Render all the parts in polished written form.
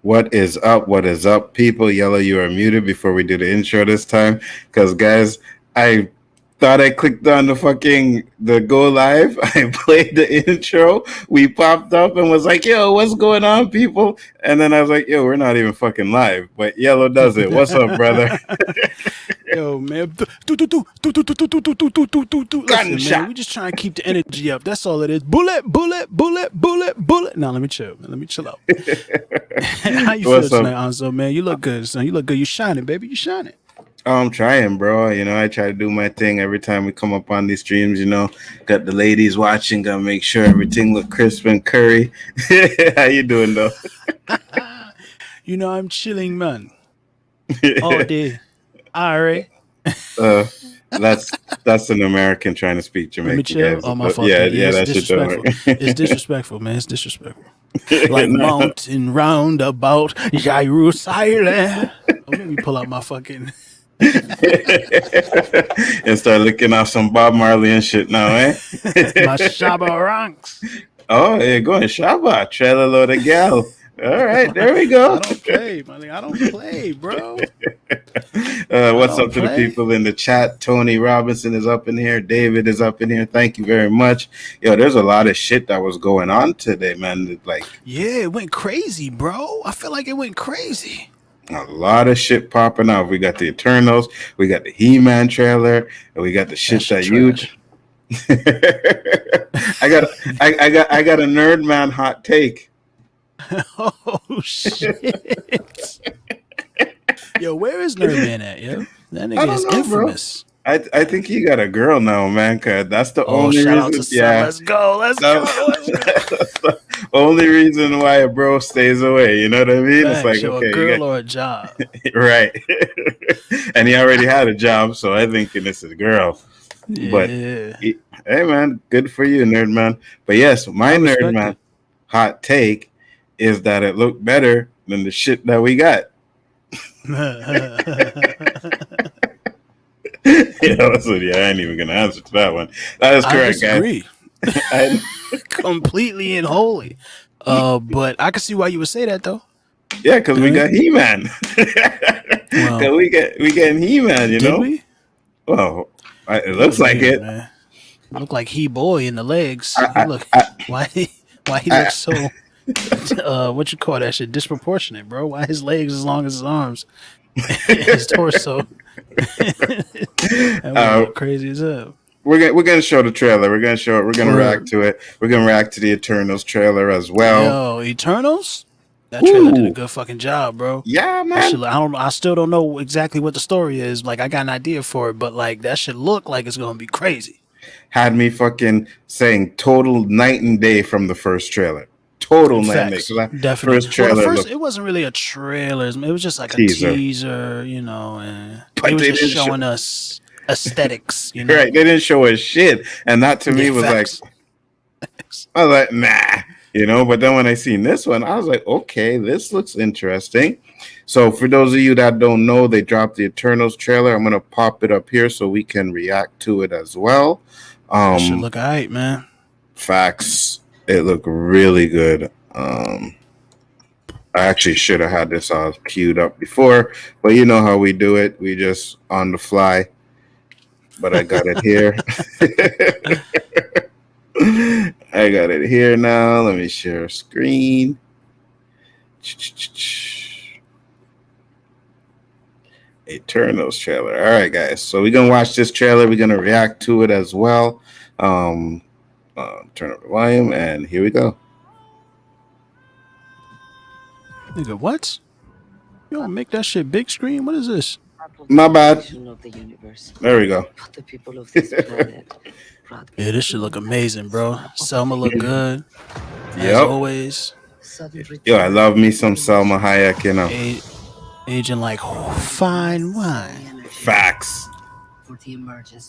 What is up? What is up, people? Yellow, you are muted before we do the intro this time. Because, guys, I thought I clicked on the go live. I played the intro. We popped up and was like, yo, what's going on, people? And then I was like, yo, we're not even fucking live. But Yellow does it. What's up, brother? Yo, man. Listen, man, we just trying to keep the energy up. That's all it is. Bullet. Now, let me chill. Let me chill out. How you feel tonight, Anzo, man? You look good, son. You look good. You shining, baby. You shining. I'm trying, bro. You know, I try to do my thing every time we come up on these streams. You know, got the ladies watching. Gotta make sure everything look crisp and curry. How you doing, though? You know, I'm chilling, man. All day. All right. That's an American trying to speak Jamaican. Let me chill. Guys. Oh, my fault. Yeah, that's disrespectful. It's disrespectful, man. It's disrespectful. Like mountain roundabout Jerusalem. Let me pull out my fucking and start looking off some Bob Marley and shit now, eh? My Shabba ranks. Oh, you're going Shabba, trailer the gal. All right, there we go. I don't play, man. I don't play, bro. What's up to the people in the chat? Tony Robinson is up in here. David is up in here. Thank you very much. Yo, there's a lot of shit that was going on today, man. Like, yeah, it went crazy, bro. I feel like it went crazy. A lot of shit popping off. We got the Eternals, we got the He-Man trailer, and we got the shit that huge. I got a Nerd Man hot take. Oh shit! Yo, where is Nerd Man at? Yo, that nigga is infamous. I think he got a girl now, man. Cause that's the only shout reason. Out to let's go. That's the only reason why a bro stays away. You know what I mean? Thanks, it's like okay, a girl or a job, right? And he already had a job, so I think this is a girl. Yeah. But hey, man, good for you, Nerd Man. But yes, my Nerd Man hot take is that it looked better than the shit that we got. I ain't even gonna answer to that one. That is correct, guys. Completely and wholly. But I can see why you would say that though. Yeah, because we got He-Man. Well, we getting He-Man, you know. Did we? Well, it looks like it. Man. Look like He-Boy in the legs. Why he looks so what you call that shit? Disproportionate, bro. Why his legs as long as his arms? His torso. Crazy as hell. We're gonna show the trailer. We're gonna react to it. We're gonna react to the Eternals trailer as well. Yo, Eternals? That trailer did a good fucking job, bro. Yeah, man. I still don't know exactly what the story is. Like, I got an idea for it, but like that should look like it's gonna be crazy. Had me fucking saying total night and day from the first trailer. Total night and day. Definitely. First trailer. It wasn't really a trailer. It was just like a teaser, you know, and it was just showing us aesthetics, you know. Right. They didn't show us shit. And that to me was I was like, nah. You know, but then when I seen this one, I was like, okay, this looks interesting. So for those of you that don't know, they dropped the Eternals trailer. I'm gonna pop it up here so we can react to it as well. Should look alright, man. Facts. It looked really good. I actually should have had this all queued up before, but you know how we do it. We just on the fly. But I got it here. I got it here now. Let me share a screen. Eternals trailer. All right, guys. So we're gonna watch this trailer. We're gonna react to it as well. Turn up the volume, and here we go. Nigga, what? You don't make that shit big screen? What is this? My bad. There we go. Yeah, this should look amazing, bro. Selma look good. As always. Yo, I love me some Salma Hayek, you know. Aging like fine wine. Facts.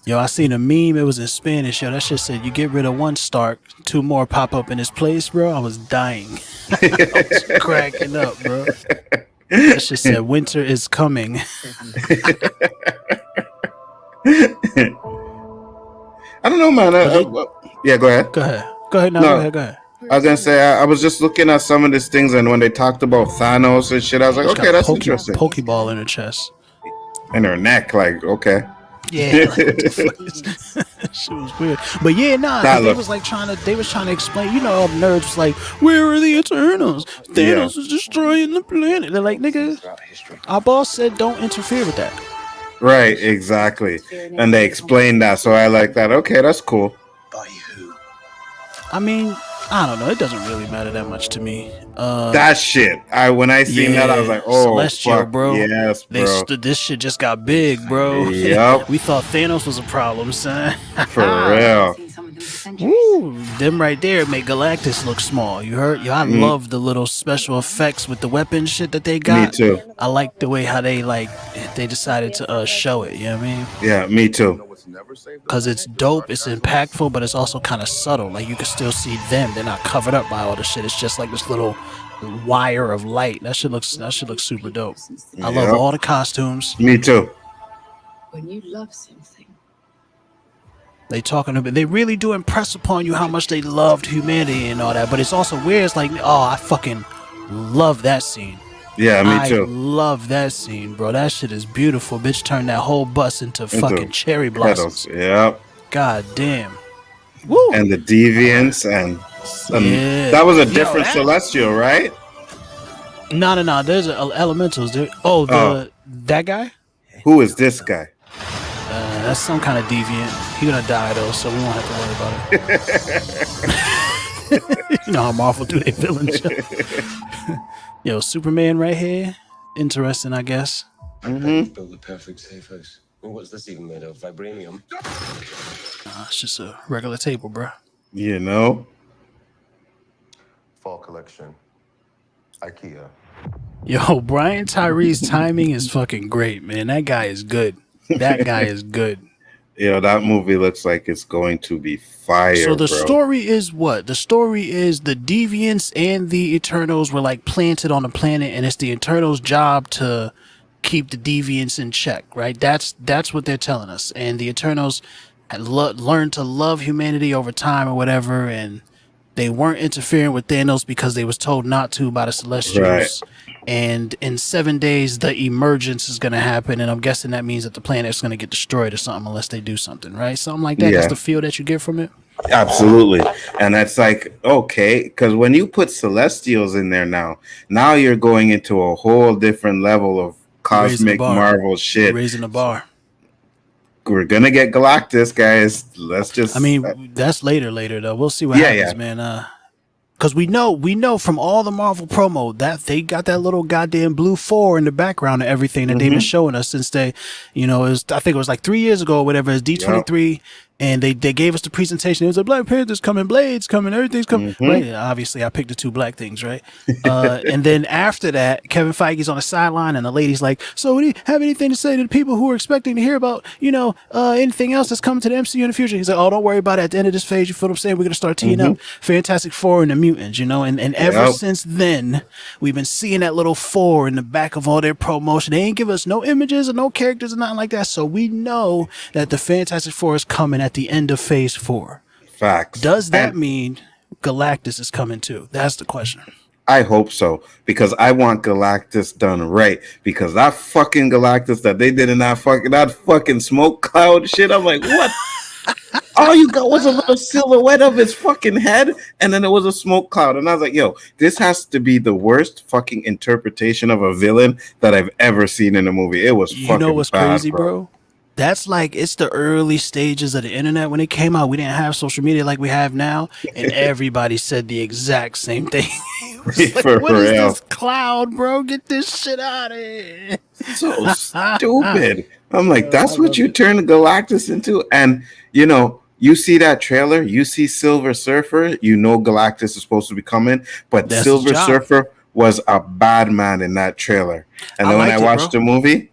Yo, I seen a meme. It was in Spanish. Yo, that shit said, you get rid of one Stark, two more pop up in his place, bro. I was dying. I was cracking up, bro. That shit said, winter is coming. I don't know, man. Yeah, go ahead. Go ahead. Go ahead. No, go ahead. I was gonna say I was just looking at some of these things, and when they talked about Thanos and shit, I was like, She's okay, got a that's interesting. Pokeball in her chest. And her neck, like, okay. Yeah, like, what the fuck is that shit was weird. But yeah, nah, That they look- was like trying to explain, you know, all the nerds was like, where are the Eternals? Thanos is destroying the planet. They're like, nigga, our boss said don't interfere with that. Right, exactly. And they explained that, so I like that. Okay, that's cool. By who? I mean, I don't know. It doesn't really matter that much to me. That shit. When I seen that, I was like, oh, Celestial, fuck, bro. yes, bro. This shit just got big, bro. Yep. We thought Thanos was a problem, son. For real. Woo, them right there make Galactus look small. You heard? Yo, I love the little special effects with the weapon shit that they got. Me too. I like the way how they decided to show it. You know what I mean? Yeah, me too. Because it's dope, it's impactful, but it's also kind of subtle. Like you can still see them. They're not covered up by all the shit. It's just like this little wire of light. That shit looks super dope. I love all the costumes. Me too. When you love something, They talking about, they really do impress upon you how much they loved humanity and all that. But it's also weird. It's like, oh, I fucking love that scene. Yeah, me too. I love that scene, bro. That shit is beautiful. Bitch turned that whole bus into fucking cherry blossoms. Yep. God damn. Woo. And the Deviants and Yeah. that was a Yo, different that- Celestial, right? No. There's elementals. There. That guy? Who is this guy? That's some kind of deviant. He gonna die though, so we won't have to worry about it. You know how Marvel do their villains. Yo, Superman right here. Interesting, I guess. Mm-hmm. Build the perfect safe house. Well, what's this even made of? Vibranium? It's just a regular table, bro. You know? Fall collection. IKEA. Yo, Brian Tyree's timing is fucking great, man. That guy is good. That guy is good. That movie looks like it's going to be fire. So the bro. story is what? The story is the Deviants and the Eternals were like planted on the planet, and it's the Eternals' job to keep the Deviants in check, right? That's what they're telling us. And the Eternals had learned to love humanity over time or whatever, and they weren't interfering with Thanos because they was told not to by the Celestials. Right. And in 7 days, the emergence is going to happen, and I'm guessing that means that the planet is going to get destroyed or something unless they do something, right? Something like that. Yeah. That's the feel that you get from it. Absolutely. And that's like, okay, because when you put Celestials in there now you're going into a whole different level of cosmic Marvel shit. Raising the bar. We're gonna get Galactus, guys. Let's just. I mean, that's later though. We'll see what happens, man. Because we know from all the Marvel promo that they got that little goddamn blue 4 in the background of everything that they've been showing us since they, I think it was like 3 years ago or whatever. It's D23, and they gave us the presentation. It was like Black Panther's coming, Blades coming, everything's coming. Right? Yeah, obviously, I picked the two black things, right? And then after that, Kevin Feige's on the sideline, and the lady's like, "So, do you have anything to say to the people who are expecting to hear about, anything else that's coming to the MCU in the future?" He's like, "Oh, don't worry about it. At the end of this phase, you feel what I'm saying? We're gonna start teeing up Fantastic Four and the Mutants, and ever since then, we've been seeing that little 4 in the back of all their promotion. They ain't give us no images or no characters or nothing like that, so we know that the Fantastic Four is coming at the end of Phase 4. Facts. Does that mean Galactus is coming too? That's the question. I hope so, because I want Galactus done right. Because that fucking Galactus that they did in that fucking smoke cloud shit, I'm like, what? All you got was a little silhouette of his fucking head, and then it was a smoke cloud. And I was like, yo, this has to be the worst fucking interpretation of a villain that I've ever seen in a movie. It was fucking You know what's bad, crazy, bro? That's like, it's the early stages of the internet. When it came out, we didn't have social media like we have now, and everybody said the exact same thing. Like, For what is real. this cloud, bro? Get this shit out of here. So stupid. I'm like, that's what you turn Galactus into? And, you see that trailer, you see Silver Surfer, Galactus is supposed to be coming, but That's his Silver job. Surfer was a bad man in that trailer. And then when I liked it, watched bro. the movie,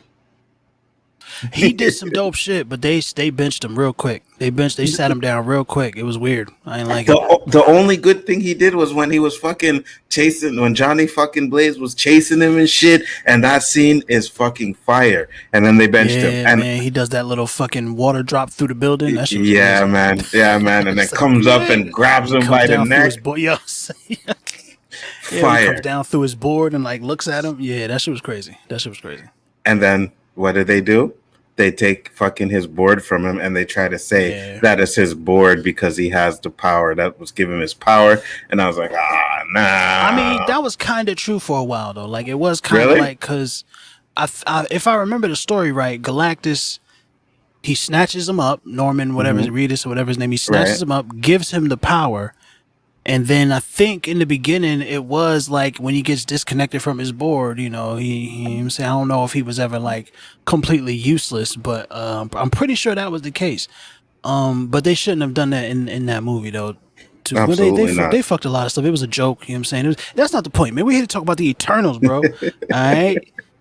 He did some dope shit, but they benched him real quick. They sat him down real quick. It was weird. I ain't like it. The only good thing he did was when he was fucking chasing, when Johnny fucking Blaze was chasing him and shit, and that scene is fucking fire. And then they benched him. And man, he does that little fucking water drop through the building. That shit was yeah, crazy. man, and then comes up and grabs him by the neck. He comes down through his board and like looks at him. Yeah, that shit was crazy. And then what do? They take fucking his board from him and they try to say that is his board because he has the power that was giving him his power. And I was like, nah. I mean, that was kind of true for a while though. Like it was kind of like, because if I remember the story right, Galactus, he snatches him up, Norman, whatever, Reedus or whatever his name, he snatches him up, gives him the power. And then I think in the beginning it was like when he gets disconnected from his board, you know, he I don't know if he was ever like completely useless, but I'm pretty sure that was the case. But they shouldn't have done that in that movie though. Absolutely not. They fucked a lot of stuff. It was a joke, you know what I'm saying? That's not the point, man. We're here to talk about the Eternals, bro. All right.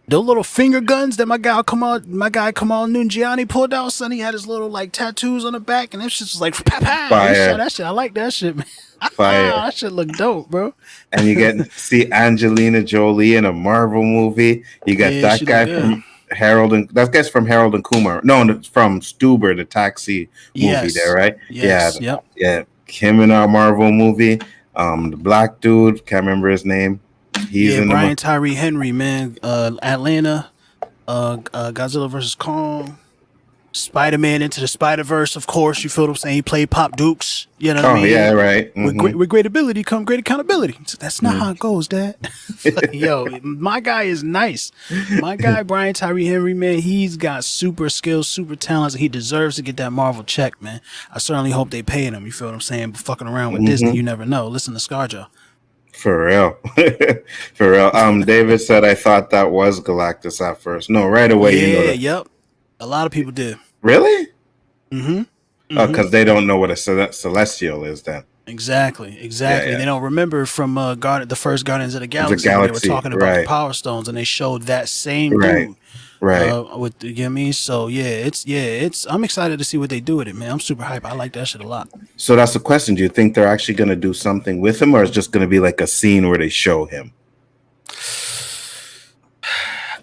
The little finger guns that my guy Kumail Nanjiani pulled out, son. He had his little like tattoos on the back, and that shit was like fire. That shit, I like that shit, man. Fire. That shit look dope, bro. And you get to see Angelina Jolie in a Marvel movie. You got that guy from Harold and Kumar. No, it's from Stuber, the taxi movie there, right? Yes. Yeah. Him in our Marvel movie. The black dude, can't remember his name. He's in Brian Tyree Henry, man. Atlanta, Godzilla vs. Kong, Spider-Man Into the Spider-Verse, of course. You feel what I'm saying? He played Pop Dukes. You know what I mean? Yeah, right. With great ability come great accountability. That's not how it goes, Dad. Yo, my guy is nice. My guy, Brian Tyree Henry, man, he's got super skills, super talents, and he deserves to get that Marvel check, man. I certainly hope they paying him. You feel what I'm saying? But fucking around with Disney, you never know. Listen to ScarJo. For real. For real. David said, I thought that was Galactus at first. No, right away. Yeah, you know that. Yep. A lot of people did. Really? Mm-hmm. Because they don't know what a celestial is then. Exactly. Yeah. They don't remember from the first Guardians of the Galaxy. They were talking about the Power Stones, and they showed that same dude. Right. With you know what I mean? So it's I'm excited to see what they do with it, man. I'm super hyped. I like that shit a lot. So that's the question. Do you think they're actually going to do something with him, or is it just going to be like a scene where they show him?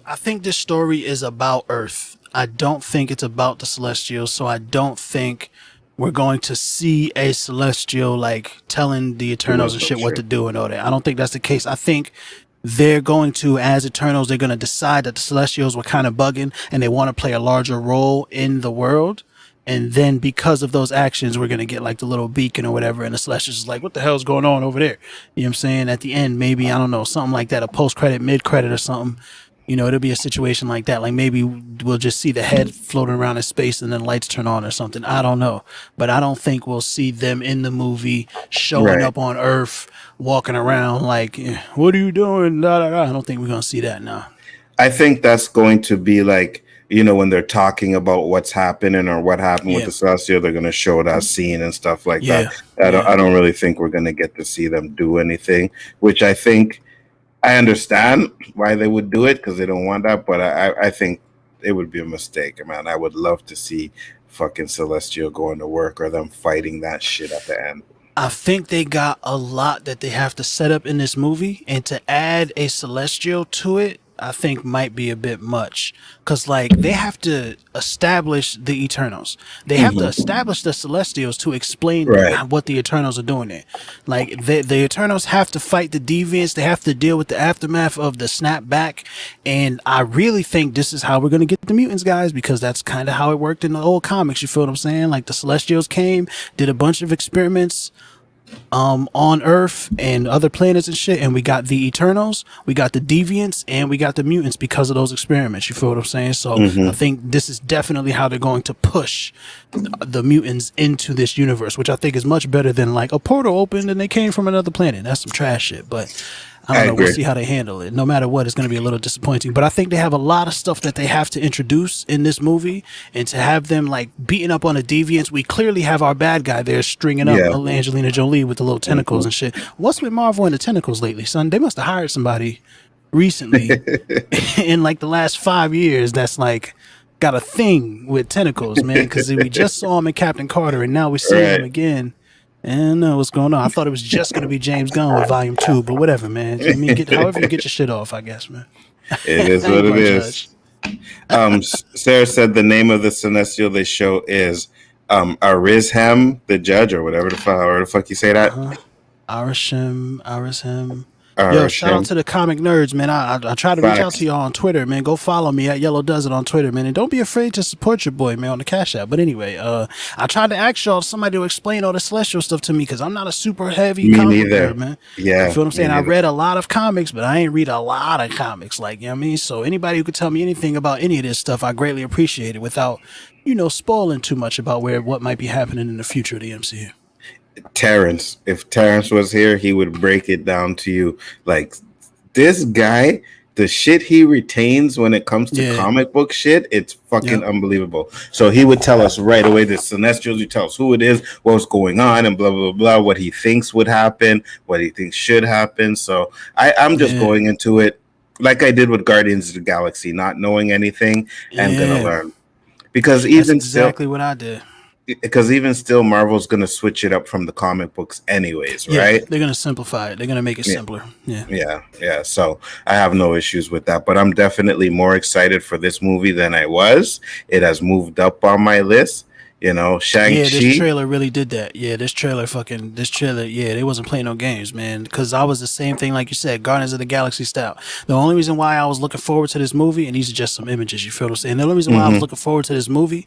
I think this story is about Earth. I don't think it's about the Celestials, so I don't think we're going to see a Celestial like telling the Eternals and shit what to do and all that. I don't think that's the case. I think they're going to, as Eternals, they're going to decide that the Celestials were kind of bugging and they want to play a larger role in the world. And then because of those actions, we're going to get like the little beacon or whatever. And the Celestials is like, what the hell's going on over there? You know what I'm saying? At the end, maybe, I don't know, something like that, a post-credit, mid-credit or something. You know, it'll be a situation like that. Like maybe we'll just see the head floating around in space and then lights turn on or something. I don't know. But I don't think we'll see them in the movie showing up on Earth, walking around like, what are you doing? I don't think we're going to see that now. I think that's going to be like, you know, when they're talking about what's happening or what happened with the Celestial, they're going to show that scene and stuff like that. I don't really think we're going to get to see them do anything, which I think I understand why they would do it because they don't want that, but I think it would be a mistake, man. I would love to see fucking Celestial going to work or them fighting that shit at the end. I think they got a lot that they have to set up in this movie, and to add a Celestial to it, I think might be a bit much. Because, like, they have to establish the Eternals. They have to establish the Celestials to explain what the Eternals are doing there. Like, the Eternals have to fight the Deviants. They have to deal with the aftermath of the snapback. And I really think this is how we're going to get the mutants, guys, because that's kind of how it worked in the old comics. You feel what I'm saying? Like, the Celestials came, did a bunch of experiments on Earth and other planets and shit, and we got the Eternals, we got the Deviants, and we got the mutants because of those experiments. You feel what I'm saying? So I think this is definitely how they're going to push the mutants into this universe, which I think is much better than like a portal opened and they came from another planet. That's some trash shit, but I don't know. We'll see how they handle it. No matter what, it's going to be a little disappointing. But I think they have a lot of stuff that they have to introduce in this movie, and to have them like beating up on the Deviants. We clearly have our bad guy there stringing up Angelina Jolie with the little tentacles and shit. What's with Marvel and the tentacles lately, son? They must have hired somebody recently in like the last 5 years that's like got a thing with tentacles, man. Because we just saw him in Captain Carter, and now we see him again. And I don't know what's going on. I thought it was just gonna be James Gunn with Volume 2, but whatever, man. I mean, however you get your shit off, I guess, man. It is what it is. Sarah said the name of the celestial they show is Arishem, the judge, or whatever the fuck you say that. Arishem. Yo, shout out to the comic nerds, man. I try to reach out to y'all on Twitter, man. Go follow me at Yello Does It on Twitter, man. And don't be afraid to support your boy, man, on the Cash App. But anyway, I tried to ask y'all somebody to explain all the celestial stuff to me because I'm not a super heavy comic nerd, man. Yeah. You feel what I'm saying? I read a lot of comics, but I ain't read a lot of comics, like, you know what I mean? So anybody who could tell me anything about any of this stuff, I greatly appreciate it without, spoiling too much about what might be happening in the future of the MCU. Terrence, if Terrence was here, he would break it down to you. Like, this guy, the shit he retains when it comes to comic book shit, it's fucking unbelievable. So he would tell us right away, the Celestials, he tells us who it is, what's going on, and blah, blah, blah, what he thinks would happen, what he thinks should happen. So I'm just going into it like I did with Guardians of the Galaxy, not knowing anything and gonna learn. Because that's exactly what I did. Because even still, Marvel's going to switch it up from the comic books anyways, right? They're going to simplify it. They're going to make it simpler. Yeah. So I have no issues with that. But I'm definitely more excited for this movie than I was. It has moved up on my list. Shang-Chi. Yeah, this trailer really did that. Yeah, this trailer, they wasn't playing no games, man. Because I was the same thing, like you said, Guardians of the Galaxy style. The only reason why I was looking forward to this movie, and these are just some images, you feel what I'm saying? The only reason why I was looking forward to this movie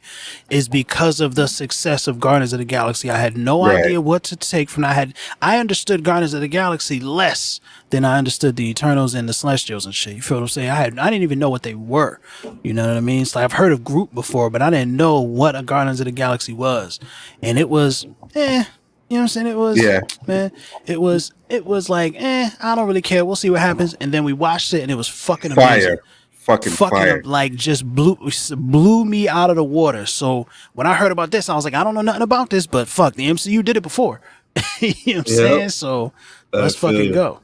is because of the success of Guardians of the Galaxy. I had no idea what to take from that. I understood Guardians of the Galaxy less than I understood the Eternals and the Celestials and shit. You feel what I'm saying? I didn't even know what they were. You know what I mean? It's like I've heard of Groot before, but I didn't know what a Guardians of the Galaxy was. And it was, you know what I'm saying? It was, man, it was like, I don't really care. We'll see what happens. And then we watched it and it was fucking amazing. Fucking fire. Like just blew me out of the water. So when I heard about this, I was like, I don't know nothing about this, but fuck, the MCU did it before. You know what I'm saying? So let's fucking go.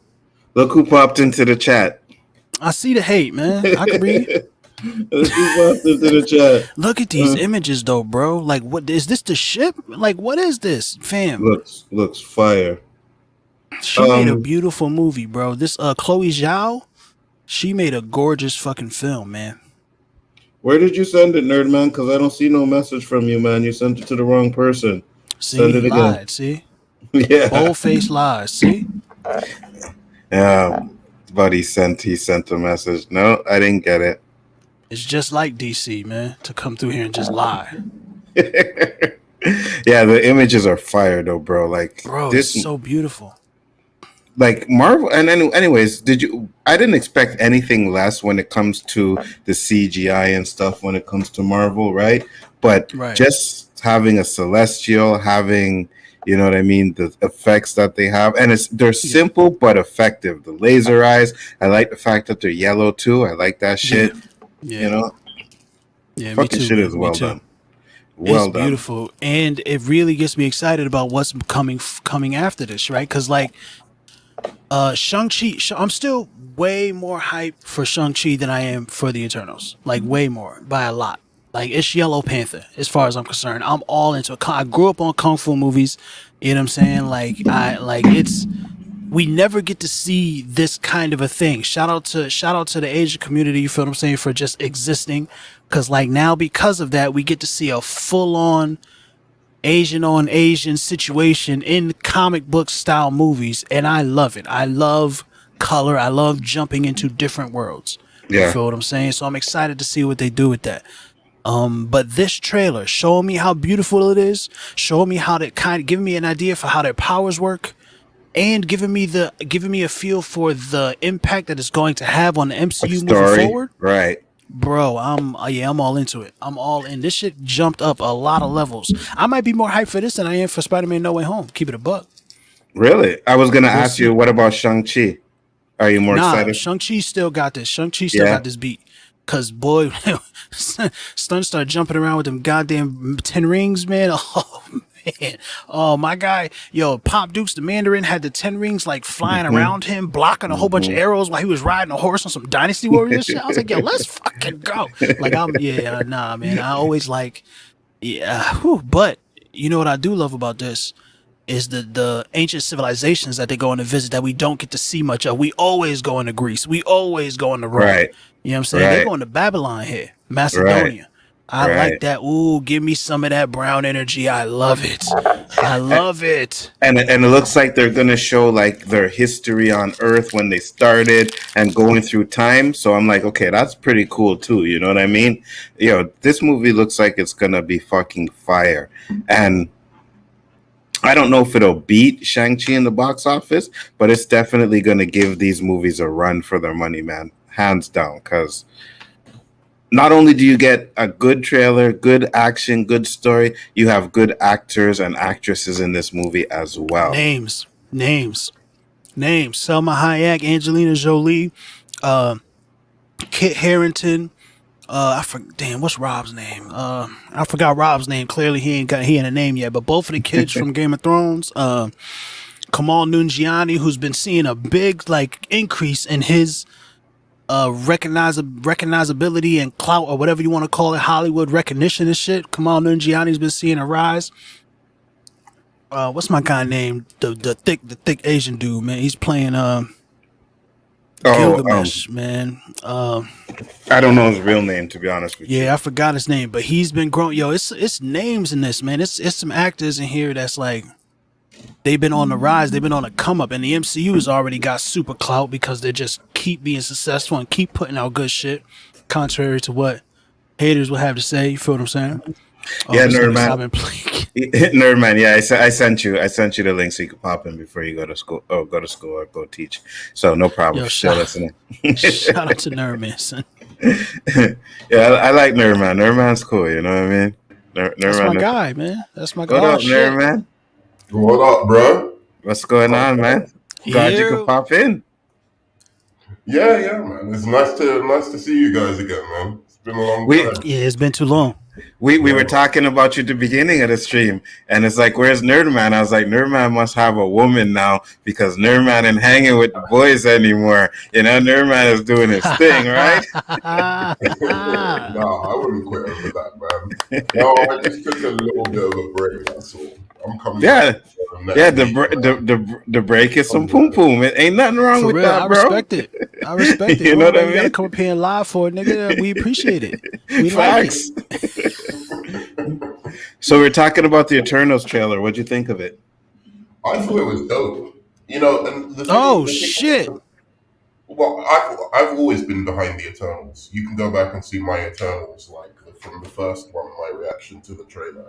Look who popped into the chat. I see the hate, man. I can read it. Look who popped into the chat. Look at these images, though, bro. Like, what is this? The ship? Like, what is this, fam? Looks fire. She made a beautiful movie, bro. This Chloé Zhao, she made a gorgeous fucking film, man. Where did you send it, nerd man? Because I don't see no message from you, man. You sent it to the wrong person. See, send it lied. Again. See, bold-faced lies. See. Yeah, but he sent a message. No, I didn't get it. It's just like DC, man, to come through here and just lie. Yeah, the images are fire though, bro. Like, bro, this is so beautiful. Like Marvel, and anyways, I didn't expect anything less when it comes to the CGI and stuff when it comes to Marvel, right? But just having a Celestial, having, you know what I mean, the effects that they have, and they're simple but effective. The laser eyes, I like the fact that they're yellow too. I like that shit. Yeah, fucking shit is well done. Well done. Beautiful, and it really gets me excited about what's coming after this, right? Because like Shang-Chi, I'm still way more hyped for Shang-Chi than I am for the Eternals. Like way more, by a lot. Like, it's Yellow Panther, as far as I'm concerned. I'm all into it. I grew up on Kung Fu movies. You know what I'm saying? We never get to see this kind of a thing. Shout out to the Asian community, you feel what I'm saying, for just existing. Because, like, now, because of that, we get to see a full-on Asian on Asian situation in comic book style movies. And I love it. I love color. I love jumping into different worlds. You feel what I'm saying? So I'm excited to see what they do with that. But this trailer showing me how beautiful it is, showing me how giving me an idea for how their powers work, and giving me a feel for the impact that it's going to have on the MCU moving forward. Right. Bro, I'm all into it. I'm all in. This shit jumped up a lot of levels. I might be more hyped for this than I am for Spider-Man No Way Home. Keep it a buck. Really? I was gonna ask you, what about Shang-Chi? Are you more excited? Shang-Chi still got this. Shang-Chi still got this beat. Cause boy, Stun started jumping around with them goddamn 10 rings, man. Oh man. Oh, my guy, yo, Pop Dukes the Mandarin had the 10 rings like flying around him, blocking a whole bunch of arrows while he was riding a horse on some Dynasty Warriors shit. I was like, yo, let's fucking go. Like, nah, man. I always like, but you know what I do love about this is the ancient civilizations that they go in to visit that we don't get to see much of. We always go into Greece. We always go into Rome. Right. You know what I'm saying? They're going to Babylon here, Macedonia. I like that. Ooh, give me some of that brown energy. I love it. I love it. And it looks like they're going to show like their history on Earth when they started and going through time. So I'm like, okay, that's pretty cool too. You know what I mean? This movie looks like it's going to be fucking fire. And I don't know if it'll beat Shang-Chi in the box office, but it's definitely going to give these movies a run for their money, man. Hands down. Because not only do you get a good trailer, good action, good story, you have good actors and actresses in this movie as well. Names. Salma Hayek, Angelina Jolie, Kit Harington. What's Rob's name? I forgot Rob's name. Clearly he ain't a name yet, but both of the kids from Game of Thrones, Kumail Nanjiani, who's been seeing a big like increase in his recognizability and clout or whatever you want to call it, Hollywood recognition and shit. Kumail Nanjiani's been seeing a rise. What's my guy name? The thick Asian dude, man. He's playing Gilgamesh, man. I don't know his real name, to be honest with you. Yeah, I forgot his name, but he's been growing. Yo, it's names in this, man. It's some actors in here that's like they've been on the rise, they've been on a come up, and the MCU has already got super clout because they just keep being successful and keep putting out good shit, contrary to what haters will have to say. You feel what I'm saying? Yeah, Nerdman. Nerdman, yeah, I sent you the link so you can pop in before you go to school or teach. So no problem. Yo, Still listening. Shout out to Nerdman, son. Yeah, I like Nerdman. Nerdman's cool. You know what I mean? That's my guy, man. That's my guy. What up, Nerdman? What up, bro? What's going on, man? Glad you could pop in. Yeah, man. It's nice to see you guys again, man. It's been a long time. Yeah, it's been too long. We were talking about you at the beginning of the stream, and it's like, where's Nerdman? I was like, Nerdman must have a woman now because Nerdman ain't hanging with the boys anymore. You know, Nerdman is doing his thing, right? No, I wouldn't quit over that, man. No, I just took a little bit of a break, that's all. I'm coming back. Yeah, the break is some poom poom. It ain't nothing wrong with that, bro. I respect it. You know what I mean? You gotta come up here and live for it, nigga. We appreciate it. We Facts. like it. So we're talking about the Eternals trailer. What'd you think of it? I thought it was dope. You know, and shit. Well, I've always been behind the Eternals. You can go back and see my Eternals, like from the first one, my reaction to the trailer.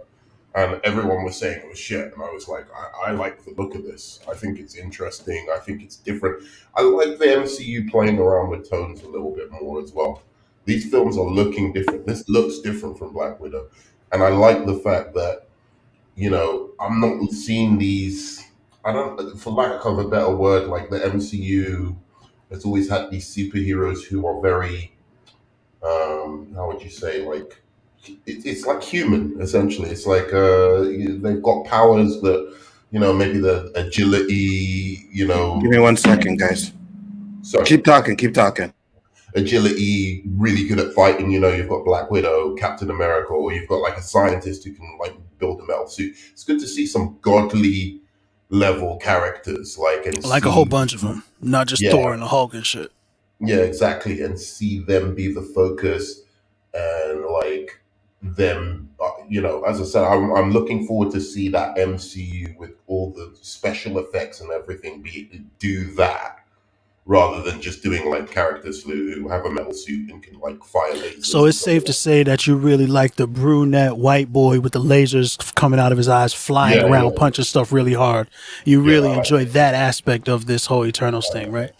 And everyone was saying it was shit. And I was like, I like the look of this. I think it's interesting. I think it's different. I like the MCU playing around with tones a little bit more as well. These films are looking different. This looks different from Black Widow. And I like the fact that, you know, I'm not seeing these, for lack of a better word, like the MCU has always had these superheroes who are very, how would you say, like, it's like human, essentially. It's like they've got powers that, you know, maybe the agility, you know. Give me 1 second, guys. Sorry. Keep talking. Agility, really good at fighting. You know, you've got Black Widow, Captain America, or you've got like a scientist who can like build a metal suit. It's good to see some godly level characters, like a whole bunch of them, not just Thor and the Hulk and shit. Yeah, exactly, and see them be the focus and like them, you know, as I said, I'm looking forward to see that MCU with all the special effects and everything do that rather than just doing like characters who have a metal suit and can like fire lasers. So it's safe to say that you really like the brunette white boy with the lasers coming out of his eyes, flying around, punching stuff really hard. You really enjoy that aspect of this whole Eternals thing, right?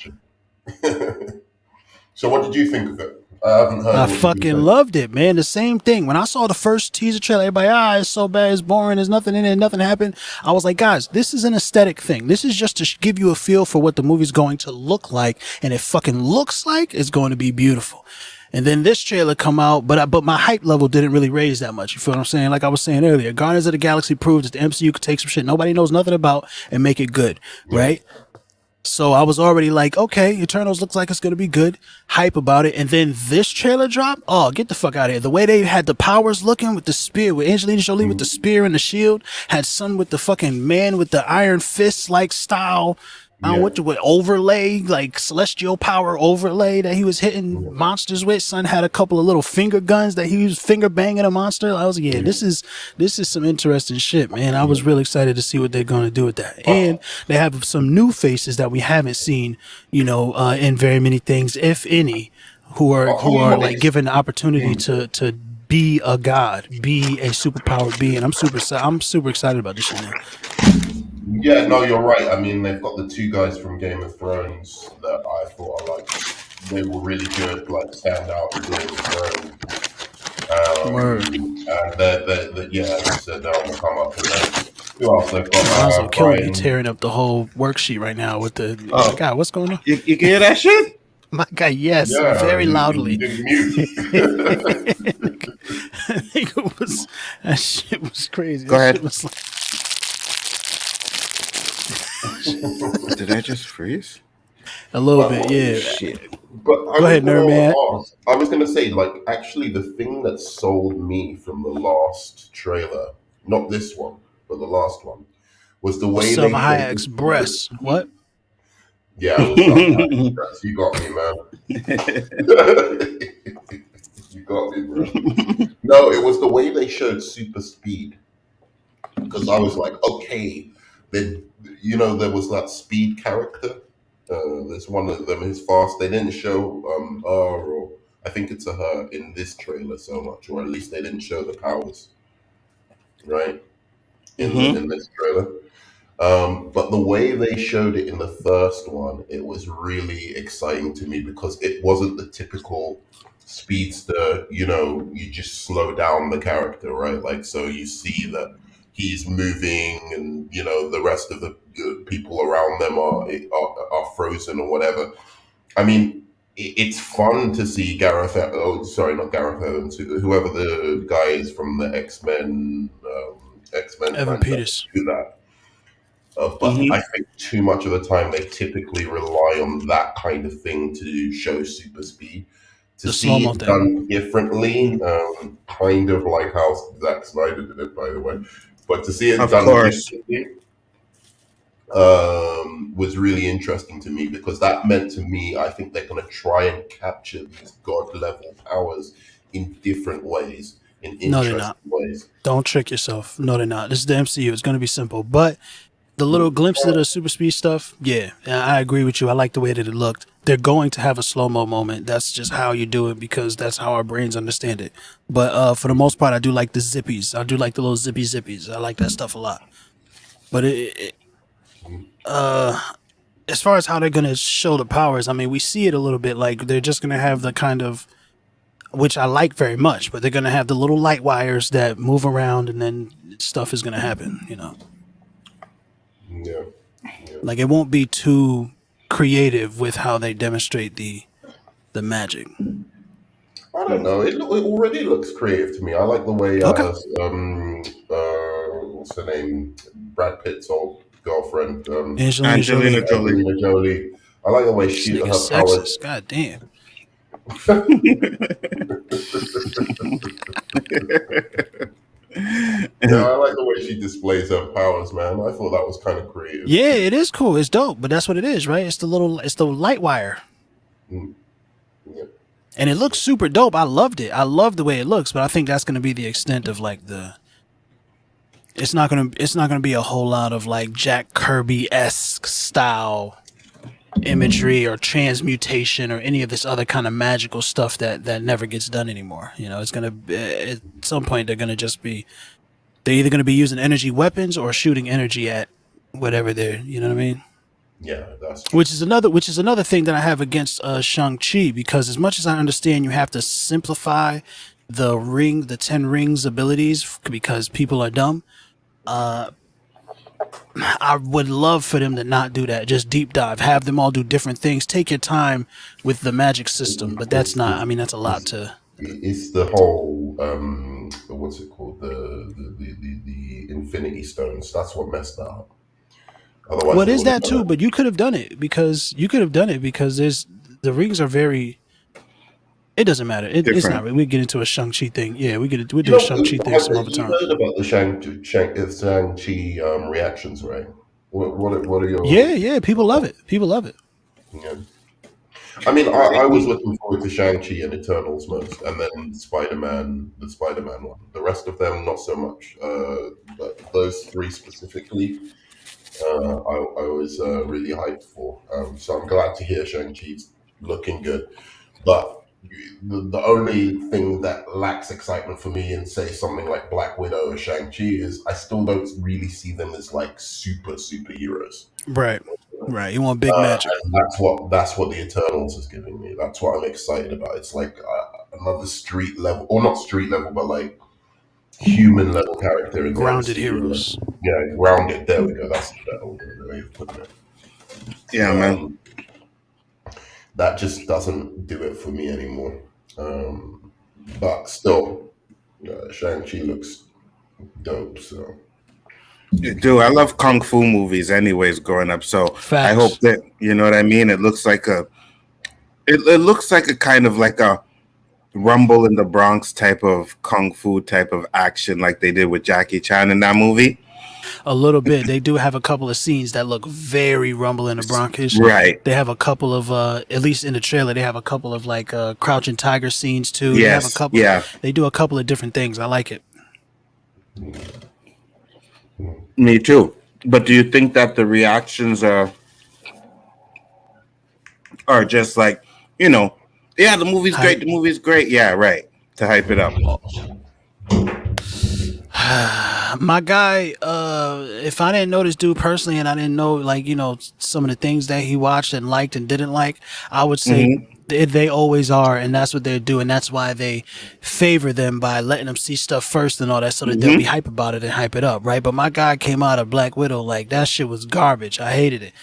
So what did you think of it? I haven't heard. I fucking loved it, man. The same thing. When I saw the first teaser trailer, everybody, it's so bad, it's boring, there's nothing in it, nothing happened. I was like, guys, this is an aesthetic thing. This is just to give you a feel for what the movie's going to look like, and it fucking looks like it's going to be beautiful. And then this trailer come out, but my hype level didn't really raise that much. You feel what I'm saying? Like I was saying earlier, Guardians of the Galaxy proved that the MCU could take some shit nobody knows nothing about and make it good, right? So I was already like, okay, Eternals looks like it's gonna be good, hype about it. And then this trailer drop, oh, get the fuck out of here. The way they had the powers looking with the spear, with Angelina Jolie with the spear and the shield, had Sun with the fucking man with the iron fist like style. What overlay, like celestial power overlay that he was hitting monsters with. Son had a couple of little finger guns that he was finger banging a monster. I was like, this is some interesting shit, man. I was really excited to see what they're going to do with that. And they have some new faces that we haven't seen, in very many things, if any, who are like given the opportunity to be a god, be a superpowered being. I'm super excited about this shit now. Yeah, no, you're right. I mean, they've got the two guys from Game of Thrones that I thought are like they were really good, like stand out in Game of Thrones. And they're yeah, as you said, they're on the come up. And then who else they've got? Also killing me, tearing up the whole worksheet right now with the. Oh my God, what's going on? You can hear that shit? My God, yes, very loudly. I think it was that shit was crazy. Go ahead. Was like, Did I just freeze? a little bit, yeah. Shit. But Go ahead, nerd man. I was gonna say, like, actually, the thing that sold me from the last trailer, not this one, but the last one, was the way Salma Hayek's breasts. What? Yeah, you got me, man. You got me, bro. No, it was the way they showed super speed. Because I was like, okay, there was that speed character. There's one of them is fast. They didn't show her, or I think it's a her in this trailer so much, or at least they didn't show the powers, right? In this trailer. But the way they showed it in the first one, it was really exciting to me because it wasn't the typical speedster, you just slow down the character, right? Like, so you see that he's moving and, the rest of the people around them are frozen or whatever. I mean, it's fun to see not Gareth Evans, whoever the guy is from the X-Men Evan Peters. do that. But I think too much of the time they typically rely on that kind of thing to show super speed. To the see it done differently, kind of like how Zack Snyder did it, by the way. But to see it done differently was really interesting to me because that meant to me, I think they're going to try and capture these god-level powers in different ways, in interesting ways. Don't trick yourself. No, they're not. This is the MCU. It's going to be simple. But the little glimpses of the super speed stuff, yeah, I agree with you. I like the way that it looked. They're going to have a slow-mo moment. That's just how you do it because that's how our brains understand it. But for the most part, I do like the zippies. I do like the little zippies. I like that stuff a lot. But as far as how they're going to show the powers, I mean, we see it a little bit like they're just going to have the kind of, which I like very much, but they're going to have the little light wires that move around and then stuff is going to happen, Yeah. Like it won't be too creative with how they demonstrate the magic. I don't know. It already looks creative to me. I like the way what's her name? Brad Pitt's old girlfriend, Angelina Jolie. I like the way she her powers. God damn. Yeah, I like the way she displays her powers, man. I thought that was kind of creative. Yeah, it is cool. It's dope, but that's what it is, right? It's the light wire. Yeah. And it looks super dope. I loved it. I love the way it looks, but I think that's going to be the extent of like it's not going to be a whole lot of like Jack Kirby-esque style imagery or transmutation or any of this other kind of magical stuff that never gets done anymore. It's going to at some point they're either going to be using energy weapons or shooting energy at whatever they're, you know what I mean? Yeah, that's true. Which is another thing that I have against Shang-Chi, because as much as I understand you have to simplify the 10 rings abilities because people are dumb, I would love for them to not do that. Just deep dive. Have them all do different things. Take your time with the magic system. But that's not. I mean, that's a lot to. It's the whole what's it called, the Infinity Stones. That's what messed that up. Otherwise, What they is would have that done too? it. But you could have done it because there's the rings are very. It doesn't matter. It's not Different. really. We get into a Shang-Chi thing. Yeah, we'll You do a know, Shang-Chi thing have some other you time. heard about the Shang-Chi reactions, right? What are your, Yeah. People love it. People love it. yeah. I mean, I was looking forward to Shang-Chi and Eternals most, and then the Spider-Man one. The rest of them, not so much. But those three specifically, I was really hyped for. So I'm glad to hear Shang-Chi's looking good. But the only thing that lacks excitement for me in, say, something like Black Widow or Shang-Chi is I still don't really see them as like superheroes. Right. Right. You want big magic. And that's what the Eternals is giving me. That's what I'm excited about. It's like another street level, or not street level, but like human level character in the Grounded MCU. heroes. Yeah, grounded. There we go. That's the better way of putting it. Yeah, man. That just doesn't do it for me anymore. But still, Shang-Chi looks dope. So Dude, I love kung fu movies anyways growing up. So I hope Facts. that, you know what I mean? It looks like it looks like a kind of like a Rumble in the Bronx type of kung fu type of action like they did with Jackie Chan in that movie. A little bit. They do have a couple of scenes that look very Rumble in the Bronx. Right. They have a couple of at least in the trailer, they have a couple of like crouching tiger scenes too. They have a Yes. couple Yeah. they do a couple of different things. I like it. Me too. But do you think that the reactions are just like, you know, yeah, the movie's great, the movie's great. Yeah, right. To hype it up. My guy, if I didn't know this dude personally and I didn't know like, you know, some of the things that he watched and liked and didn't like, I would say they always are, and that's what they're doing. That's why they favor them by letting them see stuff first and all that, so that they'll be hype about it and hype it up, right? But my guy came out of Black Widow like that shit was garbage. I hated it.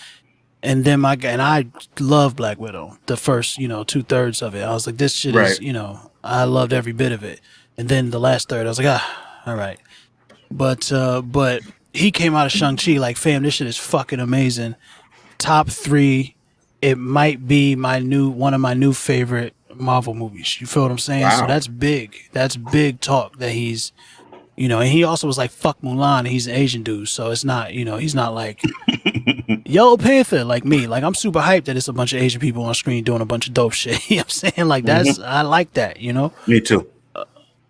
And then my guy, and I love Black Widow, the first, you know, 2/3 of it. I was like, this shit Right. is, you know, I loved every bit of it. And then the last third, I was like, all right. But he came out of Shang-Chi like, fam, this shit is fucking amazing. Top 3. It might be one of my new favorite Marvel movies. You feel what I'm saying? So Wow. that's big. That's big talk that he's, you know, and he also was like, fuck Mulan, and he's an Asian dude. So it's not, you know, he's not like Yellow Panther like me. Like, I'm super hyped that it's a bunch of Asian people on screen doing a bunch of dope shit. You know what I'm saying? Like, I like that, you know? Me too.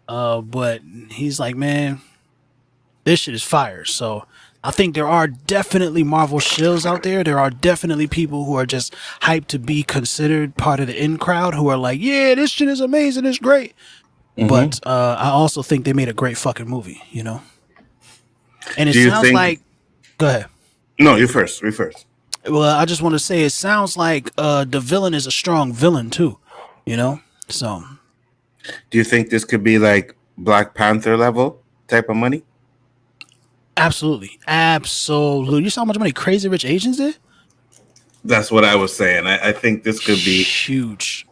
But he's like, man, this shit is fire. So I think there are definitely Marvel shills out there. There are definitely people who are just hyped to be considered part of the in crowd who are like, yeah, this shit is amazing. It's great. But I also think they made a great fucking movie, you know? And it Do you sounds think- like, go ahead. No, you first. You first. Well, I just want to say it sounds like the villain is a strong villain too, you know? So Do you think this could be like Black Panther level type of money? absolutely. Absolutely. You saw how much money Crazy Rich Asians did? That's what I was saying. I think this could be Huge.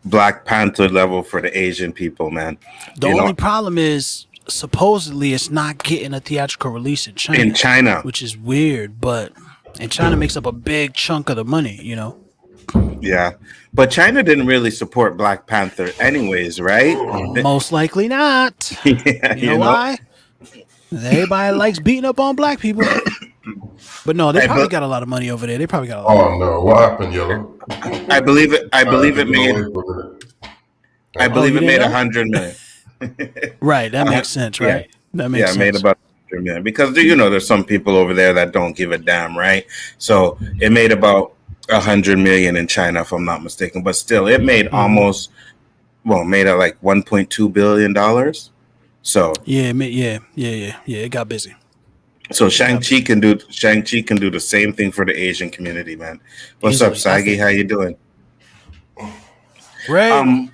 Black Panther level for the Asian people, man. The You know, only problem is supposedly it's not getting a theatrical release in China. in China. Which is weird, but and China makes up a big chunk of the money, you know. Yeah. But China didn't really support Black Panther anyways, right? Most likely not. Yeah, You know why? Everybody likes beating up on black people. But no, they Hey, probably but- got a lot of money over there. They probably got a lot. oh no, what happened, Yellow? I believe it made I believe you it made didn't know? 100 million. Right, that makes sense, Yeah. right? That makes Yeah, sense. made about 100 million because you know there's some people over there that don't give a damn, right? So it made about 100 million in China, if I'm not mistaken. But still, it made almost made it like 1.2 billion dollars. So Yeah, it got busy. so Shang-Chi can do the same thing for the Asian community, man. What's up, Easily, I Sagi? think. How you doing? Right.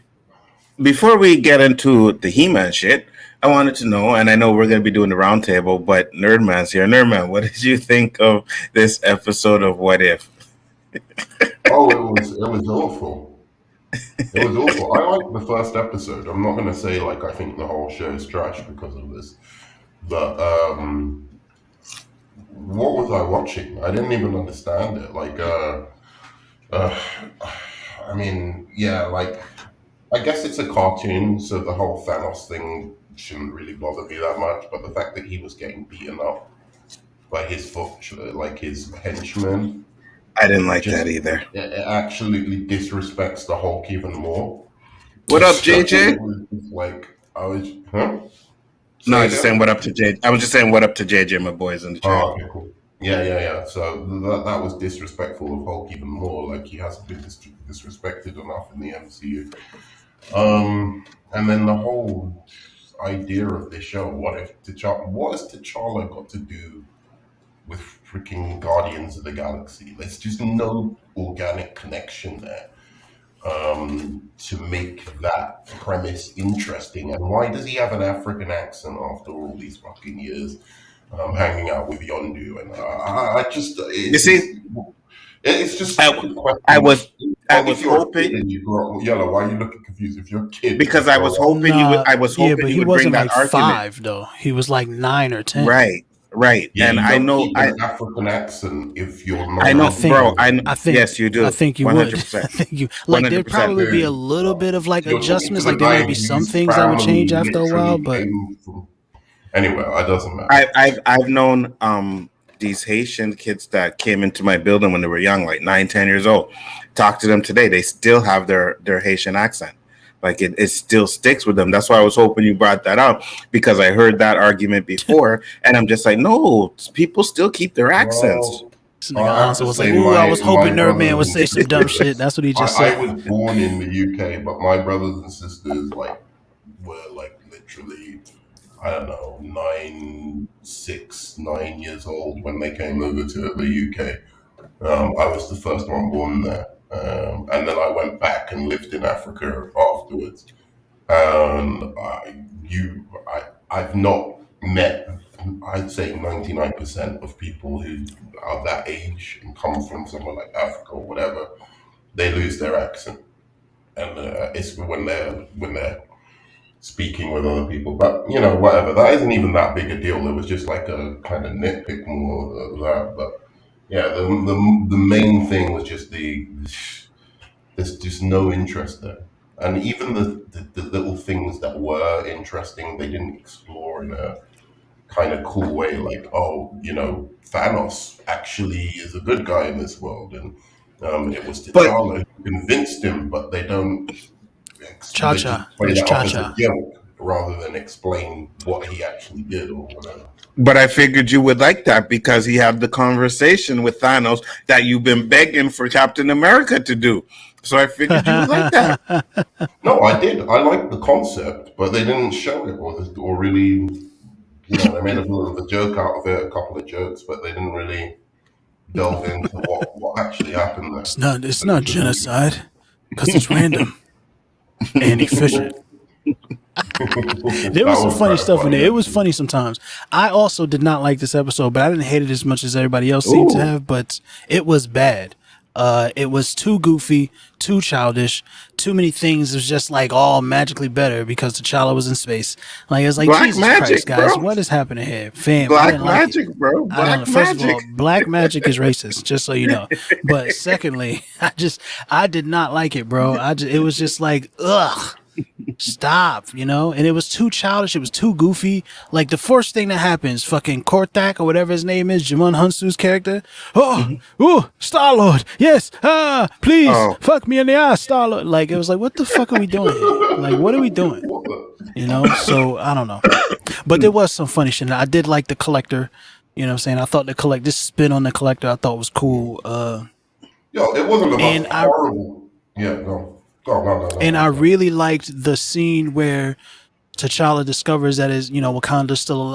Before we get into the He-Man shit, I wanted to know, and I know we're going to be doing the roundtable, but Nerdman's here. Nerdman, what did you think of this episode of What If? Oh, it was awful. It was awful. I liked the first episode. I'm not gonna say like I think the whole show is trash because of this, but what was I watching? I didn't even understand it. Uh, I mean, yeah, like I guess it's a cartoon, so the whole Thanos thing shouldn't really bother me that much. But the fact that he was getting beaten up by his henchmen, I didn't like just that either. it absolutely disrespects the Hulk even more. What up, So JJ? it was just like I was, huh? No, I Say was just again? saying what up to JJ. I was just saying what up to JJ, my boys in the chat. Oh, okay, cool. Yeah. So that was disrespectful of Hulk even more. Like he hasn't been disrespected enough in the MCU. And then the whole idea of this show, what has T'Challa got to do with freaking Guardians of the Galaxy? There's just no organic connection there to make that premise interesting. And why does he have an African accent after all these fucking years hanging out with Yondu? And I just, You see, it's just I stupid questions. I was If you're a hoping- kid and you grow up, Yellow, why are you looking confused? If you're a kid, because I was hoping you would. I was yeah, hoping but you he would bring wasn't that like argument. 5 though. He was like 9 or 10. Right. Yeah, And you I don't know, keep an African accent if you're not. I know, I think- bro. I think yes, you do. I think you would. 100%. I think you like there'd 100%, probably be a dude. little bit of like You're talking adjustments. to Like the there guy might be some whose things that would family change after a while, literally but came from- anyway, it doesn't matter. I've known these Haitian kids that came into my building when they were young, like 9, 10 years old. Talk to them today. They still have their Haitian accent. Like it still sticks with them. That's why I was hoping you brought that up, because I heard that argument before, and I'm just like, no, people still keep their accents. Well, this I nigga have Hansa to was say like, "Ooh, I my- was hoping my Nerdman brothers would and say some dumb sisters- shit." That's what he just I said. was born in the UK, but my brothers and sisters were literally, I don't know, 9 years old when they came over to the UK. I was the first one born there, and then I went back and lived in Africa afterwards. And I've not met, I'd say 99% of people who are that age and come from somewhere like Africa or whatever. They lose their accent, and it's when they're speaking with other people. But whatever. That isn't even that big a deal. It was just like a kind of nitpick more of that. But yeah, the main thing was just there's just no interest there. And even the little things that were interesting, they didn't explore in a kind of cool way. Like, Thanos actually is a good guy in this world, and it was T'Challa who convinced him, but they don't. Cha-cha. They play It's that off as cha-cha. a joke rather than explain what he actually did or whatever. But I figured you would like that because he had the conversation with Thanos that you've been begging for Captain America to do. So I figured you would like that. No, I did. I liked the concept, but they didn't show it or really. They made a little of a joke out of it, a couple of jokes, but they didn't really delve into what actually happened there. It's not genocide because it's random and efficient. There was some funny stuff in there. It was funny sometimes. I also did not like this episode, but I didn't hate it as much as everybody else seemed to have. But it was bad. It was too goofy, too childish, too many things. It was just like all magically better because T'Challa was in space. Like it was like Black Jesus magic, Christ, guys, bro. what is happening here, fam? I Black didn't like it. magic, bro. I don't Black know. First of all, magic. black magic is racist, just so you know. But secondly, I did not like it, bro. It was just like, ugh, stop, and it was too childish. It was too goofy. Like the first thing that happens, fucking Korthak or whatever his name is, Jimon Hunsu's character. Star Lord, yes, please, fuck me in the ass, Star Lord. Like it was like, what the fuck are we doing here? Like, what are we doing? So I don't know. But there was some funny shit. I did like the Collector. You know what I'm saying? I thought this spin on the Collector I thought was cool. It wasn't about horrible. Yeah, no. And I really liked the scene where T'Challa discovers that Wakanda's still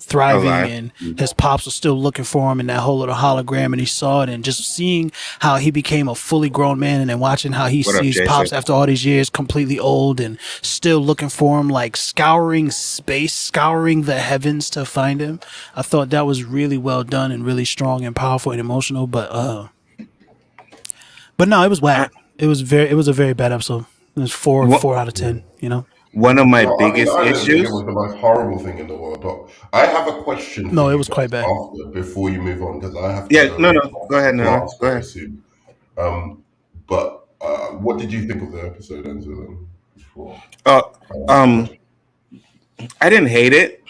thriving, Alive. and his pops are still looking for him in that whole little hologram, and he saw it, and just seeing how he became a fully grown man, and then watching how he What up, sees Jason? pops after all these years, completely old and still looking for him, like scouring space, scouring the heavens to find him. I thought that was really well done and really strong and powerful and emotional, but no, it was whack. It was a very bad episode. It was four out of 10. One of my Well, biggest I didn't think issues. it was the most horrible thing in the world, but I have a question. No, for it you was guys quite bad. After, before you move on, because I have to Yeah, go no, to go ahead, Noah. class Go very ahead. soon. What did you think of the episode, Enzo? Then before I didn't hate it.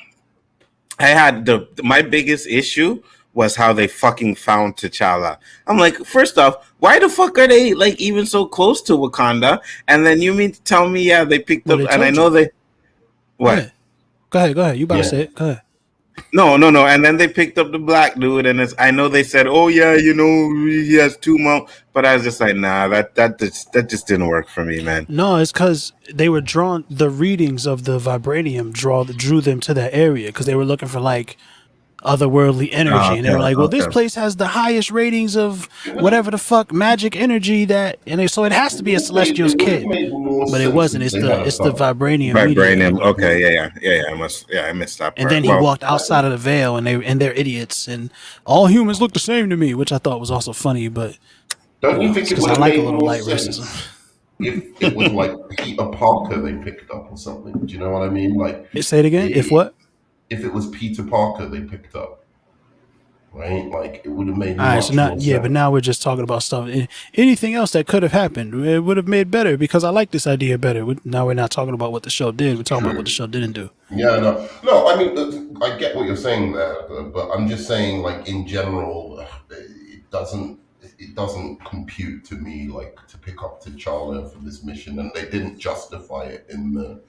I had my biggest issue was how they fucking found T'Challa. I'm like, first off, why the fuck are they like even so close to Wakanda? And then you mean to tell me, yeah, they picked Well, up, they and I told know you. they. What? Yeah. Go ahead. You about to say it? Go ahead. No. And then they picked up the black dude, and I know they said, oh yeah, he has 2 months, but I was just like, nah, that just didn't work for me, man. No, it's because they were drawn. The readings of the vibranium drew them to that area because they were looking for like otherworldly energy, and they were like, well, this place has the highest ratings of whatever the fuck magic energy so it has to be a Celestial's kid, but it wasn't. It's the vibranium. Vibranium. Okay, yeah. I missed that part. And then he walked outside of the veil, and they're idiots, and all humans look the same to me, which I thought was also funny. But don't you think it because would I have like a made little more light sense racism. if it was like Peter Parker they picked up or something? Do you know what I mean? Like, Say it again. If what? If it was Peter Parker they picked up, right? Like, it would have made All right, much more sense. but now we're just talking about stuff. Anything else that could have happened, it would have made better because I like this idea better. Now we're not talking about what the show did. We're talking about what the show didn't do. Yeah, no. I mean, I get what you're saying there, but I'm just saying, like, in general, it doesn't compute to me, like, to pick up T'Challa for this mission, and they didn't justify it in the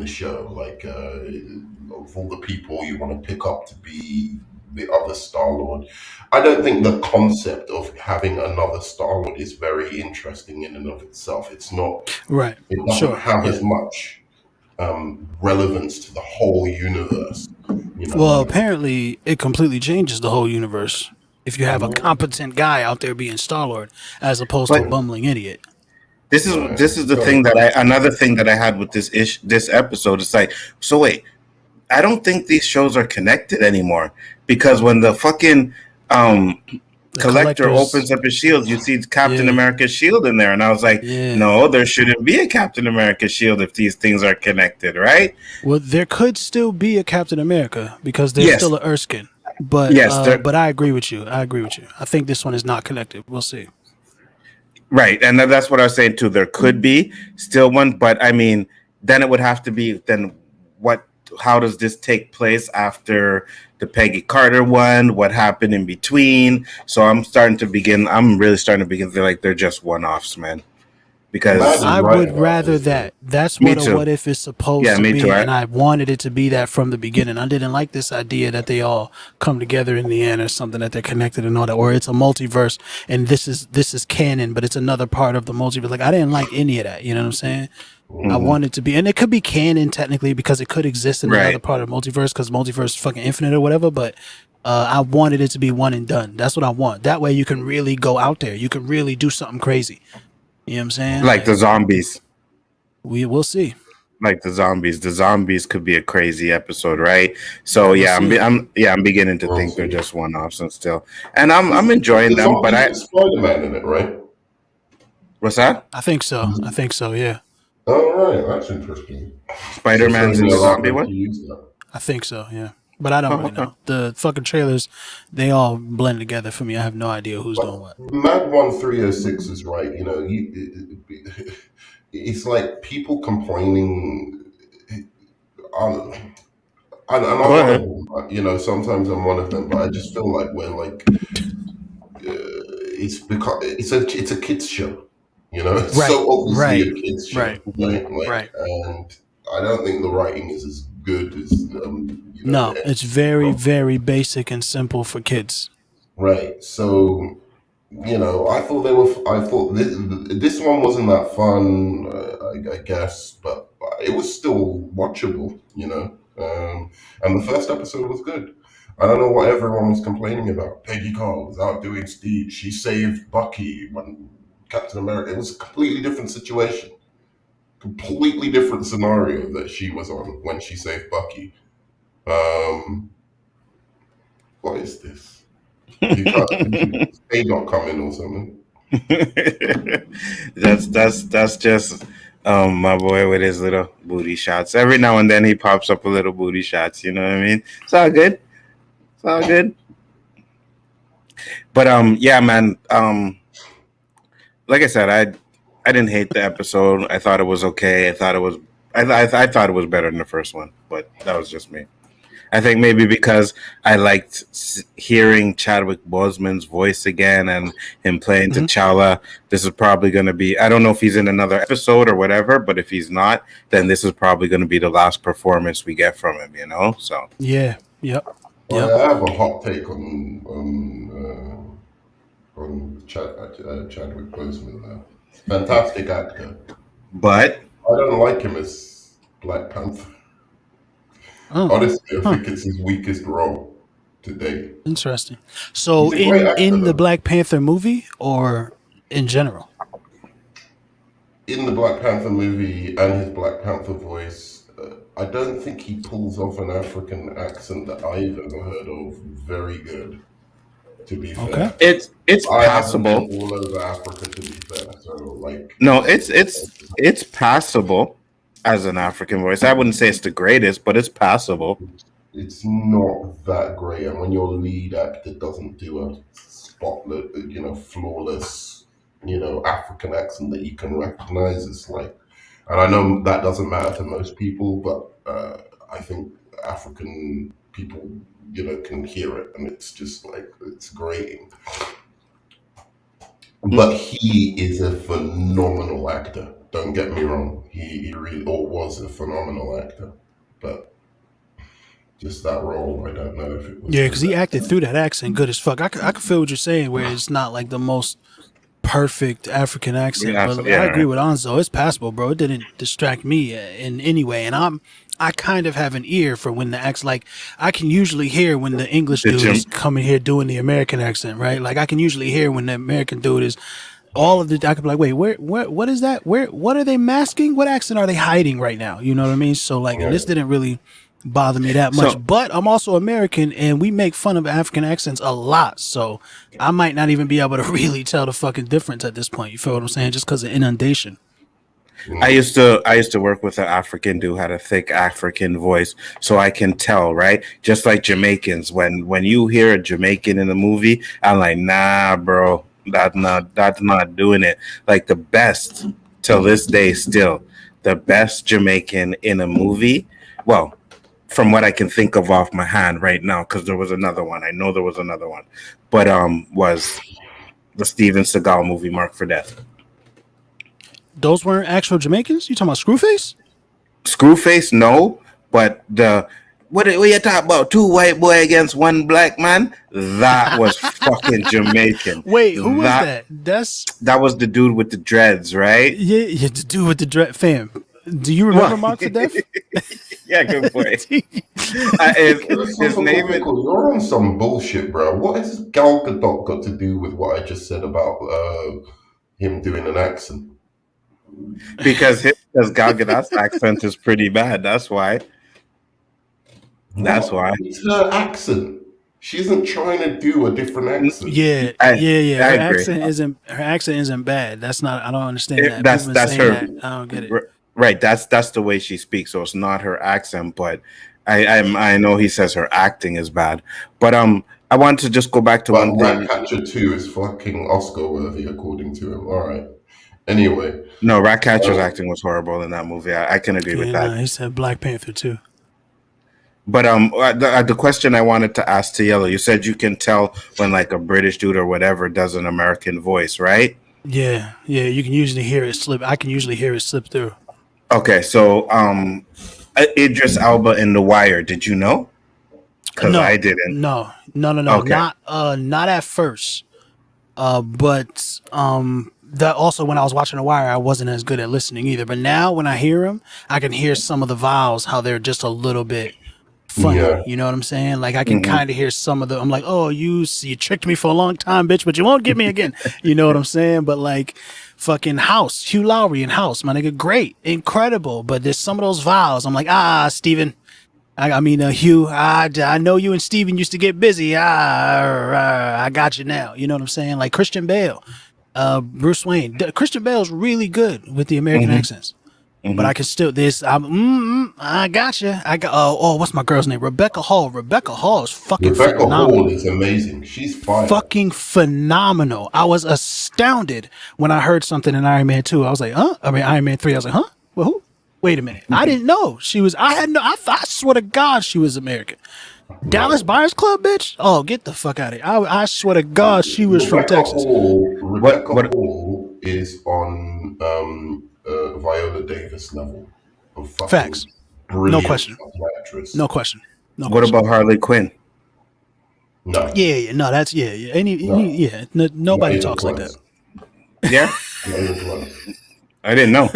show. Like, of all the people you want to pick up to be the other Star-Lord, I don't think the concept of having another Star-Lord is very interesting in and of itself. It's not right. It doesn't have as much relevance to the whole universe. Well, apparently it completely changes the whole universe if you have a competent guy out there being Star-Lord as opposed to a bumbling idiot. This is the thing another thing that I had with this episode. It's like, so wait, I don't think these shows are connected anymore, because when the fucking collector opens up his shield, you see Captain America's shield in there, and I was like, no, there shouldn't be a Captain America shield if these things are connected, right? Well, there could still be a Captain America because there's still an Erskine, but but I agree with you. I think this one is not connected. We'll see. Right, and that's what I was saying too. There could be still one, but I mean, then it would have to be what? How does this take place after the Peggy Carter one? What happened in between? So I'm really starting to begin to feel like they're just one-offs, man. Because I would rather that. That's what a what if is supposed to be, and I wanted it to be that from the beginning. I didn't like this idea that they all come together in the end or something, that they're connected and all that, or it's a multiverse and this is canon, but it's another part of the multiverse. Like, I didn't like any of that. You know what I'm saying? Mm-hmm. I want it to be, and it could be canon technically because it could exist in another part of the multiverse because multiverse is fucking infinite or whatever. But I wanted it to be one and done. That's what I want. That way you can really go out there. You can really do something crazy. You know what I'm saying? Like the zombies. We'll see. Like the zombies could be a crazy episode, right? So I'm beginning to think they're just one-offs and still, and I'm enjoying them. But Spider-Man in it, right? What's that? I think so. Yeah. Oh, right, that's interesting. Spider-Man's in the zombie one. I think so. Yeah. But I don't really know. The fucking trailers, they all blend together for me. I have no idea who's doing what. Mad 1306 is right. It's like people complaining. I'm one of them, sometimes I'm one of them, but I just feel like we're like, it's because it's a kids show. It's so obviously a kids show. Right. And I don't think the writing is as good as it's very, very basic and simple for kids. Right. So I thought they were. I thought this one wasn't that fun. I guess, but it was still watchable. And the first episode was good. I don't know what everyone was complaining about. Peggy Carr was out doing Steve. She saved Bucky when Captain America. It was a completely different situation, completely different scenario that she was on when she saved Bucky. What is this? You can't stay not coming or something. that's just my boy with his little booty shots. Every now and then he pops up a little booty shots. You know what I mean? It's all good. It's all good. But yeah, man. Like I said, I didn't hate the episode. I thought it was okay. I thought it was I thought it was better than the first one, but that was just me. I think maybe because I liked hearing Chadwick Boseman's voice again and him playing T'Challa. This is probably going to be, I don't know if he's in another episode or whatever, but if he's not, then this is probably going to be the last performance we get from him, So yeah, yep. Well, I have a hot take on Chadwick Boseman now. Fantastic actor, but I don't like him as Black Panther. Honestly, I think it's his weakest role to date. Interesting. So He's a great actor, in the though. Black Panther movie or in general? In the Black Panther movie and his Black Panther voice, I don't think he pulls off an African accent that I've ever heard of very good. To be fair, it's I haven't passable. been all over Africa, to be fair. So like, No, it's passable as an African voice. I wouldn't say it's the greatest, but it's passable. it's not that great. And when your lead actor doesn't do a spotless, flawless, African accent that you can recognize, it's like, and I know that doesn't matter to most people, but I think African people, can hear it, and it's just like it's grating. But he is a phenomenal actor. Don't get me wrong. He really or was a phenomenal actor. But just that role, I don't know if it was. Yeah, because he acted through that accent good as fuck. I could feel what you're saying, where it's not like the most perfect African accent. But I agree with Anzo. It's passable, bro. It didn't distract me in any way. And I kind of have an ear for when the accent, like I can usually hear when the English dude is coming here doing the American accent, right? Like I can usually hear when the American dude is all of the, I could be like, wait, what is that? What are they masking? What accent are they hiding right now? You know what I mean? So like, this didn't really bother me that much, but I'm also American and we make fun of African accents a lot. So I might not even be able to really tell the fucking difference at this point. You feel what I'm saying? Just because of inundation. I used to work with an African dude who had a thick African voice, so I can tell, right? Just like Jamaicans, when you hear a Jamaican in a movie, I'm like, nah, bro, that's not doing it. Like the best till this day, still the best Jamaican in a movie. Well, from what I can think of off my hand right now, because there was another one. I know there was another one, but was the Steven Seagal movie Marked for Death. Those weren't actual Jamaicans? You talking about Screwface? Screwface, no. But what you talk about? Two white boy against one black man? That was fucking Jamaican. Wait, who was that? That was the dude with the dreads, right? Yeah, the dude with the dread. Fam, do you remember Marked for Death? Yeah, good boy. His name is... You're on some bullshit, bro. What has Gal Gadot got to do with what I just said about him doing an accent? Because Gal Gadot's accent is pretty bad. That's why. That's why. It's her accent. She isn't trying to do a different accent. Yeah. Her accent isn't bad. That's not. I don't understand that. That's her. That. I don't get it. Right. That's the way she speaks. So it's not her accent, but I know he says her acting is bad. But I want to just go back to one thing. Ratcatcher 2 is fucking Oscar worthy, according to him. All right. Anyway. No, Ratcatcher's acting was horrible in that movie. I can agree with that. No, he said Black Panther too. But the question I wanted to ask to Yello, you said you can tell when like a British dude or whatever does an American voice, right? Yeah, you can usually hear it slip. I can usually hear it slip through. Okay, so Idris Elba in The Wire, did you know? Because I didn't. No. Okay. Not at first. But that also when I was watching The Wire, I wasn't as good at listening either. But now when I hear them, I can hear some of the vowels how they're just a little bit funny. Yeah. You know what I'm saying? Like I can kind of hear some of the. I'm like, oh, you tricked me for a long time, bitch, but you won't get me again. You know what I'm saying? But like, fucking House, Hugh Laurie in House, my nigga, great, incredible. But there's some of those vowels. I'm like, Steven. I mean, Hugh, I know you and Steven used to get busy. I got you now. You know what I'm saying? Like Christian Bale, Bruce Wayne. Christian Bale's really good with the American accents. But I can still I got you. I got what's my girl's name? Rebecca Hall. Rebecca Hall is fucking Rebecca phenomenal. Hall is amazing. She's fire. Fucking phenomenal. I was astounded when I heard something in Iron Man 2. I was like, huh? I mean Iron Man 3. I was like, huh? Well, who? Wait a minute. I didn't know she was. I swear to God she was American. Dallas Buyers Club, bitch. Oh, get the fuck out of here. I swear to God she was from Texas. Rebecca Hall is on Viola Davis level of fucking Facts. brilliant No question. actress. No question. What about Harley Quinn? No. Yeah. No, that's yeah. Nobody talks like that. Yeah, Not even close. I didn't know.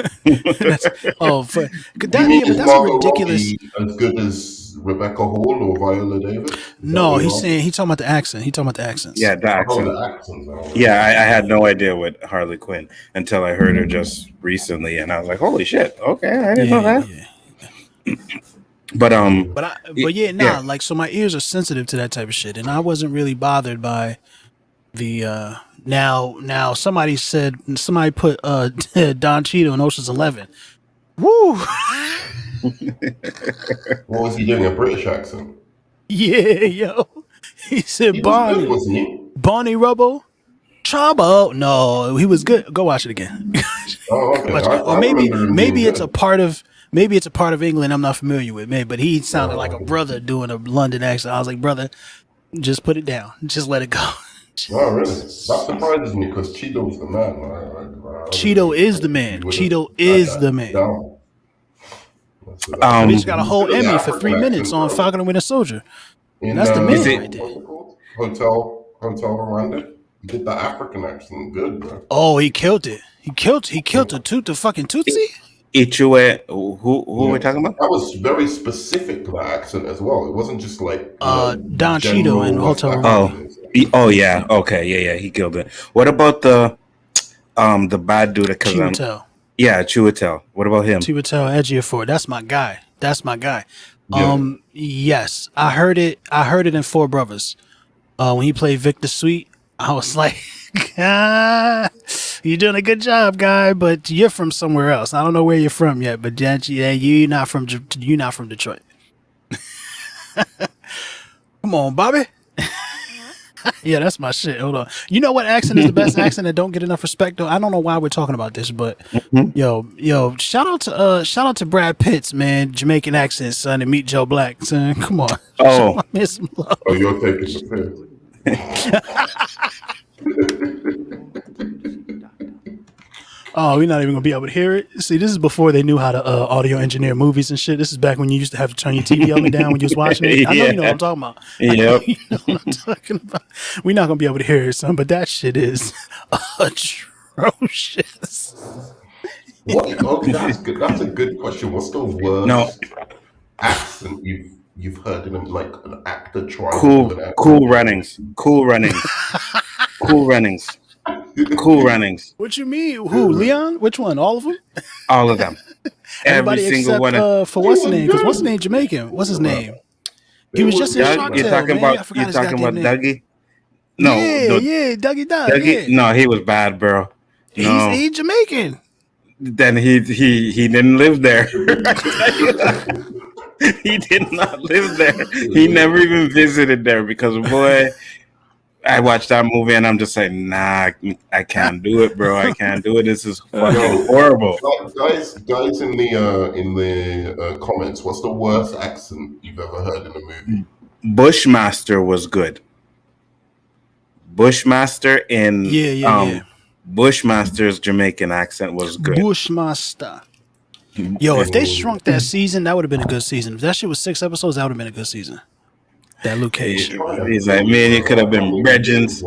That's but You that's mean a is Margot ridiculous. Robbie as good as Rebecca Hall or Viola Davis? No, he's talking about the accent. He's talking about the accents. Yeah, the accent. the accents. Yeah, I had no idea what Harley Quinn until I heard her just recently, and I was like, "Holy shit!" Okay, I didn't know that. Yeah. But like so my ears are sensitive to that type of shit, and I wasn't really bothered by the now somebody put Don Cheadle in Ocean's 11. Woo! What was he doing? A British accent? Yeah, yo. He said He was Bonnie. good, wasn't he? Bonnie Rubble. Trouble. No, he was good. Go watch it again. Oh, okay. Or maybe it's a part of England I'm not familiar with, maybe, but he sounded like a brother doing a London accent. I was like, brother, just put it down. Just let it go. Oh, really? That surprises me because Cheeto's the man. Cheeto is the man. Cheeto is the man. He just got a whole Emmy for 3 minutes on Falcon and Winter Soldier. That's the man right there. What's it called? Hotel Rwanda. He did the African accent good, bro. Oh, he killed it. He killed the fucking Tootsie. Ichue, who are we talking about? That was very specific to that accent as well. It wasn't just like Don Cheeto in Hotel Rwanda. Oh yeah, okay, yeah, he killed it. What about the bad dude? Chiwetel. Yeah, Chiwetel. What about him? Chiwetel Ejiofor. That's my guy. Yeah. Yes, I heard it in Four Brothers. When he played Victor Sweet, I was like, you're doing a good job, guy, but you're from somewhere else. I don't know where you're from yet, but you're not from Detroit. Come on, Bobby. Yeah, that's my shit. Hold on. You know what accent is the best accent that don't get enough respect though? I don't know why we're talking about this, but yo, shout out to Brad Pitt's man, Jamaican accent, son, and Meet Joe Black, son. Come on. Oh, miss some love. Oh, you're taking the Oh, we're not even gonna be able to hear it. See, this is before they knew how to audio engineer movies and shit. This is back when you used to have to turn your TV up and down when you was watching it. I know you know what I'm talking about. Yep. You know what I'm talking about. We're not gonna be able to hear it, son, but that shit is atrocious. Okay, that's good. That's a good question. What's the worst accent you've heard in like an actor try? Cool Runnings. What you mean? Who? Leon? Which one? All of them? All of them. Everybody Every single except, one. For what's his name? Because what's his name? Jamaican. What's his name? He was just in Shark Tale. You're talking about Dougie? No, Dougie Doug. Dougie. Yeah. No, he was bad, bro. No. He's Jamaican. Then he didn't live there. He did not live there. He never even visited there because, boy, I watched that movie and I'm just like, nah, I can't do it, bro. I can't do it. This is fucking horrible. Guys in the comments, what's the worst accent you've ever heard in a movie? Bushmaster was good. Bushmaster in Bushmaster's Jamaican accent was good. Bushmaster. Yo, if they shrunk that season, that would have been a good season. If that shit was 6 episodes, that would have been a good season. That Luke Cage shit. He's like, man, you could have been Regents.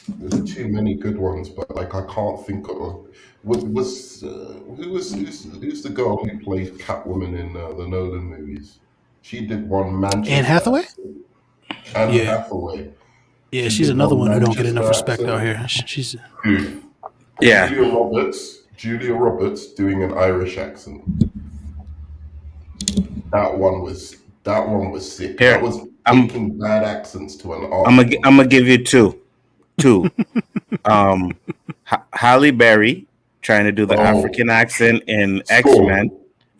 There's too many good ones, but like I can't think of. Who's the girl who played Catwoman in the Nolan movies? She did one Anne Manchester Hathaway? accent. Anne Yeah. Hathaway. Yeah, She she's did another one one who don't get Manchester enough respect out accent. here. She's Who? Yeah. Julia Roberts doing an Irish accent. That one was sick. Here, That was I'm taking bad accents to an art I'm form. gonna give you two. Halle Berry trying to do the African accent in X-Men.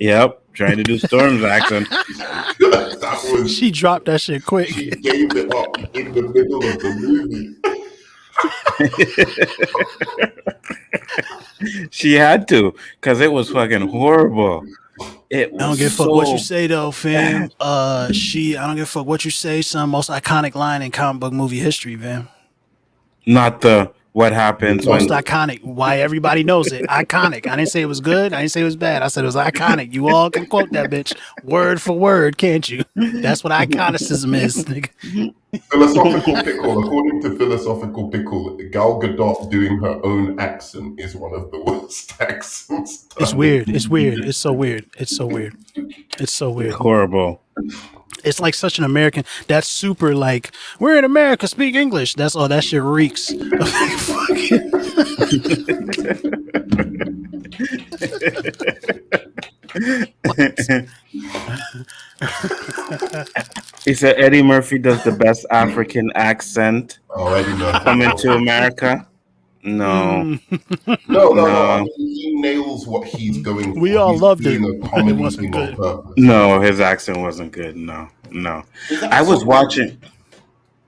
Yep, trying to do Storm's accent. That was. she dropped that shit quick. She gave it up in the middle of the movie. She had to, because it was fucking horrible. It was I don't give a fuck what you say though, fam. I don't give a fuck what you say. Some most iconic line in comic book movie history, fam. Not the what happens Most when iconic. Why everybody knows it. Iconic. I didn't say it was good. I didn't say it was bad. I said it was iconic. You all can quote that bitch word for word, can't you? That's what iconicism is, nigga. Philosophical Pickle. According to Philosophical Pickle, Gal Gadot doing her own accent is one of the worst accents done. It's weird. It's weird. It's so weird. It's so weird. It's so weird. horrible. It's like such an American. That's super like, we're in America, speak English. That's all. That shit reeks. He said Eddie Murphy does the best African accent Already know. coming to America. No. No. He nails what he's going for. We all He's loved it, doing a but it comedy wasn't thing on good. purpose. No, his accent wasn't good. No. I was watching.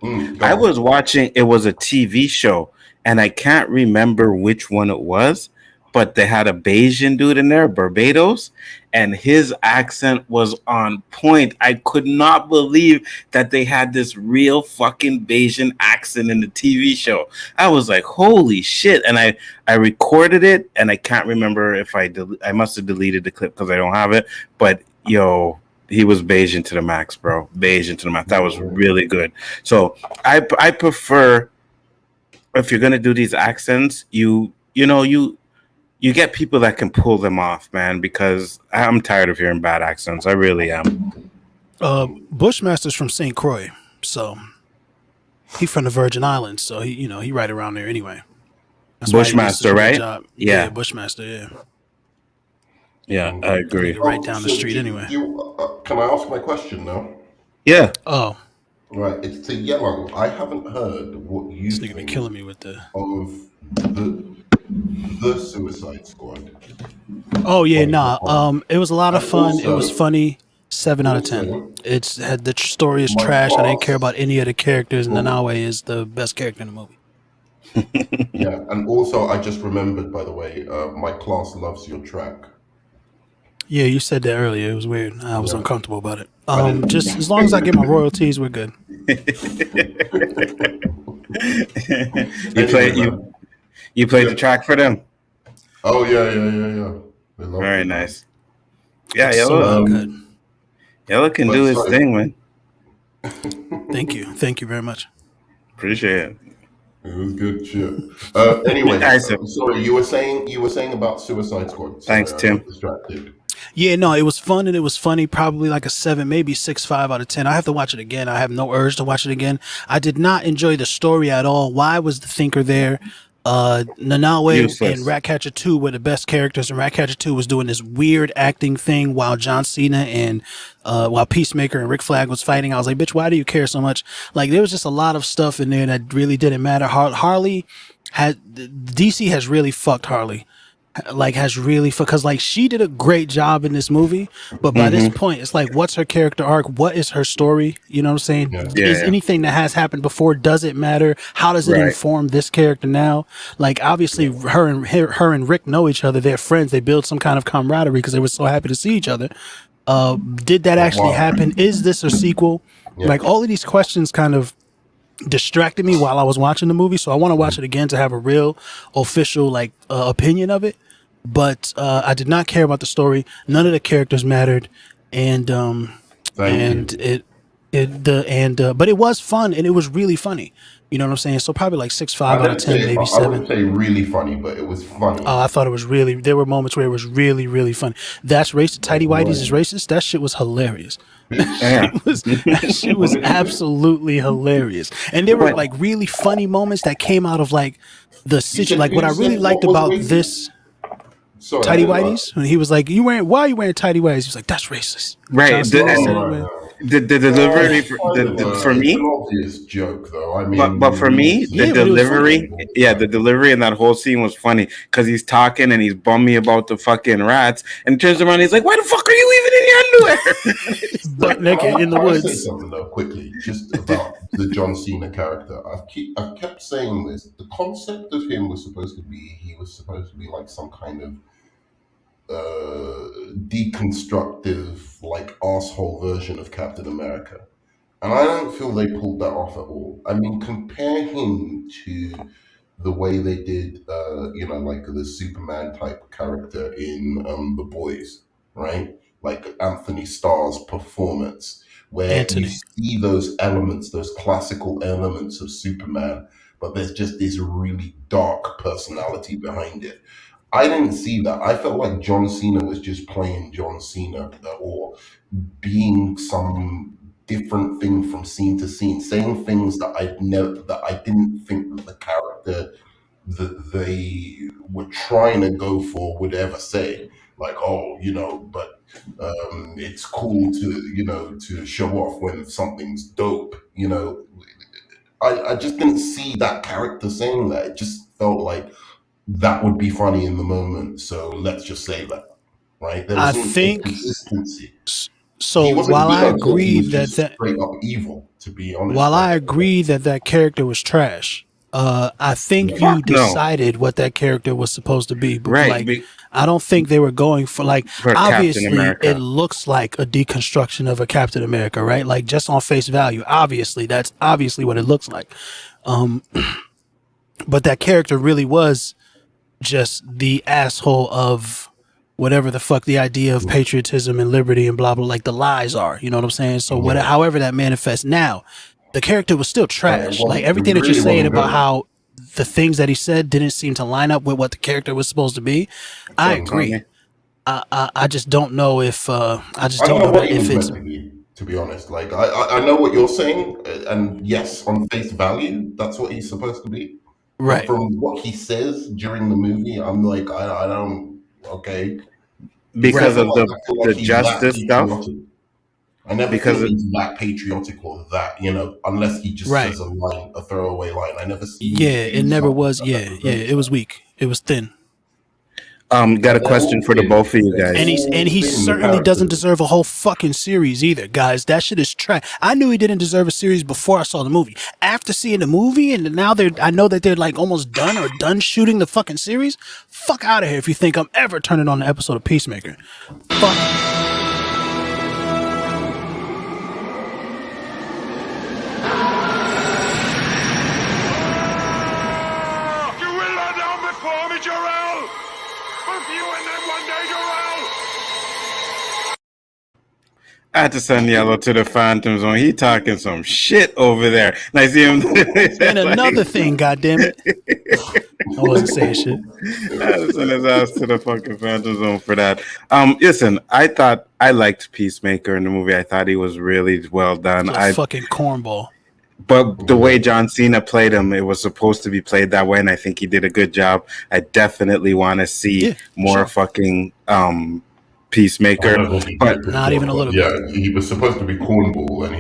It was a TV show, and I can't remember which one it was, but they had a Bayesian dude in there, Barbados, and his accent was on point. I could not believe that they had this real fucking Bayesian accent in the TV show. I was like, holy shit. And I recorded it, and I can't remember if I must have deleted the clip because I don't have it, but yo, he was Bayesian to the max, bro. Bayesian to the max. That was really good. So I prefer, if you're gonna do these accents, you get people that can pull them off, man. Because I'm tired of hearing bad accents. I really am. Bushmaster's from St. Croix, so he from the Virgin Islands. So he right around there anyway. That's why he did such a Bushmaster, good right? job. Yeah, Bushmaster. Yeah. Yeah, I agree. Right down the street anyway. Can I ask my question now? Yeah. Oh, Right, it's to Yello. I haven't heard what you this nigga be think killing me with the. of the Suicide Squad. Oh yeah, nah. It was a lot of fun. Also- It was funny. 7 out of 10. It's had the story is trash. I didn't care about any of the characters, and Nanawe is the best character in the movie. Yeah, and also I just remembered, by the way, my class loves your track. Yeah, you said that earlier. It was weird. I was uncomfortable about it. Just as long as I get my royalties, we're good. You played the track for them. Oh yeah. They love Very it. nice. Yeah, So Yellow. good. Yellow can do his thing, man. Thank you very much. Appreciate it. It was good shit. Anyway, sorry, you were saying about Suicide Squad. Sorry, Thanks, Tim. I got distracted. Yeah, no, it was fun and it was funny. Probably like a 7, maybe 6.5 out of 10. I have to watch it again. I have no urge to watch it again. I did not enjoy the story at all. Why was the thinker there? Nanawe Useless. and Ratcatcher 2 were the best characters, and Ratcatcher 2 was doing this weird acting thing while John Cena and while Peacemaker and Rick Flag was fighting. I was like, bitch, why do you care so much? Like, there was just a lot of stuff in there that really didn't matter. Harley DC has really fucked Harley. Like, has really, because like she did a great job in this movie, but by this point it's like, what's her character arc? What is her story? You know what I'm saying? Is anything that has happened before, does it matter? How does it inform this character now? Like, obviously her and Rick know each other, they're friends, they build some kind of camaraderie because they were so happy to see each other. Did that actually happen? Is this a sequel? Like, all of these questions kind of distracted me while I was watching the movie, so I want to watch it again to have a real official like opinion of it. But I did not care about the story. None of the characters mattered, and it But it was fun and it was really funny. You know what I'm saying? So probably like 6.5 out of 10, maybe I 7. wouldn't say really funny, but it was funny. Oh, I thought it was really. There were moments where it was really, really funny. That's racist. Tidy Whities is racist. That shit was hilarious. That shit was absolutely hilarious. And there were like really funny moments that came out of like the situation. Like what I really liked about this. Sorry, Tidy Whities, when he was like, why are you wearing tidy whities? He was like, that's racist. Right. The delivery for me, it's an obvious joke, though. I mean, but for me, the delivery, the delivery in that whole scene was funny because he's talking and he's bummy about the fucking rats, and he turns around, and he's like, "Why the fuck are you even in your underwear?" Butt naked in the woods. Say something though, quickly, just about the John Cena character. I've kept saying this. The concept of him was supposed to be like some kind of deconstructive, like asshole version of Captain America, and I don't feel they pulled that off at all. I mean, compare him to the way they did, like the Superman type character in The Boys, right? Like Anthony Starr's performance, where you see those elements, those classical elements of Superman, but there's just this really dark personality behind it. I didn't see that. I felt like John Cena was just playing John Cena, or being some different thing from scene to scene, saying things that I didn't think that the character that they were trying to go for would ever say. Like, but it's cool to show off when something's dope. I just didn't see that character saying that. It just felt like that would be funny in the moment, so let's just say that, right? There wasn't a consistency. So while I agree that straight up evil, to be honest, while I agree that character was trash, I think you decided what that character was supposed to be. But like, I don't think they were going for like, obviously it looks like a deconstruction of a Captain America, right? Like just on face value, obviously that's obviously what it looks like. But that character really was just the asshole of whatever the fuck the idea of patriotism and liberty and blah blah, like the lies are, you know what I'm saying? So however that manifests now, the character was still trash. Like everything that you're saying about how the things that he said didn't seem to line up with what the character was supposed to be, I agree. I just don't know if it's to be honest. Like I know what you're saying, and yes, on face value, that's what he's supposed to be. Right. But from what he says during the movie, I'm like, I don't, okay. Because of the justice stuff? I never think he's that patriotic or that, unless he just says a throwaway line. I never see. Yeah, it never was. Yeah, it was weak. It was thin. Got a question for the both of you guys. And he certainly doesn't deserve a whole fucking series either, guys. That shit is trash. I knew he didn't deserve a series before I saw the movie. After seeing the movie, and now I know that they're like almost done shooting the fucking series. Fuck out of here if you think I'm ever turning on an episode of Peacemaker. Fuck. I had to send Yellow to the Phantom Zone. He talking some shit over there. And I see him. And another thing, goddammit. I wasn't saying shit. I had to send his ass to the fucking Phantom Zone for that. Listen, I liked Peacemaker in the movie. I thought he was really well done. Fucking cornball. But the way John Cena played him, it was supposed to be played that way, and I think he did a good job. I definitely want to see more fucking Peacemaker, but not even a little bit. Yeah, he was supposed to be cornball, and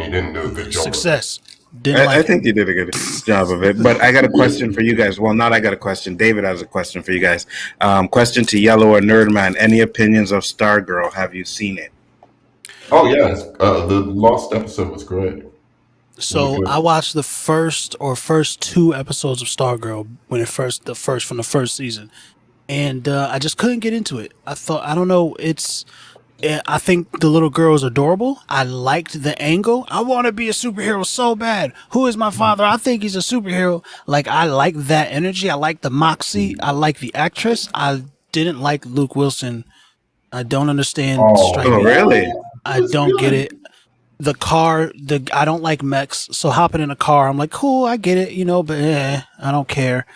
he didn't do a good job. Success. I think he did a good job of it. But I got a question for you guys. Well, I got a question. David has a question for you guys. Question to Yellow or Nerdman. Any opinions of Stargirl? Have you seen it? Oh, yeah. The last episode was great. So I watched the first 2 episodes of Stargirl from the first season. And I just couldn't get into it. I think the little girl is adorable. I liked the angle. I want to be a superhero so bad. Who is my father? I think he's a superhero. Like, I like that energy. I like the moxie. I like the actress. I didn't like Luke Wilson. I don't understand. Oh, really? I don't get it. The car, I don't like mechs, so hopping in a car, I'm like, cool, I get it, but I don't care.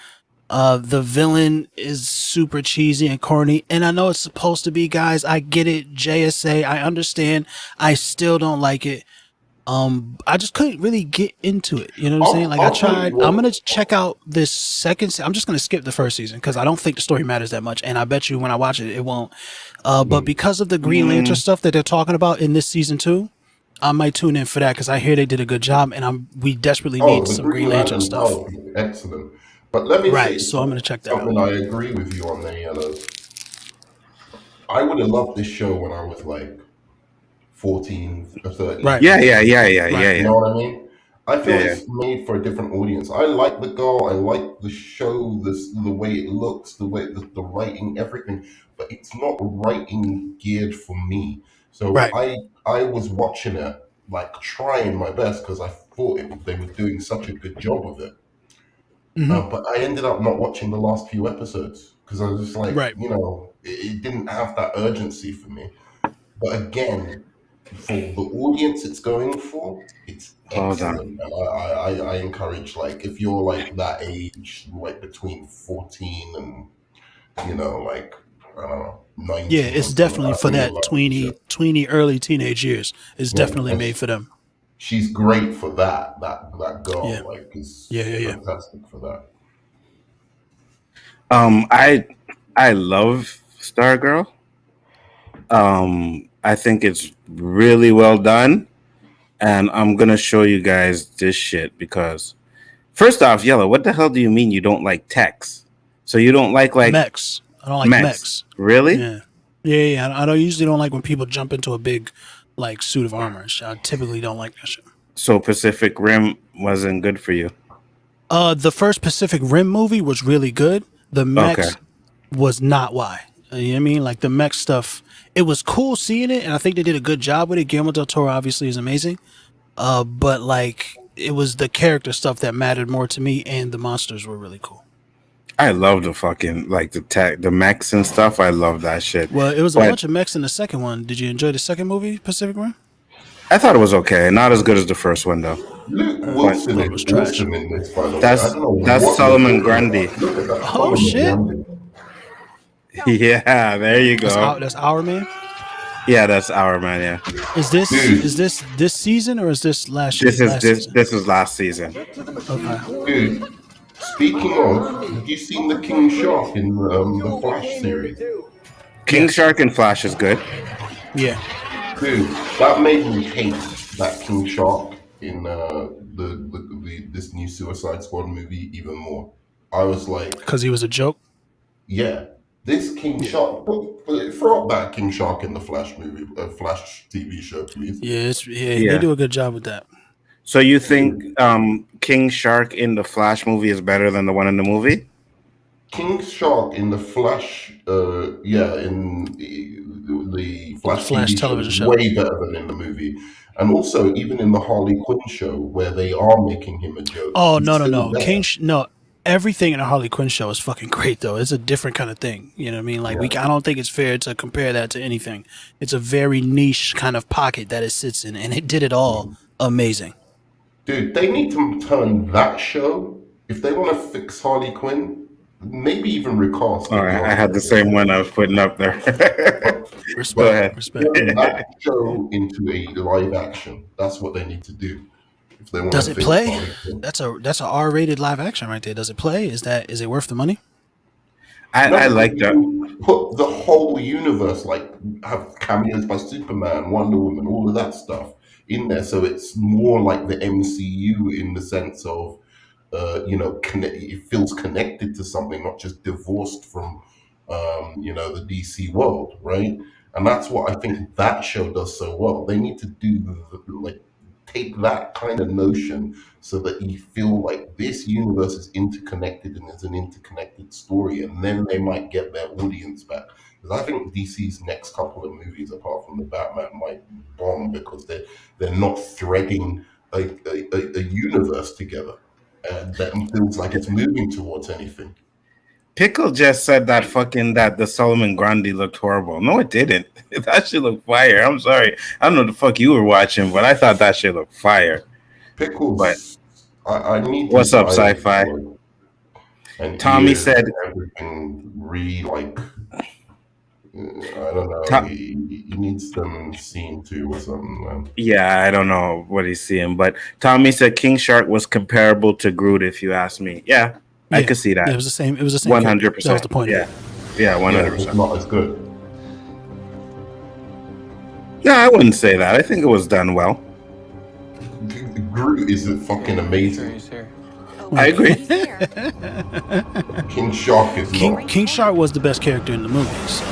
The villain is super cheesy and corny, and I know it's supposed to be, guys. I get it, JSA, I understand. I still don't like it. I just couldn't really get into it. You know what I'm saying? Like I I'll tell you tried. I'm what. gonna check out this I'm just gonna skip the first season because I don't think the story matters that much, and I bet you when I watch it, it won't. But because of the Green Lantern Mm, stuff that they're talking about in this season 2, I might tune in for that because I hear they did a good job, and we desperately need Oh, the some Green Green Lantern Lantern stuff. power is excellent. But let me Right. say So I'm gonna check that out. something I agree with you on there, Yellow. I would have loved this show when I was like 14 or 13, Right. yeah, 14. yeah, yeah, yeah, Right. yeah, You yeah, know what I mean? I feel yeah, yeah. it's made for a different audience. I like the girl, I like the show, the way it looks, the writing, everything, but it's not writing geared for me. So Right. I was watching it like trying my best because I thought they were doing such a good job of it. Hmm. But I ended up not watching the last few episodes because I was just like, Right. it didn't have that urgency for me. But again, for the audience it's going for, it's Hold on. excellent. And I encourage, like, if you're like that age, like between 14 and, like, I don't know, Yeah, 19 it's or something, definitely I for think you'll that like the show. tweeny, early teenage years. It's Yeah. definitely And made for them. she's great for that Yeah. girl, like, Yeah. is Yeah. Yeah. fantastic for that. I I love Stargirl. I think it's really well done, and I'm gonna show you guys this shit because first off, Yellow, what the hell do you mean you don't like text? So you don't like Mechs. I don't like mechs, mechs. really? Yeah. Yeah. I don't usually don't like when people jump into a big like suit of armor and shit. I typically don't like that shit. So Pacific Rim wasn't good for you. The first Pacific Rim movie was really good. The Okay. mechs was not why. You know what I mean? Like the mech stuff, it was cool seeing it, and I think they did a good job with it. Guillermo del Toro obviously is amazing. But like it was the character stuff that mattered more to me, and the monsters were really cool. I love the fucking like the mechs and stuff. I love that shit. Well, it was a But bunch of mechs in the second one. Did you enjoy the second movie, Pacific Rim? I thought it was okay. Not as good as the first one though. Luke But Wilson Thought it is was trash. awesome in this, by the way. I that's don't know that's what you're Solomon talking Grundy. about. Look at that, Oh Solomon shit! Grundy. Yeah, there you go. That's our man. Yeah, that's our man. Yeah, Is this Dude, this season or is this last this is last this season? this is last season. Okay. dude. Speaking of, have you seen the King Shark in the Flash series? King Yes. Shark and Flash is good. Yeah. Dude, that made me hate that King Shark in this new Suicide Squad movie even more. I was like, Because he was a joke. yeah, this King Yeah. Shark. Throw up that King Shark in the Flash movie, Flash TV show, please. Yeah. They Yeah. do a good job with that. So you think King Shark in the Flash movie is better than the one in the movie? King Shark in the Flash, in the The Flash Flash TV show television is show. way better than in the movie, and also even in the Harley Quinn show where they are making him a joke, Oh he's still no. there. No. Everything in a Harley Quinn show is fucking great though. It's a different kind of thing. You know what I mean? Like Yeah, I don't think it's fair to compare that to anything. It's a very niche kind of pocket that it sits in, and it did it all amazing. dude, they need to turn that show if they want to fix Harley Quinn. Maybe even recast All right, I Liliana had the again. same one I was putting up there. But Go Respect. ahead. turn that show into a live action. That's what they need to do if they want to Does it fix play? Harley Quinn. That's a R-rated live action right there. Does it play? Is it worth the money? I No, but like you that. can put the whole universe, like have cameos by Superman, Wonder Woman, all of that stuff in there, so it's more like the MCU in the sense of, it feels connected to something, not just divorced from, the DC world, right? And that's what I think that show does so well. They need to do like take that kind of notion so that you feel like this universe is interconnected and is an interconnected story, and then they might get their audience back. Because I think DC's next couple of movies, apart from the Batman, might bomb because they're not threading a universe together, and that feels like it's moving towards anything. Pickle just said that the Solomon Grundy looked horrible. No, it didn't. That shit looked fire. I'm sorry. I don't know the fuck you were watching, but I thought that shit looked fire. Pickles. But I need. What's up, eyes sci-fi? and Tommy ears said and everything like. I don't know. To- he needs them seen too or something, man. Yeah, I don't know what he's seeing, but Tommy said King Shark was comparable to Groot. If you ask me, I could see that. Yeah, it was the same. It was the same. 100%. That was the point. Yeah, Yeah, 100%. it's not as good. No, I wouldn't say that. I think it was done well. Groot is fucking amazing. I agree. King Shark is not. King Shark was the best character in the movie. So.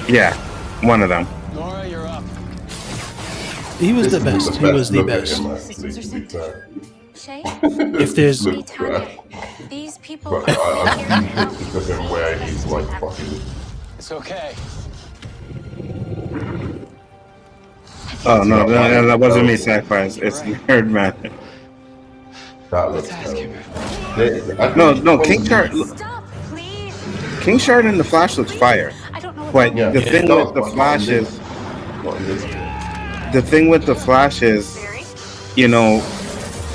Yeah, one of them. Nora, you're up. He was the best. He was the Look at best. him, actually, to be fair. Shay, If there's Look trash. these people But I've seen pictures of him where he's like fucking. It's okay. Oh no, that wasn't me. Sci-fi. It's Nerd Man. That looks terrible. No, King Shark. stop, please. King Shark in the Flash looks fire. I don't know what But Yeah, the it thing does, with the but Flash not in is, this- not in this case. the thing with the Flash is, you know,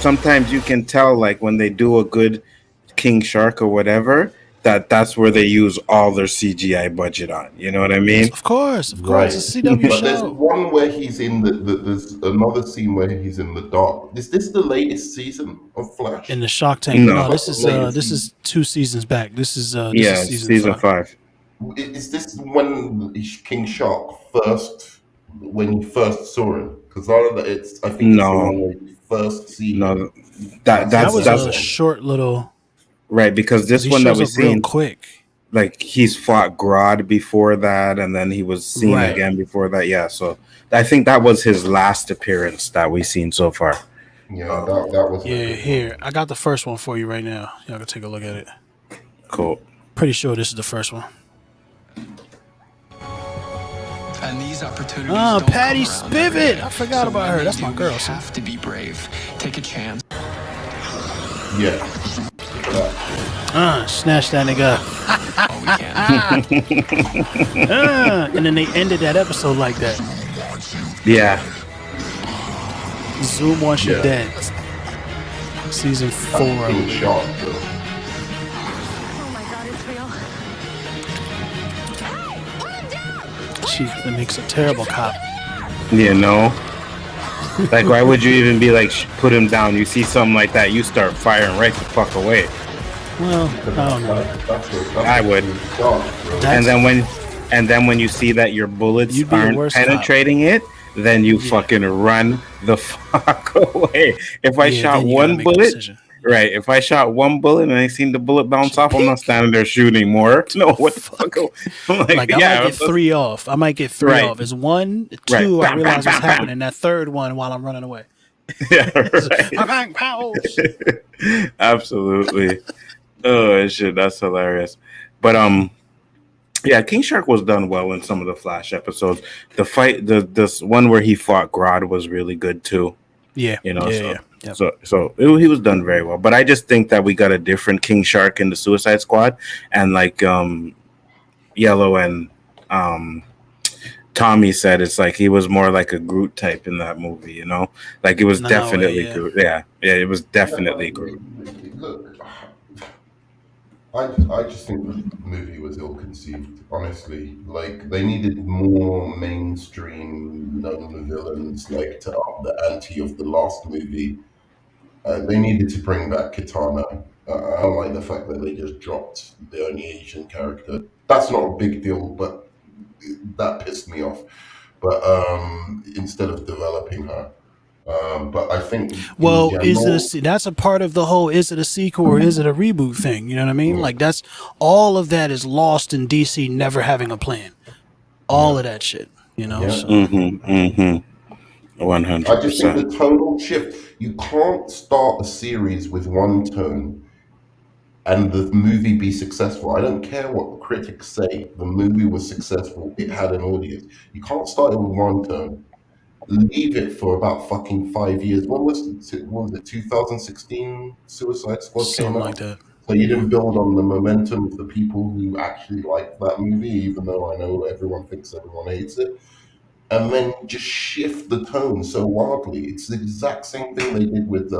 sometimes you can tell like when they do a good King Shark or whatever, that's where they use all their CGI budget on. You know what I mean? Of course, Right. it's a CW But there's show. one where he's in there's another scene where he's in the dark. Is this the latest season of Flash? In the Shark Tank. No. No, this is 2 seasons back. This is Yeah, season 5. 5. Is this when King Shark when you first saw him? Because I think it's the No. one where you first see him. No, That was that's a short little. right, because this He one that shows we up real seen, quick. like he's fought Grodd before that, and then he was seen Right. again before that. Yeah, so I think that was his last appearance that we've seen so far. Yeah, that was. Yeah, here I got the first one for you right now. Y'all can take a look at it. Cool. Pretty sure this is the first one. And these opportunities Oh, don't Patty come around Spivot. every day. I forgot about when her. they That's do, my girl, You son. have to be brave. Take a chance. Yeah. Snatch that nigga. All we can. And then they ended that episode like that. Yeah, Zoom once you're Yeah. dead. Season 4. King Shark. Though. Oh my god, it's real. Hey, put him down! She makes a terrible cop. you know. Like, why would you even be like, put him down? You see something like that, you start firing right the fuck away. Well, I don't know. That's I would. King Shark, bro. And then when you see that your bullets You'd be the aren't worst cop. penetrating it, then you fucking run the fuck away. If I Yeah, shot then you gotta one make a bullet, decision. right? If I shot one bullet and I seen the bullet bounce off, I'm not standing there shooting more. No, what the fuck? I'm like, Like, I might get 3 off. I might get 3 Right. off. It's 1, 2, Right. I realize what's happening. That third one while I'm running away. yeah, right. Bang, pows. Absolutely. Oh shit, that's hilarious. But yeah, King Shark was done well in some of the Flash episodes. The fight, this one where he fought Grodd was really good too. Yeah. You know, Yeah. Yep. he was done very well. But I just think that we got a different King Shark in the Suicide Squad, and like Yellow and Tommy said, it's like he was more like a Groot type in that movie. You know, like it was No, definitely yeah. Groot. Yeah, it was definitely Groot. Look, I just think the movie was ill-conceived, honestly. Like, they needed more mainstream known villains, like, to up the ante of the last movie. They needed to bring back Kitana. I don't like the fact that they just dropped the only Asian character. That's not a big deal, but that pissed me off. But instead of developing her. But I think Well, in general, that's a part of the whole is it a sequel or is it a reboot thing? You know what I mean? Like that's all of that is lost in DC never having a plan. All of that shit, you know. Yeah. So, 100%. I just think the tonal shift. You can't start a series with one tone and the movie be successful. I don't care what the critics say. The movie was successful. It had an audience. You can't start it with one tone. Leave it for about fucking 5 years. What was it? 2016 Suicide Squad came something out? like that. So you didn't build on the momentum of the people who actually liked that movie, even though I know everyone thinks everyone hates it. And then just shift the tone so wildly. It's the exact same thing they did with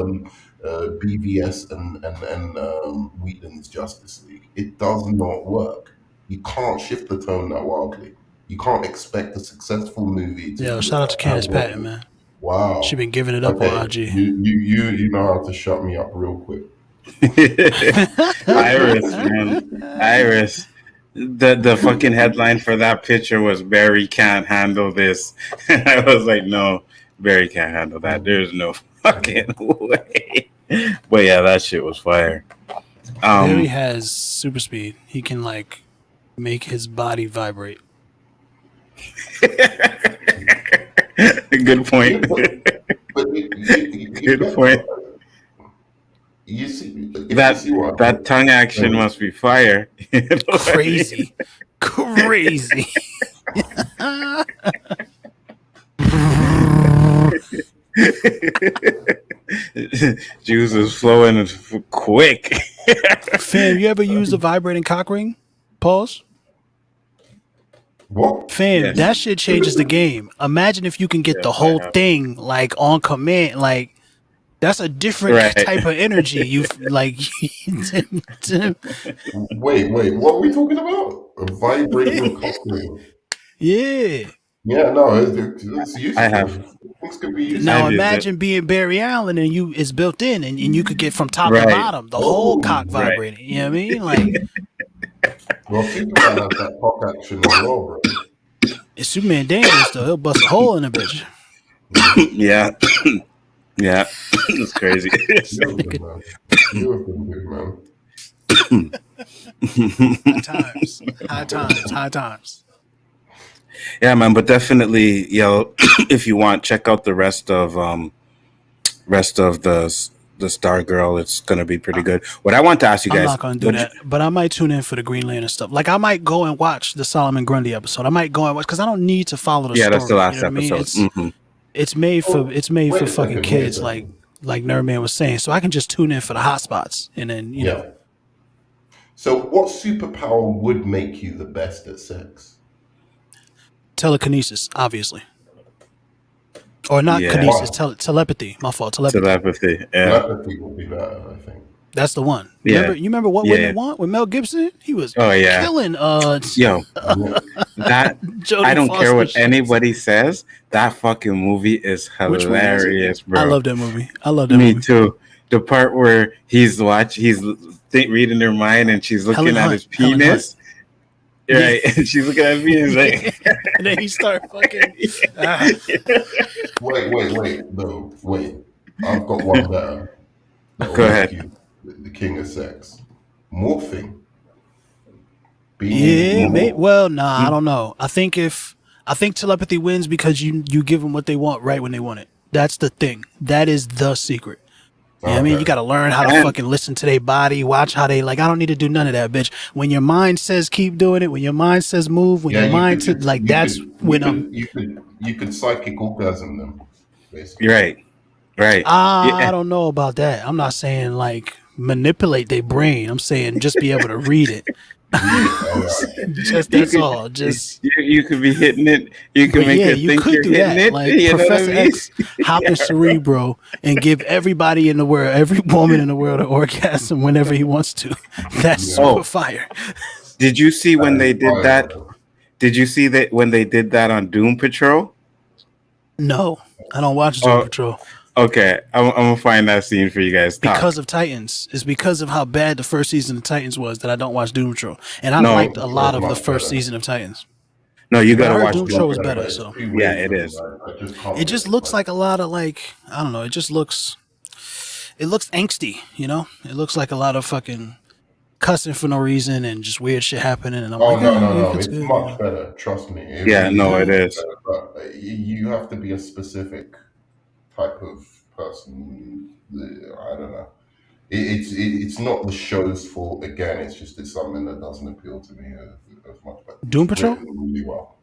BVS and Whedon's Justice League. It does not work. You can't shift the tone that wildly. You can't expect a successful movie to Yo, be shout out to Candace that Patton, man. Wow. She been giving it up on Okay, IG. you know how to shut me up real quick. Iris, man. Iris. The fucking headline for that picture was Barry can't handle this. And I was like, no, Barry can't handle that. There's no fucking way. But yeah, that shit was fire. Barry has super speed. He can like make his body vibrate. Good point. But Good point. You see That tongue action must be fire. Crazy. Crazy. Juice is flowing quick. Fam, you ever used a vibrating cock ring? Pause. What? Fam, Yes. that shit changes the game. Imagine if you can get Yes, the whole I have. thing like on command. Like that's a different Right. type of energy. You like Wait, what are we talking about? A vibrating cock ring? yeah. Yeah, no, it's useful. I have. Things could be useful. Now I've used imagine being Barry Allen and it's built in and you could get from top to Right. bottom the whole cock right. vibrating. You know what I mean? Like Well, Superman has that cock action as well, bro. it's Superman dangerous though. He'll bust a hole in a bitch. Yeah. Yeah. It's crazy. You have been good, man. High times. Yeah, man, but definitely, if you want, check out the rest of the Stargirl. It's gonna be pretty good. What I want to ask you guys, I'm not gonna do that, but I might tune in for the Green Lantern stuff. Like I might go and watch the Solomon Grundy episode. I might go and watch because I don't need to follow the story. that's the last you know what I mean? episode. It's made for Wait for a fucking second, kids, wait a like Nerdman was saying. So I can just tune in for the hot spots, and then you know. So, what superpower would make you the best at sex? Telekinesis, obviously, or not Yeah. kinesis, telepathy. My fault, telepathy. Telepathy. Yeah. Telepathy would be better, I think. That's the one. Yeah. Remember what Yeah. women want with Mel Gibson? He was Oh yeah. killing. Yo, that Jodie I don't care Foster what shit. anybody says. That fucking movie is Which one was it? hilarious, bro. I love that movie. I love that Me movie. too. The part where he's reading her mind and she's looking Helen at his Hunt. penis. Right, and she's looking at me and he's like, And then he start fucking. Wait. No, wait. I've got one better. Go ahead. You, the king of sex. Morphing. Yeah, well, nah, I don't know. I think telepathy wins because you give them what they want right when they want it. That's the thing. That is the secret. You know what I mean? You got to learn how to fucking listen to their body, watch how they like. I don't need to do none of that, bitch. When your mind says keep doing it, when your mind says move, when your mind says like that's when I'm. You could psychic orgasm them, basically. right. I don't know about that. I'm not saying like manipulate their brain. I'm saying just be able to read it. Just that's all. Just you could be hitting it. You can make it you think could you're do hitting that. it. Like you know what I Professor mean? X hop in Cerebro and give everybody in the world, every woman in the world, an orgasm whenever he wants to. That's super fire. Did you see when they did that? Did you see that when they did that on Doom Patrol? No, I don't watch Doom Patrol. Okay, I'm gonna find that scene for you guys. Because of Titans. It's because of how bad the first season of Titans was that I don't watch Doom Patrol. And I liked a lot of the first season of Titans. No, you gotta watch Doom Patrol was better. So yeah, it is. It just looks like a lot of like I don't know. It looks angsty. You know, it looks like a lot of fucking cussing for no reason and just weird shit happening. And I'm like, no, it's much better. Trust me. It is. But you have to be a specific type of person. I don't know. It's not the show's fault. Again, it's something that doesn't appeal to me as much. But Doom Patrol really well.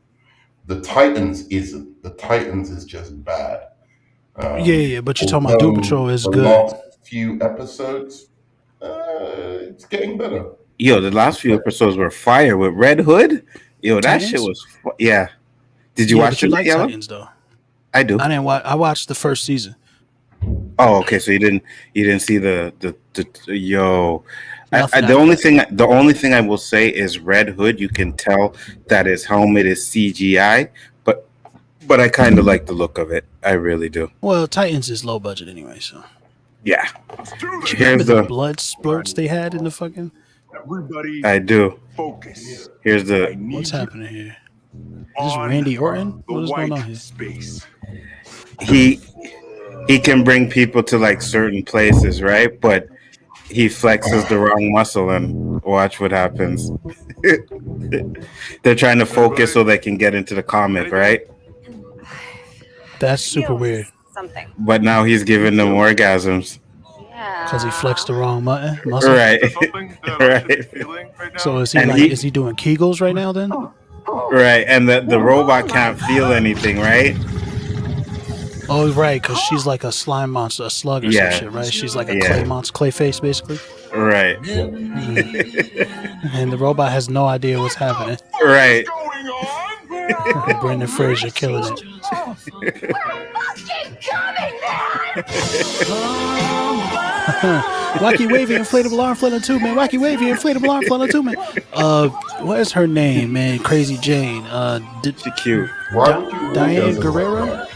The Titans isn't. The Titans is just bad. Yeah, but you're talking about Doom Patrol is good. The last few episodes It's getting better. Yo, the last few episodes were fire with Red Hood. Yo, that Titans? shit was yeah. Did you Yeah, watch but you it, like Yellow? Titans though. I do. I didn't watch. I watched the first season. Oh, okay. So you didn't see the yo. Nothing The after only thing I will say is Red Hood. You can tell that his helmet is CGI, but I kind of like the look of it. I really do. Well, Titans is low budget anyway, so. Yeah. Remember Here's the the. blood spurts they had in the fucking. Everybody I do. focus. Here's the. What's happening here? Is this Randy Orton? The What is going on white here? space. He can bring people to like certain places, right? But he flexes the wrong muscle, and watch what happens. They're trying to focus so they can get into the comic, right? That's super weird. Something. But now he's giving them orgasms. Yeah. Because he flexed the wrong muscle. Right. Something that Right. I should be feeling right now. So is he And like? he- Is he doing Kegels right now? Then? Right. And the robot can't feel anything, right? Oh, right. Because she's like a slime monster, a slug or Yeah. some shit, right? She's like a Yeah. clay monster, clay face, basically. Right. And the robot has no idea what's happening. Right. What's going on? Brendan Fraser killing it. Wacky wavy inflatable arm flailing too, man. Wacky wavy inflatable arm flailing too, man. What is her name, man? Crazy Jane. She's cute. Why would you Diane orgasm Guerrero? like that?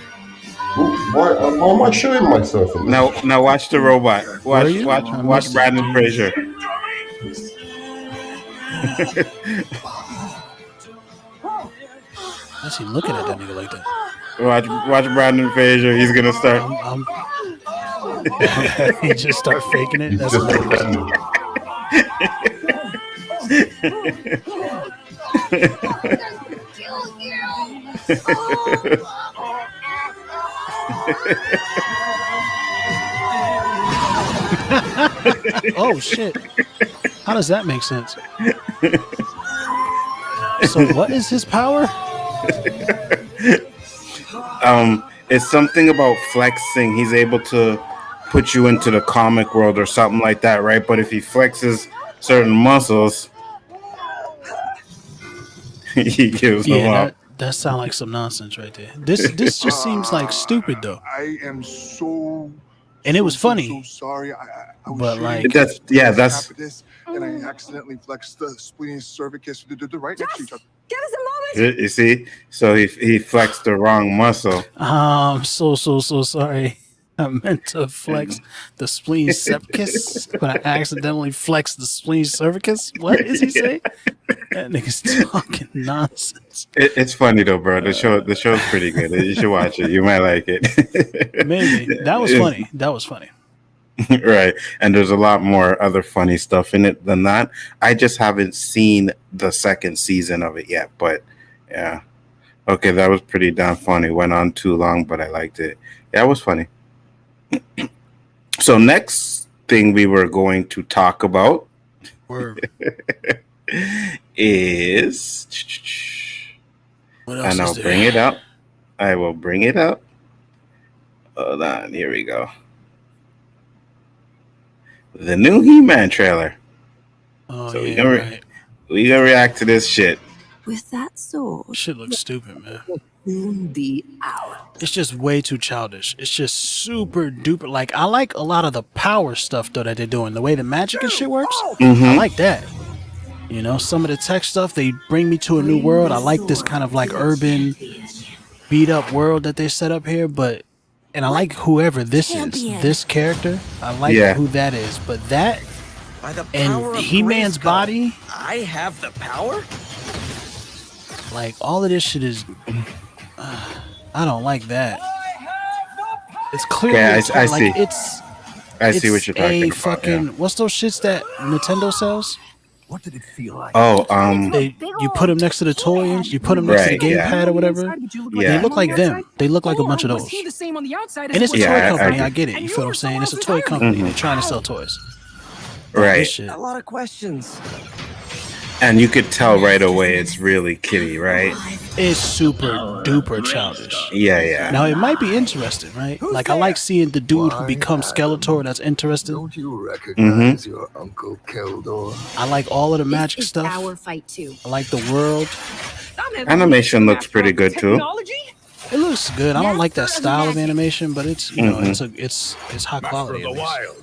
Why am I showing myself in this? Now watch the robot. Were you? Watch I missed it. Brandon Fraser. Why's he looking at that nigga like that? Watch Brandon Fraser. He's gonna start. He just start faking it. That's Just hilarious. Oh shit! How does that make sense? So what is his power? It's something about flexing. He's able to put you into the comic world or something like that, right? But if he flexes certain muscles, he gives them Yeah, up. that sounds like some nonsense right there. This just seems like stupid though, I am so. and it was so funny. sorry. I was But, shooting like- That's this, and I accidentally flexed the spleen cervicus. They're right next to each other. Give us a moment. you see. So he flexed the wrong muscle. I'm so sorry. I meant to flex the spleen cervicus, but I accidentally flexed the spleen cervicus. What is he saying? That nigga's talking nonsense. It's funny though, bro. The show's pretty good. You should watch it. You might like it. Maybe that was funny. That was funny. Right. And there's a lot more other funny stuff in it than that. I just haven't seen the second season of it yet. But yeah. Okay, that was pretty damn funny. Went on too long, but I liked it. Yeah, it was funny. So next thing we were going to talk about Word. is, What else and is I'll there? bring it up. I will bring it up. Hold on. Here we go. The new He-Man trailer. Oh So yeah, right. we gonna react to this shit. With that sword, Shit looks stupid, man. soon be out. It's just way too childish. It's just super duper. Like I like a lot of the power stuff though that they're doing. The way the magic and shit works, I like that. You know, some of the tech stuff they bring me to a new world. I like this kind of like urban, beat up world that they set up here. And I like whoever this is, this character. I like Yeah. who that is. But that By the power and of He-Man's Grayskull, body, I have the power? like all of this shit is. I don't like that. It's clearly Okay, I like see. it's. I see what you're talking about. Fucking Yeah. what's those shits that Nintendo sells? What did it feel like? Oh, You put them next to the toy and you put them next to the Right, yeah. gamepad or whatever. Yeah. They look like them. They look like a bunch of those. The same on the outside And it's a Yeah, toy I company. agree. I get it. You feel what I'm saying? It's a toy company. They're trying to sell toys. But Right. this shit, A lot of questions. And you could tell right away it's really kiddie, right? It's super duper childish. Yeah. Now it might be interesting, right? Like I like seeing the dude who becomes Skeletor. That's interesting. Don't you recognize your Uncle Keldor? I like all of the magic stuff. Our fight too. I like the world. Animation looks pretty good too. It looks good. I don't like that style of animation, but it's it's high quality. At least.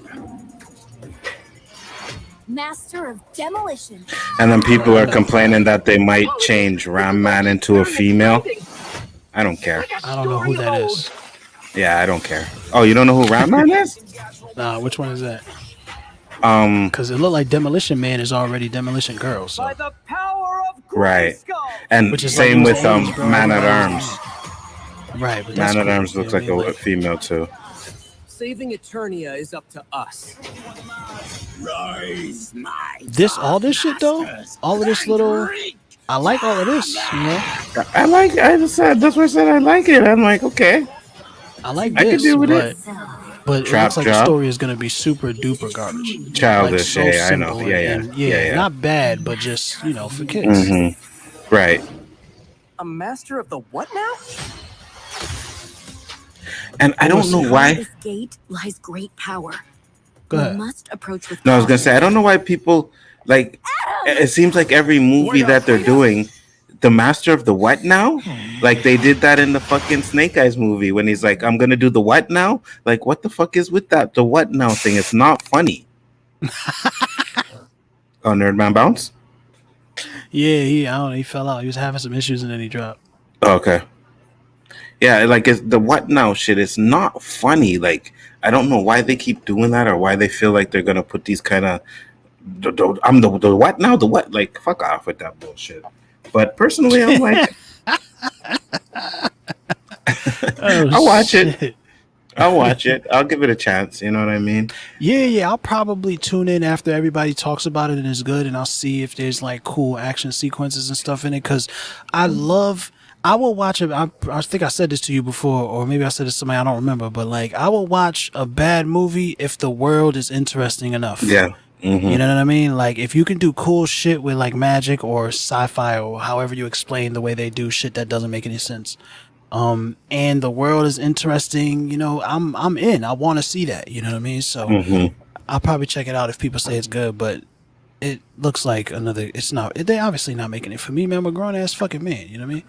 Master of demolition. And then people are complaining that they might change Ram Man into a female. I don't care. I don't know who that is. Yeah, I don't care. Oh, you don't know who Ram Man is? Nah, which one is that? Because it looked like Demolition Man is already Demolition Girl. So. Right. And which is same like with Man at Arms. Right, but Man at Arms looks like a female too. Saving Eternia is up to us. All this shit though, all of this little, I like all of this. You know, I just said that's what I said. I like it. I'm like, okay, I like I this, can deal with it. But it looks like the story is gonna be super duper garbage, childish. Like, I know. Yeah. Not bad, but just for kids. Mm-hmm. Right. A master of the what now? And I don't know why. This gate lies great power. Go ahead. You must approach with. No, I was gonna say I don't know why people like. It seems like every movie that they're doing, the master of the what now? Like they did that in the fucking Snake Eyes movie when he's like, "I'm gonna do the what now." Like, what the fuck is with that? The what now thing? It's not funny. Oh, Nerdman bounce. Yeah, I don't know. He fell out. He was having some issues and then he dropped. Okay. Yeah, like it's the what now shit. It's not funny. Like I don't know why they keep doing that or why they feel like they're gonna put these kind of. I'm the what now? The what? Like fuck off with that bullshit. But personally, I'm like, I'll watch it. I'll watch it. I'll give it a chance. You know what I mean? Yeah. I'll probably tune in after everybody talks about it and it's good, and I'll see if there's like cool action sequences and stuff in it. Because I will watch it. I think I said this to you before, or maybe I said this to somebody, I don't remember. But like, I will watch a bad movie if the world is interesting enough. Yeah. Mm-hmm. You know what I mean? Like, if you can do cool shit with like magic or sci-fi or however you explain the way they do shit that doesn't make any sense, and the world is interesting, you know, I'm in. I want to see that. You know what I mean? So I'll probably check it out if people say it's good, but it looks like it's not. They obviously not making it for me, man. I'm a grown ass fucking man. You know what I mean?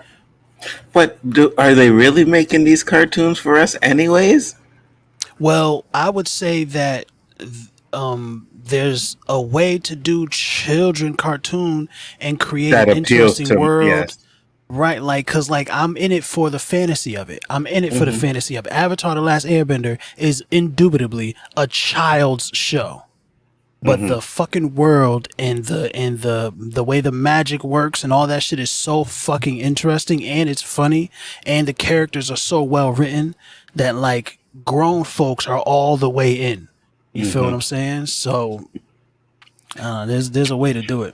But are they really making these cartoons for us anyways? Well, I would say that there's a way to do children cartoon and create that an interesting world. Yes. Right, like, cause like I'm in it for the fantasy of it. I'm in it for the fantasy of it. Avatar: The Last Airbender is indubitably a child's show, but the fucking world and the way the magic works and all that shit is so fucking interesting, and it's funny, and the characters are so well written that like grown folks are all the way in. You feel what I'm saying? So there's a way to do it.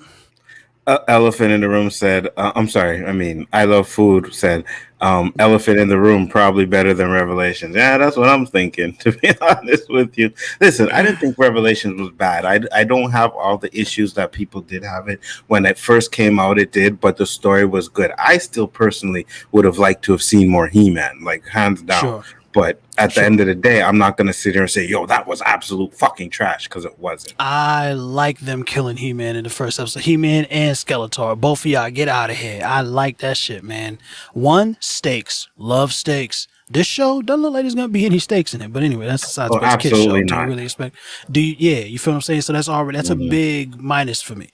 Elephant in the Room said, I Love Food said, Elephant in the Room probably better than Revelations. Yeah, that's what I'm thinking, to be honest with you. Listen, I didn't think Revelations was bad. I don't have all the issues that people did have it. When it first came out, it did, but the story was good. I still personally would have liked to have seen more He-Man, like hands down. Sure. But at the end of the day, I'm not going to sit here and say, yo, that was absolute fucking trash, because it wasn't. I like them killing He-Man in the first episode. He-Man and Skeletor. Both of y'all, get out of here. I like that shit, man. One, steaks. Love steaks. This show doesn't look like there's going to be any steaks in it. But anyway, that's the size of kids show. Not. Do you really expect? You feel what I'm saying? So that's a big minus for me.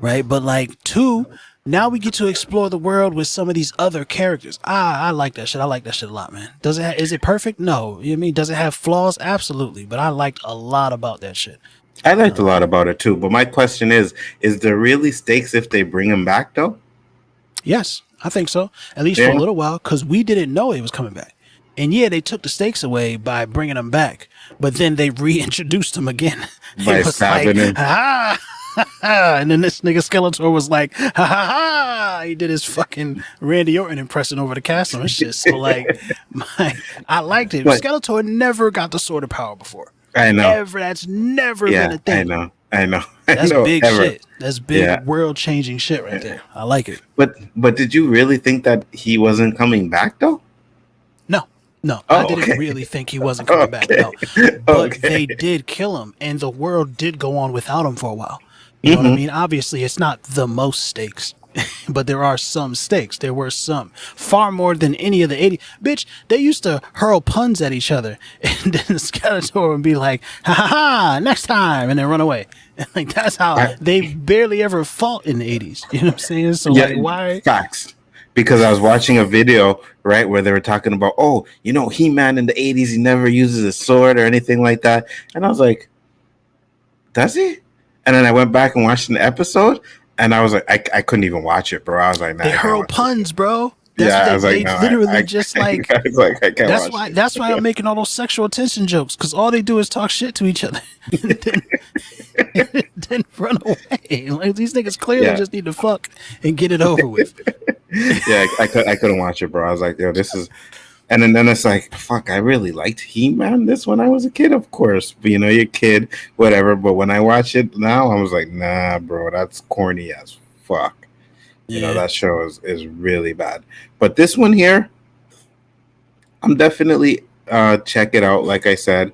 Right? But like, two, now we get to explore the world with some of these other characters. I like that shit. I like that shit a lot, man. Is it perfect? No. You know what I mean? Does it have flaws? Absolutely. But I liked a lot about that shit. I liked a lot about it too. But my question is there really stakes if they bring him back though? Yes, I think so. At least for a little while, because we didn't know he was coming back. And yeah, they took the stakes away by bringing him back, but then they reintroduced him again. By stabbing him. And then this nigga Skeletor was like, ha ha ha! He did his fucking Randy Orton impression over the castle and shit. So like, I liked it. But Skeletor never got the Sword of Power before. I know. That's never been a thing. I know. I know. That's big ever. shit. That's big Yeah. world changing shit right there. I like it. But did you really think that he wasn't coming back though? No, Oh, I didn't okay. really think he wasn't coming back. No, but they did kill him, and the world did go on without him for a while. You know what I mean? Obviously, it's not the most stakes, but there are some stakes. There were some, far more than any of the 80s. Bitch, they used to hurl puns at each other, and then Skeletor would be like, "Ha ha ha! Next time," and then run away. Like that's how they barely ever fought in the 80s. You know what I'm saying? So like, why? Facts. Because I was watching a video, right, where they were talking about, oh, you know, He-Man in the 80s, he never uses a sword or anything like that. And I was like, does he? And then I went back and watched an episode, and I was like, I couldn't even watch it, bro. I was like, nah, They hurl puns, bro. That's I what was they like, no, literally just like. I was like, I can't That's watch why. it. That's why I'm making all those sexual attention jokes, because all they do is talk shit to each other, and then run away. Like these niggas clearly just need to fuck and get it over with. Yeah, I couldn't watch it, bro. I was like, yo, this is, and then it's like, fuck, I really liked He-Man this when I was a kid, of course. But, you know, you're a kid, whatever. But when I watch it now, I was like, nah, bro, that's corny as fuck. You know, that show is really bad. But this one here, I'm definitely check it out. Like I said,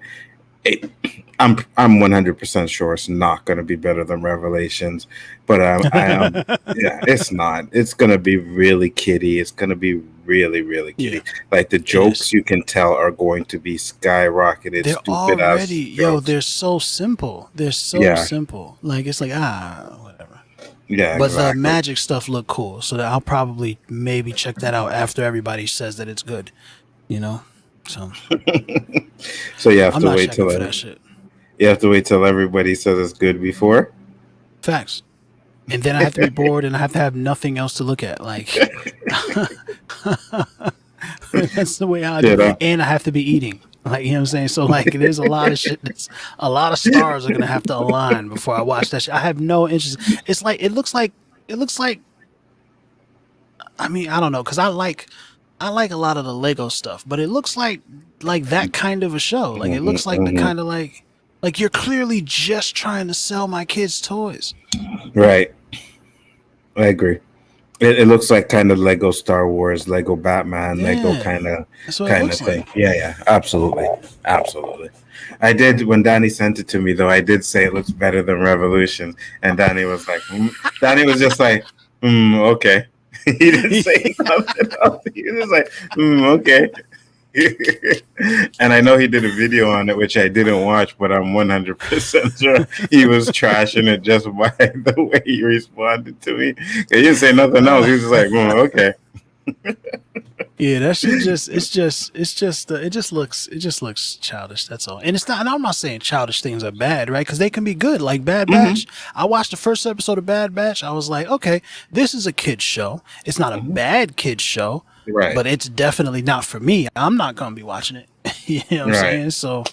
I'm 100% sure it's not going to be better than Revelations, but yeah, it's not. It's going to be really kiddie. It's going to be really, really kiddie. Like the jokes you can tell are going to be skyrocketed. They're stupid already, ass yo, jokes. they're so simple. They're so simple. Like it's like whatever. Yeah, but exactly. the magic stuff looked cool, so that I'll probably maybe check that out after everybody says that it's good. You know, so you have I'm to not wait till checking for that shit. You have to wait till everybody says it's good before. Facts. And then I have to be bored and I have to have nothing else to look at. Like that's the way I do it. And I have to be eating. Like, you know what I'm saying? So like there's a lot of shit a lot of stars are gonna have to align before I watch that shit. I have no interest. It's like it looks like I mean, I don't know, because I like a lot of the Lego stuff, but it looks like that kind of a show. Like it looks like the kind of like you're clearly just trying to sell my kids toys. Right. I agree. It looks like kind of Lego Star Wars, Lego Batman, Lego kind of thing. Like. Yeah, absolutely. I did, when Danny sent it to me, though, I did say it looks better than Revolution, and Danny was like, Danny was just like, okay. He didn't say nothing else. He was just like, okay. And I know he did a video on it, which I didn't watch, but I'm 100% sure he was trashing it just by the way he responded to me. He didn't say nothing else. He was just like, okay. Yeah, that shit it just looks childish. That's all. And it's not. And I'm not saying childish things are bad, right? Because they can be good. Like Bad Batch. I watched the first episode of Bad Batch. I was like, okay, this is a kids show. It's not a bad kids show. Right. But it's definitely not for me. I'm not gonna be watching it. You know what I'm saying? So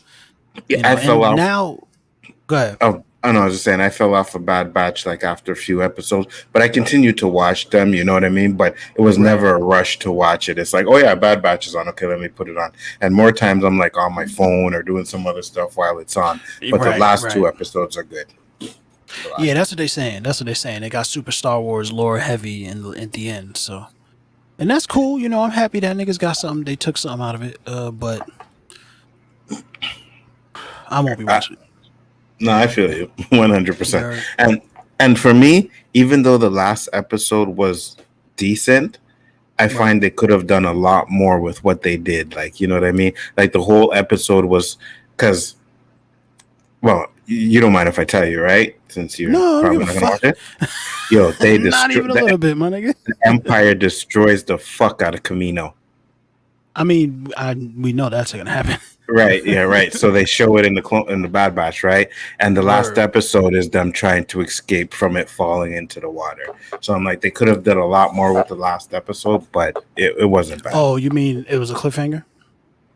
I fell off. Now, go ahead. Oh, I know. I was just saying I fell off a Bad Batch like after a few episodes, but I continued to watch them. You know what I mean? But it was never a rush to watch it. It's like, oh yeah, Bad Batch is on. Okay, let me put it on. And more times I'm like on my phone or doing some other stuff while it's on. But the last two episodes are good. Yeah, that's what they're saying. They got Super Star Wars lore heavy at the end. So. And that's cool, you know. I'm happy that niggas got something. They took something out of it, but I won't be watching it. No, I feel you 100%. And for me, even though the last episode was decent, I find they could have done a lot more with what they did. Like, you know what I mean? Like the whole episode was because, well, you don't mind if I tell you, right? Since you're probably not gonna watch it. Yo, they not even a little bit, my nigga. The Empire destroys the fuck out of Camino. I mean, we know that's gonna happen. Right, yeah, right. So they show it in the Bad Batch, right? And the last episode is them trying to escape from it falling into the water. So I'm like, they could have done a lot more with the last episode, but it wasn't bad. Oh, you mean it was a cliffhanger?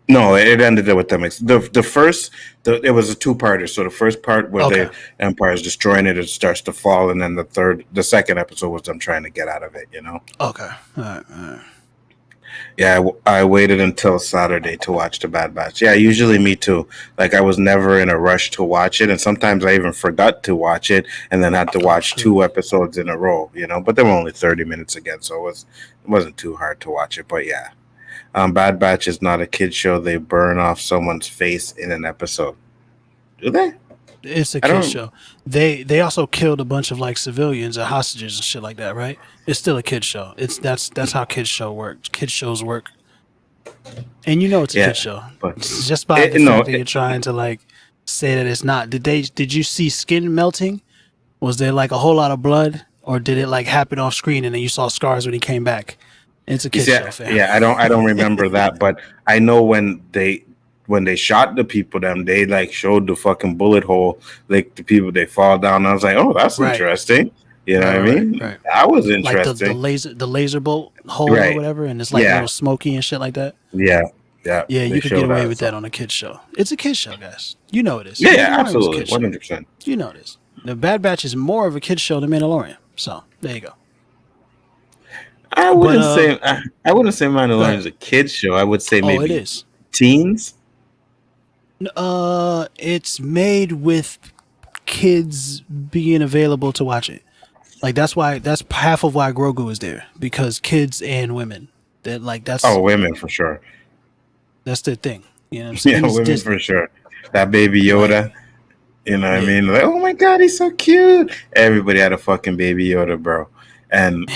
No, it ended up with them. It was a two-parter. So the first part where the Empire is destroying it, it starts to fall, and then the second episode was them trying to get out of it. You know. Okay. All right. Yeah, I waited until Saturday to watch The Bad Batch. Yeah, usually me too. Like I was never in a rush to watch it, and sometimes I even forgot to watch it, and then had to watch 2 episodes in a row. But they were only 30 minutes again, so it wasn't too hard to watch it. But yeah, Bad Batch is not a kid show. They burn off someone's face in an episode. Do they? It's a kid show. They also killed a bunch of like civilians or hostages and shit like that, right? It's still a kid show. That's how kids shows work. And it's a kid show. But it's just by the fact that you're trying to like say that it's not. Did you see skin melting? Was there like a whole lot of blood, or did it like happen off screen and then you saw scars when he came back? It's a kid show, fam. Yeah, I don't remember that, but I know when they shot the people, they like showed the fucking bullet hole, like the people they fall down. I was like, oh, that's interesting. You know what I mean? Right. That was interesting. Like the laser bolt hole or whatever, and it's like a little smoky and shit like that. Yeah. You could get away with that on a kid show. It's a kid show, guys. You know it is. Yeah, absolutely, 100%. You know it is. The Bad Batch is more of a kid show than Mandalorian. So there you go. I wouldn't say Mandalorian is a kid show. I would say maybe it is. Teens. It's made with kids being available to watch it. Like that's half of why Grogu is there, because kids and women. That's women for sure. That's the thing. You know what I'm saying? Yeah, women for sure. That baby Yoda. You know what I mean? Like, oh my god, he's so cute. Everybody had a fucking baby Yoda, bro. And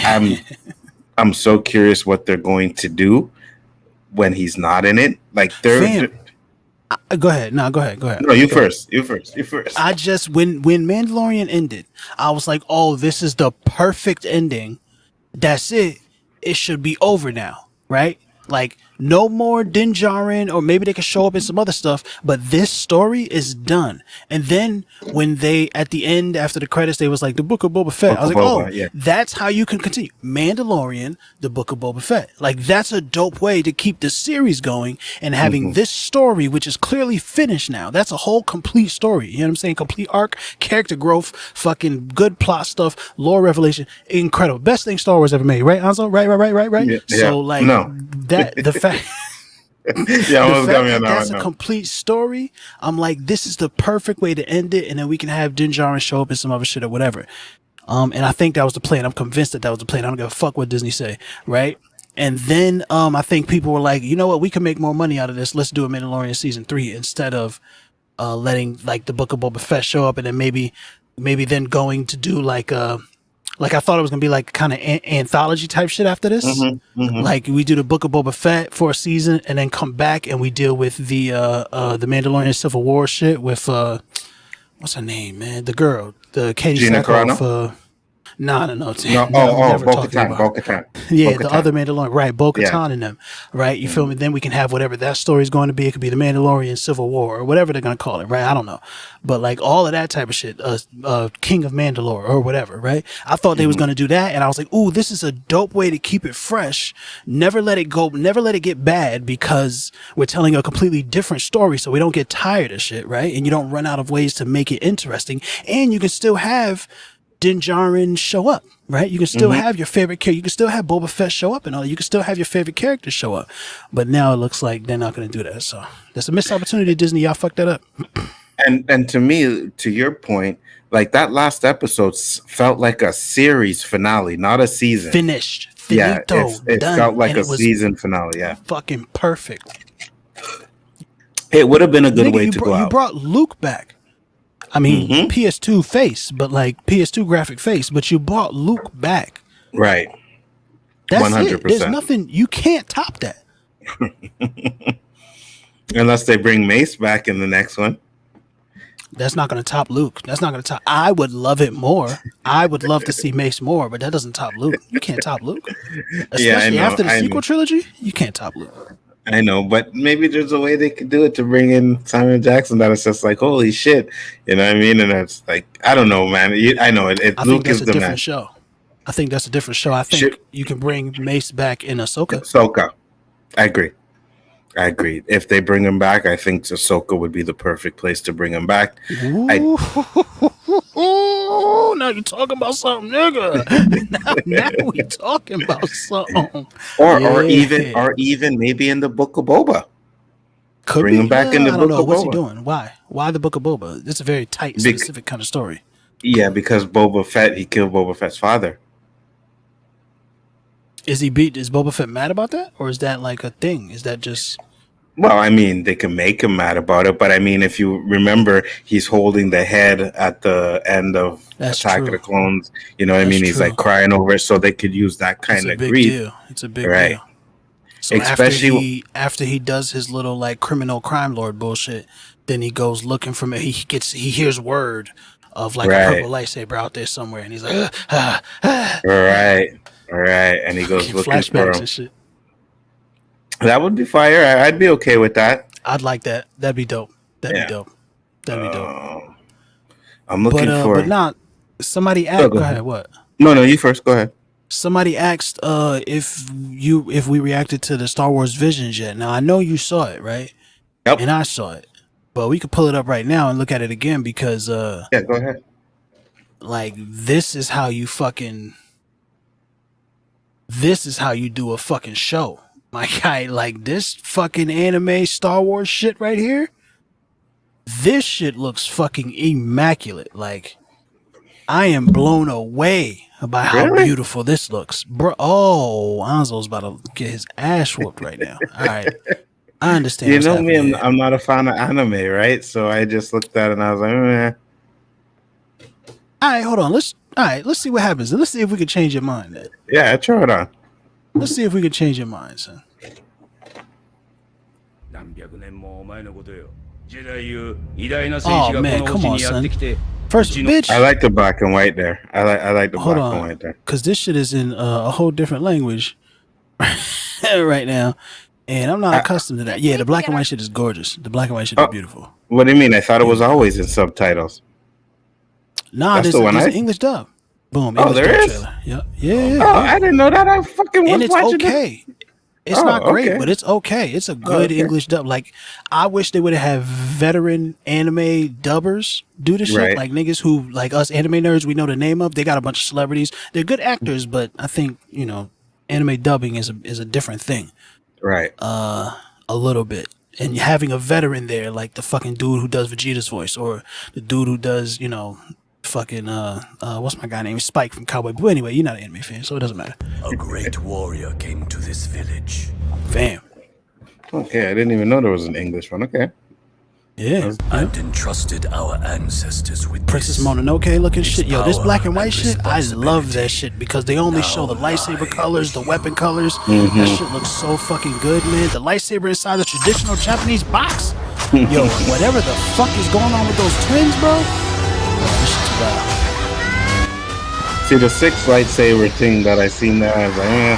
I'm so curious what they're going to do when he's not in it. Like go ahead. No, go ahead. No, you first. I just when Mandalorian ended, I was like, oh, this is the perfect ending. That's it. It should be over now, right? Like no more Din Djarin, or maybe they could show up in some other stuff, but this story is done. And then when they at the end after the credits, they was like the Book of Boba Fett. I was like, that's how you can continue. Mandalorian, the Book of Boba Fett. Like that's a dope way to keep the series going and having this story, which is clearly finished now. That's a whole complete story. You know what I'm saying? Complete arc, character growth, fucking good plot stuff, lore revelation, incredible. Best thing Star Wars ever made, right, Anzo? Right. Yeah. So like that the fact that's a complete story. I'm like, this is the perfect way to end it, and then we can have Din Djarin show up in some other shit or whatever. And I think that was the plan. I'm convinced that was the plan. I don't give a fuck what Disney say, right? And then I think people were like, you know what, we can make more money out of this. Let's do a Mandalorian season 3 instead of letting like the Book of Boba Fett show up, and then maybe then going to do like I thought it was gonna be like kind of anthology type shit after this. Like we do the Book of Boba Fett for a season, and then come back and we deal with the Mandalorian Civil War shit with what's her name, man? The girl, the Katie Sackhoff. No. Bo-Katan. Yeah, Bo-Katan. the other Mandalorian, right? Bo-Katan and them, right? You feel me? Then we can have whatever that story is going to be. It could be the Mandalorian Civil War or whatever they're going to call it, right? I don't know. But like all of that type of shit, King of Mandalore or whatever, right? I thought they was going to do that. And I was like, ooh, this is a dope way to keep it fresh. Never let it go. Never let it get bad, because we're telling a completely different story. So we don't get tired of shit, right? And you don't run out of ways to make it interesting. And you can still have Din Djarin show up, right? You can still have your favorite character. You can still have Boba Fett show up and all. You can still have your favorite characters show up. But now it looks like they're not going to do that. So that's a missed opportunity, Disney. Y'all fucked that up. And to me, to your point, like that last episode felt like a series finale, not a season. Finished. Finito, yeah, it felt like a season finale. Yeah, fucking perfect. It would have been a good way to go out. You brought Luke back. I mean, PS2 face, but like PS2 graphic face, but you brought Luke back. Right. That's 100%. It. There's nothing, you can't top that. Unless they bring Mace back in the next one. That's not going to top Luke. That's not going to top. I would love it more. I would love to see Mace more, but that doesn't top Luke. You can't top Luke. Especially after the sequel trilogy, you can't top Luke. I know, but maybe there's a way they could do it to bring in Simon Jackson that it's just like, holy shit. You know what I mean? And it's like, I don't know, man. I know it. I think that's a different show. I think that's a different show. I think you can bring Mace back in Ahsoka. I agree. If they bring him back, I think Ahsoka would be the perfect place to bring him back. Oh, now you talking about something, nigga. now we talking about something. Or even maybe in the Book of Boba. Could Bring him back in the I don't Book know. of What's Boba. he doing? Why the Book of Boba? It's a very tight, specific kind of story. Yeah, because Boba Fett, he killed Boba Fett's father. Is Boba Fett mad about that? Or is that like a thing? Is that just... Well, I mean, they can make him mad about it, but I mean, if you remember, he's holding the head at the end of Attack of the Clones. You know what I mean? He's like crying over it, so they could use that kind of grief. Deal. It's a big deal. So especially after he does his little like criminal crime lord bullshit, then he goes looking for me. He hears word of like a purple lightsaber out there somewhere, and he's like, right, and he goes looking for him. And shit. That would be fire. I'd be okay with that. I'd like that. That'd be dope. That'd be dope. I'm looking for. But not somebody asked. Go ahead. What? No, you first. Go ahead. Somebody asked if we reacted to the Star Wars Visions yet. Now I know you saw it, right? Yep. And I saw it, but we could pull it up right now and look at it again because yeah, go ahead. Like this is how you do a fucking show. My guy, like this fucking anime Star Wars shit right here. This shit looks fucking immaculate. Like, I am blown away by how beautiful this looks. Bro, Anzo's about to get his ass whooped right now. All right. I understand. You know me, I'm not a fan of anime, right? So I just looked at it and I was like, All right, hold on. Let's see what happens. And let's see if we can change your mind then. Yeah, try it on. Let's see if we can change your mind, son. Oh man, come on, son. First, bitch. I like the black and white there. I like the black and white there. Because this shit is in a whole different language right now. And I'm not accustomed to that. Yeah, the black and white shit is gorgeous. The black and white shit is beautiful. What do you mean? I thought it was always in subtitles. Nah, there's an English dub. Boom. English there is? Trailer. Yep. Yeah. Oh, I didn't know that. I fucking was and it's watching okay. It's not great, but it's okay. It's a good English dub. Like, I wish they would have veteran anime dubbers do the shit. Like niggas who, like us anime nerds, we know the name of. They got a bunch of celebrities. They're good actors, but I think, anime dubbing is a different thing. Right. A little bit. And having a veteran there, like the fucking dude who does Vegeta's voice, or the dude who does, fucking what's my guy name? Spike from Cowboy. But anyway, you're not an anime fan, so it doesn't matter. A great warrior came to this village. Fam. Okay, I didn't even know there was an English one. Okay. Yeah. And entrusted our ancestors with Princess Mononoke looking shit. Yo, this black and white shit, I love that shit because they only show the lightsaber colors, the weapon colors. That shit looks so fucking good, man. The lightsaber inside the traditional Japanese box. Yo, whatever the fuck is going on with those twins, bro. This shit's wild. See, the 6 lightsaber thing that I seen there, I was like,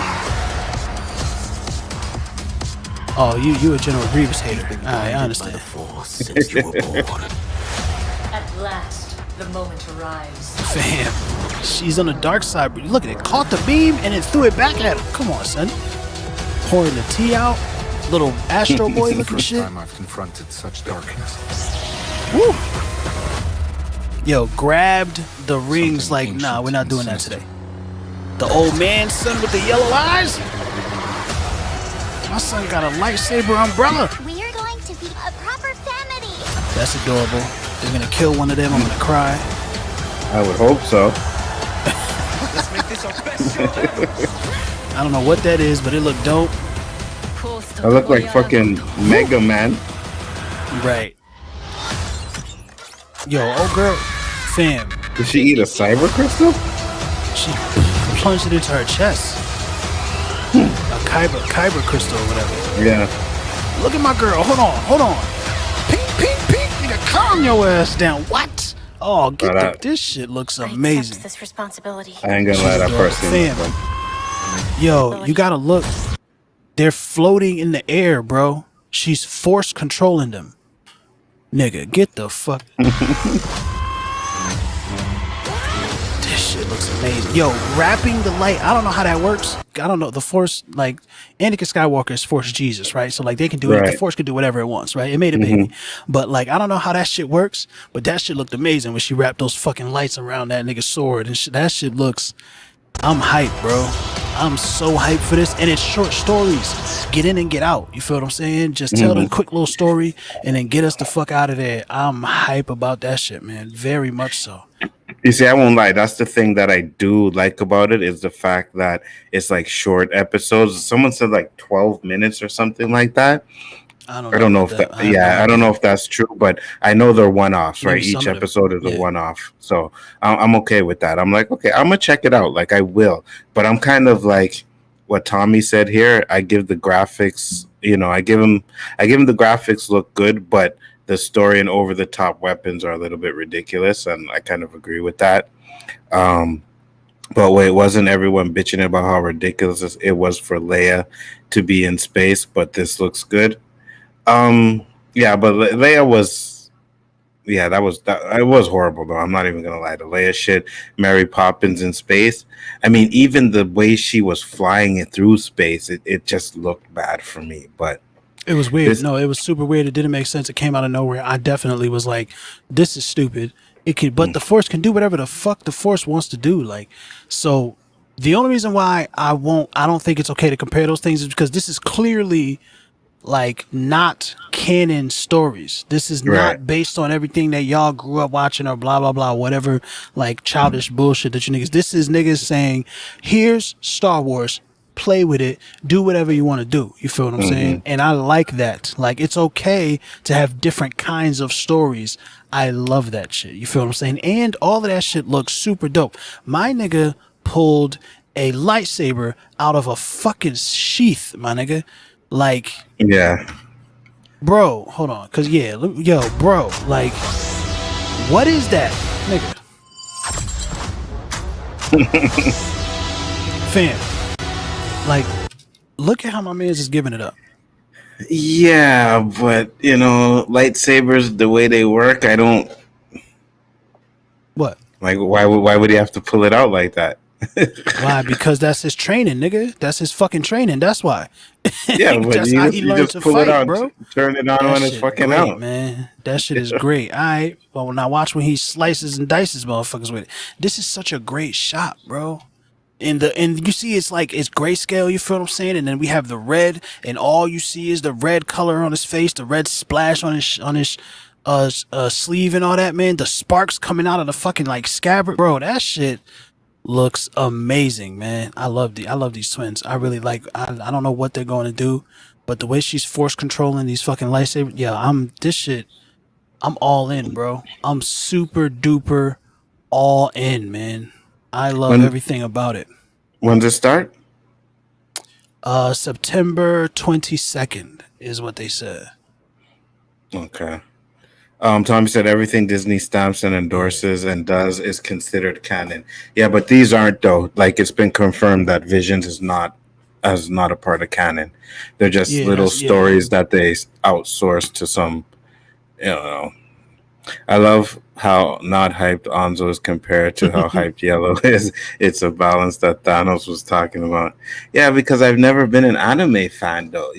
Oh, you a General Grievous hater. I understand. At last, the moment arrives. Fam, she's on the dark side. But look at it. Caught the beam and then threw it back at him. Come on, son. Pouring the tea out. Little Astro Boy looking shit. Time I've confronted such darkness. Woo. Yo, grabbed the rings like, nah, we're not doing that today. The old man son with the yellow eyes. My son got a lightsaber umbrella. We are going to be a proper family. That's adorable. They're gonna kill one of them. I'm gonna cry. I would hope so. Let's make this our best show ever. I don't know what that is, but it looked dope. I look like fucking Mega Man. Right. Yo, old girl, fam. Did she eat a cyber crystal? She plunged it into her chest. A kyber crystal or whatever. Yeah. Look at my girl. Hold on. Pink. Nigga, calm your ass down. What? Oh, this shit looks amazing. This responsibility. I ain't gonna lie, that person. Fam. Yo, you gotta look. They're floating in the air, bro. She's force controlling them. Nigga, get the fuck. This shit looks amazing. Yo, wrapping the light. I don't know how that works. I don't know. The Force, like, Anakin Skywalker is Force Jesus, right? So, like, they can do it. The Force can do whatever it wants, right? It made a baby. But, like, I don't know how that shit works, but that shit looked amazing when she wrapped those fucking lights around that nigga's sword. And that shit looks... I'm hyped, bro. I'm so hyped for this. And it's short stories. Get in and get out. You feel what I'm saying? Just tell the quick little story and then get us the fuck out of there. I'm hype about that shit, man. Very much so. You see, I won't lie. That's the thing that I do like about it is the fact that it's like short episodes. Someone said like 12 minutes or something like that. I don't know if that. I don't know if that's true, but I know they're one-offs, right? Each episode is a one-off, so I'm okay with that. I'm like, okay, I'm gonna check it out. Like I will, but I'm kind of like what Tommy said here. I give the graphics, I give him the graphics look good, but the story and over-the-top weapons are a little bit ridiculous, and I kind of agree with that. But wait, wasn't everyone bitching about how ridiculous it was for Leia to be in space? But this looks good. Yeah, but Leia was, it was horrible though. I'm not even gonna lie. The Leia shit, Mary Poppins in space. I mean, even the way she was flying it through space, it just looked bad for me. But it was weird. No, it was super weird. It didn't make sense. It came out of nowhere. I definitely was like, this is stupid. It could, but the Force can do whatever the fuck the Force wants to do. Like, so the only reason why I don't think it's okay to compare those things is because this is clearly like not canon stories. This is not based on everything that y'all grew up watching or blah blah blah, whatever like childish bullshit that you niggas. This is niggas saying, here's Star Wars, play with it, do whatever you want to do. You feel what I'm saying? And I like that. Like, it's okay to have different kinds of stories. I love that shit. You feel what I'm saying? And all of that shit looks super dope. My nigga pulled a lightsaber out of a fucking sheath, my nigga. Like, bro, hold on, cause bro, like, what is that, nigga? Fam, like, look at how my man's just giving it up. Yeah, but lightsabers, the way they work, I don't. What? Like, why would he have to pull it out like that? Why? Because that's his training, nigga. That's his fucking training. That's why. Yeah, but that's how he learned to pull fight, it out, bro. Turn it on when it's fucking great, out, man. That shit is great. All right, well, now watch when he slices and dices motherfuckers with it. This is such a great shot, bro. And you see, it's like it's grayscale. You feel what I'm saying? And then we have the red, and all you see is the red color on his face, the red splash on his sleeve and all that, man. The sparks coming out of the fucking like scabbard, bro. That shit looks amazing, man. I love these twins. I really like. I don't know what they're going to do, but the way she's force controlling these fucking lightsabers, I'm all in, bro. I'm super duper all in, man. I love everything about it. When's it start? September 22nd is what they said. Okay. Tommy said everything Disney stamps and endorses and does is considered canon. Yeah, but these aren't though. Like, it's been confirmed that Visions is not a part of canon. They're just little stories that they outsource to some. I love how not hyped Anzo is compared to how hyped Yello is. It's a balance that Thanos was talking about. Yeah, because I've never been an anime fan though.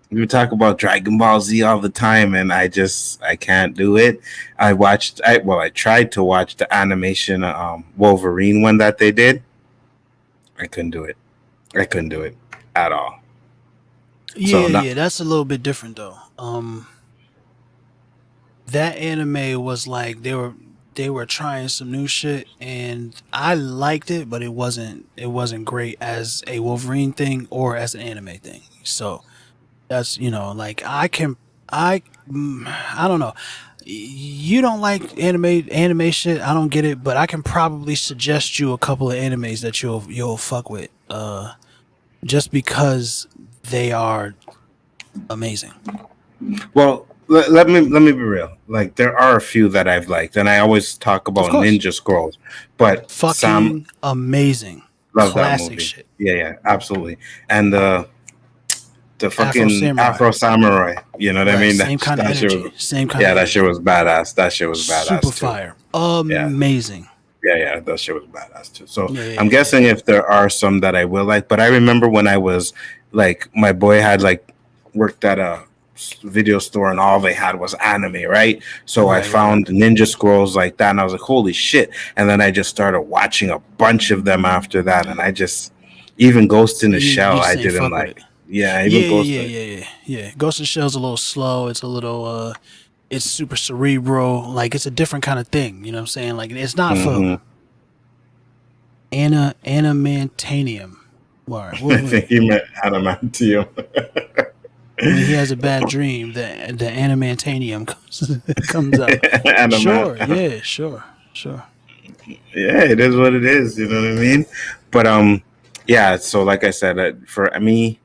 We talk about Dragon Ball Z all the time, and I can't do it. I tried to watch the animation Wolverine one that they did. I couldn't do it. At all. Yeah, that's a little bit different though. That anime was like they were trying some new shit, and I liked it, but it wasn't great as a Wolverine thing or as an anime thing. So that's like I don't know. You don't like anime shit. I don't get it, but I can probably suggest you a couple of animes that you'll fuck with, just because they are amazing. Well, let me be real. Like, there are a few that I've liked, and I always talk about Ninja Scrolls, but fucking amazing, love classic that movie. Shit. Yeah, absolutely. And the fucking Afro Samurai. You know what I mean? Same kind of energy. That shit was badass. Super fire. Amazing. Yeah, that shit was badass too. So Yeah, I'm guessing if there are some that I will like, but I remember when I was like, my boy had like worked at a video store and all they had was anime, right? So I found Ninja Scrolls like that and I was like, holy shit. And then I just started watching a bunch of them after that. And I just, even Ghost in the Shell, I didn't like. Yeah, Yeah. Ghost in the Shell's a little slow. It's a little, it's super cerebral. Like, it's a different kind of thing. You know what I'm saying? Like, it's not for animantanium. What I think he meant adamantium. When he has a bad dream, the animantanium comes out. Sure. Yeah, it is what it is. You know what I mean? But yeah. So like I said, for me,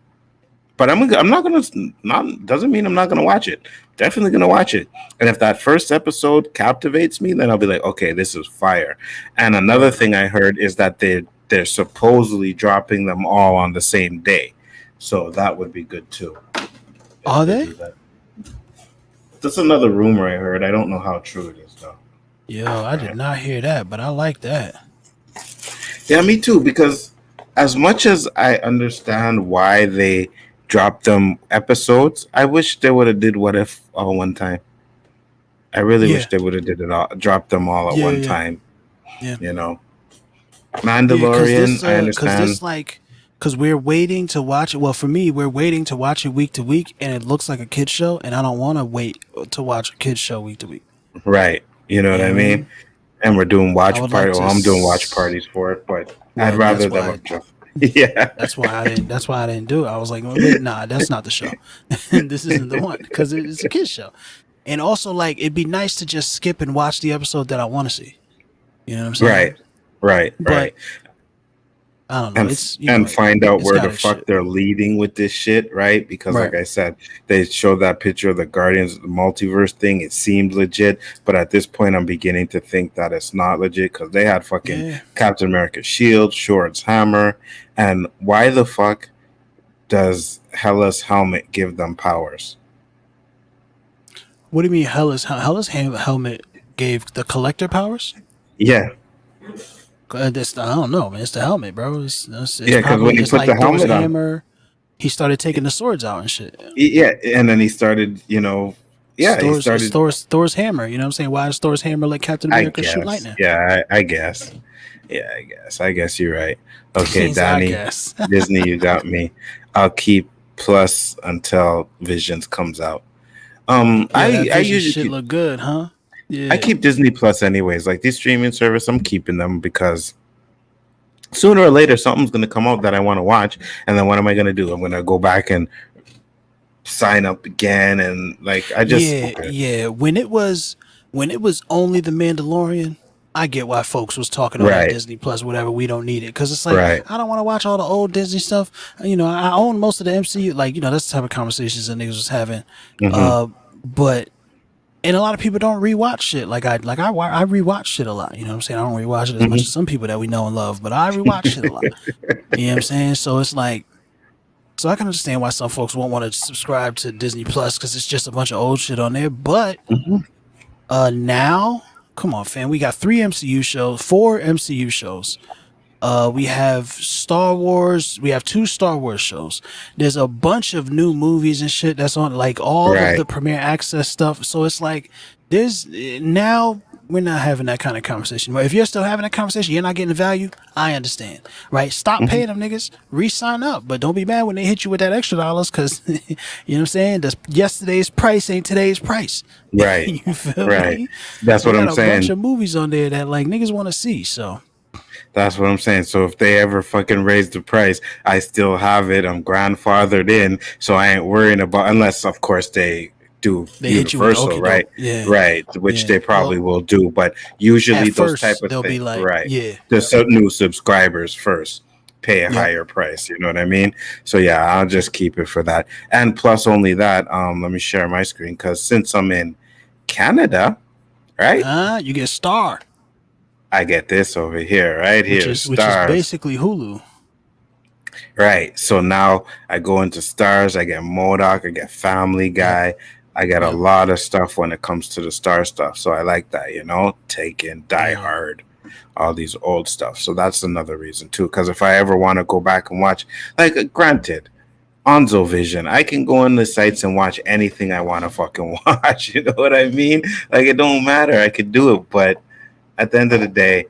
but I'm not gonna. Not doesn't mean I'm not gonna watch it. Definitely gonna watch it. And if that first episode captivates me, then I'll be like, okay, this is fire. And another thing I heard is that they're supposedly dropping them all on the same day, so that would be good too. Are they? That's another rumor I heard. I don't know how true it is though. Yo, I did not hear that, but I like that. Yeah, me too. Because as much as I understand why they dropped them episodes, I wish they would have did What If all one time. I really wish they would have did it all, dropped them all at one time. Yeah, you know, Mandalorian. I understand. Because we're waiting to watch it. Well, for me, we're waiting to watch it week to week, and it looks like a kid's show, and I don't want to wait to watch a kid's show week to week. Right. You know what I mean? And we're doing watch parties. I'm doing watch parties for it, but I'd rather them. Yeah. That's why I didn't do it. I was like, wait, nah, that's not the show. This isn't the one because it's a kid's show. And also, like, it'd be nice to just skip and watch the episode that I want to see. You know what I'm saying? Right. But I don't know. And find out where the fuck they're leading with this shit, right? Because like I said, they showed that picture of the Guardians of the Multiverse thing. It seemed legit, but at this point, I'm beginning to think that it's not legit because they had fucking Captain America's shield, Short's hammer, and why the fuck does Hela's helmet give them powers? What do you mean Hela's helmet gave the Collector powers? Yeah. I don't know, man. It's the helmet, bro. It's because when he put the helmet on, hammer, he started taking the swords out and shit. Yeah, and then he started, he started Thor's hammer. You know what I'm saying? Why does Thor's hammer let Captain America shoot lightning? Yeah, I guess. Yeah, I guess you're right. Okay, Donnie, Disney, you got me. I'll keep Plus until Visions comes out. I usually shit look good, huh? Yeah. I keep Disney Plus anyways. Like these streaming service, I'm keeping them because sooner or later something's gonna come out that I want to watch, and then what am I gonna do? I'm gonna go back and sign up again, and like I just When it was only The Mandalorian, I get why folks was talking about Disney Plus, whatever. We don't need it because it's like I don't want to watch all the old Disney stuff. You know, I own most of the MCU. Like that's the type of conversations that niggas was having. But and a lot of people don't rewatch shit. Like I rewatch shit a lot. You know what I'm saying? I don't rewatch it as much as some people that we know and love, but I rewatch shit a lot. You know what I'm saying? So it's like, so I can understand why some folks won't want to subscribe to Disney Plus because it's just a bunch of old shit on there. But now, come on, fam, we got 4 MCU shows. We have Star Wars. We have 2 Star Wars shows. There's a bunch of new movies and shit that's on, like all of the Premiere Access stuff. So it's like now we're not having that kind of conversation. But if you're still having that conversation, you're not getting the value. I understand, right? Stop paying them niggas. Re-sign up, but don't be mad when they hit you with that extra dollars because you know what I'm saying. Yesterday's price ain't today's price. Right. You feel me? That's what I'm saying. A bunch of movies on there that like niggas want to see. So. That's what I'm saying. So if they ever fucking raise the price, I still have it. I'm grandfathered in, so I ain't worrying about, unless of course they do Universal, right? Yeah. Right, which they probably will do. But usually those type of they'll things, be like, there's new subscribers first pay a higher price. You know what I mean? So yeah, I'll just keep it for that. And plus, only that. Let me share my screen because since I'm in Canada, right? You get Star. I get this over here, right here, which is basically Hulu. Right. So now I go into Stars, I get MODOK, I get Family Guy, I get a lot of stuff when it comes to the Star stuff. So I like that, Taken, Die Hard, all these old stuff. So that's another reason too. Because if I ever want to go back and watch, like, granted, Onzo Vision, I can go on the sites and watch anything I want to fucking watch. You know what I mean? Like, it don't matter. I could do it, but at the end of the day,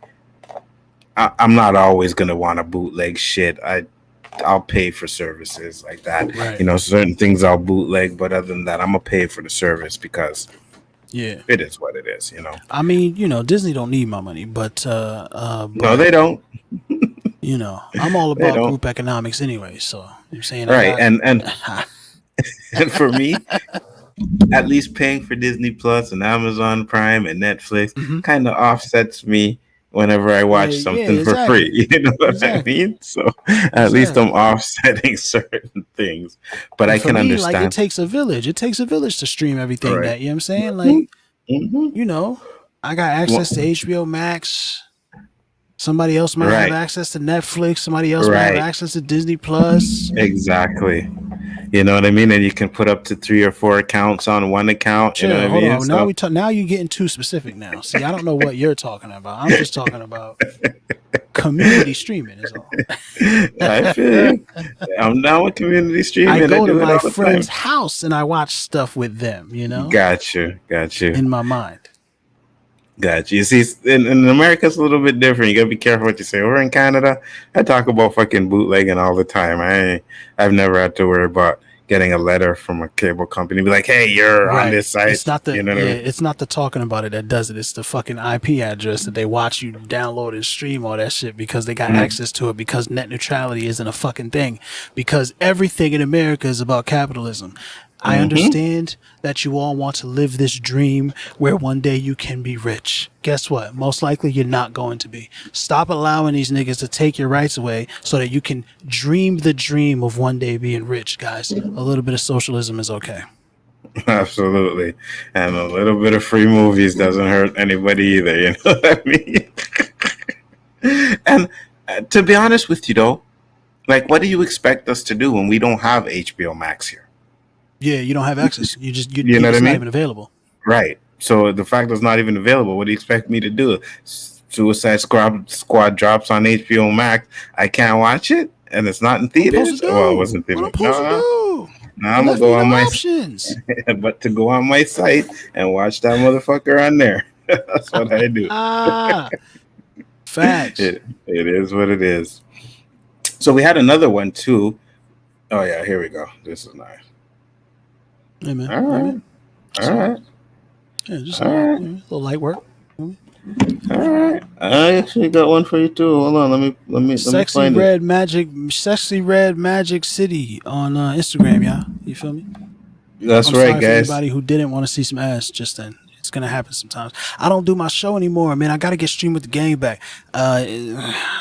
I'm not always gonna want to bootleg shit. I'll pay for services like that. Right. You know, certain things I'll bootleg, but other than that, I'm gonna pay for the service because it is what it is. You know. I mean, you know, Disney don't need my money, but no, they don't. You know, I'm all about group economics anyway. So I'm saying, right, and and for me, at least paying for Disney Plus and Amazon Prime and Netflix kind of offsets me whenever I watch something for free. You know what I mean? So at least I'm offsetting certain things. But I can understand. Like, it takes a village. It takes a village to stream everything that, you know what I'm saying? Like, you know, I got access to HBO Max. Somebody else might have access to Netflix. Somebody else might have access to Disney Plus. Exactly. You know what I mean? And you can put up to 3 or 4 accounts on one account. Sure, you know what I mean? Now now you're getting too specific now. See, I don't know what you're talking about. I'm just talking about community streaming is all. I feel you. I'm down with community streaming. I go to my friend's house and I watch stuff with them, you know? Got you. In my mind. Gotcha. You see, in America, it's a little bit different. You gotta be careful what you say. Over in Canada, I talk about fucking bootlegging all the time. I've never had to worry about getting a letter from a cable company, be like, "Hey, you're on this site." It's not the you know what I mean? It's not the talking about it that does it. It's the fucking IP address that they watch you download and stream all that shit because they got access to it. Because net neutrality isn't a fucking thing. Because everything in America is about capitalism. I understand that you all want to live this dream where one day you can be rich. Guess what? Most likely you're not going to be. Stop allowing these niggas to take your rights away so that you can dream the dream of one day being rich, guys. A little bit of socialism is okay. Absolutely. And a little bit of free movies doesn't hurt anybody either. You know what I mean? And to be honest with you, though, like, what do you expect us to do when we don't have HBO Max here? Yeah, you don't have access. You know what I mean? Not even available. Right. So the fact that it's not even available, what do you expect me to do? Suicide Squad drops on HBO Max. I can't watch it, and it's not in theaters. Well, it wasn't theaters. No, I'm gonna go on my options. But to go on my site and watch that motherfucker on there. That's what I do. Facts. It is what it is. So we had another one too. Oh yeah, here we go. This is nice. Hey, man. All right. Yeah, just a little light work. All right. I actually got one for you too. Hold on. Let me find it. Sexy Red Magic City on Instagram, y'all. You feel me? That's right, guys. For anybody who didn't want to see some ass just then. It's gonna happen sometimes. I don't do my show anymore, man. I gotta get Stream with the Gang back. I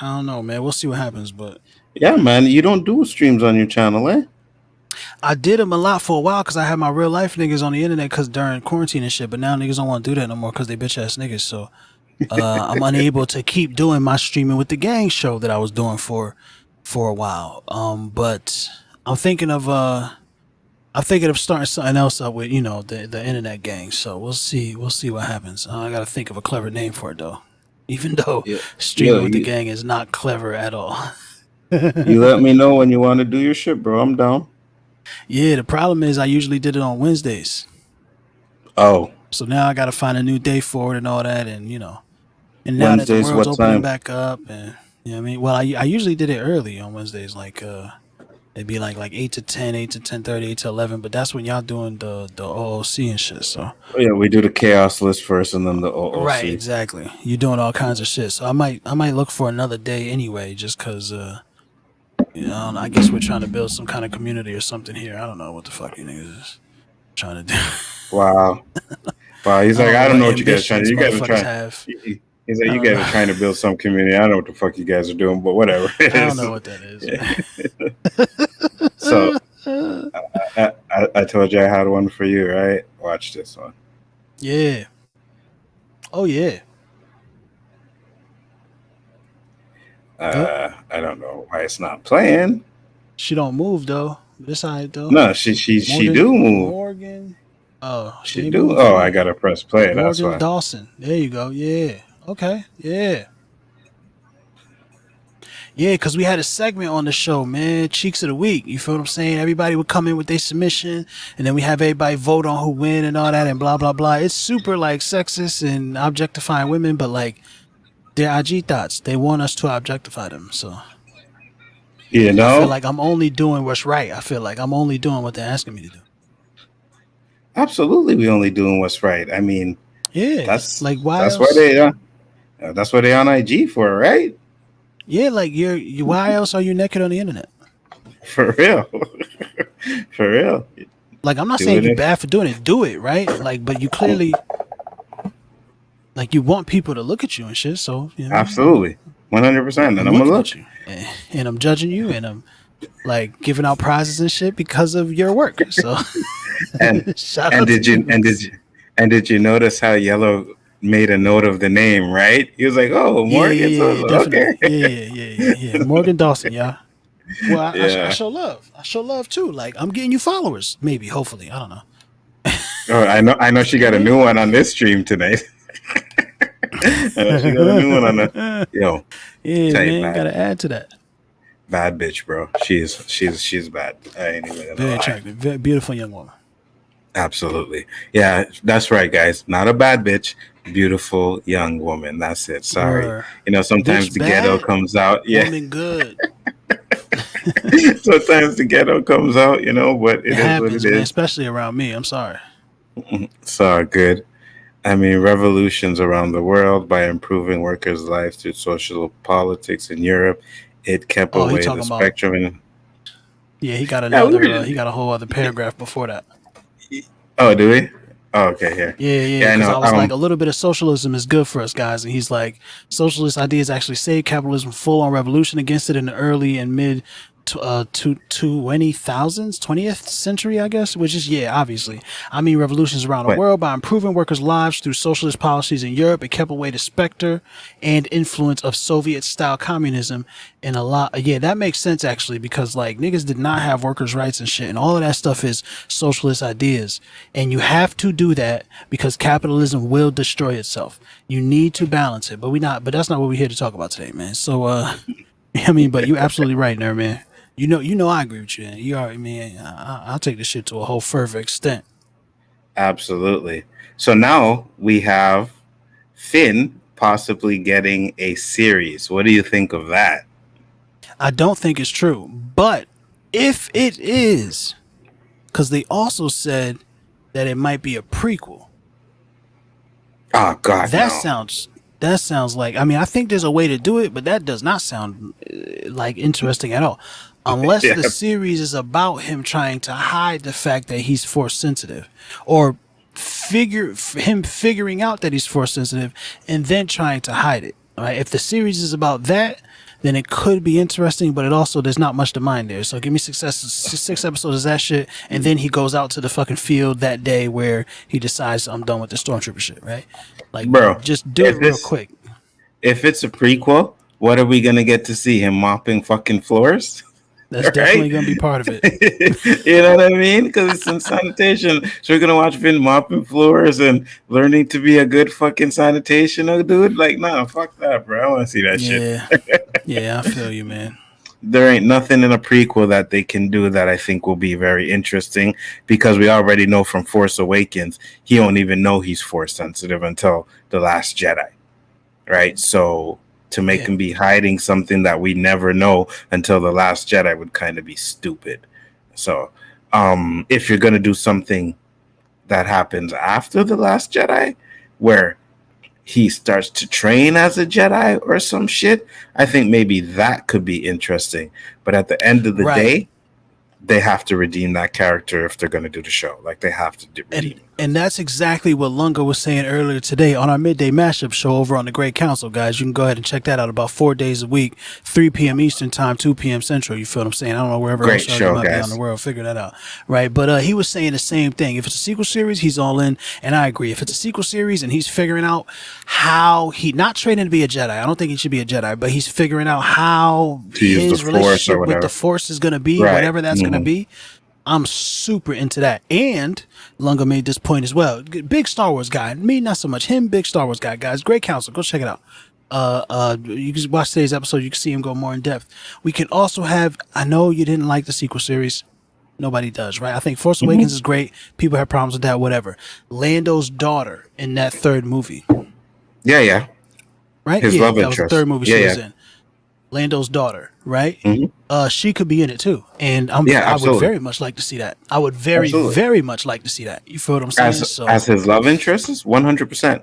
don't know, man. We'll see what happens, but yeah, man. You don't do streams on your channel, eh? I did them a lot for a while because I had my real life niggas on the internet because during quarantine and shit. But now niggas don't want to do that no more because they bitch ass niggas. So I'm unable to keep doing my Streaming with the Gang show that I was doing for a while. But I'm thinking of starting something else up with, you know, the internet gang. So we'll see what happens. I gotta think of a clever name for it though. Even though Streaming with the Gang is not clever at all. You let me know when you want to do your shit, bro. I'm down. Yeah, the problem is I usually did it on Wednesdays. Oh. So now I got to find a new day for it and all that, and you know. And now Wednesdays, that the world's what opening time? back up, and you know what I mean? Well, I usually did it early on Wednesdays, like it'd be like 8 to 10, 8 to 10:30, 8 to 11, but that's when y'all doing the OOC and shit, so. Yeah, we do the chaos list first and then the OOC. Right, exactly. You're doing all kinds of shit. So I might look for another day anyway, just cause you know, I guess we're trying to build some kind of community or something here. I don't know what the fuck you niggas is trying to do. Wow. He's like, I don't know what you guys are trying to do. You guys are trying. Have. He's like, you guys are trying to build some community. I don't know what the fuck you guys are doing, but whatever. I don't know what that is. So I told you I had one for you, right? Watch this one. Yeah. Oh yeah. I don't know why it's not playing. She don't move though. This side though. No, she do move. Morgan. Oh, she do. Oh, I gotta press play. That's why. Dawson. There you go. Yeah. Okay. Yeah. Yeah, because we had a segment on the show, man, Cheeks of the Week. You feel what I'm saying? Everybody would come in with their submission, and then we have everybody vote on who win and all that, and blah blah blah. It's super like sexist and objectifying women, but like they're IG thoughts. They want us to objectify them. So You I know, feel like I'm only doing what's right. I feel like I'm only doing what they're asking me to do. absolutely, we only doing what's right. I mean, Yeah, that's like why that's else? that's what they on IG for, right? Yeah, like you. Why else are you naked on the internet? For real, for real. Like I'm not Doing saying you're it. bad for doing it. Do it, right? Like, but you clearly like you want people to look at you and shit. So you know, Absolutely, 100%. And I'm gonna looking look. at you, and I'm judging you, and I'm like giving out prizes and shit because of your work. So And shout and out did to you did you notice how Yellow made a note of the name? Right? He was like, "Oh, Morgan." So I was like, definitely. Yeah. Morgan Dawson, y'all. Well, I Yeah. show love. I show love too. Like I'm getting you followers, maybe, hopefully. I don't know. Oh, I know she got a new one on this stream tonight. I know she got a new one on the Yeah, tell you, man, gotta add to that. bad bitch, bro. She's bad. I ain't even gonna Very lie. attractive, very beautiful young woman. Absolutely. Yeah, that's right, guys. Not a bad bitch, beautiful young woman. That's it. Sorry. Word. You know, sometimes Bitch the ghetto bad, comes out. Yeah. woman good. Sometimes the ghetto comes out, you know, but It it is happens, what it man, is. especially around me. I'm sorry. It's all good. I mean, revolutions around the world by improving workers' lives through social politics in Europe. It kept Oh, he away the talking about spectrum. And yeah. He got yeah, another. He got a whole other paragraph before that. oh, do we? Oh, okay, here. Yeah. I Because know. I was like, a little bit of socialism is good for us, guys. And he's like, socialist ideas actually saved capitalism full on revolution against it in the early and mid 20th century, I guess, which is, yeah, obviously. I mean, revolutions around the Wait. world by improving workers' lives through socialist policies in Europe. It kept away the specter and influence of Soviet-style communism and a lot. Yeah, that makes sense, actually, because, like, niggas did not have workers' rights and shit, and all of that stuff is socialist ideas. And you have to do that because capitalism will destroy itself. You need to balance it, but that's not what we're here to talk about today, man. So, I mean, but you're absolutely right there, man. You know, I agree with you. You already, man. I'll take this shit to a whole further extent. Absolutely. So now we have Finn possibly getting a series. What do you think of that? I don't think it's true, but if it is, because they also said that it might be a prequel. Oh God, That no. sounds like. I mean, I think there's a way to do it, but that does not sound like interesting at all. Unless Yeah. the series is about him trying to hide the fact that he's force sensitive, or figuring out that he's force sensitive and then trying to hide it. Right? If the series is about that, then it could be interesting, but it also there's not much to mind there. So give me six episodes of that shit, and then he goes out to the fucking field that day where he decides I'm done with the stormtrooper shit. Right? Like, Bro, just do it real quick. If it's a prequel, what are we gonna get to see? Him mopping fucking floors? That's Right? definitely gonna be part of it. You know what I mean? Because it's some sanitation. So we're gonna watch Finn mopping floors and learning to be a good fucking sanitation dude. Like, nah, fuck that, bro. I want to see that shit. Yeah, I feel you, man. There ain't nothing in a prequel that they can do that I think will be very interesting, because we already know from Force Awakens he don't even know he's force sensitive until The Last Jedi, right? So to make him be hiding something that we never know until The Last Jedi would kind of be stupid. So if you're going to do something that happens after The Last Jedi, where he starts to train as a Jedi or some shit, I think maybe that could be interesting. But at the end of the day, they have to redeem that character if they're going to do the show. Like, they have to redeem him. And that's exactly what Lunga was saying earlier today on our midday mashup show over on the Great Council, guys. You can go ahead and check that out about 4 days a week, 3 p.m. Eastern time, 2 p.m. Central. You feel what I'm saying? I don't know wherever Great else show, you might be guys. on the world. Figure that out, right? But he was saying the same thing. If it's a sequel series, he's all in, and I agree. If it's a sequel series and he's figuring out how he not training to be a Jedi, I don't think he should be a Jedi, but he's figuring out how To use his the Force or relationship with whatever. the Force is going to be, Right. whatever that's going to Mhm. be. I'm super into that. And Lunga made this point as well. Big Star Wars guy. Me, not so much. Him, big Star Wars guy. Guys, Great Council. Go check it out. You can watch today's episode. You can see him go more in depth. We can also have. I know you didn't like the sequel series. Nobody does, right? I think Force Awakens is great. People have problems with that. Whatever. Lando's daughter in that third movie. Yeah. Right. His love that interest. was the third movie she was in. Lando's daughter, right? She could be in it too, and I would very much like to see that. I would very much like to see that. You feel what I'm saying? As his love interest is 100%.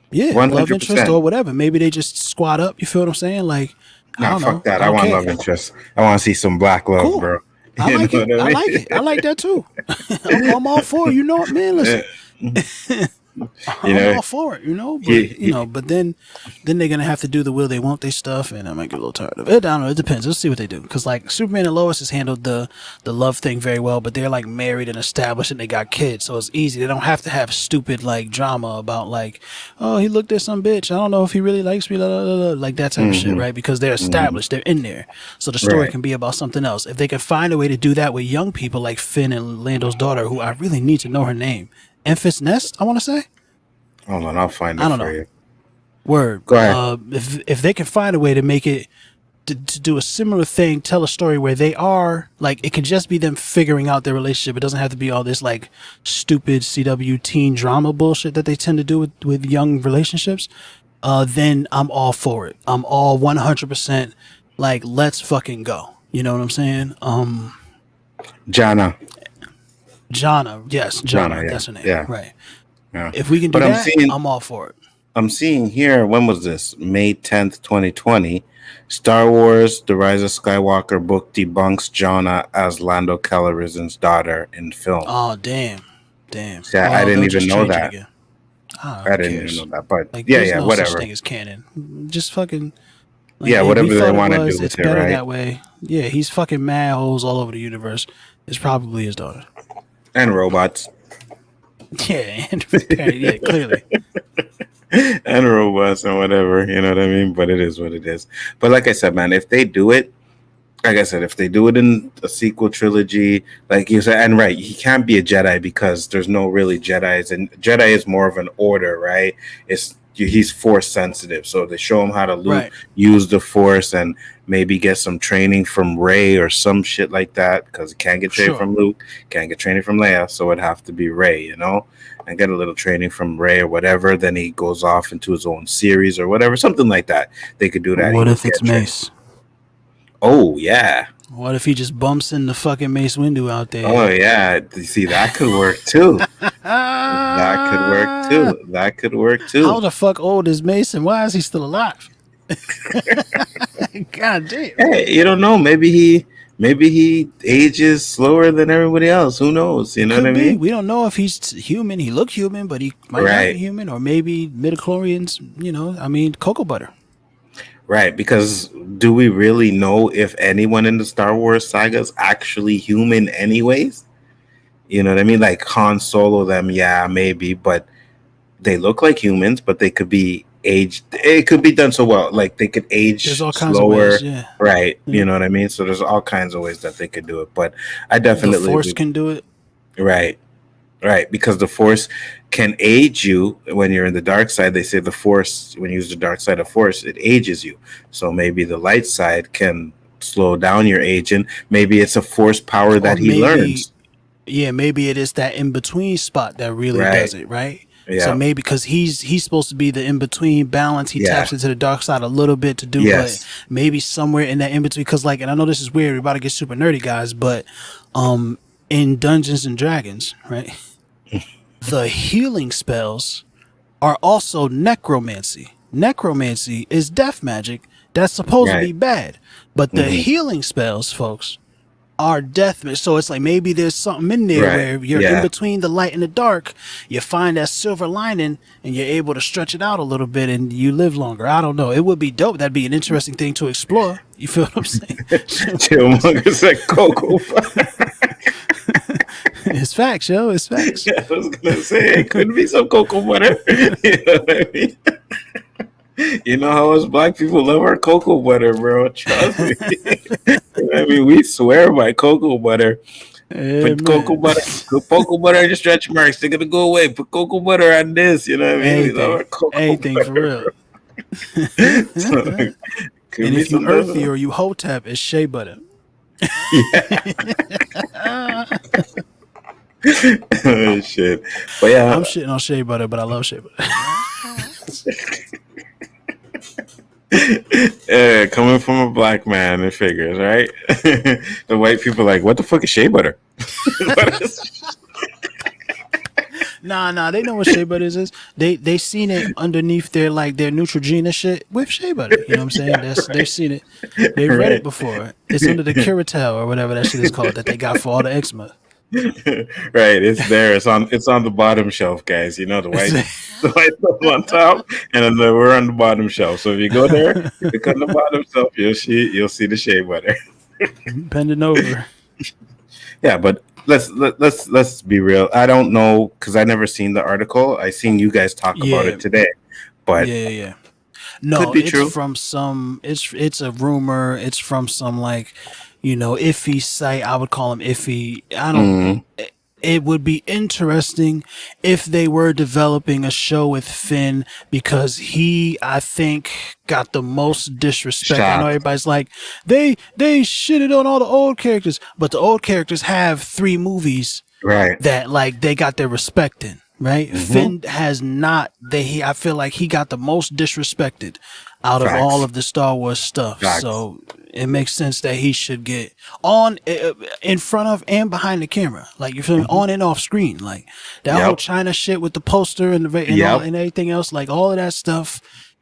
Yeah, 100%. Love interest or whatever. Maybe they just squat up. You feel what I'm saying? Like, I don't know. Fuck that. I want love interest. I want to see some black love, bro. I like it. I like it. I like that too. I'm all for it. You know what, man? Listen. I'm all for it, but then they're gonna have to do the will they won't they stuff, and I might get a little tired of it. I don't know, it depends. Let's see what they do, because like Superman and Lois has handled the love thing very well, but they're like married and established and they got kids, so it's easy. They don't have to have stupid like drama about like, oh, he looked at some bitch, I don't know if he really likes me, like that type of shit, right? Because they're established, they're in there, so the story can be about something else. If they can find a way to do that with young people like Finn and Lando's daughter, who I really need to know her name, Enfys Nest, I want to say. Hold on, I'll find it for you. Word. Go ahead. If they can find a way to make it to do a similar thing, tell a story where they are like, it can just be them figuring out their relationship. It doesn't have to be all this like stupid CW teen drama bullshit that they tend to do with young relationships. Then I'm all for it. I'm all 100% like, let's fucking go. You know what I'm saying? Jana, yes, Jana, yeah. that's her name. Yeah. Right. Yeah. If we can do that, I'm all for it. I'm seeing here, when was this? May 10th, 2020. Star Wars The Rise of Skywalker book debunks Jana as Lando Calrissian's daughter in film. Oh, damn. Yeah, I didn't even know that. I didn't even know that. But like, yeah, no whatever. Such thing as canon. Just fucking. Like, whatever they want to do it's with it, better right? that way. Yeah, he's fucking mad holes all over the universe. It's probably his daughter. And robots. Yeah, clearly. And robots and whatever, you know what I mean? But it is what it is. But like I said, man, if they do it, like I said, if they do it in a sequel trilogy, like you said, and right, he can't be a Jedi because there's no really Jedis, and Jedi is more of an order, right? He's Force sensitive, so they show him how to use the Force and maybe get some training from Rey or some shit like that, because he can't get training from Luke, can't get training from Leia, so it'd have to be Rey, you know, and get a little training from Rey or whatever. Then he goes off into his own series or whatever, something like that. They could do that. What if it's Mace? Oh yeah. What if he just bumps in the fucking Mace Windu out there? Oh yeah, you see, that could work too. That could work too. How the fuck old is Mason? Why is he still alive? God damn. Hey, you don't know. Maybe he ages slower than everybody else. Who knows? You know what I mean? We don't know if he's human. He look human, but he might not be human, or maybe midichlorians. You know, I mean, cocoa butter. Right, because do we really know if anyone in the Star Wars saga is actually human anyways? You know what I mean? Like Han Solo, them, yeah, maybe, but they look like humans, but they could be aged. It could be done so well. Like they could age slower, kinds of ways, right? You know what I mean? So there's all kinds of ways that they could do it, but I definitely... The Force can do it. Right, because the Force can age you when you're in the dark side. They say the Force, when you use the dark side of Force, it ages you. So maybe the light side can slow down your aging. Maybe it's a Force power that he learns. Yeah, maybe it is that in-between spot that really does it, right? Yeah. So maybe because he's supposed to be the in-between balance, he taps into the dark side a little bit to do, but maybe somewhere in that in-between, because like, and I know this is weird, we're about to get super nerdy, guys, but in Dungeons and Dragons, right? The healing spells are also necromancy. Necromancy is death magic that's supposed to be bad, but the healing spells, folks, are death magic. So it's like maybe there's something in there where you're in between the light and the dark. You find that silver lining and you're able to stretch it out a little bit and you live longer. I don't know. It would be dope. That'd be an interesting thing to explore. You feel what I'm saying? Killmonger said cocoa. It's facts, yo. It's facts. Yeah, I was gonna say it could be some cocoa butter. You know what I mean? You know how us black people love our cocoa butter, bro. Trust me. I mean, we swear by cocoa butter. Put cocoa butter in your stretch marks. They're gonna go away. Put cocoa butter on this. You know what I mean? We love our cocoa anything butter, for real. So, could And be if you some earthy or you hotep, it's shea butter. Oh, shit. But yeah, I'm shitting on shea butter, but I love shea butter. coming from a black man, it figures, right? The white people are like, what the fuck is shea butter? What is- Nah, they know what shea butter is. They seen it underneath their Neutrogena shit with shea butter. You know what I'm saying? They've seen it. They've read it before. It's under the Curatel or whatever that shit is called that they got for all the eczema. Right, it's there. It's on the bottom shelf, guys. You know, the white stuff on top, and then we're on the bottom shelf. So if you go there, you look on the bottom shelf, you'll see the shea butter. Bending over. Yeah, but let's be real. I don't know because I never seen the article. I seen you guys talk about it today, but yeah. No, could be it's true. from some. It's a rumor. It's from some iffy site. I would call them iffy. I don't. It would be interesting if they were developing a show with Finn because he, I think, got the most disrespect. I know everybody's like, they shitted on all the old characters, but the old characters have 3 movies right that they got their respect in. Right? Finn has not. I feel like he got the most disrespected out of all of the Star Wars stuff. So it makes sense that he should get on in front of and behind the camera. Like, you feel me? On and off screen. Like that whole China shit with the poster and and everything else. Like all of that stuff.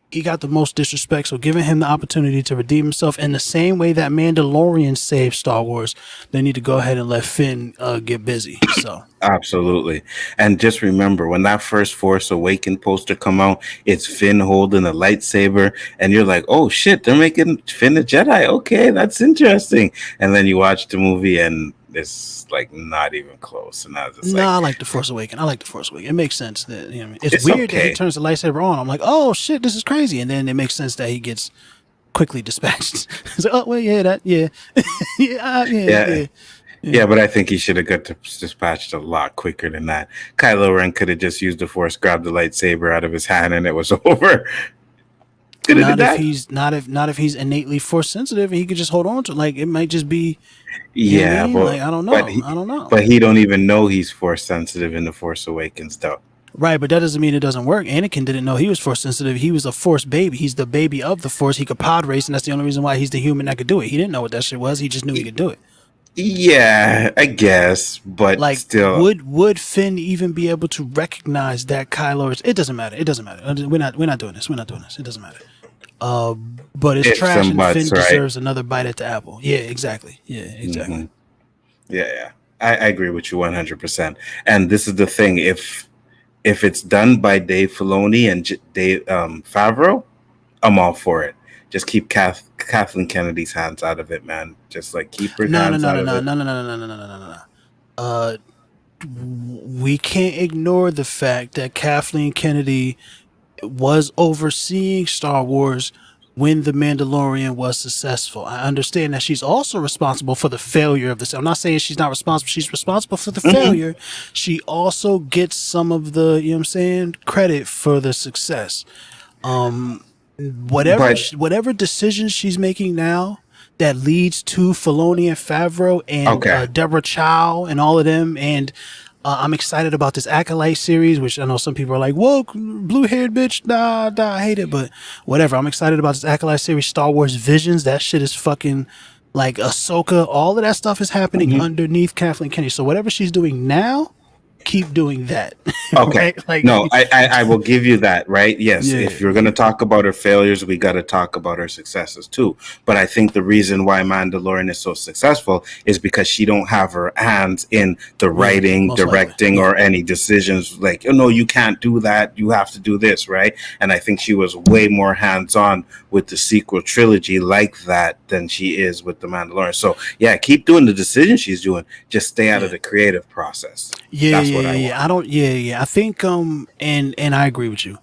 He got the most disrespect, so giving him the opportunity to redeem himself in the same way that Mandalorian saved Star Wars, they need to go ahead and let Finn get busy. So absolutely. And just remember, when that first Force Awakens poster come out, it's Finn holding a lightsaber, and you're like, oh shit, they're making Finn a Jedi. Okay, that's interesting. And then you watch the movie, and it's not even close. And I was just I like the Force Awakens. It makes sense that it's weird that he turns the lightsaber on. I'm like, oh shit, this is crazy. And then it makes sense that he gets quickly dispatched. It's like, oh well, yeah. Yeah, but I think he should have got dispatched a lot quicker than that. Kylo Ren could have just used the Force, grabbed the lightsaber out of his hand, and it was over. Not if he's innately Force sensitive and he could just hold on to it. It might just be. Yeah, but I don't know. I don't know. But he don't even know he's Force sensitive in the Force Awakens, though. Right, but that doesn't mean it doesn't work. Anakin didn't know he was Force sensitive. He was a Force baby. He's the baby of the Force. He could pod race, and that's the only reason why he's the human that could do it. He didn't know what that shit was. He just knew he could do it. Yeah, I guess, but still, would Finn even be able to recognize that Kylo is? It doesn't matter. We're not doing this. It doesn't matter. But it's trash, and Finn deserves another bite at the apple. Yeah, exactly. Yeah. I agree with you 100%. And this is the thing: if it's done by Dave Filoni and Dave Favreau, I'm all for it. Just keep Kathleen Kennedy's hands out of it, man. Just keep her hands out of it. No. We can't ignore the fact that Kathleen Kennedy was overseeing Star Wars when The Mandalorian was successful. I understand that she's also responsible for the failure of this. I'm not saying she's not responsible. She's responsible for the failure. She also gets some of the, credit for the success. Whatever decisions she's making now that leads to Filoni and Favreau and Deborah Chow and all of them, and I'm excited about this Acolyte series, which I know some people are like, woke, blue-haired bitch, nah, I hate it, but whatever. I'm excited about this Acolyte series, Star Wars Visions. That shit is fucking Ahsoka. All of that stuff is happening underneath Kathleen Kennedy. So whatever she's doing now, keep doing that. Okay. Right? No, I will give you that, right? Yes. Yeah. If you're going to talk about her failures, we got to talk about her successes too. But I think the reason why Mandalorian is so successful is because she don't have her hands in the writing, directing, or any decisions like, no, you can't do that. You have to do this, right? And I think she was way more hands-on with the sequel trilogy like that than she is with the Mandalorian. So yeah, keep doing the decisions she's doing. Just stay out of the creative process. I think and I agree with you.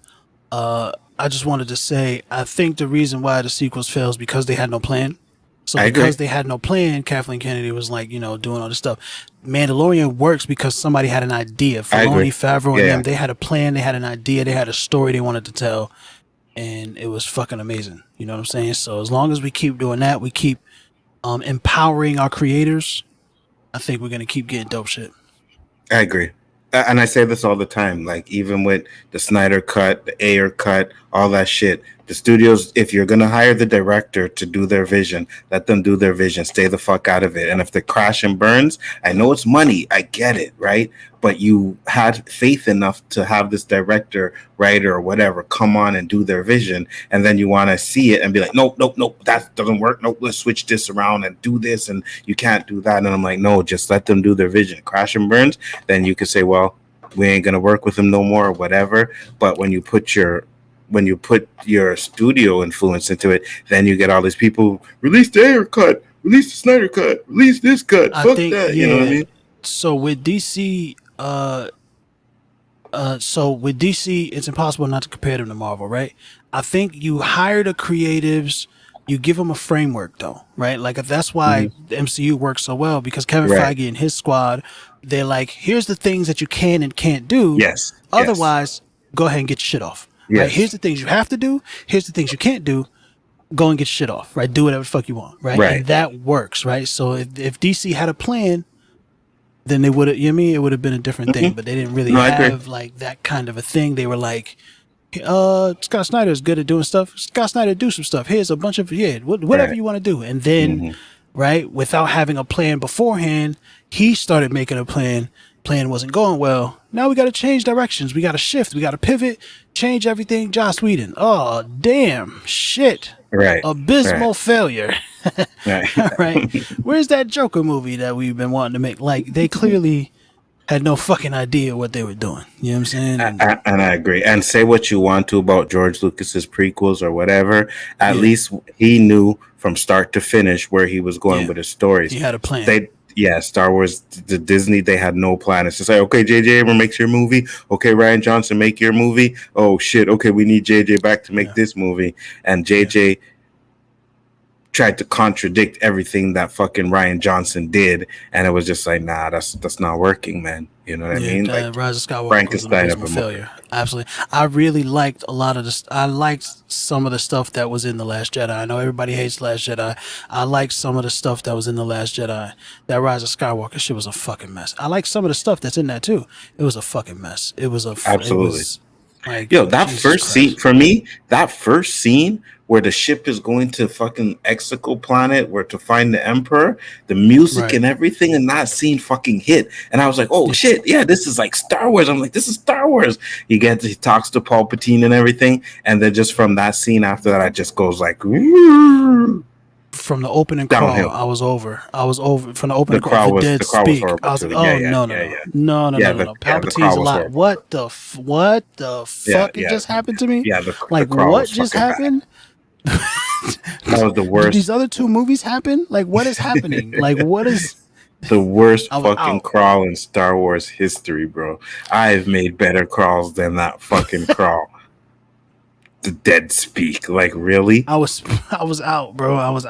I just wanted to say I think the reason why the sequels fails because they had no plan. So because they had no plan, Kathleen Kennedy was doing all this stuff. Mandalorian works because somebody had an idea. Filoni, Favreau, and them, they had a plan, they had an idea, they had a story they wanted to tell. and it was fucking amazing. You know what I'm saying? So as long as we keep doing that, we keep empowering our creators, I think we're gonna keep getting dope shit. I agree. And I say this all the time, like even with the Snyder cut, the Ayer cut, all that shit, the studios, if you're going to hire the director to do their vision, let them do their vision, stay the fuck out of it. And if they crash and burns, I know it's money, I get it, right? But you had faith enough to have this director, writer, or whatever come on and do their vision, and then you want to see it and be like, nope, that doesn't work. Nope, let's switch this around and do this, and you can't do that. And I'm like, no, just let them do their vision. Crash and burns, then you could say, well, we ain't gonna work with them no more or whatever. But when you put your studio influence into it, then you get all these people release the Ayer cut, release the Snyder cut, release this cut. Fuck that, you know what I mean? So with DC, it's impossible not to compare them to Marvel, right? I think you hire the creatives, you give them a framework, though, right? Like that's why the MCU works so well, because Kevin Feige and his squad, they're like, here's the things that you can and can't do. Yes. Otherwise, go ahead and get your shit off. Yes. Right? Here's the things you have to do. Here's the things you can't do. Go and get your shit off. Right? Do whatever the fuck you want. Right? And that works. Right? So if DC had a plan, then they would have. You know what I mean? It would have been a different thing. But they didn't really have like that kind of a thing. They were like, Scott Snyder is good at doing stuff. Scott Snyder do some stuff. Here's a bunch of whatever you want to do. And then right, without having a plan beforehand, he started making a plan. Plan wasn't going well. Now we got to change directions. We got to shift. We got to pivot, change everything. Joss Whedon. Oh, damn. Shit. Right. Abysmal failure. Right. Right. Where's that Joker movie that we've been wanting to make? Like, they clearly had no fucking idea what they were doing. You know what I'm saying? And I agree. And say what you want to about George Lucas's prequels or whatever. At least he knew from start to finish where he was going with his stories. He had a plan. Star Wars, the Disney, they had no plan. It's just like, okay, J.J. Abrams makes your movie. Okay, Ryan Johnson, make your movie. Oh, shit. Okay, we need J.J. back to make this movie. And J.J. tried to contradict everything that fucking Ryan Johnson did. And it was just like, nah, that's not working, man. You know what I mean? Like, Rise of Skywalker was an abysmal failure. Absolutely. I really liked a lot of this. I liked some of the stuff that was in The Last Jedi. I know everybody hates The Last Jedi. I liked some of the stuff that was in The Last Jedi. That Rise of Skywalker shit was a fucking mess. I like some of the stuff that's in that too. It was a fucking mess. It was absolutely. Like, yo, that first scene for me, that first scene where the ship is going to fucking Exegol planet, where to find the Emperor, the music and everything, and that scene fucking hit. And I was like, oh shit, yeah, this is like Star Wars. I'm like, this is Star Wars. He talks to Palpatine and everything, and then just from that scene after that, I just goes like, woo. From the opening crawl, I was over. From the opening crawl, the dead speak. I was like, no. Palpatine's alive. What the fuck just happened to me? Yeah, like what just happened? That was the worst. Did these other two movies happen? Like, what is happening? Like, what is the worst fucking crawl in Star Wars history, bro? I've made better crawls than that fucking crawl. The dead speak, like, really? I was out, bro. I was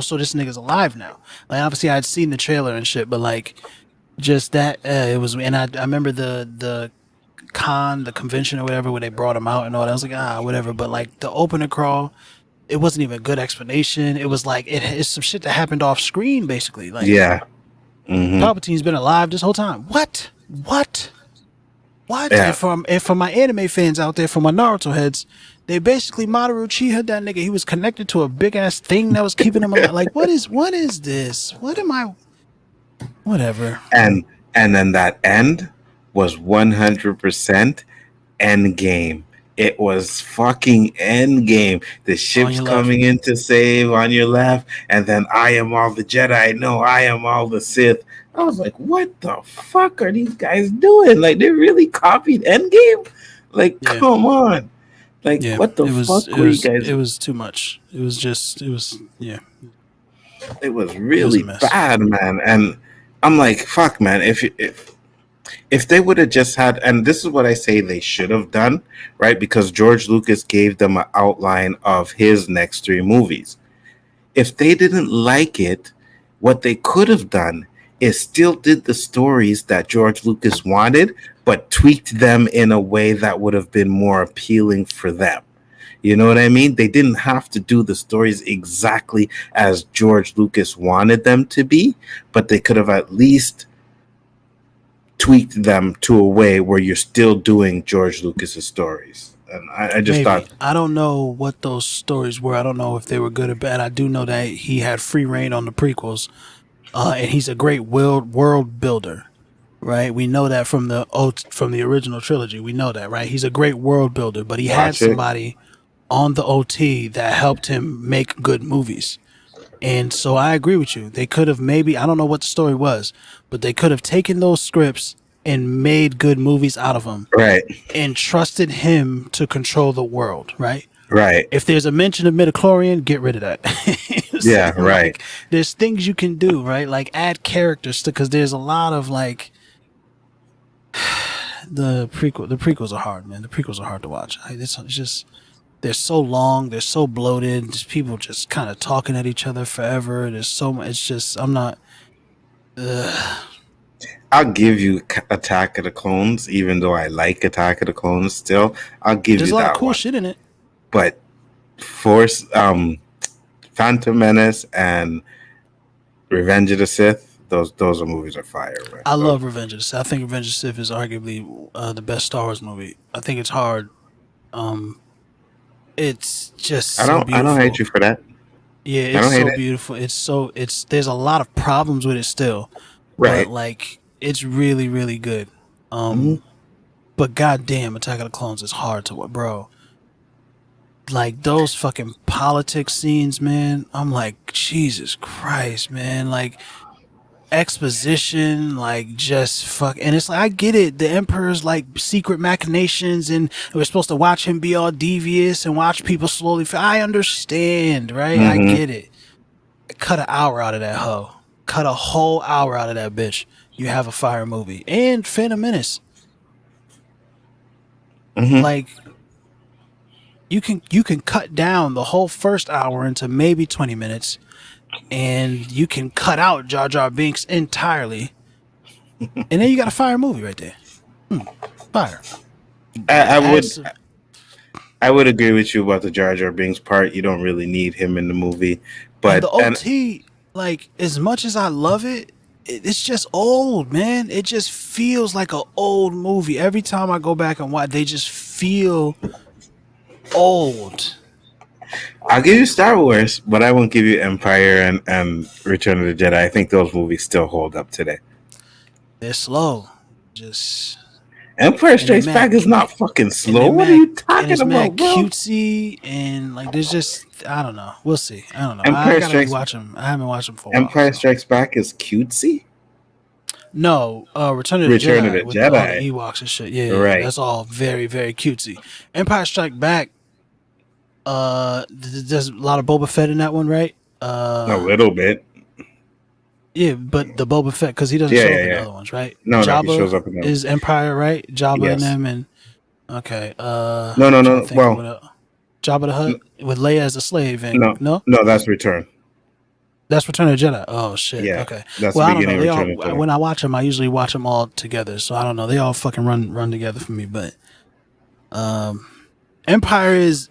so this nigga's alive now. Like, obviously I had seen the trailer and shit, but like just that it was. And I remember the convention or whatever where they brought him out and all that. I was like, whatever. But like the opening crawl, it wasn't even a good explanation. It was like it's some shit that happened off screen, basically. Like, Palpatine's been alive this whole time. What? Yeah. And for my anime fans out there, for my Naruto heads, they basically Mamoru Uchiha, that nigga, he was connected to a big ass thing that was keeping him alive. Like, what is this? What am I? Whatever. And then that end was 100% Endgame. It was fucking Endgame. The ship's coming in to save on your left, and then I am all the Jedi. No, I am all the Sith. I was like, what the fuck are these guys doing? Like, they really copied Endgame? Like, come on. Like, what the fuck were you guys? It was too much. It was It was really bad, man. And I'm like, fuck, man. If they would have just had, and this is what I say they should have done, right? Because George Lucas gave them an outline of his next 3 movies. If they didn't like it, what they could have done is still did the stories that George Lucas wanted, but tweaked them in a way that would have been more appealing for them. You know what I mean? They didn't have to do the stories exactly as George Lucas wanted them to be, but they could have at least tweaked them to a way where you're still doing George Lucas's stories. And I just thought, I don't know what those stories were. I don't know if they were good or bad. I do know that he had free reign on the prequels, and he's a great world builder, right? We know that from the original trilogy. We know that, right? He's a great world builder, but he had somebody on the OT that helped him make good movies. And so I agree with you. They could have maybe, I don't know what the story was, but they could have taken those scripts and made good movies out of them. Right. And trusted him to control the world, right? Right. If there's a mention of midichlorian, get rid of that. Yeah, right. Like, there's things you can do, right? Like add characters to, because there's a lot of like the prequels are hard, man. The prequels are hard to watch. It's just they're so long, they're so bloated. Just people just kind of talking at each other forever. There's so much. It's just I'm not. I'll give you Attack of the Clones, even though I like Attack of the Clones still. I'll give There's you a lot that of cool one. shit in it. But Phantom Menace and Revenge of the Sith, those movies are fire. Right? I love Revenge of the Sith. I think Revenge of the Sith is arguably the best Star Wars movie. I think it's hard. It's just I don't hate you for that. Yeah, it's so beautiful. There's a lot of problems with it still. Right. But like it's really, really good. But goddamn, Attack of the Clones is hard to watch, bro. Like those fucking politics scenes, man. I'm like, Jesus Christ, man. Like exposition, like just fuck. And it's like, I get it. The Emperor's like secret machinations, and we're supposed to watch him be all devious and watch people slowly. I understand, right? I get it. Cut an hour out of that hoe. Cut a whole hour out of that bitch. You have a fire movie. And Phantom Menace. Like you can cut down the whole first hour into maybe 20 minutes, and you can cut out Jar Jar Binks entirely, and then you got a fire movie right there. Fire. I would agree with you about the Jar Jar Binks part. You don't really need him in the movie, but and the OT, like as much as I love it, it's just old, man. It just feels like an old movie. Every time I go back and watch, they just feel old. I'll give you Star Wars, but I won't give you Empire and Return of the Jedi. I think those movies still hold up today. They're slow. Just Empire Strikes Back is not fucking slow. What are you talking about, bro? Cutesy and like there's just I don't know. We'll see. I don't know. I gotta watch them. I haven't watched them for a while. Empire Strikes Back is cutesy. No, Return of the Jedi with all the Ewoks and shit. Yeah, right. That's all very, very cutesy. Empire Strike Back. There's a lot of Boba Fett in that one, right? A little bit. Yeah, but the Boba Fett because he doesn't show up in the other ones, right? No, Jabba he shows up in them. is Empire, right? Jabba and them, and okay. No. Well, Jabba the Hutt with Leia as a slave, and no, that's Return. That's Return of the Jedi. Oh shit. Yeah, okay. That's well, the I don't beginning know. of Return of the Jedi. When I watch them, I usually watch them all together. So I don't know. They all fucking run together for me. But Empire is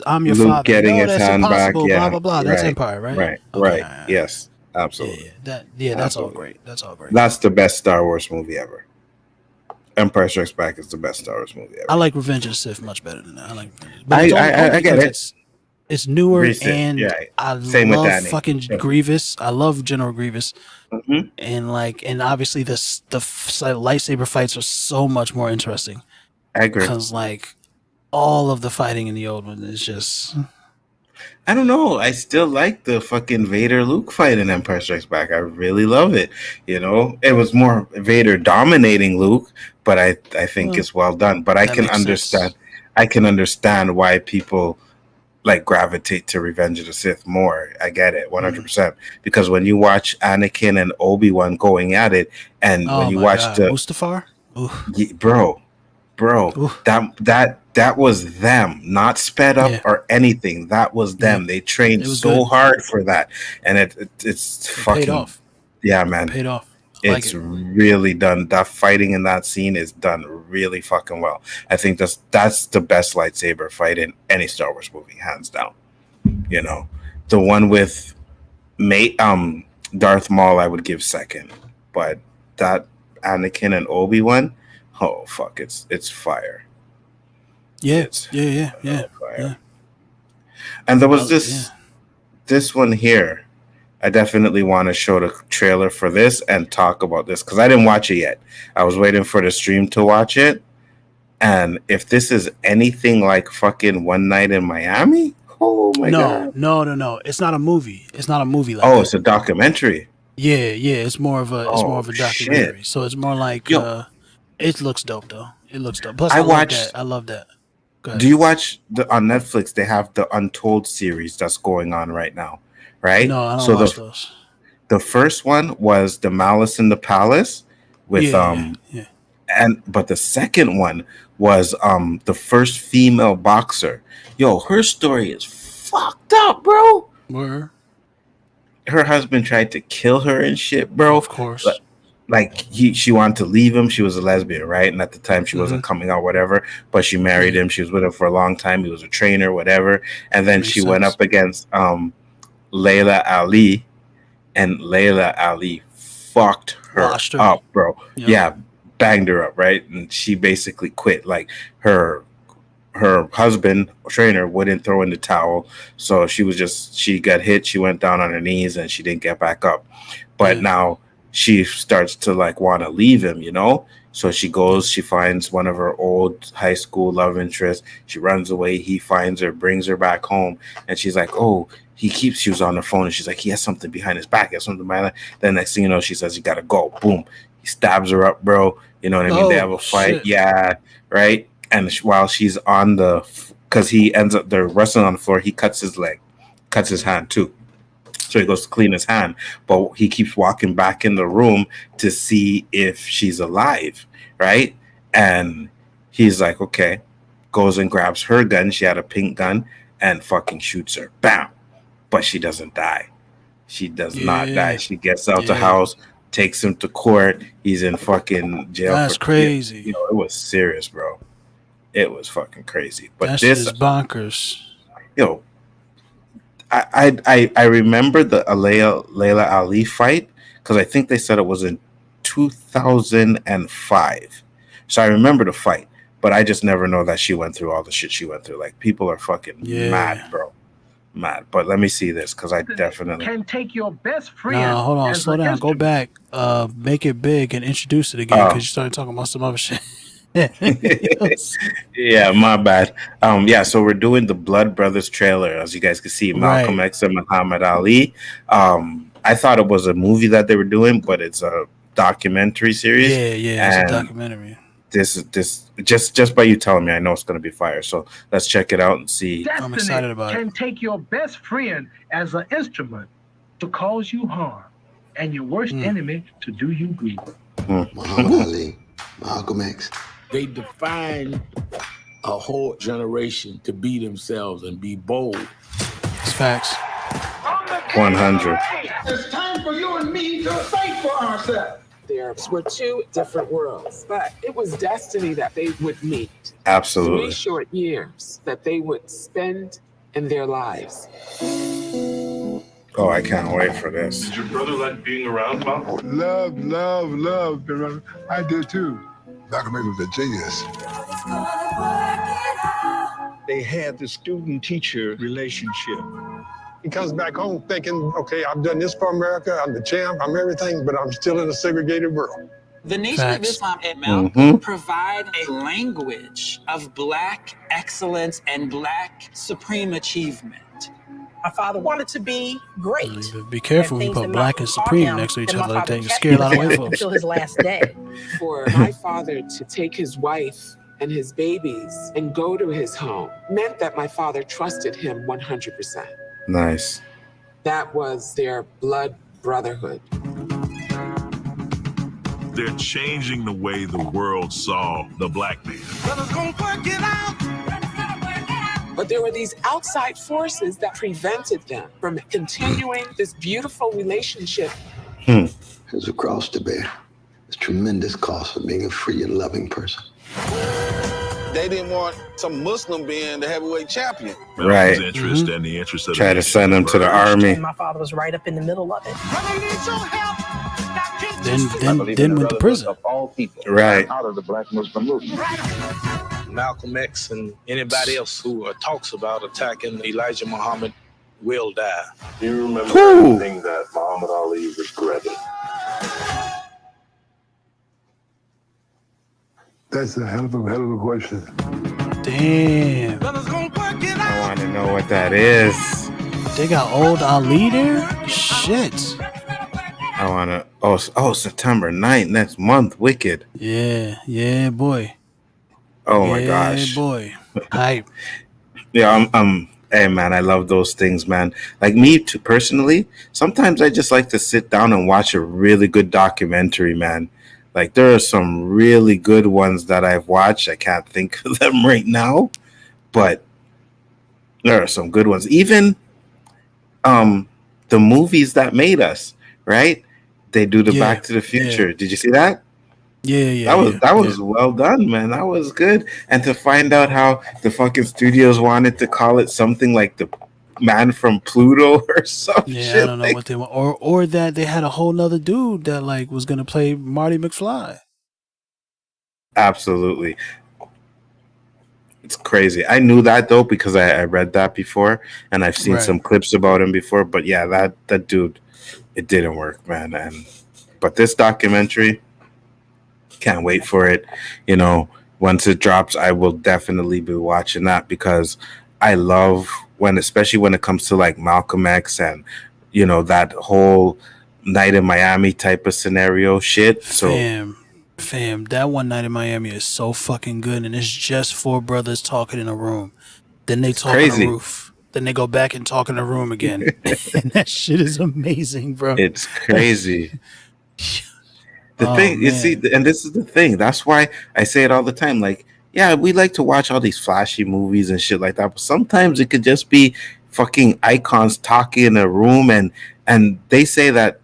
I'm your Luke father. getting his hand back. Yeah. Blah blah blah. That's Empire, right? Right. Yes. Absolutely. Yeah. That's all great. That's all great. That's the best Star Wars movie ever. Empire Strikes Back is the best Star Wars movie ever. I like Revenge of the Sith much better than that. I get it. It's newer, Recent, and I Same love with Danny. fucking Grievous. I love General Grievous, and obviously the lightsaber fights are so much more interesting. I agree. Because like all of the fighting in the old one is just. I don't know. I still like the fucking Vader Luke fight in Empire Strikes Back. I really love it. You know, it was more Vader dominating Luke, but I think it's well done. But I can understand. Sense. I can understand why people like gravitate to Revenge of the Sith more. I get it 100% because when you watch Anakin and Obi-Wan going at it, and when you watch the Mustafar, bro, that was them, not sped up or anything. That was them. They trained so hard for that, and it's fucking paid off. Yeah, man, paid off. Like It's really done. That fighting in that scene is done really fucking well. I think that's the best lightsaber fight in any Star Wars movie, hands down. You know, the one with Darth Maul, I would give second, but that Anakin and Obi-Wan, oh fuck, it's fire. Yeah, It's yeah. fire. And there was this one here. I definitely want to show the trailer for this and talk about this because I didn't watch it yet. I was waiting for the stream to watch it. And if this is anything like fucking One Night in Miami, oh my god. No. It's not a movie. It's not a movie like Oh, that. it's a documentary. Yeah. It's more of a documentary. Shit. So it's more like it looks dope though. It looks dope. Plus I I love that. Go ahead. Do you watch on Netflix? They have the Untold series that's going on right now, right? No, I don't watch those. The first one was The Malice in the Palace with but the second one was the first female boxer. Yo, her story is fucked up, bro. Where? Her husband tried to kill her and shit, bro. Of course. Like she wanted to leave him. She was a lesbian, right? And at the time she wasn't coming out, whatever. But she married him. She was with him for a long time. He was a trainer, whatever. And then she went up against Layla Ali, and Layla Ali fucked her up, bro. Yep. Yeah, banged her up, right? And she basically quit. Like her husband, trainer, wouldn't throw in the towel. So she got hit. She went down on her knees and she didn't get back up. But now she starts to like want to leave him, you know? So she goes, she finds one of her old high school love interests. She runs away. He finds her, brings her back home. And she's like, oh, she was on the phone. And she's like, he has something behind his back. He has something behind it. Then next thing you know, she says, you got to go. Boom. He stabs her up, bro. You know what I mean? They have a fight. Shit. Yeah. Right. And while she's on because he ends up, they're wrestling on the floor. He cuts his leg, cuts his hand too. So he goes to clean his hand, but he keeps walking back in the room to see if she's alive, right? And he's like, okay, goes and grabs her gun. She had a pink gun and fucking shoots her. Bam. But she doesn't die. She does not die. She gets out the house, takes him to court. He's in fucking jail. That's crazy. You know, it was serious, bro. It was fucking crazy. But that shit is bonkers. Yo, I remember the Layla Ali fight because I think they said it was in 2005. So I remember the fight, but I just never know that she went through all the shit she went through. Like, people are fucking mad, bro. Mad. But let me see this because I definitely can take your best friend. No, hold on, slow down. Go back. Make it big and introduce it again because you started talking about some other shit. Yeah, my bad. So we're doing the Blood Brothers trailer, as you guys can see. Malcolm X and Muhammad Ali. I thought it was a movie that they were doing, but it's a documentary series. Yeah, it's a documentary. This just by you telling me, I know it's going to be fire. So let's check it out and see. Destiny I'm excited about can it. Take your best friend as an instrument to cause you harm, and your worst enemy to do you good. Muhammad Ali, Malcolm X. They define a whole generation to be themselves and be bold. It's facts. 100. It's time for you and me to fight for ourselves. There were two different worlds, but it was destiny that they would meet. Absolutely. 3 short years that they would spend in their lives. Oh, I can't wait for this. Did your brother like being around, Mom? Love. I did too. Malcolm X was a genius. They had the student-teacher relationship. He comes back home thinking, okay, I've done this for America, I'm the champ, I'm everything, but I'm still in a segregated world. The Nation of Islam and Malcolm provide a language of Black excellence and Black supreme achievement. My father wanted to be great. Be careful when you put Black and Supreme next to each other like that. You scare a lot of white folks. Until his last day. For my father to take his wife and his babies and go to his home meant that my father trusted him 100%. Nice. That was their blood brotherhood. They're changing the way the world saw the Black man. But there were these outside forces that prevented them from continuing this beautiful relationship. There's a cross to bear. It's tremendous cost for being a free and loving person. They didn't want some Muslim being the heavyweight champion. Right. Interest and the interest of try to send him to the army. My father was right up in the middle of it. Then went to prison. Of all people, right, out of the Black Muslim movement. Malcolm X and anybody else who talks about attacking Elijah Muhammad will die. Do you remember anything that Muhammad Ali regretted? That's a hell of a question. Damn. I want to know what that is. They got old Ali there? Shit. I want to. Oh, September 9th, next month. Wicked. Yeah, boy. Oh my gosh. Yeah, boy. Hype. Yeah, hey man, I love those things, man. Like me too, personally, sometimes I just like to sit down and watch a really good documentary, man. Like there are some really good ones that I've watched. I can't think of them right now, but there are some good ones. Even the movies that made us, right? They do the Back to the Future. Yeah. Did you see that? Yeah. That was well done, man. That was good. And to find out how the fucking studios wanted to call it something like the Man from Pluto or some shit. I don't know what they want. Or that they had a whole nother dude that like was gonna play Marty McFly. Absolutely. It's crazy. I knew that though because I read that before and I've seen some clips about him before. But yeah, that dude, it didn't work, man. But this documentary, can't wait for it. You know, once it drops, I will definitely be watching that because I love especially when it comes to like Malcolm X and, you know, that whole Night in Miami type of scenario shit. So Fam, that One Night in Miami is so fucking good, and it's just four brothers talking in a room. Then they talk on the roof. Then they go back and talk in the room again. And that shit is amazing, bro. It's crazy. The thing, you see, and this is the thing. That's why I say it all the time. Like, yeah, we like to watch all these flashy movies and shit like that, but sometimes it could just be fucking icons talking in a room, and they say that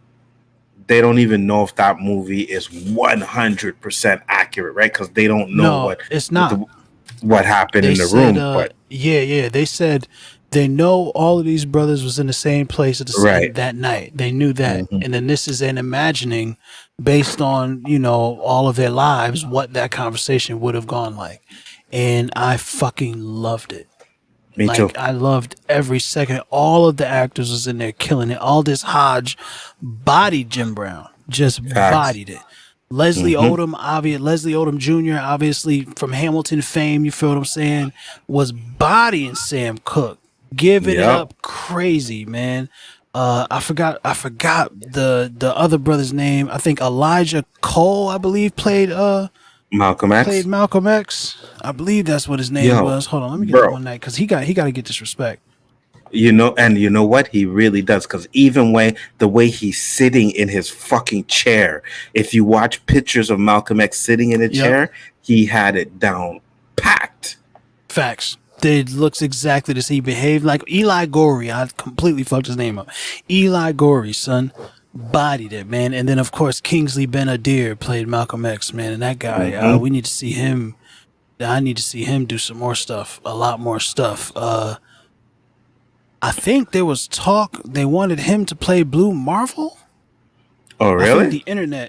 they don't even know if that movie is 100% accurate, right? Because they don't know what happened in the room. But they said they know all of these brothers was in the same place at the that night. They knew that, and then this is an imagining based on, you know, all of their lives, what that conversation would have gone like. And I fucking loved it. Me too. I loved every second. All of the actors was in there killing it. Aldous Hodge bodied Jim Brown. Just bodied it. Leslie Odom Jr., obviously from Hamilton fame, you feel what I'm saying, was bodying Sam Cooke. Giving it up crazy, man. I forgot the other brother's name. I think Elijah Cole, I believe, played Malcolm X. Played Malcolm X. I believe that's what his name was. Hold on, let me get that one night because he got to get this respect. You know, and you know what? He really does, because even the way he's sitting in his fucking chair, if you watch pictures of Malcolm X sitting in a chair, he had it down packed. Facts. It looks exactly the same. He behaved like Eli Gorey. I completely fucked his name up. Eli Gorey, son. Bodied it, man. And then, of course, Kingsley Ben-Adir played Malcolm X, man. And that guy, we need to see him. I need to see him do some more stuff. A lot more stuff. I think there was talk they wanted him to play Blue Marvel. Oh, really? I think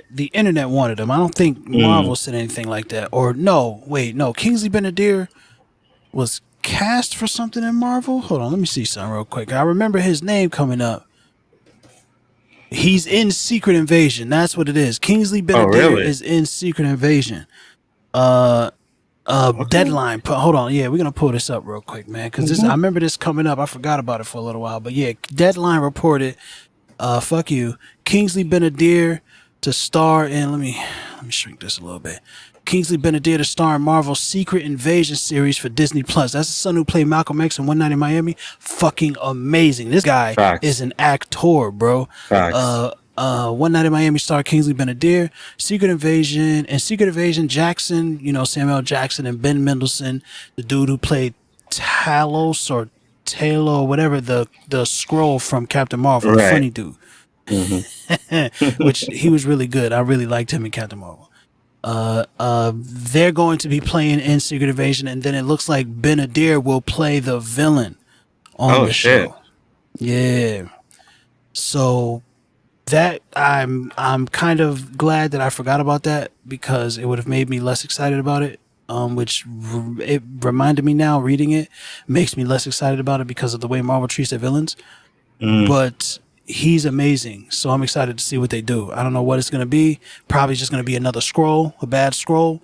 the internet wanted him. I don't think Marvel said anything like that. Or no. Kingsley Ben-Adir was cast for something in Marvel. Hold on, let me see something real quick. I remember his name coming up. He's in Secret Invasion. That's what it is. Kingsley Ben-Adir is in Secret Invasion. Deadline. Hold on. Yeah, we're gonna pull this up real quick, man, because I remember this coming up. I forgot about it for a little while, but yeah, Deadline reported. Kingsley Ben-Adir to star in. Let me shrink this a little bit. Kingsley Ben-Adir to star in Marvel's Secret Invasion series for Disney Plus. That's the son who played Malcolm X in One Night in Miami. Fucking amazing. This guy is an actor, bro. One Night in Miami star Kingsley Ben-Adir. Secret Invasion, Jackson, you know, Samuel Jackson and Ben Mendelsohn, the dude who played Talos or Taylor or whatever, the scroll from Captain Marvel, the funny dude. which he was really good. I really liked him in Captain Marvel. They're going to be playing in Secret Invasion, and then it looks like Benadir will play the villain on the show. Yeah. So that I'm kind of glad that I forgot about that, because it would have made me less excited about it. Which it reminded me now, reading it makes me less excited about it because of the way Marvel treats their villains. But he's amazing, so I'm excited to see what they do. I don't know what it's going to be. Probably just going to be another scroll, a bad scroll.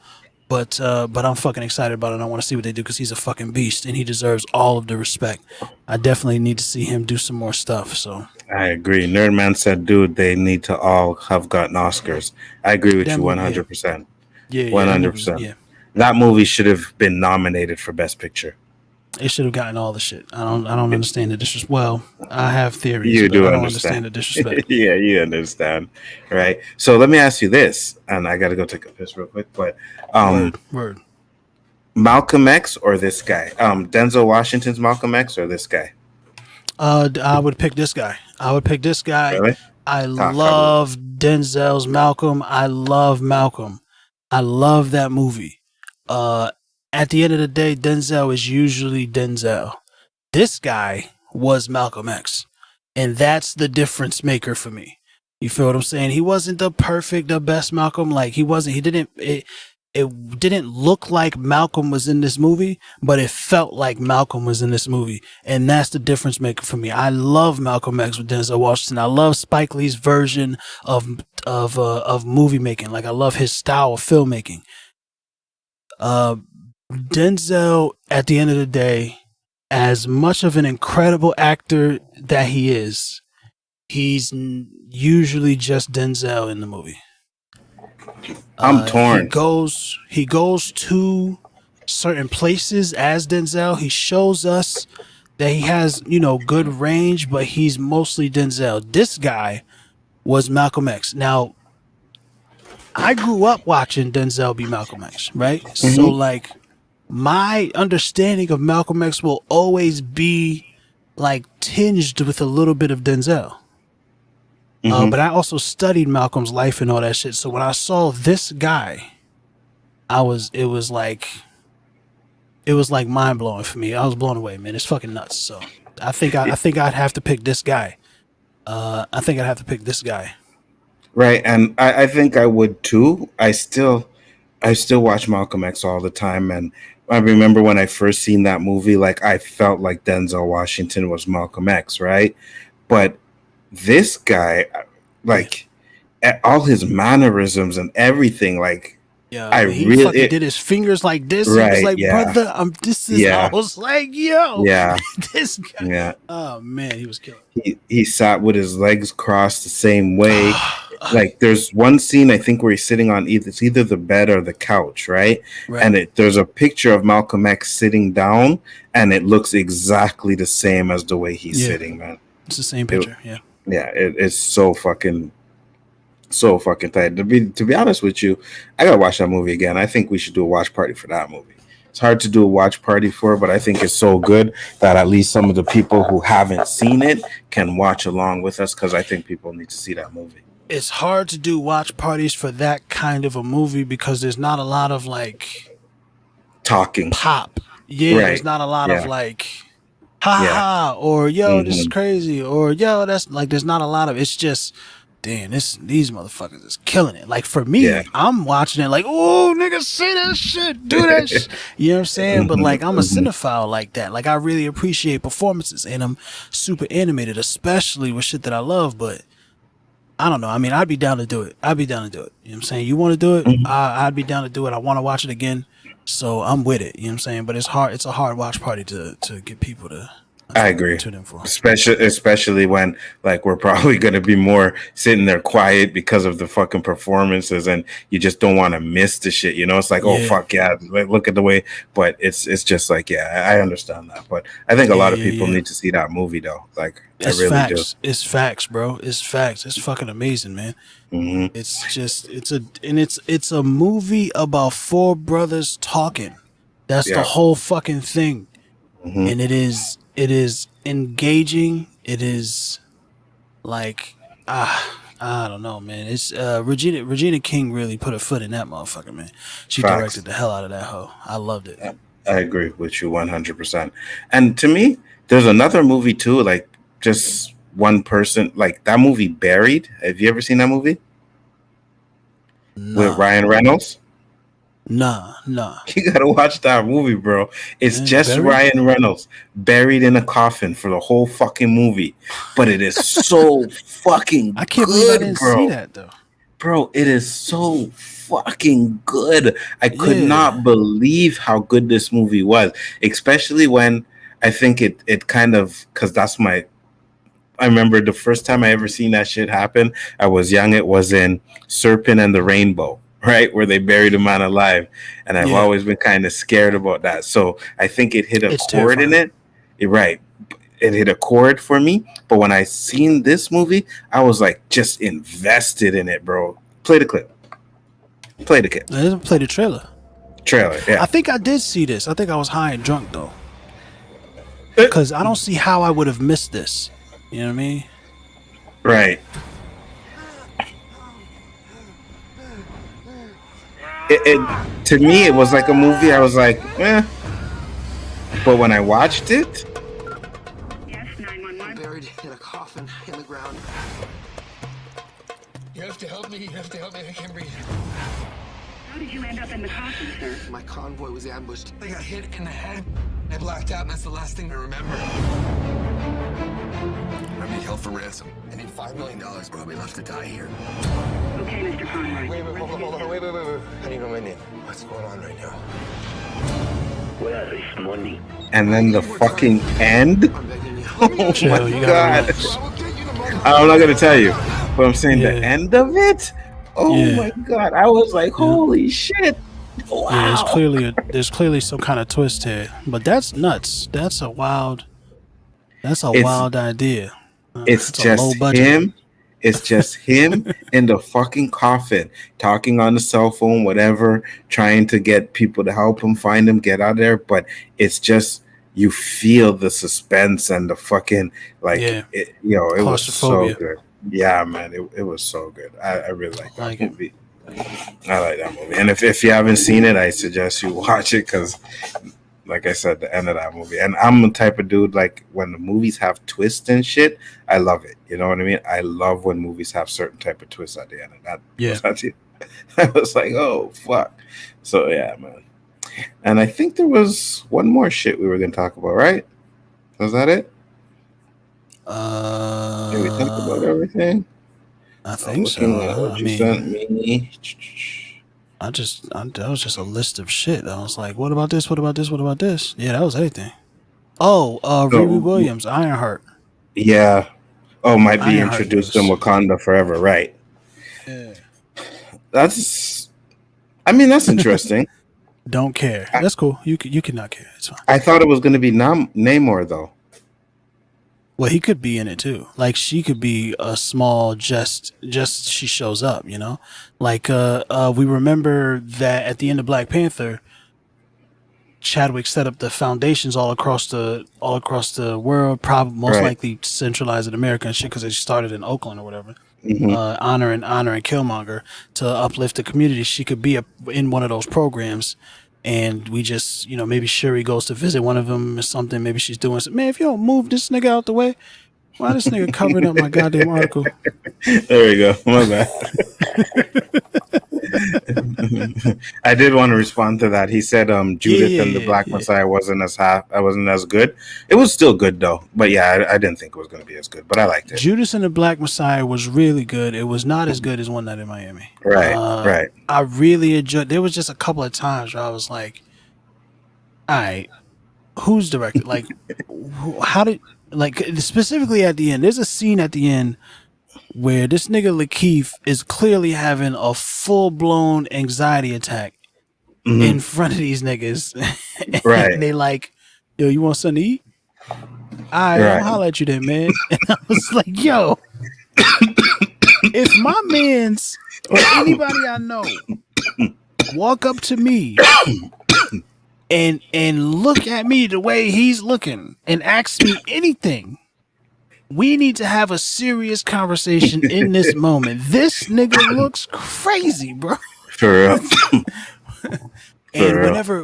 But I'm fucking excited about it. I want to see what they do because he's a fucking beast and he deserves all of the respect. I definitely need to see him do some more stuff. So I agree. Nerdman said, dude, they need to all have gotten Oscars. I agree with you 100%. Yeah, 100%. Yeah. That movie should have been nominated for Best Picture. It should have gotten all the shit. I don't understand the disrespect. Well, I have theories. You do I don't understand the disrespect. Yeah, you understand, right? So let me ask you this, and I got to go take a piss real quick. But Word. Malcolm X or this guy? Denzel Washington's Malcolm X or this guy? I would pick this guy. Really? I love Denzel's Malcolm. I love Malcolm. I love that movie. At the end of the day, Denzel is usually Denzel. This guy was Malcolm X, and that's the difference maker for me. You feel what I'm saying? He wasn't the best Malcolm. Like it didn't look like Malcolm was in this movie, but it felt like Malcolm was in this movie, and that's the difference maker for me. I love Malcolm X with Denzel Washington. I love Spike Lee's version of movie making. Like, I love his style of filmmaking. Denzel, at the end of the day, as much of an incredible actor that he is, he's usually just Denzel in the movie. I'm torn. He goes to certain places as Denzel. He shows us that he has, good range, but he's mostly Denzel. This guy was Malcolm X. Now, I grew up watching Denzel be Malcolm X, right? Mm-hmm. So, like, my understanding of Malcolm X will always be, like, tinged with a little bit of Denzel. But I also studied Malcolm's life and all that shit. So when I saw this guy, it was like mind blowing for me. I was blown away, man. It's fucking nuts. So I think I'd have to pick this guy. Right, and I think I would too. I still watch Malcolm X all the time, and I remember when I first seen that movie, like, I felt like Denzel Washington was Malcolm X, right? But this guy, like, all his mannerisms and everything, like, yeah, he really did his fingers like this. Right, he was like, yeah. brother, I was like, yo, yeah, this guy. Yeah. Oh man, he was killing. He sat with his legs crossed the same way. Like, there's one scene, I think, where he's sitting on either the bed or the couch, right? And there's a picture of Malcolm X sitting down, and it looks exactly the same as the way he's sitting, man. It's the same picture, yeah. Yeah, it's so fucking tight. To be honest with you, I gotta watch that movie again. I think we should do a watch party for that movie. It's hard to do a watch party for, but I think it's so good that at least some of the people who haven't seen it can watch along with us, because I think people need to see that movie. It's hard to do watch parties for that kind of a movie because there's not a lot of, like, talking pop. Yeah, there's not a lot of, like, ha, or yo, this is crazy, or yo, that's, like, there's not a lot of, it's just, damn, these motherfuckers is killing it. Like, for me, I'm watching it like, oh, nigga, say that shit, do that shit. You know what I'm saying? But, like, I'm a cinephile like that. Like, I really appreciate performances, and I'm super animated, especially with shit that I love, but I don't know. I mean, I'd be down to do it. You know what I'm saying? You want to do it? I'd be down to do it. I want to watch it again. So I'm with it. You know what I'm saying? But it's hard. It's a hard watch party to get people to. I agree. Especially when, like, we're probably going to be more sitting there quiet because of the fucking performances, and you just don't want to miss the shit. You know, it's like, oh fuck yeah, like, look at the way. But it's just like, yeah, I understand that. But I think a lot of people need to see that movie though. Like, it's I really facts. do. It's facts, bro. It's facts. It's fucking amazing, man. It's just it's a movie about four brothers talking. That's the whole fucking thing, and it is engaging. It is, like, I don't know, man. It's Regina King really put her foot in that motherfucker, man. She Facts. directed the hell out of that hoe. I loved it. I agree with you 100%. And to me, there's another movie too, like just one person, like that movie Buried. Have you ever seen that movie? With Ryan Reynolds? Nah. You gotta watch that movie, bro. It's just Buried? Ryan Reynolds buried in a coffin for the whole fucking movie. But it is so fucking I can't good, believe I didn't bro. see that though. Bro, it is so fucking good. I could not believe how good this movie was, especially when I think it kind of, because that's my, I remember the first time I ever seen that shit happen. I was young. It was in Serpent and the Rainbow, right? Where they buried a man alive. And I've always been kind of scared about that. So I think it hit a chord in it. Right. It hit a chord for me. But when I seen this movie, I was like just invested in it, bro. Play the clip. Play the clip. Play the trailer. Yeah. I think I did see this. I think I was high and drunk though. Because I don't see how I would have missed this. You know what I mean? Right. It to me, it was like a movie. I was like, eh. But when I watched it, Buried in a coffin in the ground. You have to help me. You have to help me. I can't breathe. How did you end up in the coffin, sir? My convoy was ambushed. I got hit in the head. I blacked out, and that's the last thing I remember. I'm being held for ransom. I need $5 million. Probably left to die here. Okay, Mr. Conroy. Wait, hold on. Wait. I need to know my name. What's going on right now? Where is money? and then the fucking end. Oh my god! I'm not gonna tell you, but I'm saying the end of it. Oh my god! I was like, holy shit! Wow. Yeah, there's clearly some kind of twist here, but that's nuts. That's a wild idea. It's just him. It's just him in the fucking coffin, talking on the cell phone, whatever, trying to get people to help him, find him, get out of there. But it's just, you feel the suspense and the fucking, like, it was so good. Yeah, man, it was so good. I really like that movie. I like that movie. And if you haven't seen it, I suggest you watch it because, like I said, the end of that movie. And I'm the type of dude, like, when the movies have twists and shit, I love it. You know what I mean? I love when movies have certain type of twists at the end of that. Yeah. I was like, oh, fuck. So, yeah, man. And I think there was one more shit we were going to talk about, right? Was that it? Did we talk about everything? I think so. What you sent me. That was just a list of shit. I was like, what about this? What about this? What about this? Yeah, that was everything. Oh, Riri Williams, Ironheart. Yeah. Oh, might be Ironheart introduced in Wakanda Forever, right? Yeah. That's interesting. Don't care. That's cool. You can not care. It's fine. I thought it was going to be Namor, though. Well, he could be in it too. Like, she could be a small just she shows up, you know? Like we remember that at the end of Black Panther, Chadwick set up the foundations all across the world, probably most likely centralized in America and shit, because they started in Oakland or whatever. Mm-hmm. Honoring Killmonger to uplift the community. She could be in one of those programs. And we just, maybe Shuri goes to visit one of them or something. Maybe she's doing something. Man, if you don't move this nigga out the way, why this nigga covering up my goddamn article? There we go. My bad. I did want to respond to that. He said Judith and the Black Messiah wasn't as good. It was still good though. But yeah, I didn't think it was going to be as good. But I liked it. Judas and the Black Messiah was really good. It was not as good as One Night in Miami. Right. I really enjoyed. There was just a couple of times where I was like, all right, who's directed? Like, how did, like, specifically at the end, there's a scene at the end where this nigga Lakeith is clearly having a full-blown anxiety attack in front of these niggas. And they like, yo, you want something to eat? All right, I'll holler at you then, man. And I was like, yo, if my mans or anybody I know walk up to me and look at me the way he's looking and ask me anything, we need to have a serious conversation in this moment. This nigga looks crazy, bro. For real. And whenever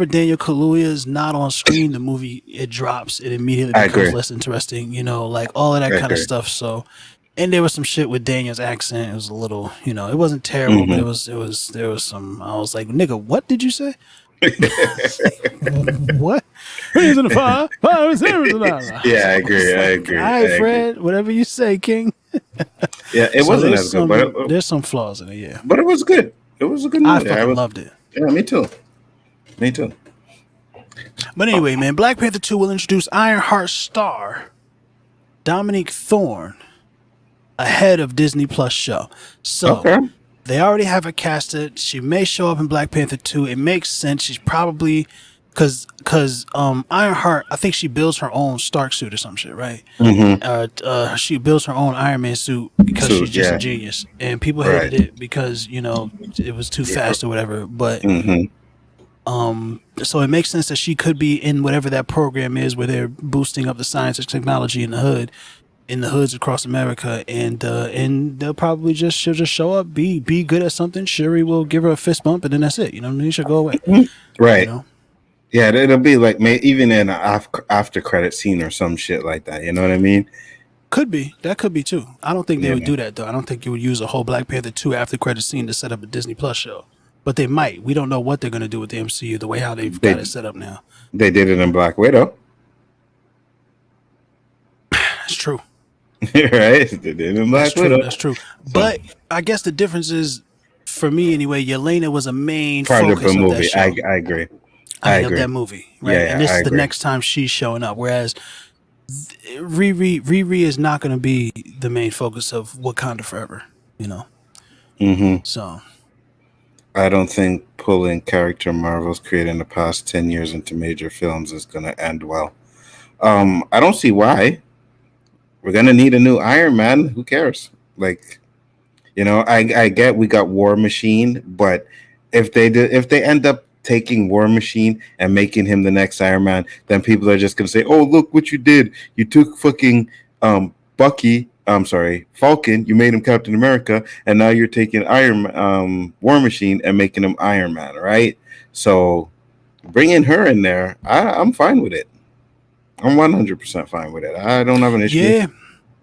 Daniel Kaluuya is not on screen, the movie it drops. It immediately becomes less interesting. Like all of that kind of stuff. So, and there was some shit with Daniel's accent. It was a little, it wasn't terrible, but there was some. I was like, nigga, what did you say? What? He's in the fire. Yeah, I agree. All right, Fred. Whatever you say, King. Yeah, it wasn't as good, but there's some flaws in it. Yeah, but it was good. It was a good movie. I loved it. Yeah, me too. But anyway, man, Black Panther 2 will introduce Ironheart star Dominique Thorne ahead of Disney Plus show. So they already have her casted. She may show up in Black Panther 2. It makes sense. She's probably because Ironheart, I think she builds her own Stark suit or some shit, right? Mm-hmm. She builds her own Iron Man suit because she's just a genius, and people hated it because it was too fast or whatever. But so it makes sense that she could be in whatever that program is where they're boosting up the science and technology in the hoods across America, and they'll probably she'll just show up, be good at something. Shuri will give her a fist bump, and then that's it. She'll go away. Right. Yeah, it'll be like even in an after credit scene or some shit like that. You know what I mean? Could be. That could be too. I don't think they would do that though. I don't think you would use a whole Black Panther 2 after credit scene to set up a Disney Plus show. But they might. We don't know what they're going to do with the MCU, the way how they've got it set up now. They did it in Black Widow. That's true. Right? They did it in Black Widow. That's true. But I guess the difference is, for me anyway, Yelena was a main part focus of the movie. that show. I agree. I agree. Of that movie, right? Yeah, and this I is the agree. next time she's showing up. Whereas Riri is not going to be the main focus of Wakanda Forever, Mm-hmm. So I don't think pulling character Marvel's created in the past 10 years into major films is going to end well. I don't see why. We're going to need a new Iron Man. Who cares? I get we got War Machine, but if they end up taking War Machine and making him the next Iron Man, then people are just going to say, oh, look what you did. You took fucking Falcon, you made him Captain America, and now you're taking War Machine and making him Iron Man, right? So bringing her in there, I'm fine with it. I'm 100% fine with it. I don't have an issue.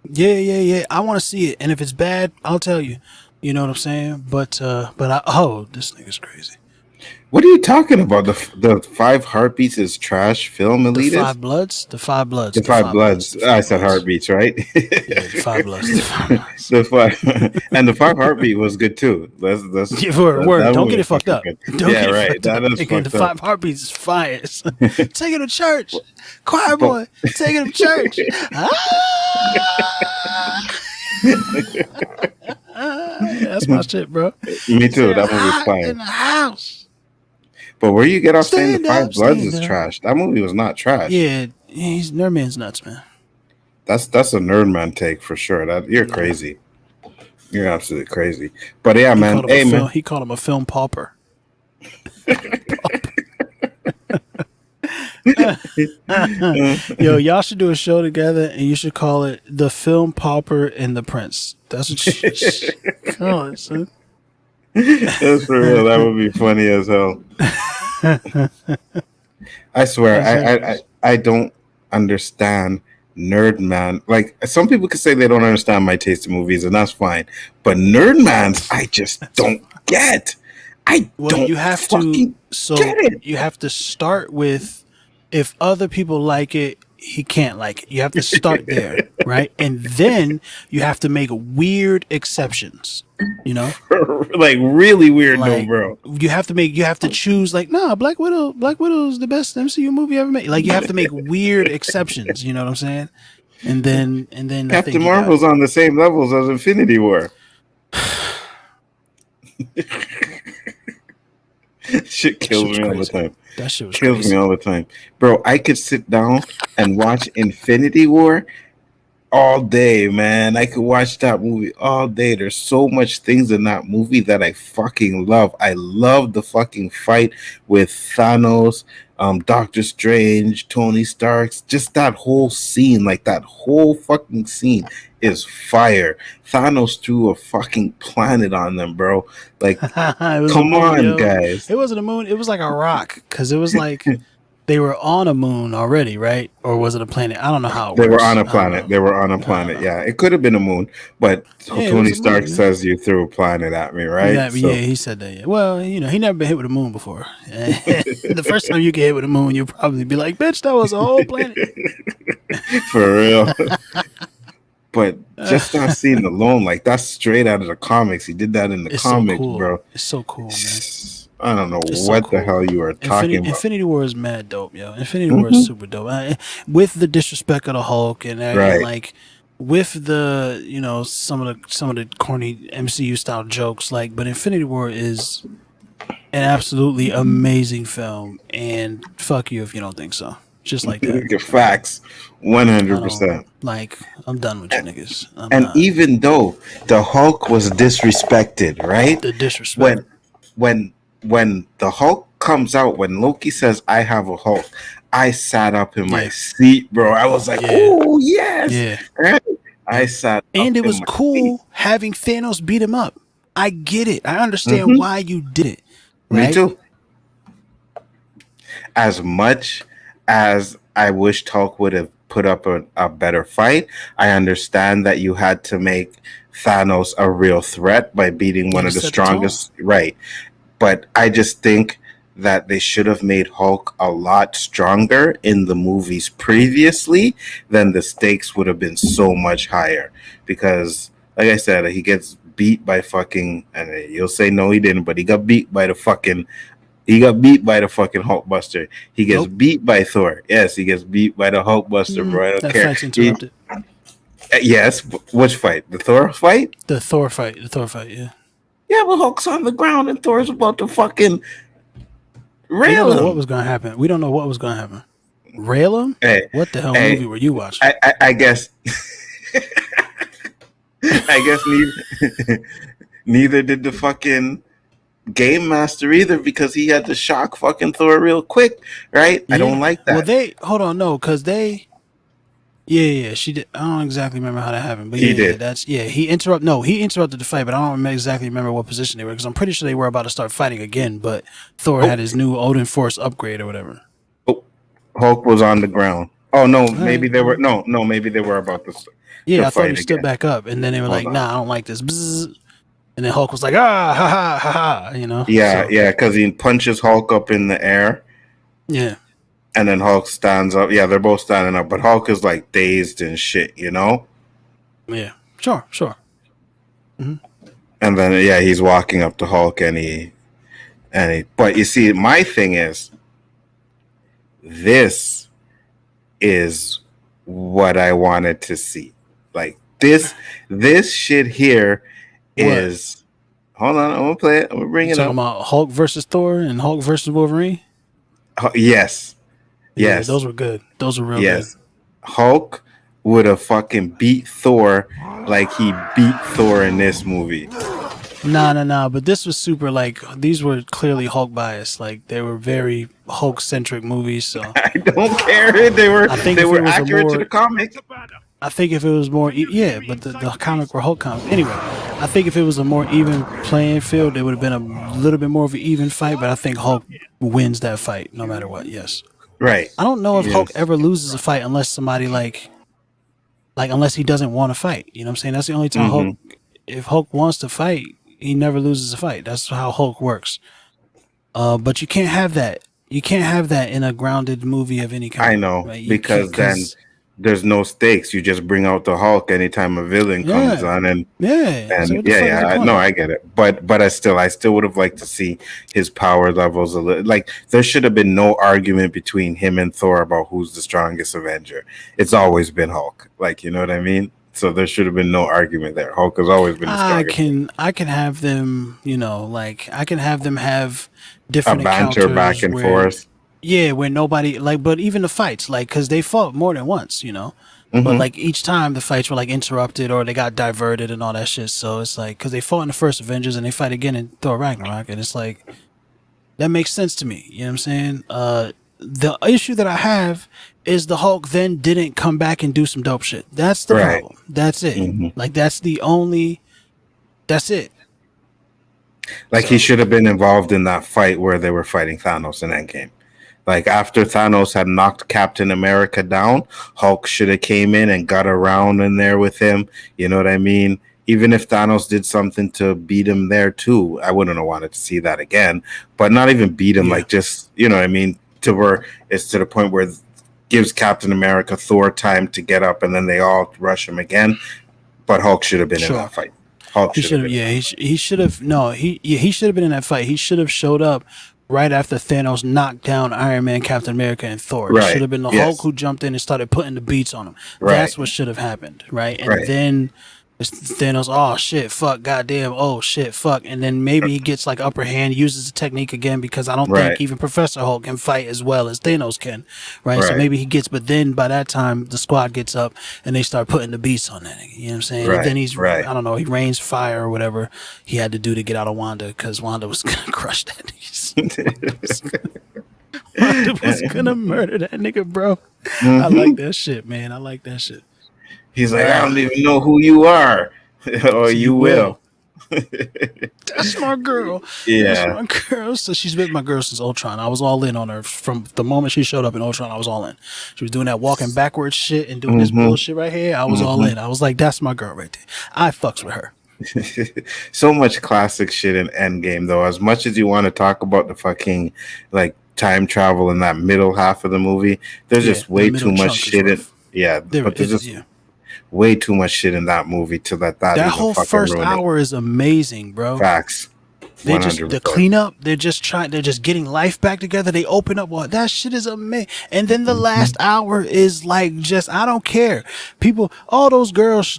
Yeah. I want to see it, and if it's bad, I'll tell you. You know what I'm saying? But this nigga's crazy. What are you talking about? The Five Heartbeats is trash film, elitist? The Five Bloods. The Five Bloods. I said Heartbeats, right? The Five Bloods. And the Five Heartbeat was good too. That's word. Don't get it fucked up. Right. The Five Heartbeats is fire. Take it to church. Choir boy. Take it to church. That's my shit, bro. Me too. That movie's fire. In the house. But where you get off saying the Five Bloods is trash? That movie was not trash. Yeah, Nerdman's nuts, man. That's a Nerdman take for sure. You're crazy. You're absolutely crazy. But yeah, man. He called him a film pauper. Yo, y'all should do a show together, and you should call it The Film Pauper and the Prince. That's what you should call it, son. That's for real. That would be funny as hell. I swear, I don't understand Nerdman. Like, some people could say they don't understand my taste in movies, and that's fine. But Nerdman's, I just don't get. You have to start with, if other people like it, he can't like it. You have to start there, right? And then you have to make weird exceptions, like really weird, bro. You have to choose, like, Black Widow's the best MCU movie ever made. Like, you have to make weird exceptions, you know what I'm saying? And then Captain Marvel's on the same levels as Infinity War. Shit kills me all the time. That shit kills me all the time, bro. I could sit down and watch Infinity War all day, man. I could watch that movie all day. There's so much things in that movie that I fucking love. I love the fucking fight with Thanos. Doctor Strange, Tony Stark's, just that whole scene, like that whole fucking scene is fire. Thanos threw a fucking planet on them, bro. Like, come on, guys. It wasn't a moon. It was like a rock because it was like they were on a moon already, right? Or was it a planet? I don't know how it They works. were on a planet. They were on a planet. Yeah, it could have been a moon, but Tony Stark says you threw a planet at me, right? Yeah, he said that. Yeah. Well, he never been hit with a moon before. The first time you get hit with a moon, you'll probably be like, "Bitch, that was a whole planet." For real. But just that scene alone, like that's straight out of the comics. He did that in the comics, so cool. bro. It's so cool, man. I don't know what the hell you are talking about. Infinity War is mad dope, yo. Infinity War is super dope. With the disrespect of the Hulk and like with the some of the corny MCU style jokes, like, but Infinity War is an absolutely amazing film, and fuck you if you don't think so. Just like that. Facts, 100%. Like, I'm done with you niggas. Even though the Hulk was disrespected, right? The disrespect. When the Hulk comes out, when Loki says, "I have a Hulk," I sat up in my seat, bro. I was like, "Oh yes!" Yeah. Right? I sat, and it was cool having Thanos beat him up. I get it. I understand why you did it. Right? Me too. As much as I wished Hulk would have put up a better fight, I understand that you had to make Thanos a real threat by beating one of the strongest, right? But I just think that they should have made Hulk a lot stronger in the movies previously, then the stakes would have been so much higher. Because, like I said, he gets beat by fucking, and you'll say no, he didn't, but he got beat by the fucking Hulkbuster. He gets beat by Thor. Yes, he gets beat by the Hulkbuster, bro. I don't care. Fight's interrupted. Yes, which fight? The Thor fight? The Thor fight, yeah. Yeah, but Hulk's on the ground and Thor's about to fucking rail him. We don't know what was going to happen. Rail him? Hey, what the hell movie were you watching? I guess. Neither did the fucking Game Master either, because he had to shock fucking Thor real quick, right? Yeah. I don't like that. Yeah, she did. I don't exactly remember how that happened, but he did. He interrupted the fight, but I don't exactly remember what position they were, because I'm pretty sure they were about to start fighting again, but Thor had his new Odin Force upgrade or whatever. Oh, Hulk was on the ground. Oh no, maybe they were maybe they were about to. Yeah, I thought he stood back up, and then they were like, "Nah, I don't like this." Bzzz. And then Hulk was like, "Ah, ha ha ha ha," Yeah, because he punches Hulk up in the air. Yeah. And then Hulk stands up. Yeah, they're both standing up, but Hulk is like dazed and shit, Yeah, sure. Mm-hmm. And then he's walking up to Hulk, and he. But you see, my thing is, this is what I wanted to see. Like this shit here is. Hold on, I'm gonna play it. I'm gonna bring it up. Talking about Hulk versus Thor and Hulk versus Wolverine. Yes. Yeah, those were good. Those were real good. Hulk would have fucking beat Thor like he beat Thor in this movie. Nah. But this was super, like, these were clearly Hulk biased. Like, they were very Hulk-centric movies, so. I don't care. They were accurate to the comics. I think if it was more, but the comic were Hulk comic. Anyway, I think if it was a more even playing field, it would have been a little bit more of an even fight, but I think Hulk wins that fight no matter what, yes. Right. I don't know if Hulk ever loses a fight unless somebody unless he doesn't want to fight. You know what I'm saying? That's the only time if Hulk wants to fight, he never loses a fight. That's how Hulk works. But you can't have that. You can't have that in a grounded movie of any kind. I know, right? Because then there's no stakes. You just bring out the Hulk anytime a villain comes on, and I get it. But I still would have liked to see his power levels a little. Like, there should have been no argument between him and Thor about who's the strongest Avenger. It's always been Hulk. Like, you know what I mean? So there should have been no argument there. Hulk has always been the strongest. I can have them, I can have them have different a banter back and forth. Yeah, where nobody but even the fights, because they fought more than once, but each time the fights were interrupted or they got diverted and all that shit. So it's because they fought in the first Avengers and they fight again in Thor Ragnarok, and it's that makes sense to me. You know what I'm saying? the issue that I have is the Hulk then didn't come back and do some dope shit. That's the problem. That's it. Like that's it. Like he should have been involved in that fight where they were fighting Thanos in Endgame. Like after Thanos had knocked Captain America down, Hulk should have came in and got around in there with him. You know what I mean? Even if Thanos did something to beat him there too, I wouldn't have wanted to see that again. But not even beat him, like just, you know what I mean? To where it's to the point where it gives Captain America, Thor time to get up and then they all rush him again. But Hulk should have been in that fight. Hulk He should have. Yeah, he should have. No, he should have been in that fight. He should have showed up right after Thanos knocked down Iron Man, Captain America, and Thor. It should have been the Hulk who jumped in and started putting the beats on him. That's what should have happened, right? And then Thanos, oh shit, fuck, goddamn, oh shit, fuck, and then maybe he gets like upper hand, uses the technique again because I don't think even Professor Hulk can fight as well as Thanos can, right? So maybe he gets, but then by that time the squad gets up and they start putting the beats on that nigga. You know what I'm saying? And then he's, I don't know, he rains fire or whatever he had to do to get out of Wanda because Wanda was gonna crush that nigga. Wanda was gonna murder that nigga, bro. I like that shit, man. I like that shit. He's like, I don't even know who you are, or you will. That's my girl. Yeah, that's my girl. So she's been my girl since Ultron. I was all in on her from the moment she showed up in Ultron. I was all in. She was doing that walking backwards shit and doing this bullshit right here. I was all in. I was like, that's my girl right there. I fucks with her. So much classic shit in Endgame, though. As much as you want to talk about the fucking like time travel in that middle half of the movie, there's just way too much shit in. Yeah, but there's just way too much shit in that movie to let that whole first hour is amazing, bro. Facts. They just the cleanup. They're just getting life back together. They open up. Well, that shit is amazing. And then the last hour is like just I don't care. People, all those girls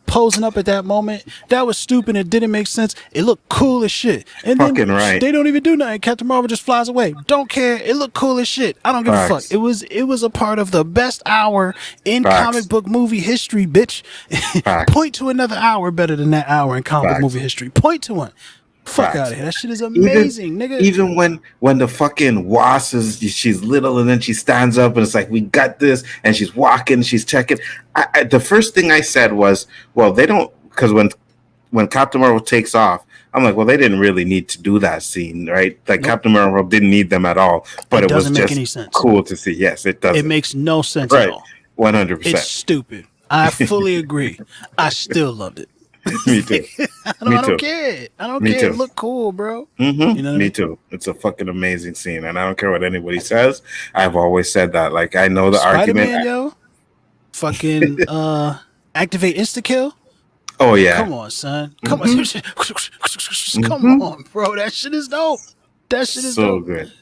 posing up at that moment. That was stupid. It didn't make sense. It looked cool as shit. And then they don't even do nothing. Captain Marvel just flies away. Don't care. It looked cool as shit. I don't give a fuck. It was a part of the best hour in comic book movie history, bitch. Point to another hour better than that hour in comic book movie history. Point to one. Fuck out of here. That shit is amazing, nigga. Even when the fucking Wasp she's little and then she stands up and it's like, we got this, and she's walking, she's checking. The first thing I said was, well, they don't, because when Captain Marvel takes off, I'm like, well, they didn't really need to do that scene, right? Like Captain Marvel didn't need them at all, but it was just any sense. Cool to see. Yes, it does. It makes no sense at all. 100%. It's stupid. I fully agree. I still loved it. Me too. I don't care. I don't care. It look cool, bro. You know what I mean? Too. It's a fucking amazing scene, and I don't care what anybody says. I've always said that. Like I know the Spider-Man, argument. Yo, fucking activate insta kill. Oh yeah. Come on, son. Come on. Come on, bro. That shit is dope. That shit is so dope. Good.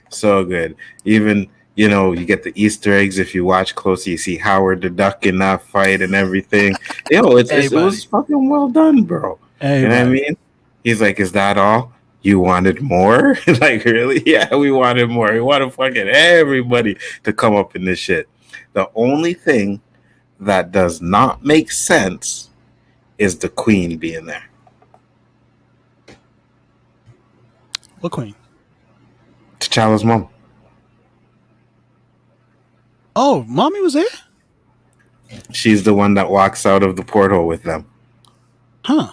So good. Even. You know, you get the Easter eggs if you watch closely. You see Howard the Duck in that fight and everything. It was fucking well done, bro. You know what I mean? He's like, is that all? You wanted more? Like, really? Yeah, we wanted more. We wanted fucking everybody to come up in this shit. The only thing that does not make sense is the Queen being there. What Queen? T'Challa's mom. Oh, mommy was there? She's the one that walks out of the portal with them. Huh.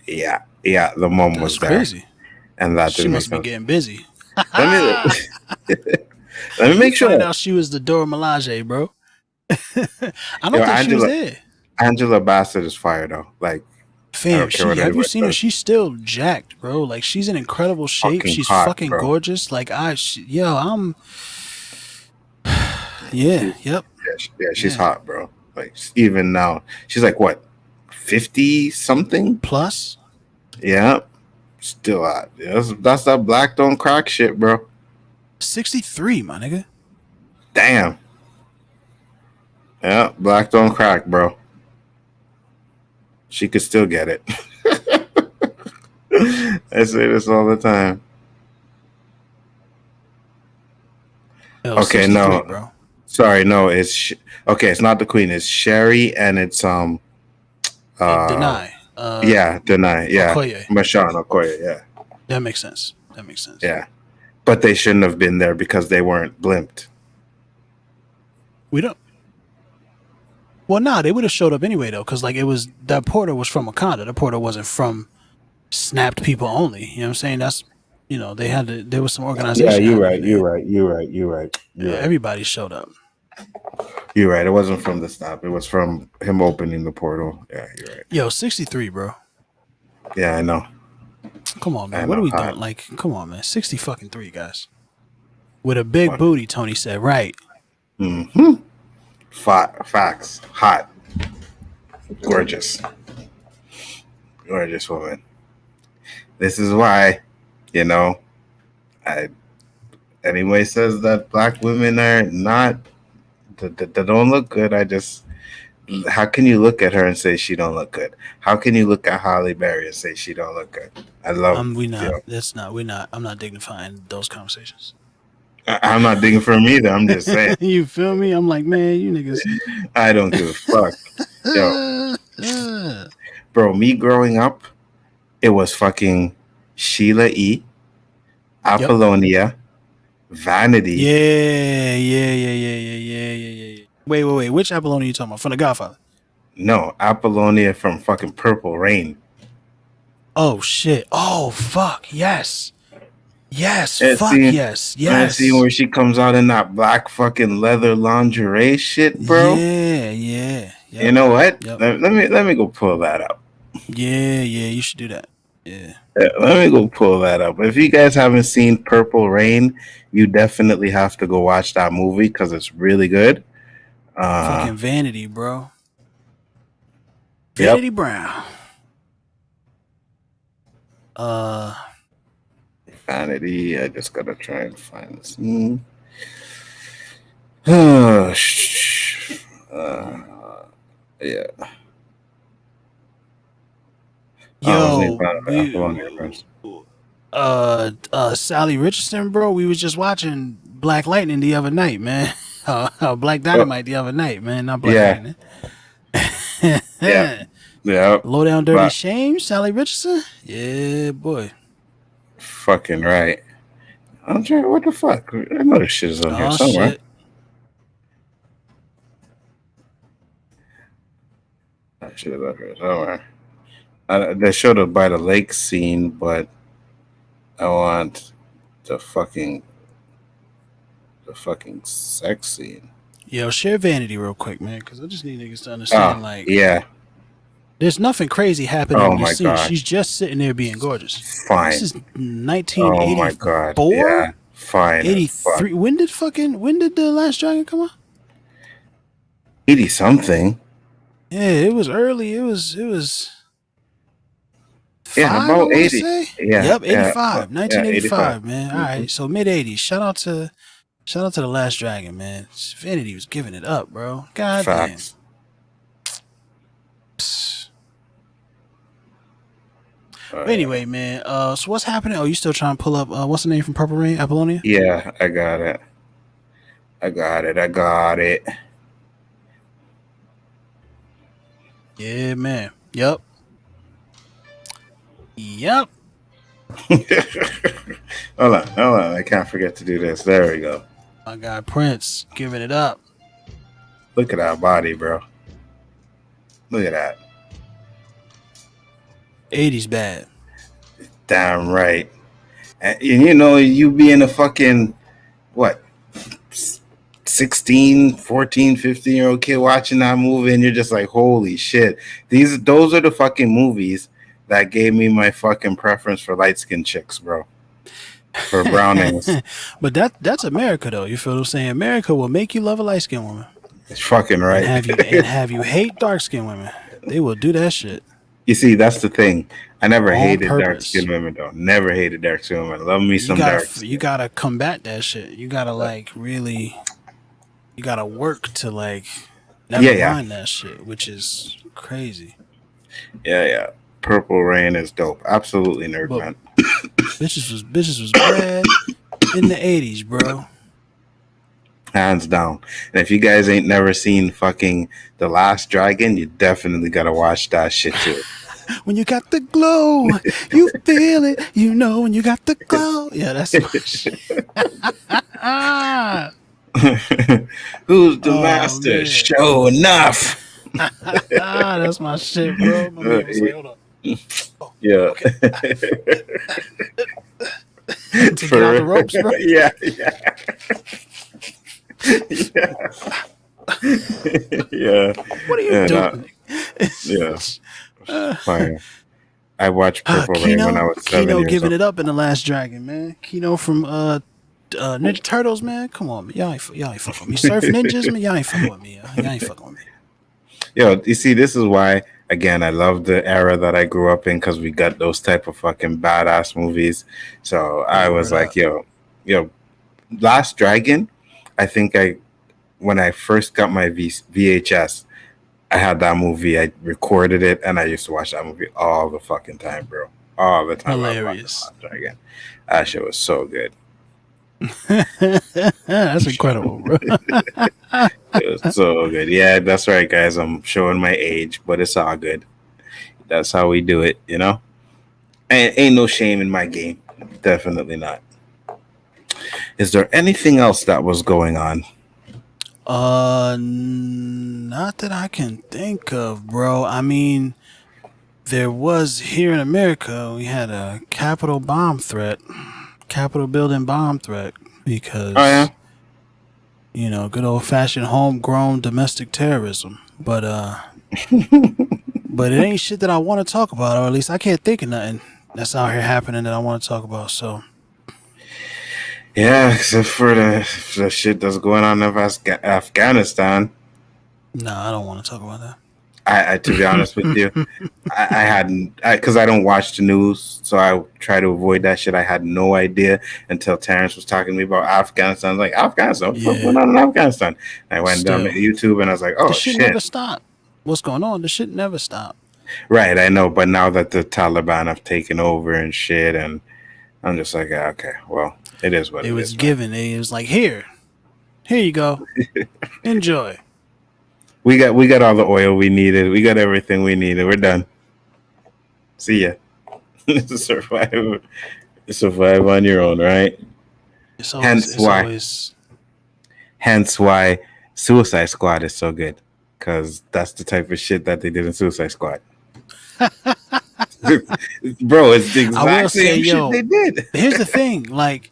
Yeah, the mom was there. Crazy. And that she must be getting busy. Let me make sure. Find out she was the Dora Milaje, bro. I don't think she was there. Angela Bassett is fire though. Like, fam, have you seen her? She's still jacked, bro. Like, she's in incredible shape. She's hot, fucking gorgeous. Like, Yeah, yep. Yeah, she's hot, bro. Like, even now, she's like, what, 50 something plus? Yeah, still hot. Yeah, that's that black don't crack shit, bro. 63, my nigga. Damn. Yeah, black don't crack, bro. She could still get it. I say this all the time. Okay, no. Bro. Sorry, no, it's okay. It's not the Queen. It's Sherry, and it's Denai. Denai. Yeah, Okoye. Mashawn Okoye. Yeah, that makes sense. Yeah, But they shouldn't have been there because they weren't blimped. We don't. Well, nah, they would have showed up anyway though, because like it was that porter was from Wakanda. The porter wasn't from snapped people only. You know what I'm saying? That's they had to. There was some organization. Yeah, you're right. Everybody showed up. You're right. It wasn't from the snap. It was from him opening the portal. Yeah, you're right. Yo, 63, bro. Yeah, I know. Come on, man. What are we doing? Like, come on, man. 60 fucking 3, guys. With a big booty, Tony said. Right. Mm-hmm. Facts. Hot. Gorgeous. Gorgeous woman. This is why, anybody says that black women are not, they don't look good. How can you look at her and say she don't look good? How can you look at Halle Berry and say she don't look good? I love. We're not. I'm not dignifying those conversations. I'm not digging for him either. I'm just saying. You feel me? I'm like, man, you niggas. I don't give a fuck. Yo, bro, me growing up, it was fucking Sheila E., Apollonia, Vanity. Yeah. Wait. Which Apollonia are you talking about? From The Godfather? No, Apollonia from fucking Purple Rain. Oh shit! Oh fuck! Yes. Yes. That Fuck scene, yes. That Yes. scene where she comes out in that black fucking leather lingerie shit, bro. Yeah. Yep. You know what? Yep. Let me go pull that up. Yeah. You should do that. Yeah. Let me go pull that up. If you guys haven't seen Purple Rain, you definitely have to go watch that movie because it's really good. Fucking Vanity, bro. Vanity Brown. Vanity. I just gotta try and find the scene. Yeah. Yo, Sally Richardson, bro. We was just watching Black Lightning the other night, man. Black Dynamite the other night, man. Not Black Lightning. Yeah. Low Down Dirty Shame, Sally Richardson. Yeah, boy. Fucking right. I'm trying. What the fuck? I know this shit is on here somewhere. Shit. That shit is on here somewhere. They showed a by the lake scene, but I want the fucking sex scene. Yo, share Vanity real quick, man, because I just need niggas to understand. There's nothing crazy happening in this scene. God. She's just sitting there being gorgeous. Fine. This is 1984. Oh my God. Yeah. Fine. 83. When did The Last Dragon come out? 80 something. Yeah, it was early. It was. About 80. Yeah. Yep, 85. 1985, 85. man. All right, so mid 80s. Shout out to The Last Dragon, man. Vanity was giving it up, bro. God Facts. damn. Anyway, man. So what's happening? Oh, you still trying to pull up? What's the name from Purple Rain? Apollonia? Yeah, I got it. Yeah, man. Yep. Hold on. I can't forget to do this. There we go. My guy Prince giving it up. Look at that body, bro. Look at that. 80s bad. Damn right. And you being a fucking, 16, 14, 15-year-old kid watching that movie, and you're just like, holy shit. Those are the fucking movies that gave me my fucking preference for light-skinned chicks, bro. For brownings. But that's America, though. You feel what I'm saying? America will make you love a light-skinned woman. It's fucking right. And have you hate dark-skinned women. They will do that shit. You see, that's the thing. I never hated purpose. dark-skinned women, though. Never hated dark-skinned women. Love me some dark. You gotta combat that shit. You gotta really. You gotta work to never mind that shit, which is crazy. Yeah. Purple Rain is dope. Absolutely nerd, man. Bitches was bad in the 80s, bro. Hands down. And if you guys ain't never seen fucking The Last Dragon, you definitely gotta watch that shit too. When you got the glow, you feel it. You know when you got the glow. Yeah, that's my shit. Who's the master? Man. Show enough. That's my shit, bro. My man was like, hold up. Oh, yeah. Okay. To get out the ropes, bro. Yeah. What are you doing? Fine. I watched Purple Rain when I was 7 Kino years giving old. it up in The Last Dragon, man. Kino from Ninja Turtles, man. Come on, man. Y'all ain't fucking with me. Surf Ninjas, man. Y'all ain't fucking with me. Y'all ain't fucking with me. Yo, you see, this is why, again, I love the era that I grew up in, because we got those type of fucking badass movies. So I was like, yo, Last Dragon, I think when I first got my VHS, I had that movie. I recorded it, and I used to watch that movie all the fucking time, bro. All the time. Hilarious. Last Dragon. That shit was so good. That's incredible, bro. It was so good. Yeah, that's right, guys. I'm showing my age, but it's all good. That's how we do it, you know? Ain't no shame in my game. Definitely not. Is there anything else that was going on? Not that I can think of, bro. I mean, there was here in America, we had a Capitol building bomb threat, because, you know, good old fashioned homegrown domestic terrorism. But but it ain't shit that I want to talk about, or at least I can't think of nothing that's out here happening that I want to talk about. So. Yeah, except for the shit that's going on in Afghanistan. No, I don't want to talk about that. I to be honest with you, I hadn't, because I don't watch the news, so I try to avoid that shit. I had no idea until Terrence was talking to me about Afghanistan. I was like, Afghanistan? What's going on in Afghanistan? And I went down to YouTube and I was like, oh, the shit. never stopped. What's going on? The shit never stopped. Right, I know, but now that the Taliban have taken over and shit, and I'm just like, okay, well, it is what it is. It was given. It was like, here you go. Enjoy. We got all the oil we needed. We got everything we needed. We're done. See ya. Survive on your own, right? Hence why Suicide Squad is so good, because that's the type of shit that they did in Suicide Squad. Bro, it's the exact same shit they did. Here's the thing, like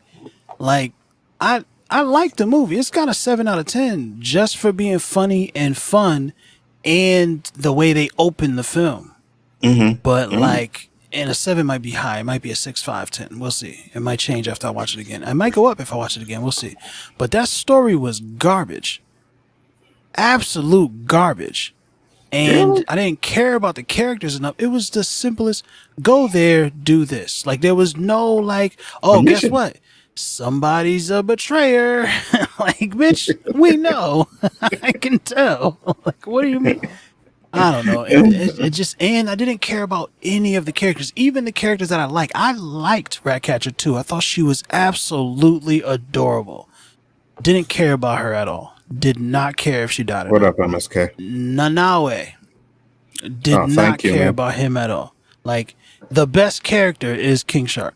I like the movie. It's got a 7 out of 10 just for being funny and fun, and the way they open the film. But like, and a 7 might be high. It might be a 6, 5, 10. We'll see. It might change after I watch it again. I might go up if I watch it again. We'll see. But that story was garbage. Absolute garbage. And I didn't care about the characters enough. It was the simplest, go there, do this. Like, there was no like, oh, guess what? Somebody's a betrayer. Like, bitch, we know. I can tell. Like, what do you mean? I don't know. It just, and I didn't care about any of the characters, even the characters that I like. I liked Ratcatcher 2. I thought she was absolutely adorable. Didn't care about her at all. Did not care if she died. What up, MSK? Nanawe. Did not care about him at all. Like, the best character is King Shark.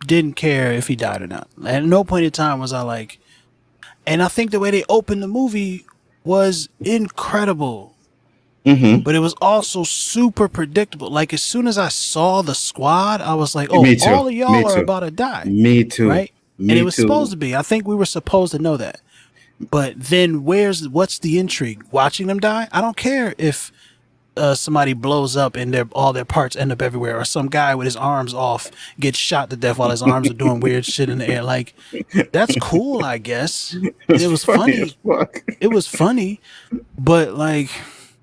Didn't care if he died or not. At no point in time was I like, and I think the way they opened the movie was incredible. But it was also super predictable. Like, as soon as I saw the squad, I was like, oh, all of y'all are about to die. Me too. Right? And it was supposed to be. I think we were supposed to know that. But then what's the intrigue? Watching them die? I don't care if somebody blows up and all their parts end up everywhere, or some guy with his arms off gets shot to death while his arms are doing weird shit in the air. Like, that's cool, I guess. It was funny. It was funny, but like,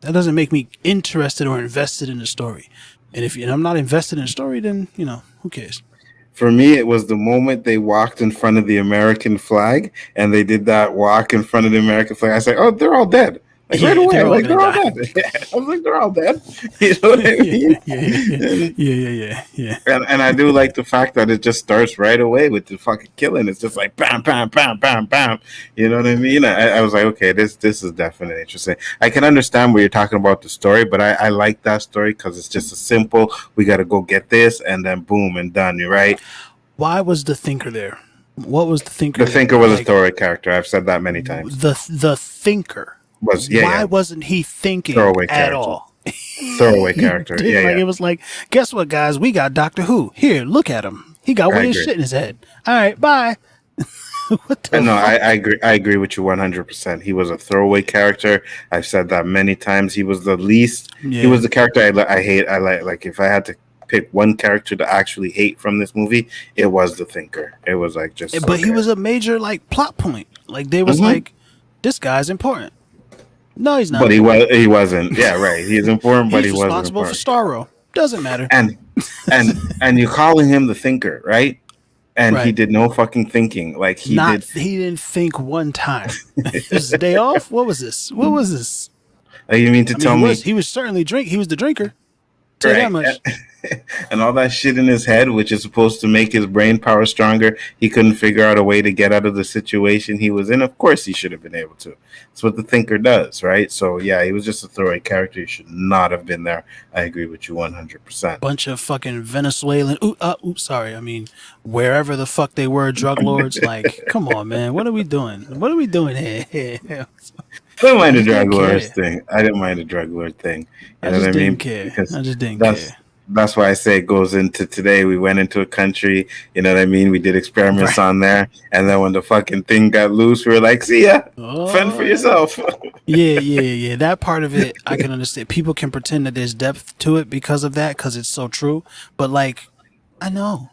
that doesn't make me interested or invested in the story. And if I'm not invested in the story, then, you know, who cares? For me, it was the moment they walked in front of the American flag, and they did that walk in front of the American flag. I said, oh, they're all dead. Like right away, like they're all dead. I was like, they're all dead. You know what I mean? Yeah. And I do like the fact that it just starts right away with the fucking killing. It's just like bam, bam, bam, bam, bam. You know what I mean? I was like, okay, this is definitely interesting. I can understand where you're talking about the story, but I like that story because it's just a simple. We got to go get this, and then boom, and done. You're right. Why was the Thinker there? What was the Thinker? The Thinker was a throwaway character. I've said that many times. The Thinker. Why wasn't he thinking at all? Throwaway character. It was like, guess what, guys? We got Doctor Who. Here, look at him. He got one of his shit in his head. All right, bye. What the fuck? I agree. I agree with you 100%. He was a throwaway character. I've said that many times. He was the least. Yeah. He was the character I hate. I like if I had to pick one character to actually hate from this movie, it was the Thinker. It was like just. But he was a major like plot point. Like they was like, this guy's important. No, he's not. But he wasn't. Yeah, right. He's important, but he wasn't responsible for Starro. Doesn't matter. And you're calling him the Thinker, right? And he did no fucking thinking. Like he didn't think one time. It was a day off. What was this? You mean to tell me he was certainly he was the drinker. Tell you that much. And all that shit in his head, which is supposed to make his brain power stronger, he couldn't figure out a way to get out of the situation he was in. Of course he should have been able to. That's what the Thinker does, right? So yeah, he was just a throwaway character. He should not have been there. I agree with you 100%. Bunch of fucking Venezuelan wherever the fuck they were, drug lords. Like, come on, man, what are we doing? What are we doing here? I didn't mind the drug lord thing. I didn't mind the drug lord thing. I just didn't care. I just didn't care. That's why I say it goes into today. We went into a country, you know what I mean? We did experiments on there. And then when the fucking thing got loose, we were like, see ya. Fend for yourself. Yeah. That part of it, I can understand. People can pretend that there's depth to it because of that, because it's so true. But, like, I know.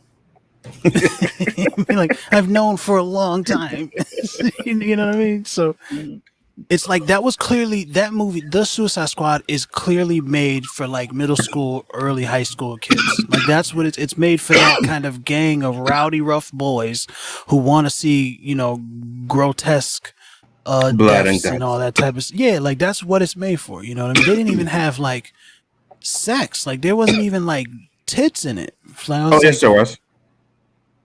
Like, I've known for a long time. You know what I mean? So it's like that movie, The Suicide Squad, is clearly made for like middle school, early high school kids. Like that's what it's made for, that kind of gang of rowdy, rough boys who want to see, grotesque blood and all that type of like that's what it's made for. You know what I mean? They didn't even have like sex. Like there wasn't even like tits in it. Like, yes, there was.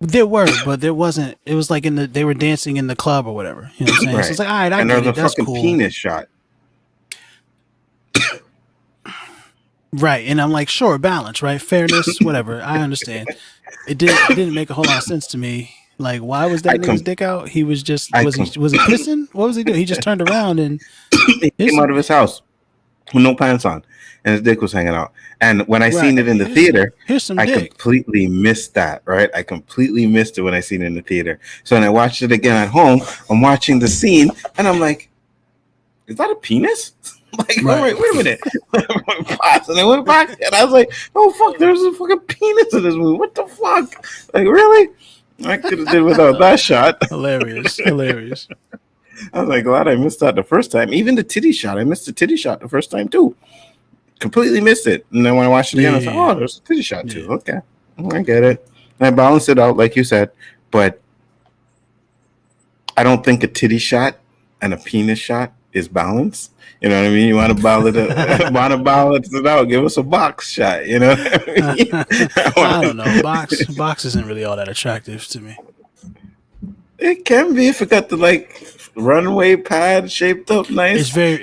There were, but there wasn't. It was like they were dancing in the club or whatever. You know what I'm saying? Right. So it's like, all right, I and get there's it. a That's fucking cool. penis shot. Right, and I'm like, sure, balance, right, fairness, whatever. I understand. It didn't make a whole lot of sense to me. Like, why was that nigga's dick out? He was just was he pissing? What was he doing? He just turned around and he came out of his house with no pants on, and his dick was hanging out. And when I seen it in the theater, I completely missed that, right? I completely missed it when I seen it in the theater. So when I watched it again at home, I'm watching the scene, and I'm like, is that a penis? Like, wait a minute. And I went back, and I was like, oh, fuck, there's a fucking penis in this movie. What the fuck? Like, really? I could have did without that shot. Hilarious. I was like, glad I missed that the first time. Even the titty shot. I missed the titty shot the first time, too. Completely missed it. And then when I watched it again, I was like, oh, there's a titty shot, too. Okay. I get it. And I balanced it out, like you said. But I don't think a titty shot and a penis shot is balanced. You know what I mean? You want to balance it out. Give us a box shot. You know what I mean? I don't know. Box isn't really all that attractive to me. It can be if it got the like runway pad shaped up nice. It's very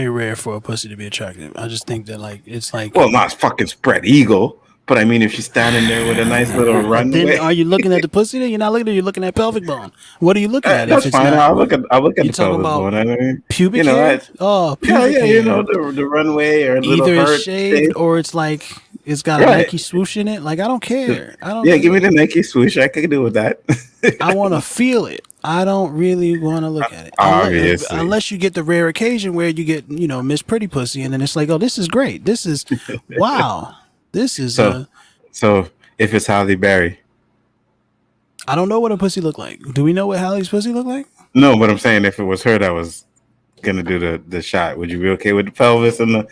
rare for a pussy to be attractive. I just think that like it's like, well, not fucking spread eagle. But I mean, if she's standing there with a nice little runway, then are you looking at the pussy? Then you're not looking at. You're looking at pelvic bone. What are you looking at? That's fine. I'll look at the pelvic bone. I mean, pubic hair. Pubic hair. You know the runway or either it's shaved or it's like it's got a Nike swoosh in it. Like I don't care. Give me the Nike swoosh. I can do with that. I want to feel it. I don't really want to look at it. Obviously. Unless you get the rare occasion where you get Miss Pretty Pussy, and then it's like, oh, this is great. This is wow. This is so if it's Halle Berry, I don't know what a pussy look like. Do we know what Halle's pussy look like? No, but I'm saying if it was her that was gonna do the shot, would you be okay with the pelvis and the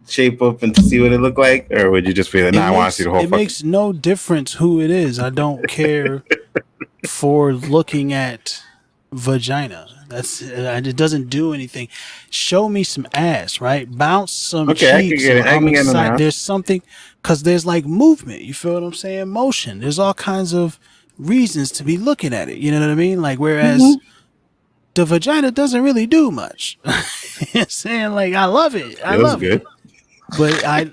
shape up and to see what it looked like, or would you just feel like, nah, I want to see the whole? It makes no difference who it is. I don't care for looking at vagina. That's it. Doesn't do anything. Show me some ass, right? Bounce some Okay, I can cheeks. get it. I can get an ass. There's something, because there's like movement. You feel what I'm saying? Motion. There's all kinds of reasons to be looking at it. You know what I mean? Like, whereas the vagina doesn't really do much. You know what I'm saying? Like, I love it. I love it. But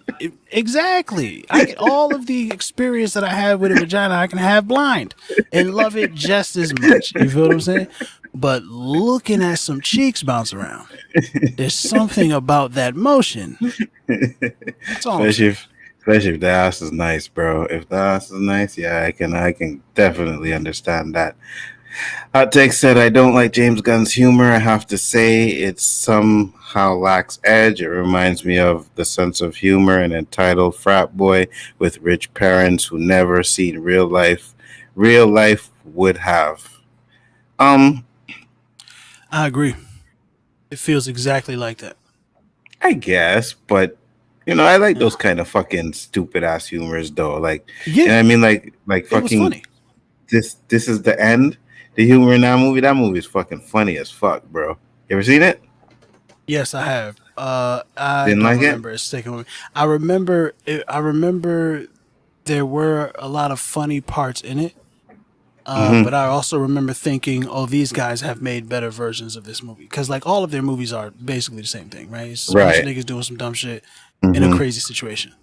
exactly. I get all of the experience that I have with a vagina, I can have blind and love it just as much. You feel what I'm saying? But looking at some cheeks bounce around, there's something about that motion. That's all. Especially if the ass is nice, bro. If the ass is nice, yeah, I can definitely understand that. Hot Take said, I don't like James Gunn's humor. I have to say it somehow lacks edge. It reminds me of the sense of humor an entitled frat boy with rich parents who never seen real life would have. I agree. It feels exactly like that. I guess, but I like those kind of fucking stupid ass humors though. Like, yeah, you know what I mean? Like fucking funny. This is the end. The humor in that movie is fucking funny as fuck, bro. You ever seen it? Yes, I have. I Didn't don't like remember it sticking with me. I remember there were a lot of funny parts in it. But I also remember thinking, oh, these guys have made better versions of this movie. Because like all of their movies are basically the same thing, right? It's a bunch of niggas doing some dumb shit in a crazy situation.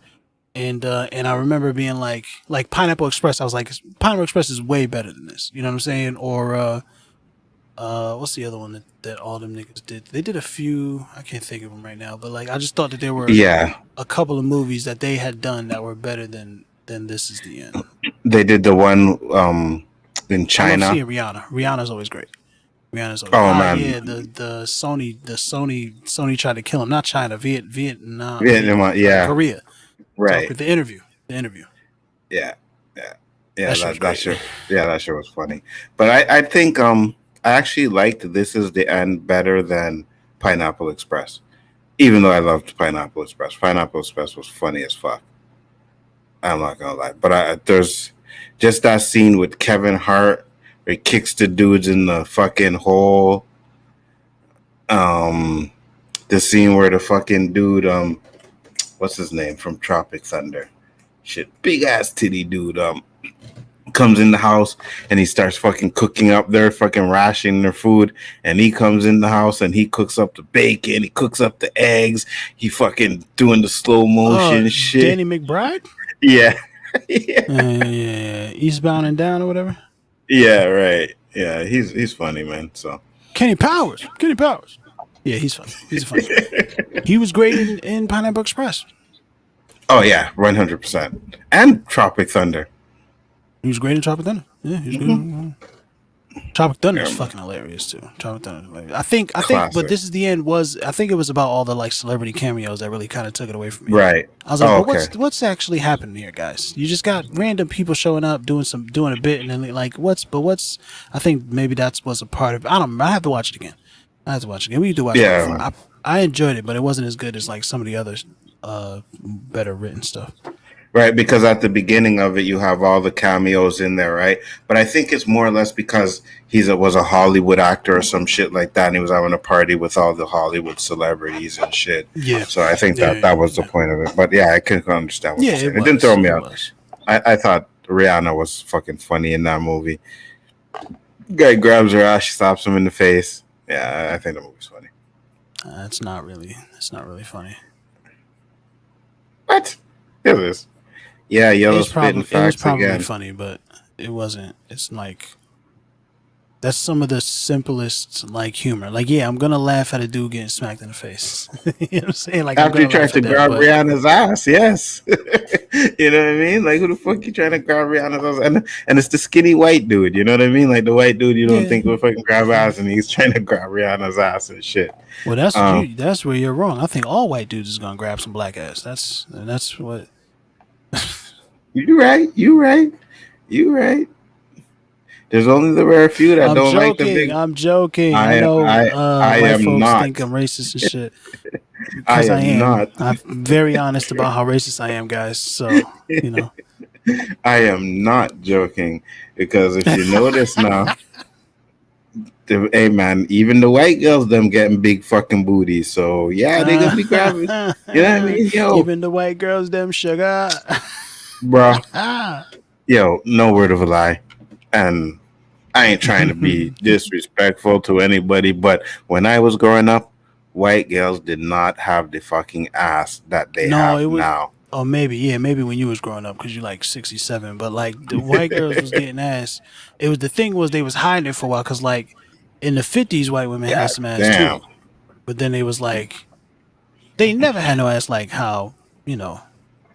And I remember being like Pineapple Express. I was like, Pineapple Express is way better than this. You know what I'm saying? Or what's the other one that all them niggas did? They did a few. I can't think of them right now. But like, I just thought that there were a couple of movies that they had done that were better than This Is the End. They did the one in China. I love seeing Rihanna. Rihanna's always great. Rihanna's always man. Yeah, the Sony tried to kill him. Not China, Vietnam, yeah. Korea. Right. The interview. Yeah. That sure was funny. But I think I actually liked This Is the End better than Pineapple Express. Even though I loved Pineapple Express. Pineapple Express was funny as fuck. I'm not gonna lie. But there's just that scene with Kevin Hart where he kicks the dudes in the fucking hole. The scene where the fucking dude what's his name from Tropic Thunder? Shit, big ass titty dude. Comes in the house and he starts fucking cooking up their fucking rationing their food. And he comes in the house and he cooks up the bacon. He cooks up the eggs. He fucking doing the slow motion shit. Danny McBride? Yeah. Yeah. Eastbound and Down or whatever. Yeah, right. Yeah, he's funny, man. So Kenny Powers. Yeah, he's funny. He's funny. He was great in Pineapple Express. Oh yeah, 100%. And Tropic Thunder. He was great in Tropic Thunder. Yeah, he was good. Tropic Thunder is fucking hilarious too. Tropic Thunder, hilarious. I think, but This Is the End I think it was about all the like celebrity cameos that really kind of took it away from me. Right. I was like, but what's actually happening here, guys? You just got random people showing up doing a bit, and then like what's? I think maybe that was a part of. I don't know. I have to watch it again. We need to watch it before. I enjoyed it, but it wasn't as good as like some of the other better written stuff. Right, because at the beginning of it, you have all the cameos in there, right? But I think it's more or less because was a Hollywood actor or some shit like that, and he was having a party with all the Hollywood celebrities and shit. Yeah. So I think that was the point of it. But yeah, I can understand what you're saying. It didn't throw me out. I thought Rihanna was fucking funny in that movie. Guy grabs her ass, she slaps him in the face. Yeah, I think the movie's funny. It's not really funny. What? It is. Yeah, Yellow spitting facts again. It was probably funny, but it wasn't. It's like that's some of the simplest like humor. Like, yeah, I'm gonna laugh at a dude getting smacked in the face. You know what I'm saying? Like after you tried to grab Rihanna's ass, yes. You know what I mean? Like, who the fuck you trying to grab Rihanna's ass? And it's the skinny white dude. You know what I mean? Like the white dude you don't think will fucking grab ass, and he's trying to grab Rihanna's ass and shit. Well, that's where you're wrong. I think all white dudes is gonna grab some black ass. That's what. You right. There's only the rare few that don't like the big. I'm joking. I know white folks think I'm racist and shit. I am not. I'm very honest about how racist I am, guys. So you know. I am not joking because if you notice now, Hey man, even the white girls them getting big fucking booties. So yeah, they gonna be grabbing. You know what I mean? Yo, even the white girls, them sugar. bro. Yo, no word of a lie. And I ain't trying to be disrespectful to anybody, but when I was growing up, white girls did not have the fucking ass that they have now. Oh, maybe when you was growing up, because you like 67. But like the white girls was getting ass. It was the thing was they was hiding it for a while, because like in the 50s, white women had some ass too. But then they was like, they never had no ass like how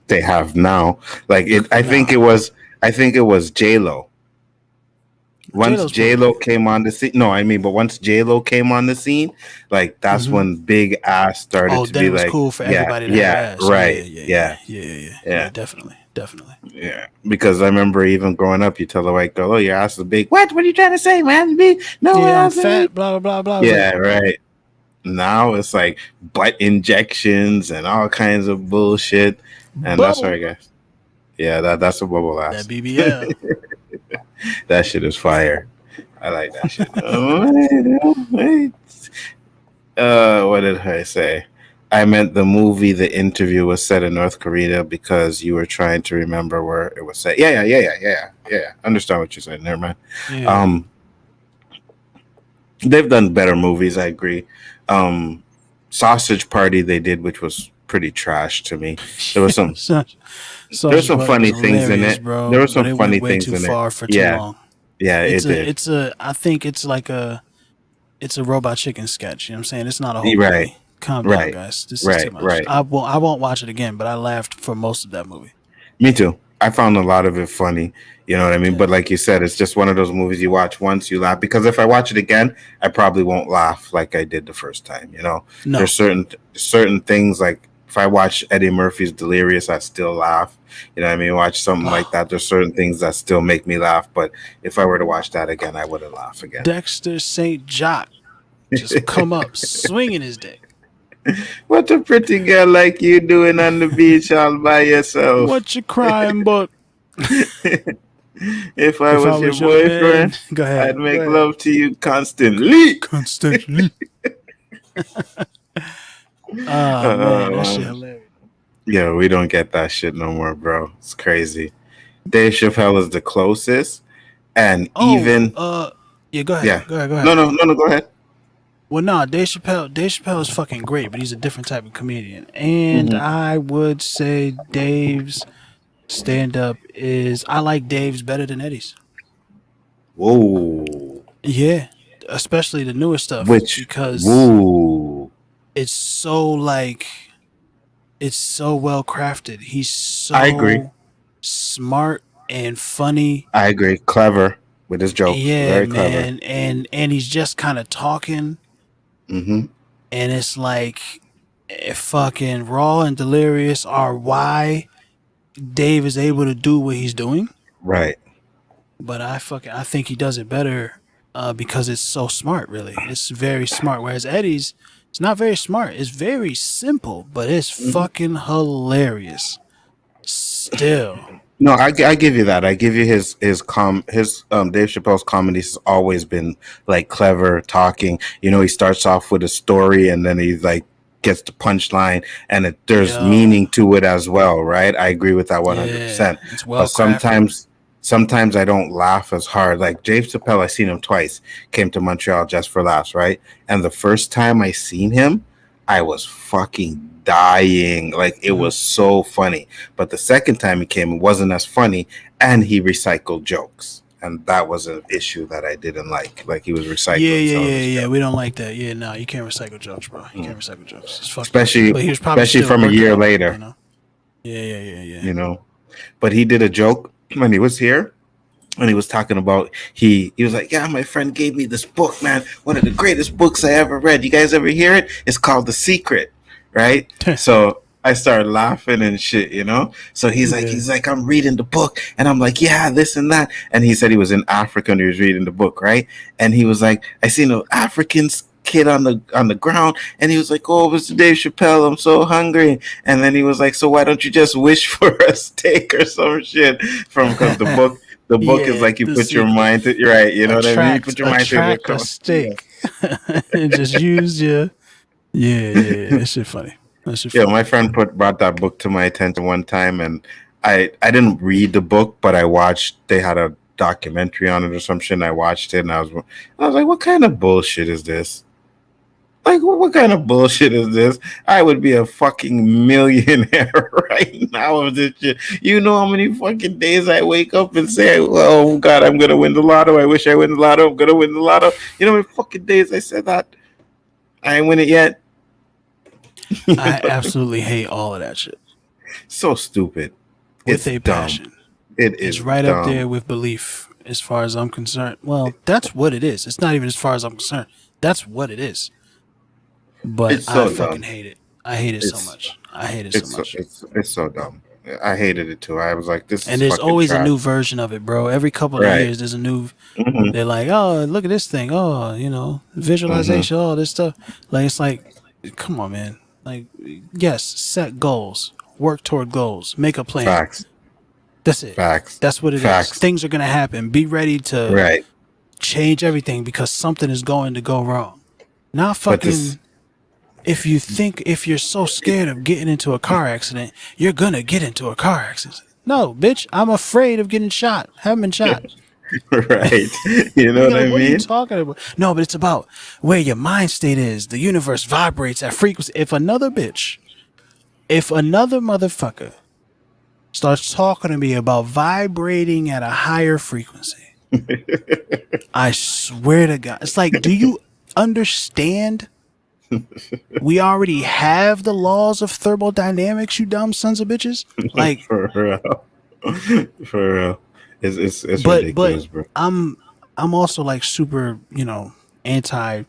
they have now. Like it, I think it was J-Lo. Once J-Lo came on the scene, but once J-Lo came on the scene, like that's when big ass started to be like, cool for everybody to have ass. Right, yeah, definitely. Yeah, because I remember even growing up, you tell a white girl, "Oh, your ass is big." What are you trying to say, man? Big? No, I'm fat. Blah blah blah. Yeah, right. Now it's like butt injections and all kinds of bullshit, and that's right, guys. Yeah, that's a bubble ass. That BBL. That shit is fire. I like that shit. What did I say? I meant the movie The Interview was set in North Korea because you were trying to remember where it was set. Yeah. Understand what you're saying there, man. Yeah. They've done better movies, I agree. Sausage Party they did, which was pretty trash to me. There was some there's some funny things in it. Bro, there were some funny things in far it. For too long. Yeah, I think it's like it's a Robot Chicken sketch. You know what I'm saying? It's not a whole movie. Calm down, guys. This is too much. Right. I won't watch it again, but I laughed for most of that movie. Me too. I found a lot of it funny. You know what I mean? Yeah. But like you said, it's just one of those movies you watch once, you laugh. Because if I watch it again, I probably won't laugh like I did the first time. You know, There's certain things like if I watch Eddie Murphy's Delirious, I still laugh. You know what I mean? Watch something like that. There's certain things that still make me laugh. But if I were to watch that again, I wouldn't laugh again. Dexter St. Jock just come up swinging his dick. What a pretty girl like you doing on the beach all by yourself? What you crying, but? If I was your boyfriend, go ahead. I'd make love to you constantly. Man, that shit hilarious. Yeah, we don't get that shit no more, bro. It's crazy. Dave Chappelle is the closest, and even go ahead. Yeah, go ahead. No, go ahead. Well, no, Dave Chappelle is fucking great, but he's a different type of comedian, and I would say Dave's stand-up I like Dave's better than Eddie's. Whoa. Yeah, especially the newer stuff, because it's so it's so well crafted. He's so I agree. Smart and funny. I agree. Clever with his jokes. Yeah, very man. clever. And he's just kind of talking. Mm-hmm. And it's like fucking Raw and Delirious are why Dave is able to do what he's doing. Right. But I think he does it better because it's so smart, really. It's very smart. Whereas Eddie's, it's not very smart. It's very simple, but it's fucking hilarious. Still. No, I give you that. I give you his Dave Chappelle's comedy has always been like clever talking. You know, he starts off with a story and then he like gets the punchline and there's meaning to it as well, right? I agree with that 100%. It's well but sometimes I don't laugh as hard. Like Dave Chappelle, I seen him twice. Came to Montreal just for laughs, right? And the first time I seen him, I was fucking dying. Like it was so funny. But the second time he came, it wasn't as funny, and he recycled jokes, and that was an issue that I didn't like. Like he was recycling. Yeah. We don't like that. Yeah, no, you can't recycle jokes, bro. You can't recycle jokes. It's especially from a year later. You know? Yeah. You know, but he did a joke when he was here. And he was talking about he was like, yeah, my friend gave me this book, man. One of the greatest books I ever read. You guys ever hear it? It's called The Secret, right? So I started laughing and shit, you know. So he's like, I'm reading the book, and I'm like, yeah, this and that. And he said he was in Africa and he was reading the book, right? And he was like, I seen an African kid on the ground, and he was like, oh, Mr. Dave Chappelle, I'm so hungry. And then he was like, so why don't you just wish for a steak or some shit because The book is like you put your mind to. You're right. You know what I mean? You put your mind to attract a stick and just use your. Yeah. That shit funny. That shit funny. My friend brought that book to my attention one time, and I didn't read the book, but I watched. They had a documentary on it or some shit. And I watched it, and I was like, "What kind of bullshit is this? Like, what kind of bullshit is this? I would be a fucking millionaire right now of this shit. You know how many fucking days I wake up and say, oh, God, I'm going to win the lotto. I wish I win the lotto. I'm going to win the lotto. You know how many fucking days I said that? I ain't win it yet. I absolutely hate all of that shit. So stupid. With a passion. It's right up there with belief as far as I'm concerned. Well, that's what it is. It's not even as far as I'm concerned. That's what it is. But I fucking hate it. I hate it so much. I hate it so much. It's so dumb. I hated it too. I was like, this is and there's always trash. A new version of it, bro. Every couple of years, there's a new. They're like, oh, look at this thing. Oh, visualization. Oh, this stuff. Like, it's like, come on, man. Like, yes, set goals, work toward goals, make a plan. Facts. That's it. Facts. That's what it is. Things are gonna happen. Be ready to change everything because something is going to go wrong. Not fucking. If you're so scared of getting into a car accident, you're gonna get into a car accident. No, bitch, I'm afraid of getting shot. Haven't been shot. Right. You know what I mean? What are you talking about? No, but it's about where your mind state is. The universe vibrates at frequency. If another motherfucker starts talking to me about vibrating at a higher frequency, I swear to God, it's like, do you understand? We already have the laws of thermodynamics, you dumb sons of bitches. Like, for real, it's ridiculous, bro. I'm also like super, anti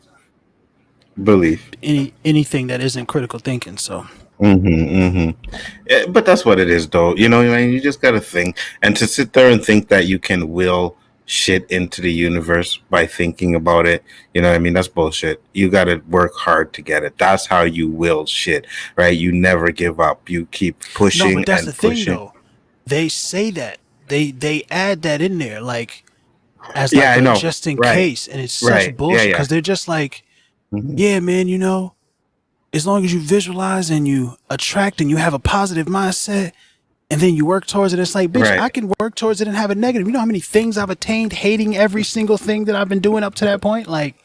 belief anything that isn't critical thinking. So, but that's what it is, though. You just gotta think, and to sit there and think that you can will shit into the universe by thinking about it, that's bullshit. You got to work hard to get it. That's how you will shit, right? You never give up. You keep pushing. No, but that's and the pushing. thing, though. They say that they add that in there, like as like just in case, and it's such bullshit because they're just like, yeah, man, as long as you visualize and you attract and you have a positive mindset. And then you work towards it. It's like, bitch, I can work towards it and have a negative. You know how many things I've attained hating every single thing that I've been doing up to that point? Like,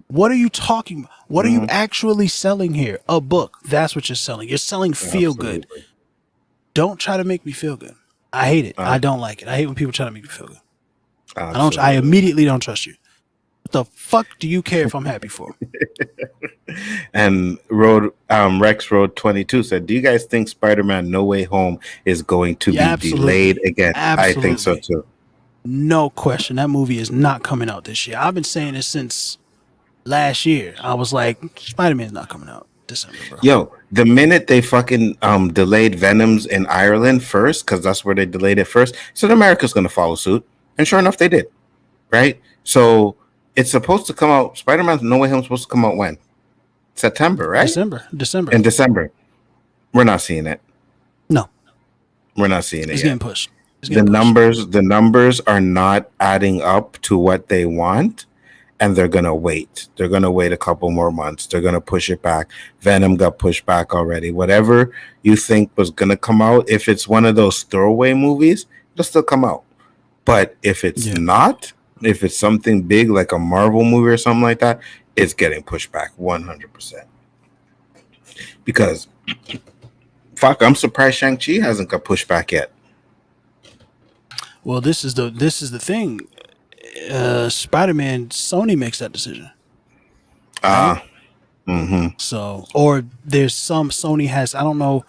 what are you talking about? What are you actually selling here? A book. That's what you're selling. You're selling feel good. Don't try to make me feel good. I hate it. I don't like it. I hate when people try to make me feel good. I immediately don't trust you. What the fuck do you care if I'm happy for? And Rex Road 22 said, do you guys think Spider-Man No Way Home is going to be delayed again? Absolutely. I think so too. No question. That movie is not coming out this year. I've been saying this since last year. I was like, Spider-Man's not coming out December, bro. Yo, the minute they fucking delayed Venom's in Ireland first, because that's where they delayed it first, so America's going to follow suit. And sure enough, they did. Right? So it's supposed to come out, Spider-Man No Way Home is supposed to come out when? September, right? December. In December. We're not seeing it. No. We're not seeing it It's yet. getting pushed. The numbers are not adding up to what they want, and they're going to wait. They're going to wait a couple more months. They're going to push it back. Venom got pushed back already. Whatever you think was going to come out, if it's one of those throwaway movies, it'll still come out. But if it's not, if it's something big like a Marvel movie or something like that, it's getting pushed back 100%. Because, fuck, I'm surprised Shang-Chi hasn't got pushed back yet. Well, this is the thing. Spider-Man, Sony makes that decision. So, or there's some Sony has. I don't know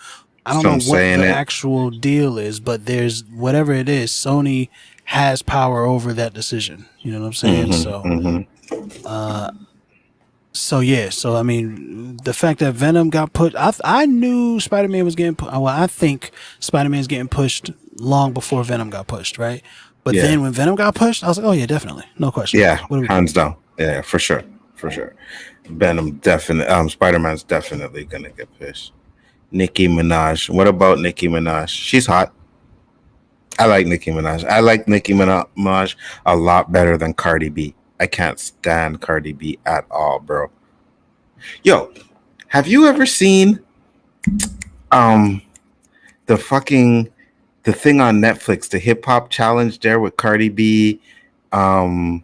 what the actual deal is, but there's whatever it is. Sony has power over that decision. You know what I'm saying? So I mean, the fact that Venom got put, I knew Spider-Man was getting put. Well, I think Spider-Man's getting pushed long before Venom got pushed, right? But then when Venom got pushed, I was like, oh yeah, definitely, no question. Yeah, hands down. Yeah, for sure. Venom definitely. Spider-Man's definitely gonna get pushed. Nicki Minaj. What about Nicki Minaj? She's hot. I like Nicki Minaj. I like Nicki Minaj a lot better than Cardi B. I can't stand Cardi B at all, bro. Yo, have you ever seen the thing on Netflix, the hip hop challenge there with Cardi B, Hustle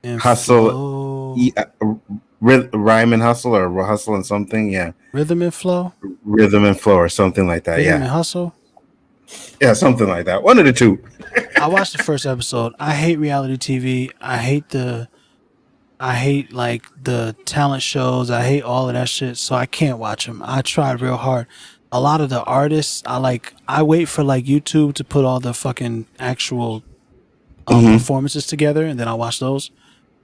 and Flow. Rhyme and Hustle, or Hustle and something, yeah. Rhythm and Flow or something like that, Rhythm yeah. and Hustle. Yeah, something like that. One of the two. I watched the first episode. I hate reality TV. I hate like the talent shows. I hate all of that shit. So I can't watch them. I tried real hard. A lot of the artists, I wait for like YouTube to put all the fucking actual performances together, and then I watch those.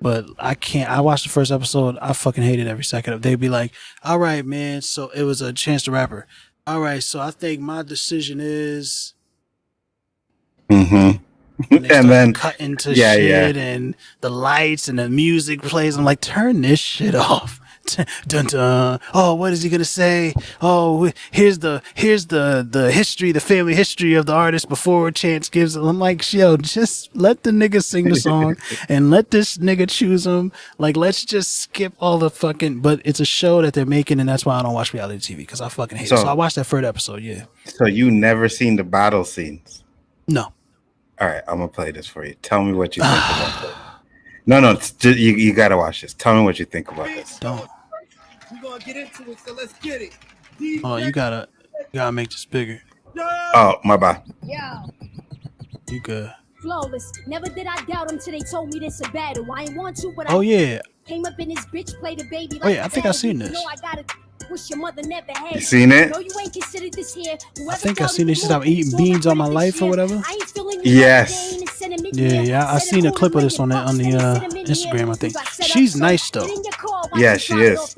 But I can't. I watched the first episode. I fucking hated every second of it. They'd be like, all right, man. So it was a Chance the Rapper. All right. So I think my decision is. And then cutting to shit and the lights and the music plays. I'm like, turn this shit off. Dun, dun. Oh, what is he gonna say? Oh, here's the history, the family history of the artist before Chance gives it. I'm like, yo, just let the nigga sing the song and let this nigga choose him. Like, let's just skip all the fucking. But it's a show that they're making, and that's why I don't watch reality TV, because I fucking hate it. So I watched that first episode. Yeah. So you never seen the battle scenes? No. All right, I'm gonna play this for you. Tell me what you think about it. No, you gotta watch this. Tell me what you think about this. Don't. We're gonna get into it, so let's get it. Oh, you gotta make this bigger. Oh, my bad. Yeah. You good. Flawless. Never did I doubt him till they told me this a battle. I ain't want to, but Oh yeah. came up in this bitch, played a baby. Oh yeah, I think I seen this. I gotta wish your mother never had. You seen it? No, you ain't considered this here. I think I seen this shit. I'm eating beans all my life or whatever. Yes. Yeah. I seen a clip of this on the Instagram. I think she's nice though. Yeah, she is.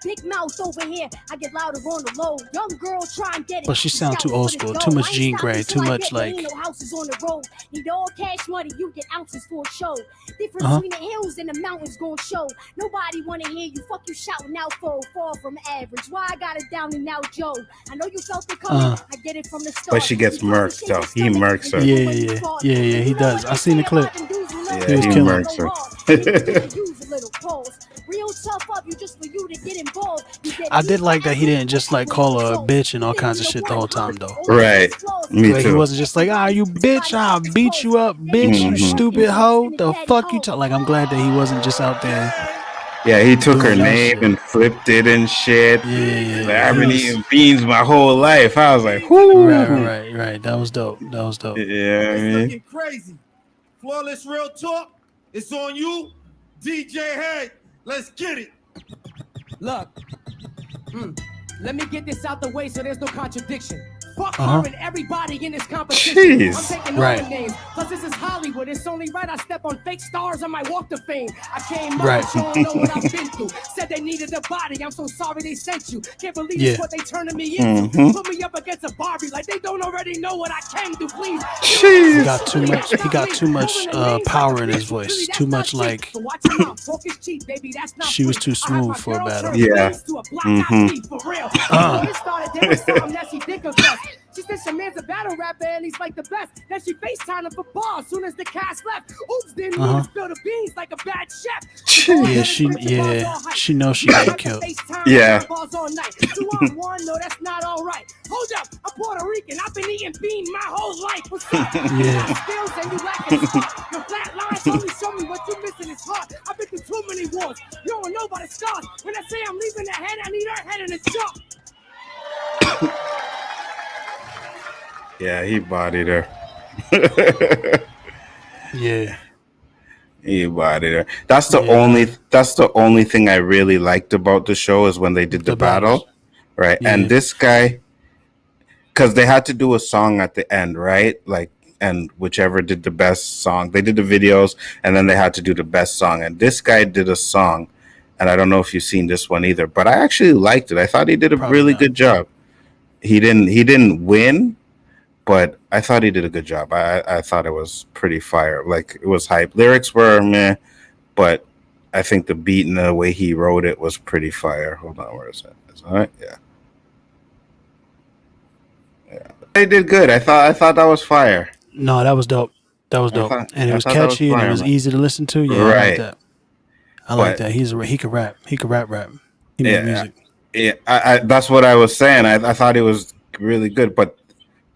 Big mouth over here. I get louder on the low. Young girl try and get it. But she sound too old school. Too much Jean Grey. Too much like. Houses on the road. Need all cash money. You get ounces for a show. Difference between the hills and the mountains gonna show. Nobody wanna hear you. Fuck you shouting out for far from average. Why I got it down and out, Joe? I know you felt it coming. I get it from the start. But she gets murked though. He murks her. Yeah. He does. I seen the clip. Yeah, he murks her. I did like that he didn't just like call her a bitch and all kinds of shit the whole time though. Right. Me like, too. He wasn't just like, you bitch, I'll beat you up, bitch, you stupid hoe. The fuck you talk? Like, I'm glad that he wasn't just out there. Yeah, he took her name and flipped it and shit. Yeah. Like, I've been eating beans my whole life. I was like, whoo. Right. That was dope. Yeah, It's looking crazy. Flawless real talk. It's on you, DJ Head. Let's get it. Look, let me get this out the way so there's no contradiction. Fuck her and everybody in this competition. Jeez. I'm taking all the names, cause this is Hollywood. It's only right I step on fake stars on my walk to fame. I came up, but you don't know what I've been through. Said they needed a body, I'm so sorry they sent you. Can't believe it's what they turning me into. Put me up against a Barbie like they don't already know what I can do, please. Jeez. He got too much power in his voice. Too much like she was too smooth for a battle. Yeah. She said Shaman's a battle rapper and he's like the best. Then she FaceTimed him for bars soon as the cast left. Oops, didn't mean to spill the beans like a bad chef. She knows she got killed. Yeah. 2 on 1, no, that's not all right. Hold up, I'm Puerto Rican. I've been eating bean my whole life. What's up? Skills and you lacking smart. Your flat lines only show me what you missing is heart. I've been through too many wars. You don't know about the stars. When I say I'm leaving the head, I need her head in the jump. Yeah, he bodied her. Yeah. He bodied her. That's the only thing I really liked about the show is when they did the battle. Right. Yeah. And this guy, because they had to do a song at the end, right? Like, and whichever did the best song, they did the videos and then they had to do the best song. And this guy did a song, and I don't know if you've seen this one either, but I actually liked it. I thought he did a really good job. He didn't win, but I thought he did a good job. I thought it was pretty fire. Like, it was hype. Lyrics were meh, but I think the beat and the way he wrote it was pretty fire. Hold on, where is it? Is that right? Yeah. They did good. I thought that was fire. No, that was dope. That was dope, and it was catchy, and it was easy to listen to. Yeah, I like that. I like that. He could rap. He could rap. He made music. Yeah, I that's what I was saying. I thought it was really good, but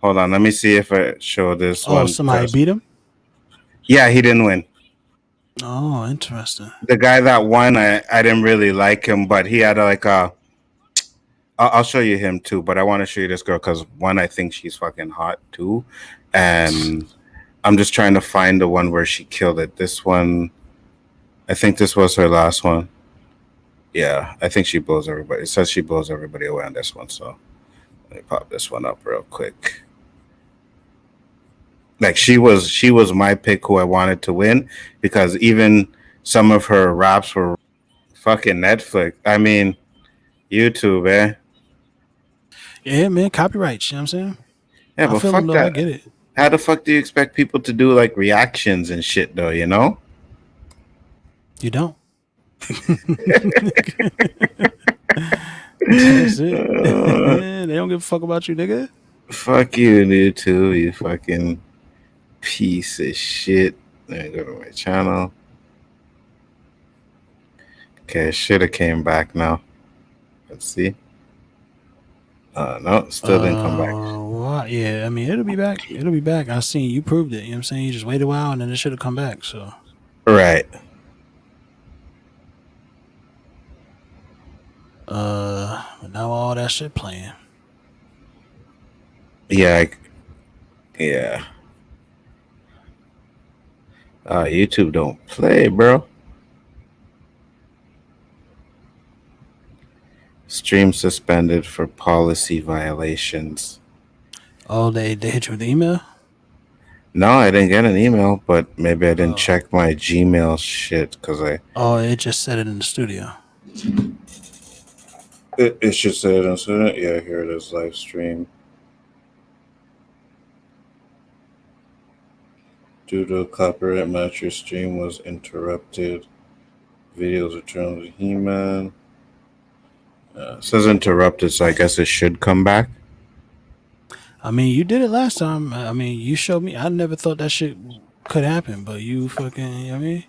hold on, let me see if I show this one. Oh, somebody beat him? Yeah, he didn't win. Oh, interesting. The guy that won, I didn't really like him, but he had like a. I'll show you him too, but I want to show you this girl because one, I think she's fucking hot too, and I'm just trying to find the one where she killed it. This one, I think this was her last one. Yeah, I think she blows everybody. It says she blows everybody away on this one, so let me pop this one up real quick. Like she was my pick who I wanted to win because even some of her raps were fucking Netflix. I mean, YouTube, eh? Yeah, man, copyright. You know what I'm saying? Yeah, but fuck that. I get it. How the fuck do you expect people to do like reactions and shit though, you know? You don't. That's it. They don't give a fuck about you, nigga. Fuck you, YouTube, you fucking piece of shit. Let me go to my channel. Okay, it should have came back now. Let's see. No, still didn't come back. What? Yeah, I mean, it'll be back. It'll be back. I seen you proved it. You know what I'm saying? You just wait a while and then it should have come back. So, right. But now all that shit playing. Yeah. Yeah. YouTube don't play, bro. Stream suspended for policy violations. Oh, they hit you with the email? No, I didn't get an email, but maybe I didn't check my Gmail shit because I. Oh, it just said it in the studio. It should say it in the studio. Yeah, here it is, live stream. Due to a copyright match, your stream was interrupted. Videos returned to He-Man. It says interrupted, so I guess it should come back. I mean, you did it last time. I mean, you showed me. I never thought that shit could happen, but you fucking, you know what I mean?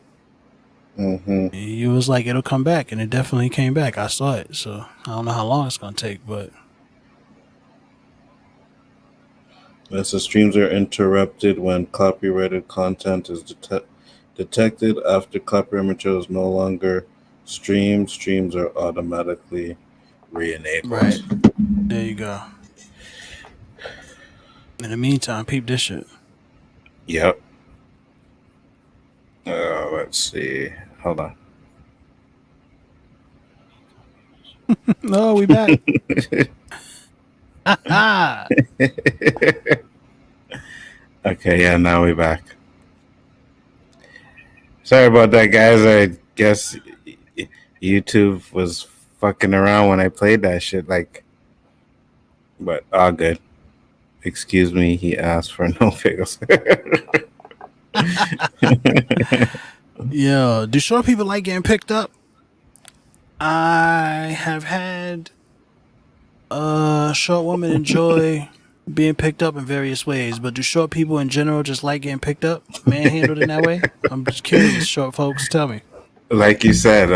Mm-hmm. You was like, it'll come back, and it definitely came back. I saw it, so I don't know how long it's going to take, but. It says streams are interrupted when copyrighted content is detected. After copyright material is no longer streamed, streams are automatically re-enabled. Right. There you go. In the meantime, peep this shit. Yep. Let's see. Hold on. No, we back. Okay, yeah, now we're back. Sorry about that, guys. I guess YouTube was fucking around when I played that shit, like, but all good. Excuse me, he asked for no pickles. Yo, do short people like getting picked up? I have had short women enjoy being picked up in various ways, but do short people in general just like getting picked up, manhandled in that way? I'm just curious, short folks, tell me. Like you said,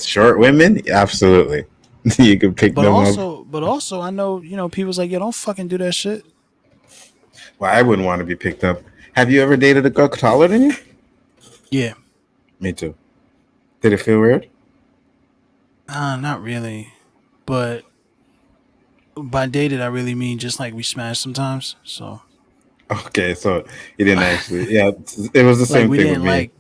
short women, absolutely. You can pick them up. But also, I know, people's like, yo, don't fucking do that shit. Well, I wouldn't want to be picked up. Have you ever dated a girl taller than you? Yeah. Me too. Did it feel weird? Not really. But by dated, I really mean just like we smashed sometimes. So. Okay, so you didn't actually. Yeah, it was the same we thing didn't with me.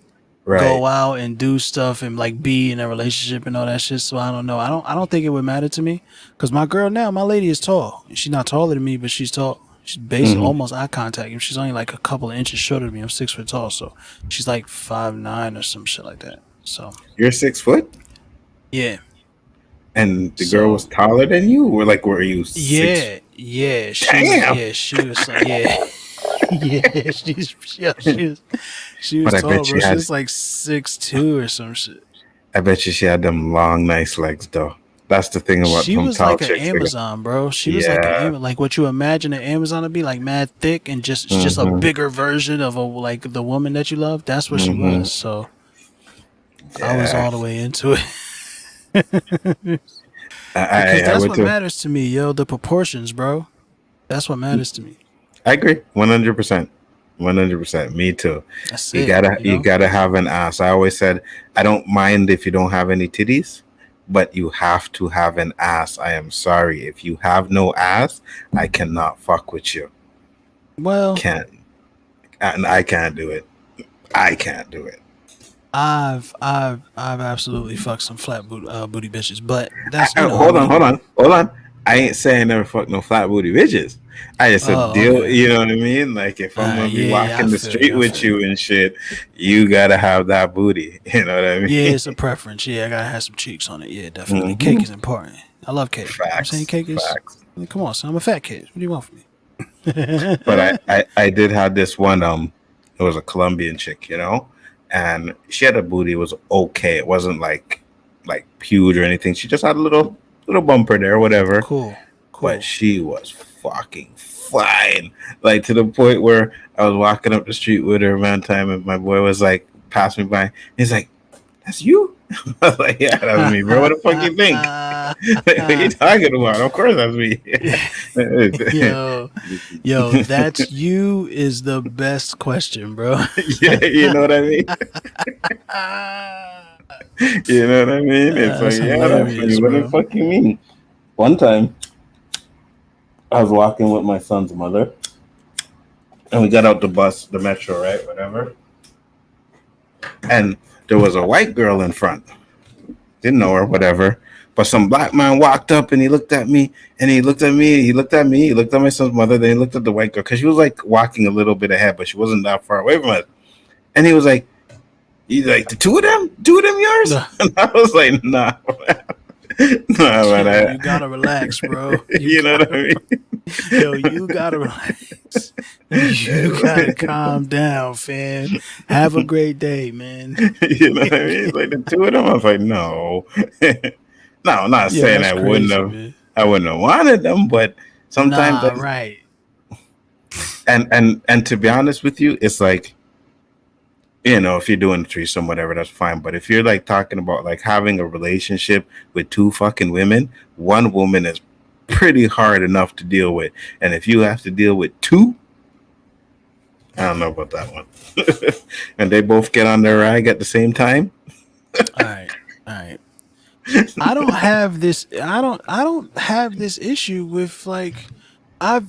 Right. Go out and do stuff and like be in a relationship and all that shit. So I don't know. I don't think it would matter to me because my girl now, my lady is tall. She's not taller than me, but she's tall. She's basically almost eye contact. And she's only like a couple of inches shorter than me. I'm 6 foot tall, so she's like 5'9" or some shit like that. So you're 6 foot? Yeah. And the girl was taller than you, or like were you? Yeah. Damn. She was like, yeah. Yeah, she was tall, bro. She was like 6'2" or some shit. I bet you she had them long, nice legs, though. That's the thing about She some was tall like an chicks. Amazon, bro. She was like like what you imagine an Amazon to be, like mad thick and just a bigger version of like the woman that you love. That's what she was. So I was all the way into it. Because that's what matters to me, yo. The proportions, bro. That's what matters to me. I agree, 100%. 100%. Me too. That's you gotta have an ass. I always said I don't mind if you don't have any titties, but you have to have an ass. I am sorry. If you have no ass, I cannot fuck with you. Well, I can't do it. I can't do it. I've absolutely fucked some flat booty bitches, but that's hold on. I ain't saying I never fucked no flat booty bitches. I just said deal. Okay. You know what I mean? Like if I'm gonna be walking the street with you and shit, you gotta have that booty. You know what I mean? Yeah, it's a preference. Yeah, I gotta have some cheeks on it. Yeah, definitely. Cake is important. I love cake. Facts. I'm saying cake is. I mean, come on, son. I'm a fat kid. What do you want from me? But I did have this one. It was a Colombian chick, you know, and she had a booty. It was okay. It wasn't like huge or anything. She just had a little bumper there, whatever. Cool. But she was fucking fine, like to the point where I was walking up the street with her one time, and my boy was like, passed me by. He's like, "That's you?" I was like, "Yeah, that's me, bro. What the fuck you think? What are you talking about? Of course, that's me." yo, that's you is the best question, bro. Yeah, you know what I mean. You know what I mean? It's like, yeah, that's me. What the fuck you mean? One time, I was walking with my son's mother, and we got out the bus, the metro, right? Whatever. And there was a white girl in front. Didn't know her, whatever. But some black man walked up and he looked at me, and he looked at me, he looked at my son's mother, then he looked at the white girl, because she was like walking a little bit ahead, but she wasn't that far away from us. And he was like, "You like the two of them yours?" And I was like, "Nah." Man, you gotta relax, bro. You know what I mean? Yo, you gotta relax. You gotta calm down, fam. Have a great day, man. You know what I mean? Like the two of them, I was like, no. No, I'm not saying I wouldn't have wanted them, but sometimes right. And to be honest with you, it's like, you know, if you're doing a threesome, whatever, that's fine. But if you're like talking about like having a relationship with two fucking women, one woman is pretty hard enough to deal with. And if you have to deal with two, I don't know about that one. And they both get on their rag at the same time. All right. I don't have this issue with like I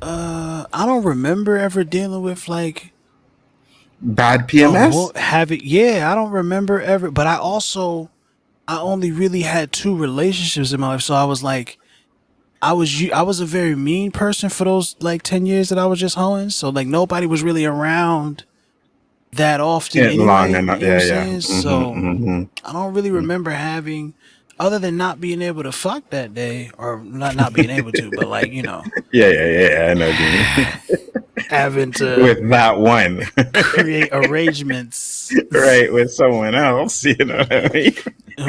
don't remember ever dealing with like bad PMS. I don't remember ever, but I only really had 2 relationships in my life, so I was like, I was a very mean person for those like 10 years that I was just hoeing, so like nobody was really around that often anyway, long enough. Yeah. So I don't really remember having, other than not being able to fuck that day, or not being able to, but like, you know. Yeah. I know what you mean. Having to with that one create arrangements right with someone else, you know what I mean?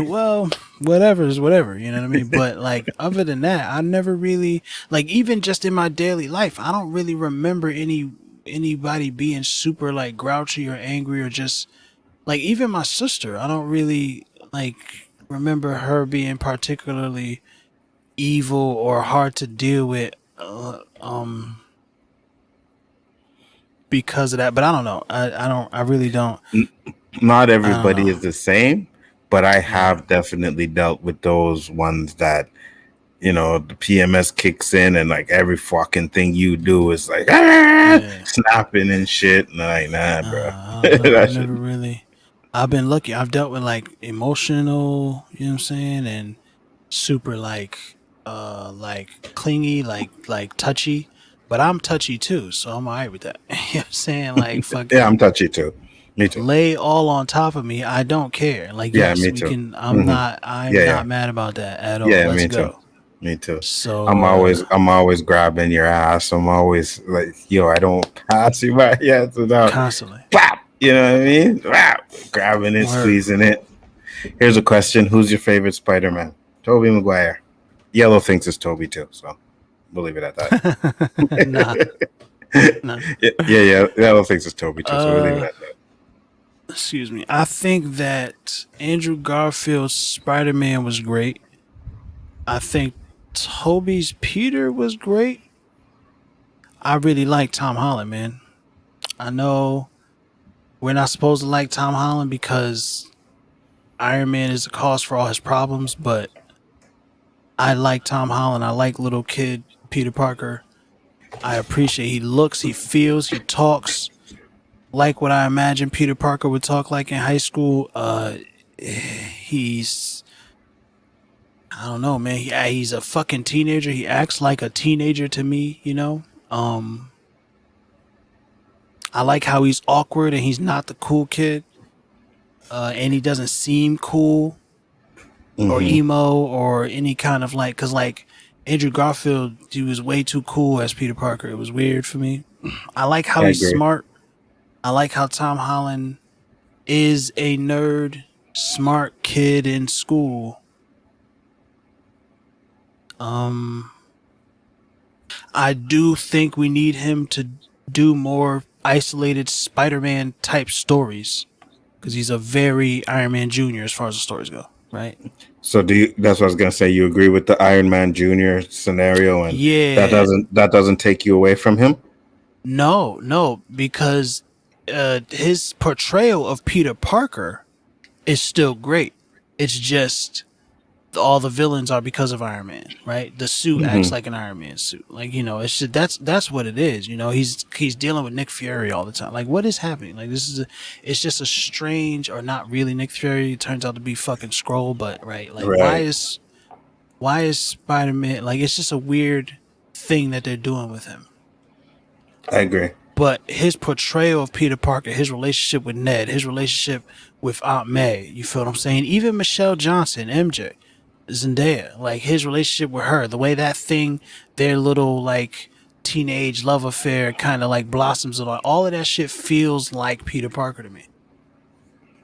Well, whatever is whatever, you know what I mean? But like other than that, I never really, like, even just in my daily life, I don't really remember anybody being super like grouchy or angry, or just like, even my sister, I don't really like remember her being particularly evil or hard to deal with because of that. But I don't know. I really don't. Not everybody is the same, but I have definitely dealt with those ones that, you know, the PMS kicks in and like every fucking thing you do is like snapping and shit. And I'm like, nah, bro. I never really. I've been lucky. I've dealt with like emotional, you know what I'm saying, and super like clingy, like touchy. But I'm touchy too, so I'm alright with that. You know what I'm saying? Like, fuck. Yeah, I'm touchy too. Me too. Lay all on top of me. I don't care. Like, yeah, yes, me we too. can. I'm not mad about that at all. Yeah, Let's me go. too. Me too. So I'm always grabbing your ass. I'm always like, yo, I don't pass you by yet without constantly. Bap! You know what I mean? Bap! Grabbing it, squeezing it. Here's a question: who's your favorite Spider-Man? Tobey Maguire. Yellow thinks it's Tobey too, so we'll leave it at that. Nah. Yeah. Yellow thinks it's Tobey too, so we'll leave it at that. Excuse me. I think that Andrew Garfield's Spider-Man was great. I think Tobey's Peter was great. I really like Tom Holland, man. I know we're not supposed to like Tom Holland because Iron Man is the cause for all his problems, but I like Tom Holland. I like little kid Peter Parker. I appreciate he looks, he feels, he talks like what I imagine Peter Parker would talk like in high school. He's, I don't know, man. He's a fucking teenager. He acts like a teenager to me, you know? I like how he's awkward and he's not the cool kid. And he doesn't seem cool or emo or any kind of like, cause like Andrew Garfield, he was way too cool as Peter Parker. It was weird for me. I like how he's smart. I like how Tom Holland is a nerd, smart kid in school. I do think we need him to do more isolated Spider-Man type stories because he's a very Iron Man Jr. as far as the stories go, right? So that's what I was gonna say. You agree with the Iron Man Jr. scenario, and yeah, that doesn't take you away from him? No, because his portrayal of Peter Parker is still great. It's just all the villains are because of Iron Man, right? The suit acts like an Iron Man suit. Like, you know, it's just, that's what it is. You know, he's dealing with Nick Fury all the time. Like, what is happening? Like, it's just a strange, or not really Nick Fury. It turns out to be fucking Skrull, but right. Like, why is Spider-Man, like, it's just a weird thing that they're doing with him. I agree. But his portrayal of Peter Parker, his relationship with Ned, his relationship with Aunt May, you feel what I'm saying? Even Michelle Johnson, MJ, Zendaya, like his relationship with her, the way that thing, their little like teenage love affair kind of like blossoms, and all of that shit feels like Peter Parker to me.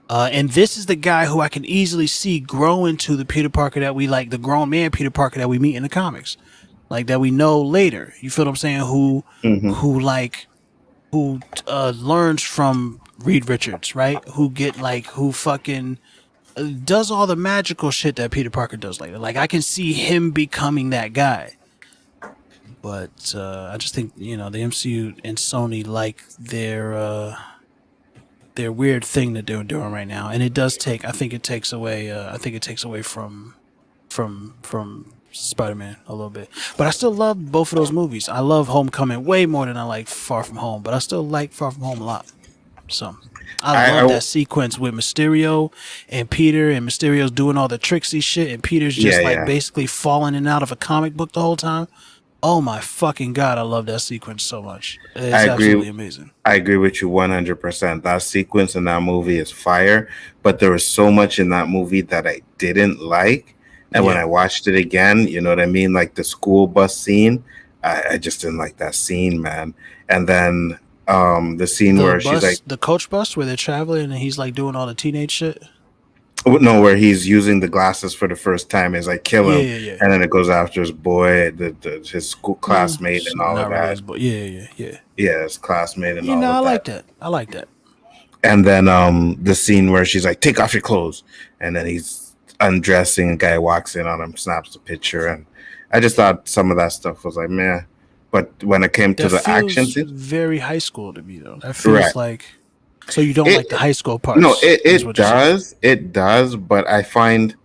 And this is the guy who I can easily see grow into the Peter Parker that we like, the grown man Peter Parker that we meet in the comics, like that we know later. You feel what I'm saying? Who learns from Reed Richards, right? Who fucking does all the magical shit that Peter Parker does later. Like, I can see him becoming that guy. But I just think, you know, the MCU and Sony like their weird thing that they're doing right now, and it does take. I think it takes away from Spider-Man a little bit. But I still love both of those movies. I love Homecoming way more than I like Far From Home, but I still like Far From Home a lot. So I love that sequence with Mysterio and Peter, and Mysterio's doing all the tricksy shit, and Peter's just basically falling in and out of a comic book the whole time. Oh my fucking God, I love that sequence so much. It's absolutely amazing. I agree with you 100%. That sequence in that movie is fire, but there was so much in that movie that I didn't like. And when I watched it again, you know what I mean? Like the school bus scene, I just didn't like that scene, man. And then the scene where she's like... The coach bus where they're traveling and he's like doing all the teenage shit? No, where he's using the glasses for the first time. Is like kill him, and then it goes after his boy, his school classmate, and all of that. Really his classmate and all of that. I like that. And then the scene where she's like, "Take off your clothes," and then he's undressing. A guy walks in on him, snaps the picture, and I just thought some of that stuff was like, meh. But when it came to the action scene, very high school to me though. That feels like. So you don't like the high school parts? No, it does. It does, but I find,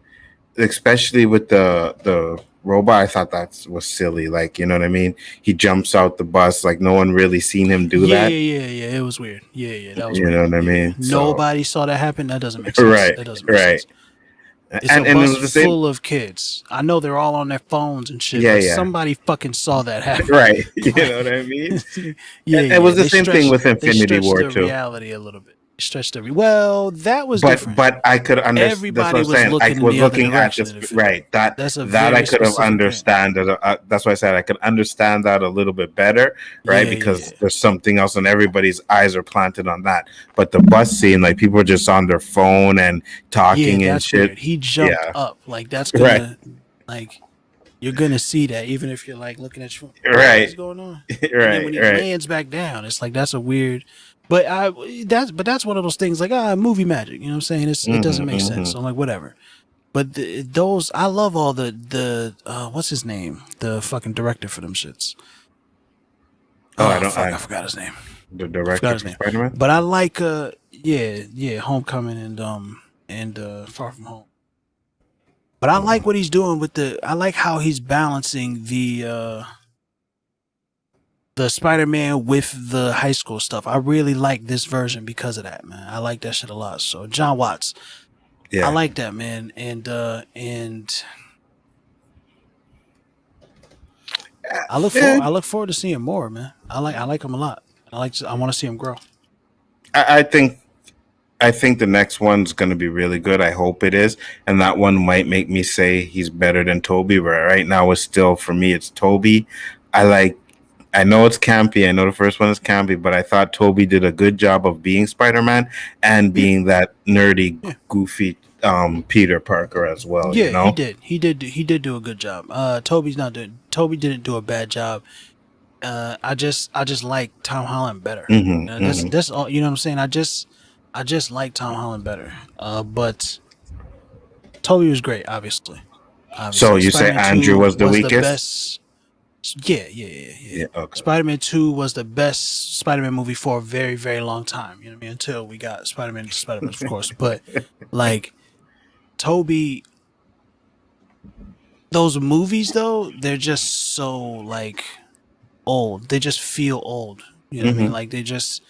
especially with the robot, I thought that was silly. Like, you know what I mean? He jumps out the bus, like no one really seen him do that. Yeah. It was weird. Yeah, that was weird. You know what I mean? Nobody saw that happen. That doesn't make sense. Right. That doesn't make sense. It's a bus it was the same... full of kids. I know they're all on their phones and shit. But somebody fucking saw that happen. Right. You know what I mean? It was the same thing with Infinity War too. Reality a little bit. Stretched every well. That was different. But I could understand. Everybody That's what was I'm saying. I looking was in the other looking at direction this in the film. right. That's a that I very could have specific thing. understand. That's why I said I could understand that a little bit better, right? Yeah, because there's something else, and everybody's eyes are planted on that. But the bus scene, like people are just on their phone and talking and that's shit. weird. He jumped up. Like that's gonna Right. like you're gonna see that even if you're like looking at your phone. Right. What's going on? Right. And then when he Right. lands back down, it's like that's a weird. But that's one of those things like movie magic. You know what I'm saying? It doesn't make sense. So I'm like whatever. But those I love all the what's his name? The fucking director for them shits. I forgot his name. The director of Spider-Man. But I like Homecoming and Far From Home. But I like what he's doing with I like how he's balancing the Spider-Man with the high school stuff. I really like this version because of that, man. I like that shit a lot. So John Watts. Yeah. I like that, man. And I look forward to seeing more, man. I like him a lot. I want to see him grow. I think the next one's going to be really good. I hope it is. And that one might make me say he's better than Toby, but right now it's still, for me, it's Toby. I know it's campy. I know the first one is campy, but I thought Toby did a good job of being Spider-Man and being that nerdy, goofy Peter Parker as well. Yeah, you know? He did do a good job. Toby didn't do a bad job. I just like Tom Holland better. That's all. You know what I'm saying? I just like Tom Holland better. But Toby was great, obviously. So you say Andrew was the weakest? Best. Yeah. Okay. Spider-Man 2 was the best Spider-Man movie for a very, very long time. You know what I mean? Until we got Spider-Man into Spider-Verse, of course. But like Toby, those movies though, they're just so like old. They just feel old. You know what I mean? Like they just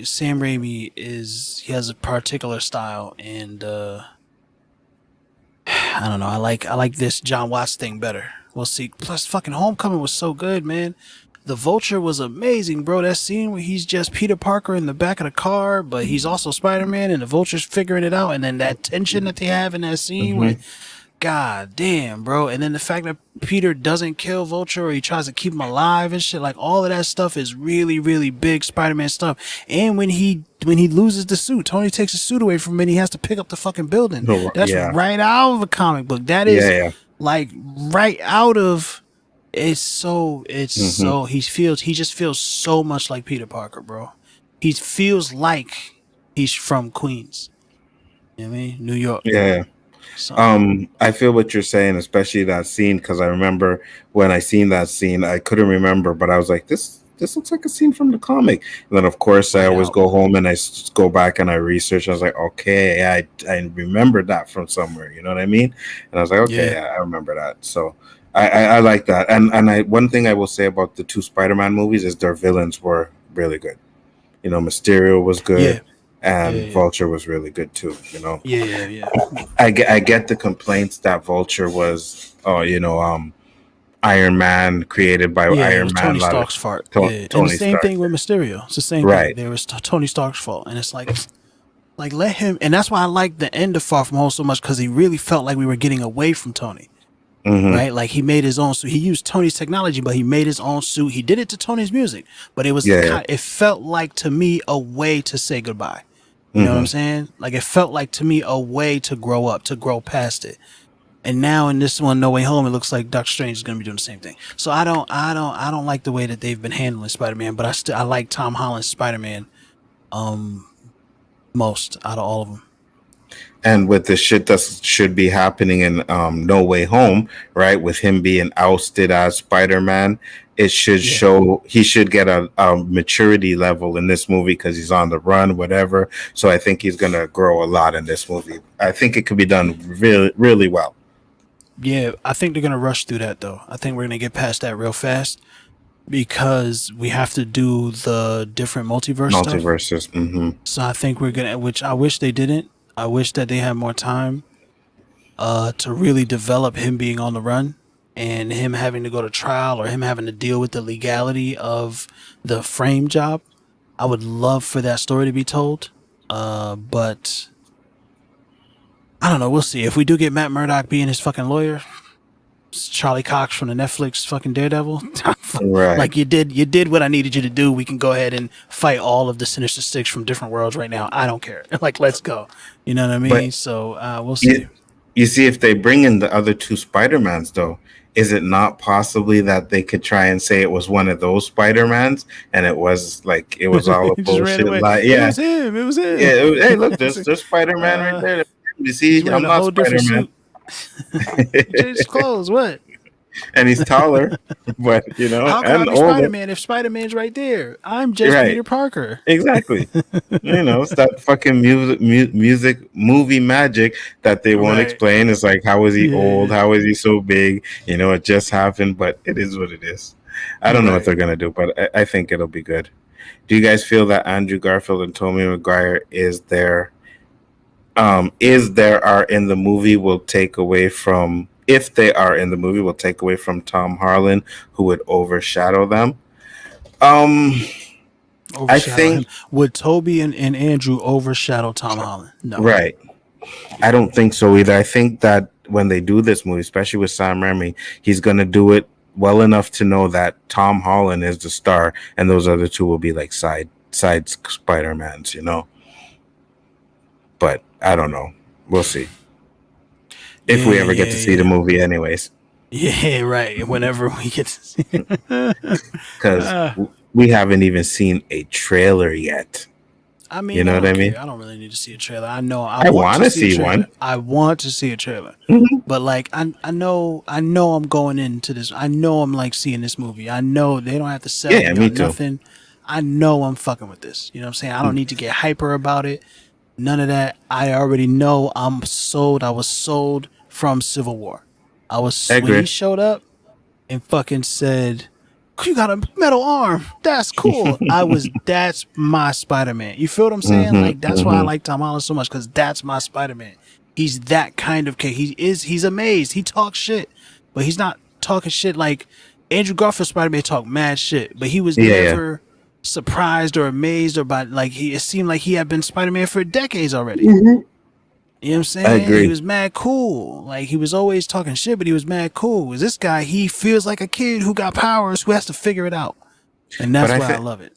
Sam Raimi he has a particular style, and I don't know. I like this John Watts thing better. We'll see. Plus, fucking Homecoming was so good, man. The Vulture was amazing, bro. That scene where he's just Peter Parker in the back of the car, but he's also Spider-Man, and the Vulture's figuring it out, and then that tension that they have in that scene where, god damn, bro. And then the fact that Peter doesn't kill Vulture or he tries to keep him alive and shit, like all of that stuff is really, really big Spider-Man stuff. And when he loses the suit, Tony takes the suit away from him and he has to pick up the fucking building. That's right out of a comic book. That is like right out of he just feels so much like Peter Parker, bro. He feels like he's from Queens. You know what I mean? New York. Yeah. So. I feel what you're saying, especially that scene, because I remember when I seen that scene, I couldn't remember, but I was like, this looks like a scene from the comic. And then, of course, I always go home and I go back and I research. I was like, okay, I remember that from somewhere. You know what I mean? And I was like, okay, I remember that. So I like that. And one thing I will say about the two Spider-Man movies is their villains were really good. You know, Mysterio was good. Yeah. And Vulture was really good too, you know. Yeah. I get the complaints that Vulture was, Iron Man created by Iron Man. Tony Stark's fault. And the same thing with Mysterio. It's the same thing. There was Tony Stark's fault, and it's like let him. And that's why I like the end of Far From Home so much, because he really felt like we were getting away from Tony. Right, like he made his own suit. He used Tony's technology, but he made his own suit. He did it to Tony's music, but it was it felt like to me a way to say goodbye. You know what I'm saying? Like it felt like to me a way to grow up, to grow past it. And now in this one, No Way Home, it looks like Doctor Strange is going to be doing the same thing. So I don't like the way that they've been handling Spider-Man, but I like Tom Holland's Spider-Man most out of all of them. And with the shit that should be happening in No Way Home, right? With him being ousted as Spider-Man, it should show he should get a maturity level in this movie because he's on the run, whatever. So I think he's going to grow a lot in this movie. I think it could be done really, really well. Yeah, I think they're going to rush through that, though. I think we're going to get past that real fast because we have to do the different multiverses stuff. So I think we're going to, which I wish they didn't. I wish that they had more time to really develop him being on the run and him having to go to trial or him having to deal with the legality of the frame job. I would love for that story to be told. But I don't know. We'll see. If we do get Matt Murdock being his fucking lawyer, Charlie Cox from the Netflix fucking Daredevil, Right. like you did what I needed you to do. We can go ahead and fight all of the Sinister Six from different worlds right now. I don't care. Like, let's go. You know what I mean? But So we'll see. You see, if they bring in the other two Spider-Mans, though, is it not possibly that they could try and say it was one of those Spider-Mans and it was all a He just ran bullshit away. lie? Yeah. It was him. Yeah, hey, look, there's Spider-Man right there. You see, He's I'm wearing a not whole different Spider-Man. suit. Changed clothes. What? And he's taller, but How can I and be older. Spider-Man if Spider-Man's right there? I'm just Right. Peter Parker. Exactly. It's that fucking music movie magic that they won't Right. explain. It's like, how is he Yeah. old? How is he so big? It just happened, but it is what it is. I don't know what Right. they're gonna do, but I think it'll be good. Do you guys feel that Andrew Garfield and Tobey Maguire is there are in the movie will take away from, if they are in the movie, will take away from Tom Harlan, who would overshadow them? I think would Toby and Andrew overshadow Tom Holland? No. right. I don't think so either. I think that when they do this movie, especially with Sam Raimi, he's gonna do it well enough to know that Tom Holland is the star, and those other two will be like side Spider-Mans, But I don't know. We'll see. If we ever get to see the movie, anyways. Yeah, right. Whenever we get to see it. Because we haven't even seen a trailer yet. I mean, you know what I mean? I don't really need to see a trailer. I know I want to see one. I want to see a trailer, but like I know I'm going into this. I know I'm like seeing this movie. I know they don't have to sell Yeah, me too. nothing. I know I'm fucking with this. You know what I'm saying? I don't need to get hyper about it. None of that. I already know I'm sold. I was sold from Civil War. When he showed up and fucking said, "You got a metal arm. That's cool." That's my Spider-Man. You feel what I'm saying? Like, that's why I like Tom Holland so much, because that's my Spider-Man. He's that kind of kid. He's amazed. He talks shit, but he's not talking shit like Andrew Garfield Spider-Man talk mad shit, but he was never surprised or amazed or by it seemed like he had been Spider-Man for decades already. You know what I'm saying? I agree. He was mad cool. Like, he was always talking shit, but he was mad cool. This guy, he feels like a kid who got powers, who has to figure it out. And that's why I love it.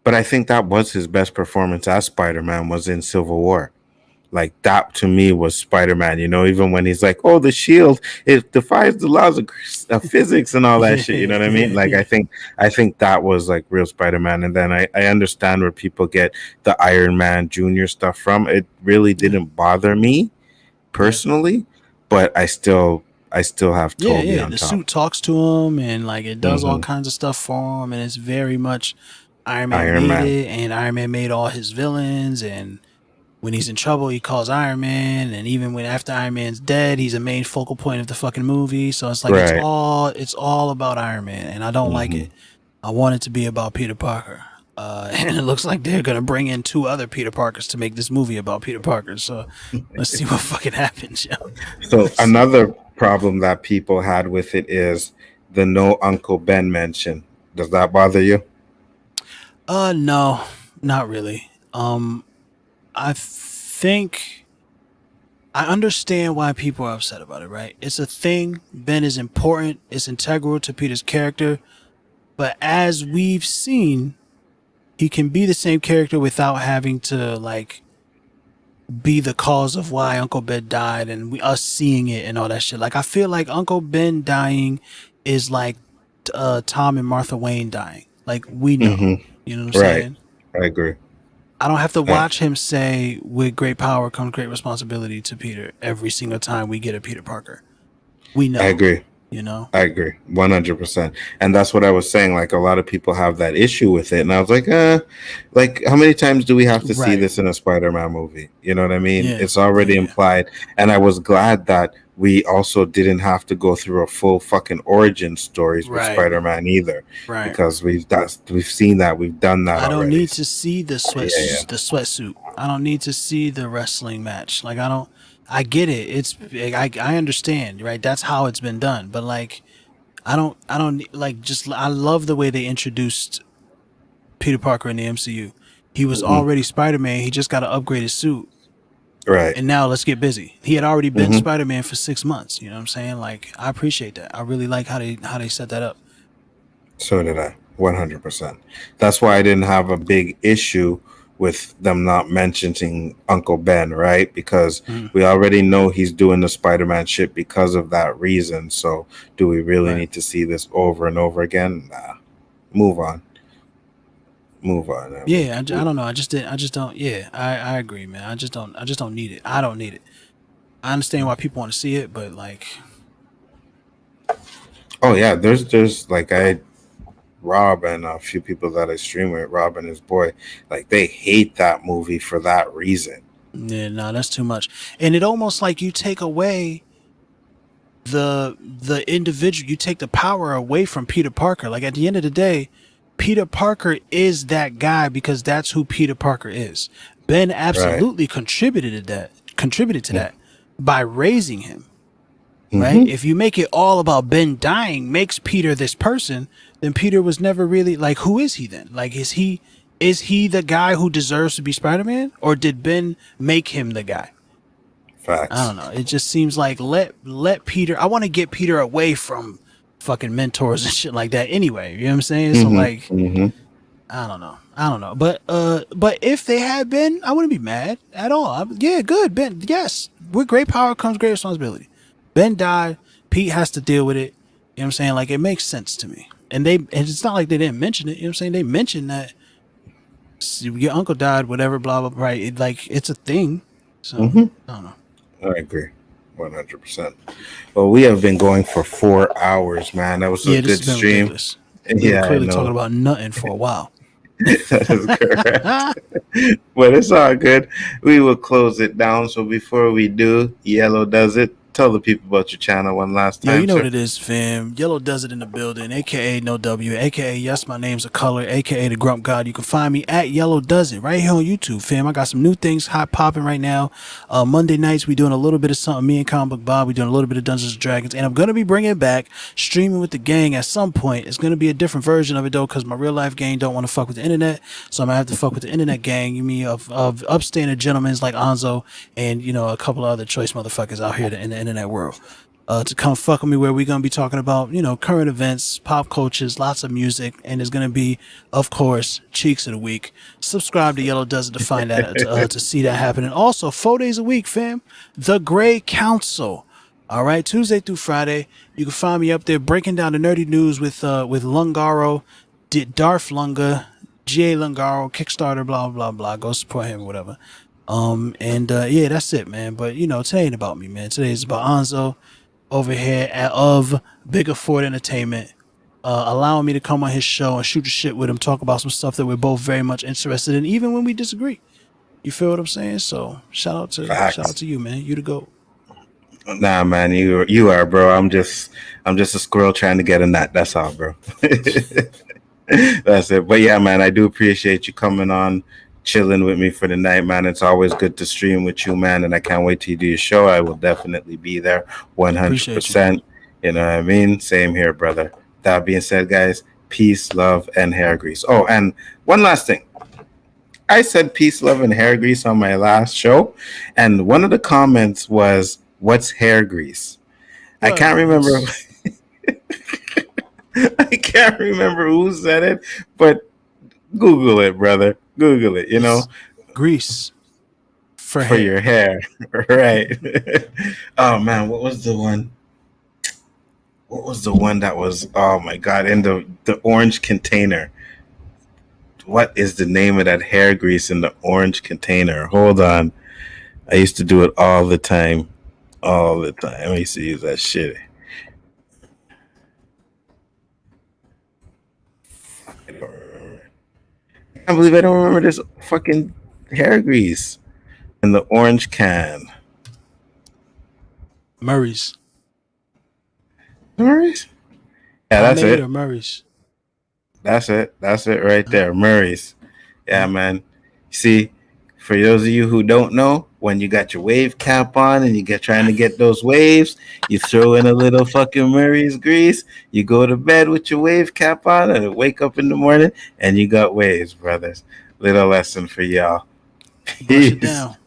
But I think that was his best performance as Spider-Man, was in Civil War. Like, that to me was Spider-Man, even when he's like, "Oh, the shield, it defies the laws of physics and all that shit." You know what I mean? Like, I think that was like real Spider-Man. And then I understand where people get the Iron Man Jr. stuff from. It really didn't bother me personally, but I still have Toby on the top. suit talks to him, and like it does all kinds of stuff for him, and it's very much Iron Man made it, and Iron Man made all his villains, and when he's in trouble, he calls Iron Man, and even when after Iron Man's dead, he's a main focal point of the fucking movie. So it's like it's all about Iron Man, and I don't like it. I want it to be about Peter Parker, and it looks like they're gonna bring in 2 other Peter Parkers to make this movie about Peter Parker. So let's see what fucking happens, yo. So another problem that people had with it is the no Uncle Ben mention. Does that bother you? No, not really. I think I understand why people are upset about it, right? It's a thing. Ben is important. It's integral to Peter's character. But as we've seen, he can be the same character without having to like be the cause of why Uncle Ben died and us seeing it and all that shit. Like, I feel like Uncle Ben dying is like Tom and Martha Wayne dying. Like, we know. You know what I'm saying? I agree. I don't have to watch him say, "With great power comes great responsibility" to Peter every single time we get a Peter Parker. We know. I agree. I agree 100%. And that's what I was saying. Like, a lot of people have that issue with it. And I was like, like, how many times do we have to see this in a Spider-Man movie? You know what I mean? Yeah. It's already implied. And I was glad that we also didn't have to go through a full fucking origin stories with Spider-Man either. Right. Because we've seen that. We've done that I don't already. need to see the sweatsuit. I don't need to see the wrestling match. Like, I get it. I understand, right? That's how it's been done. But like, I love the way they introduced Peter Parker in the MCU. He was already Spider-Man. He just got to upgrade his suit. Right. And now let's get busy. He had already been Spider-Man for 6 months. You know what I'm saying? Like, I appreciate that. I really like how they set that up. So did I. 100%. That's why I didn't have a big issue with them not mentioning Uncle Ben, right? Because we already know he's doing the Spider-Man shit because of that reason. So do we really need to see this over and over again? Nah. Move on. Yeah, I don't know. I just don't. Yeah, I agree, man. I just don't need it. I don't need it. I understand why people want to see it, but like, oh yeah, there's like Rob and a few people that I stream with, Rob and his boy, like they hate that movie for that reason. Yeah, no, that's too much. And it almost like you take away the individual, you take the power away from Peter Parker. Like at the end of the day, Peter Parker is that guy because that's who Peter Parker is. Ben absolutely contributed to that by raising him. Right? If you make it all about Ben dying makes Peter this person, then Peter was never really like, who is he then? Like, is he the guy who deserves to be Spider-Man, or did Ben make him the guy? Facts. I don't know. It just seems like let Peter. I want to get Peter away from fucking mentors and shit like that. Anyway, you know what I'm saying? So like, I don't know. But if they had been, I wouldn't be mad at all. Good, Ben. Yes, with great power comes great responsibility. Ben died. Pete has to deal with it. You know what I'm saying? Like, it makes sense to me. And it's not like they didn't mention it. You know what I'm saying? They mentioned that your uncle died, whatever, blah, blah, right. It's a thing. So, I don't know. I agree. 100%. Well, we have been going for 4 hours, man. That was a good stream. Ridiculous. We were clearly talking about nothing for a while. That is correct. But it's all good. We will close it down. So before we do, Yello does it. Tell the people about your channel one last time. Yeah, you know what it is, fam. Yello does it in the building, aka No W, aka Yes, My Name's a Color, aka The Grump God. You can find me at Yello Does It right here on YouTube, fam. I got some new things hot popping right now. Monday nights we doing a little bit of something. Me and Comic Book Bob, we doing a little bit of Dungeons and Dragons, and I'm gonna be bringing back streaming with the gang at some point. It's gonna be a different version of it though, because my real life gang don't want to fuck with the internet, so I'm gonna have to fuck with the internet gang. You mean of upstanding gentlemen like Anzo and a couple of other choice motherfuckers out here in the internet world. To come fuck with me, where we're going to be talking about, current events, pop cultures, lots of music, and there's going to be, of course, Cheeks of the Week. Subscribe to Yello Does It to find that, to see that happening. Also, 4 days a week, fam, The Grey Council. All right, Tuesday through Friday. You can find me up there breaking down the nerdy news with Lungaro, Darth Lunga, G.A. Lungaro, Kickstarter, blah, blah, blah. Go support him or whatever. Yeah, that's it, man. But today ain't about me, man. Today is about Anzo over here of Bigger Ford Entertainment, allowing me to come on his show and shoot the shit with him, talk about some stuff that we're both very much interested in, even when we disagree. You feel what I'm saying? So shout out to you, man. You the GOAT. Nah, man, you are, bro. I'm just a squirrel trying to get a nut. That's all, bro. That's it. But yeah, man, I do appreciate you coming on, chilling with me for the night, man. It's always good to stream with you, man, and I can't wait till you do your show. I will definitely be there 100%. You know what I mean? Same here, brother. That being said, guys, peace, love, and hair grease. Oh, and one last thing. I said peace, love, and hair grease on my last show, and one of the comments was, what's hair grease? I can't remember. I can't remember who said it, but Google it, brother. Google it, grease for your hair. Right. Oh man, what was the one that was, oh my god, in the orange container? What is the name of that hair grease in the orange container? Hold on. I used to do it all the time. I used to use that shit. I can't believe I don't remember this fucking hair grease in the orange can. Murray's. Yeah, that's it. Or Murray's. That's it right there. Murray's. Yeah, man. See, for those of you who don't know, when you got your wave cap on and you trying to get those waves, you throw in a little fucking Murray's grease, you go to bed with your wave cap on and wake up in the morning and you got waves, brothers. little lesson for y'all. Brush it down.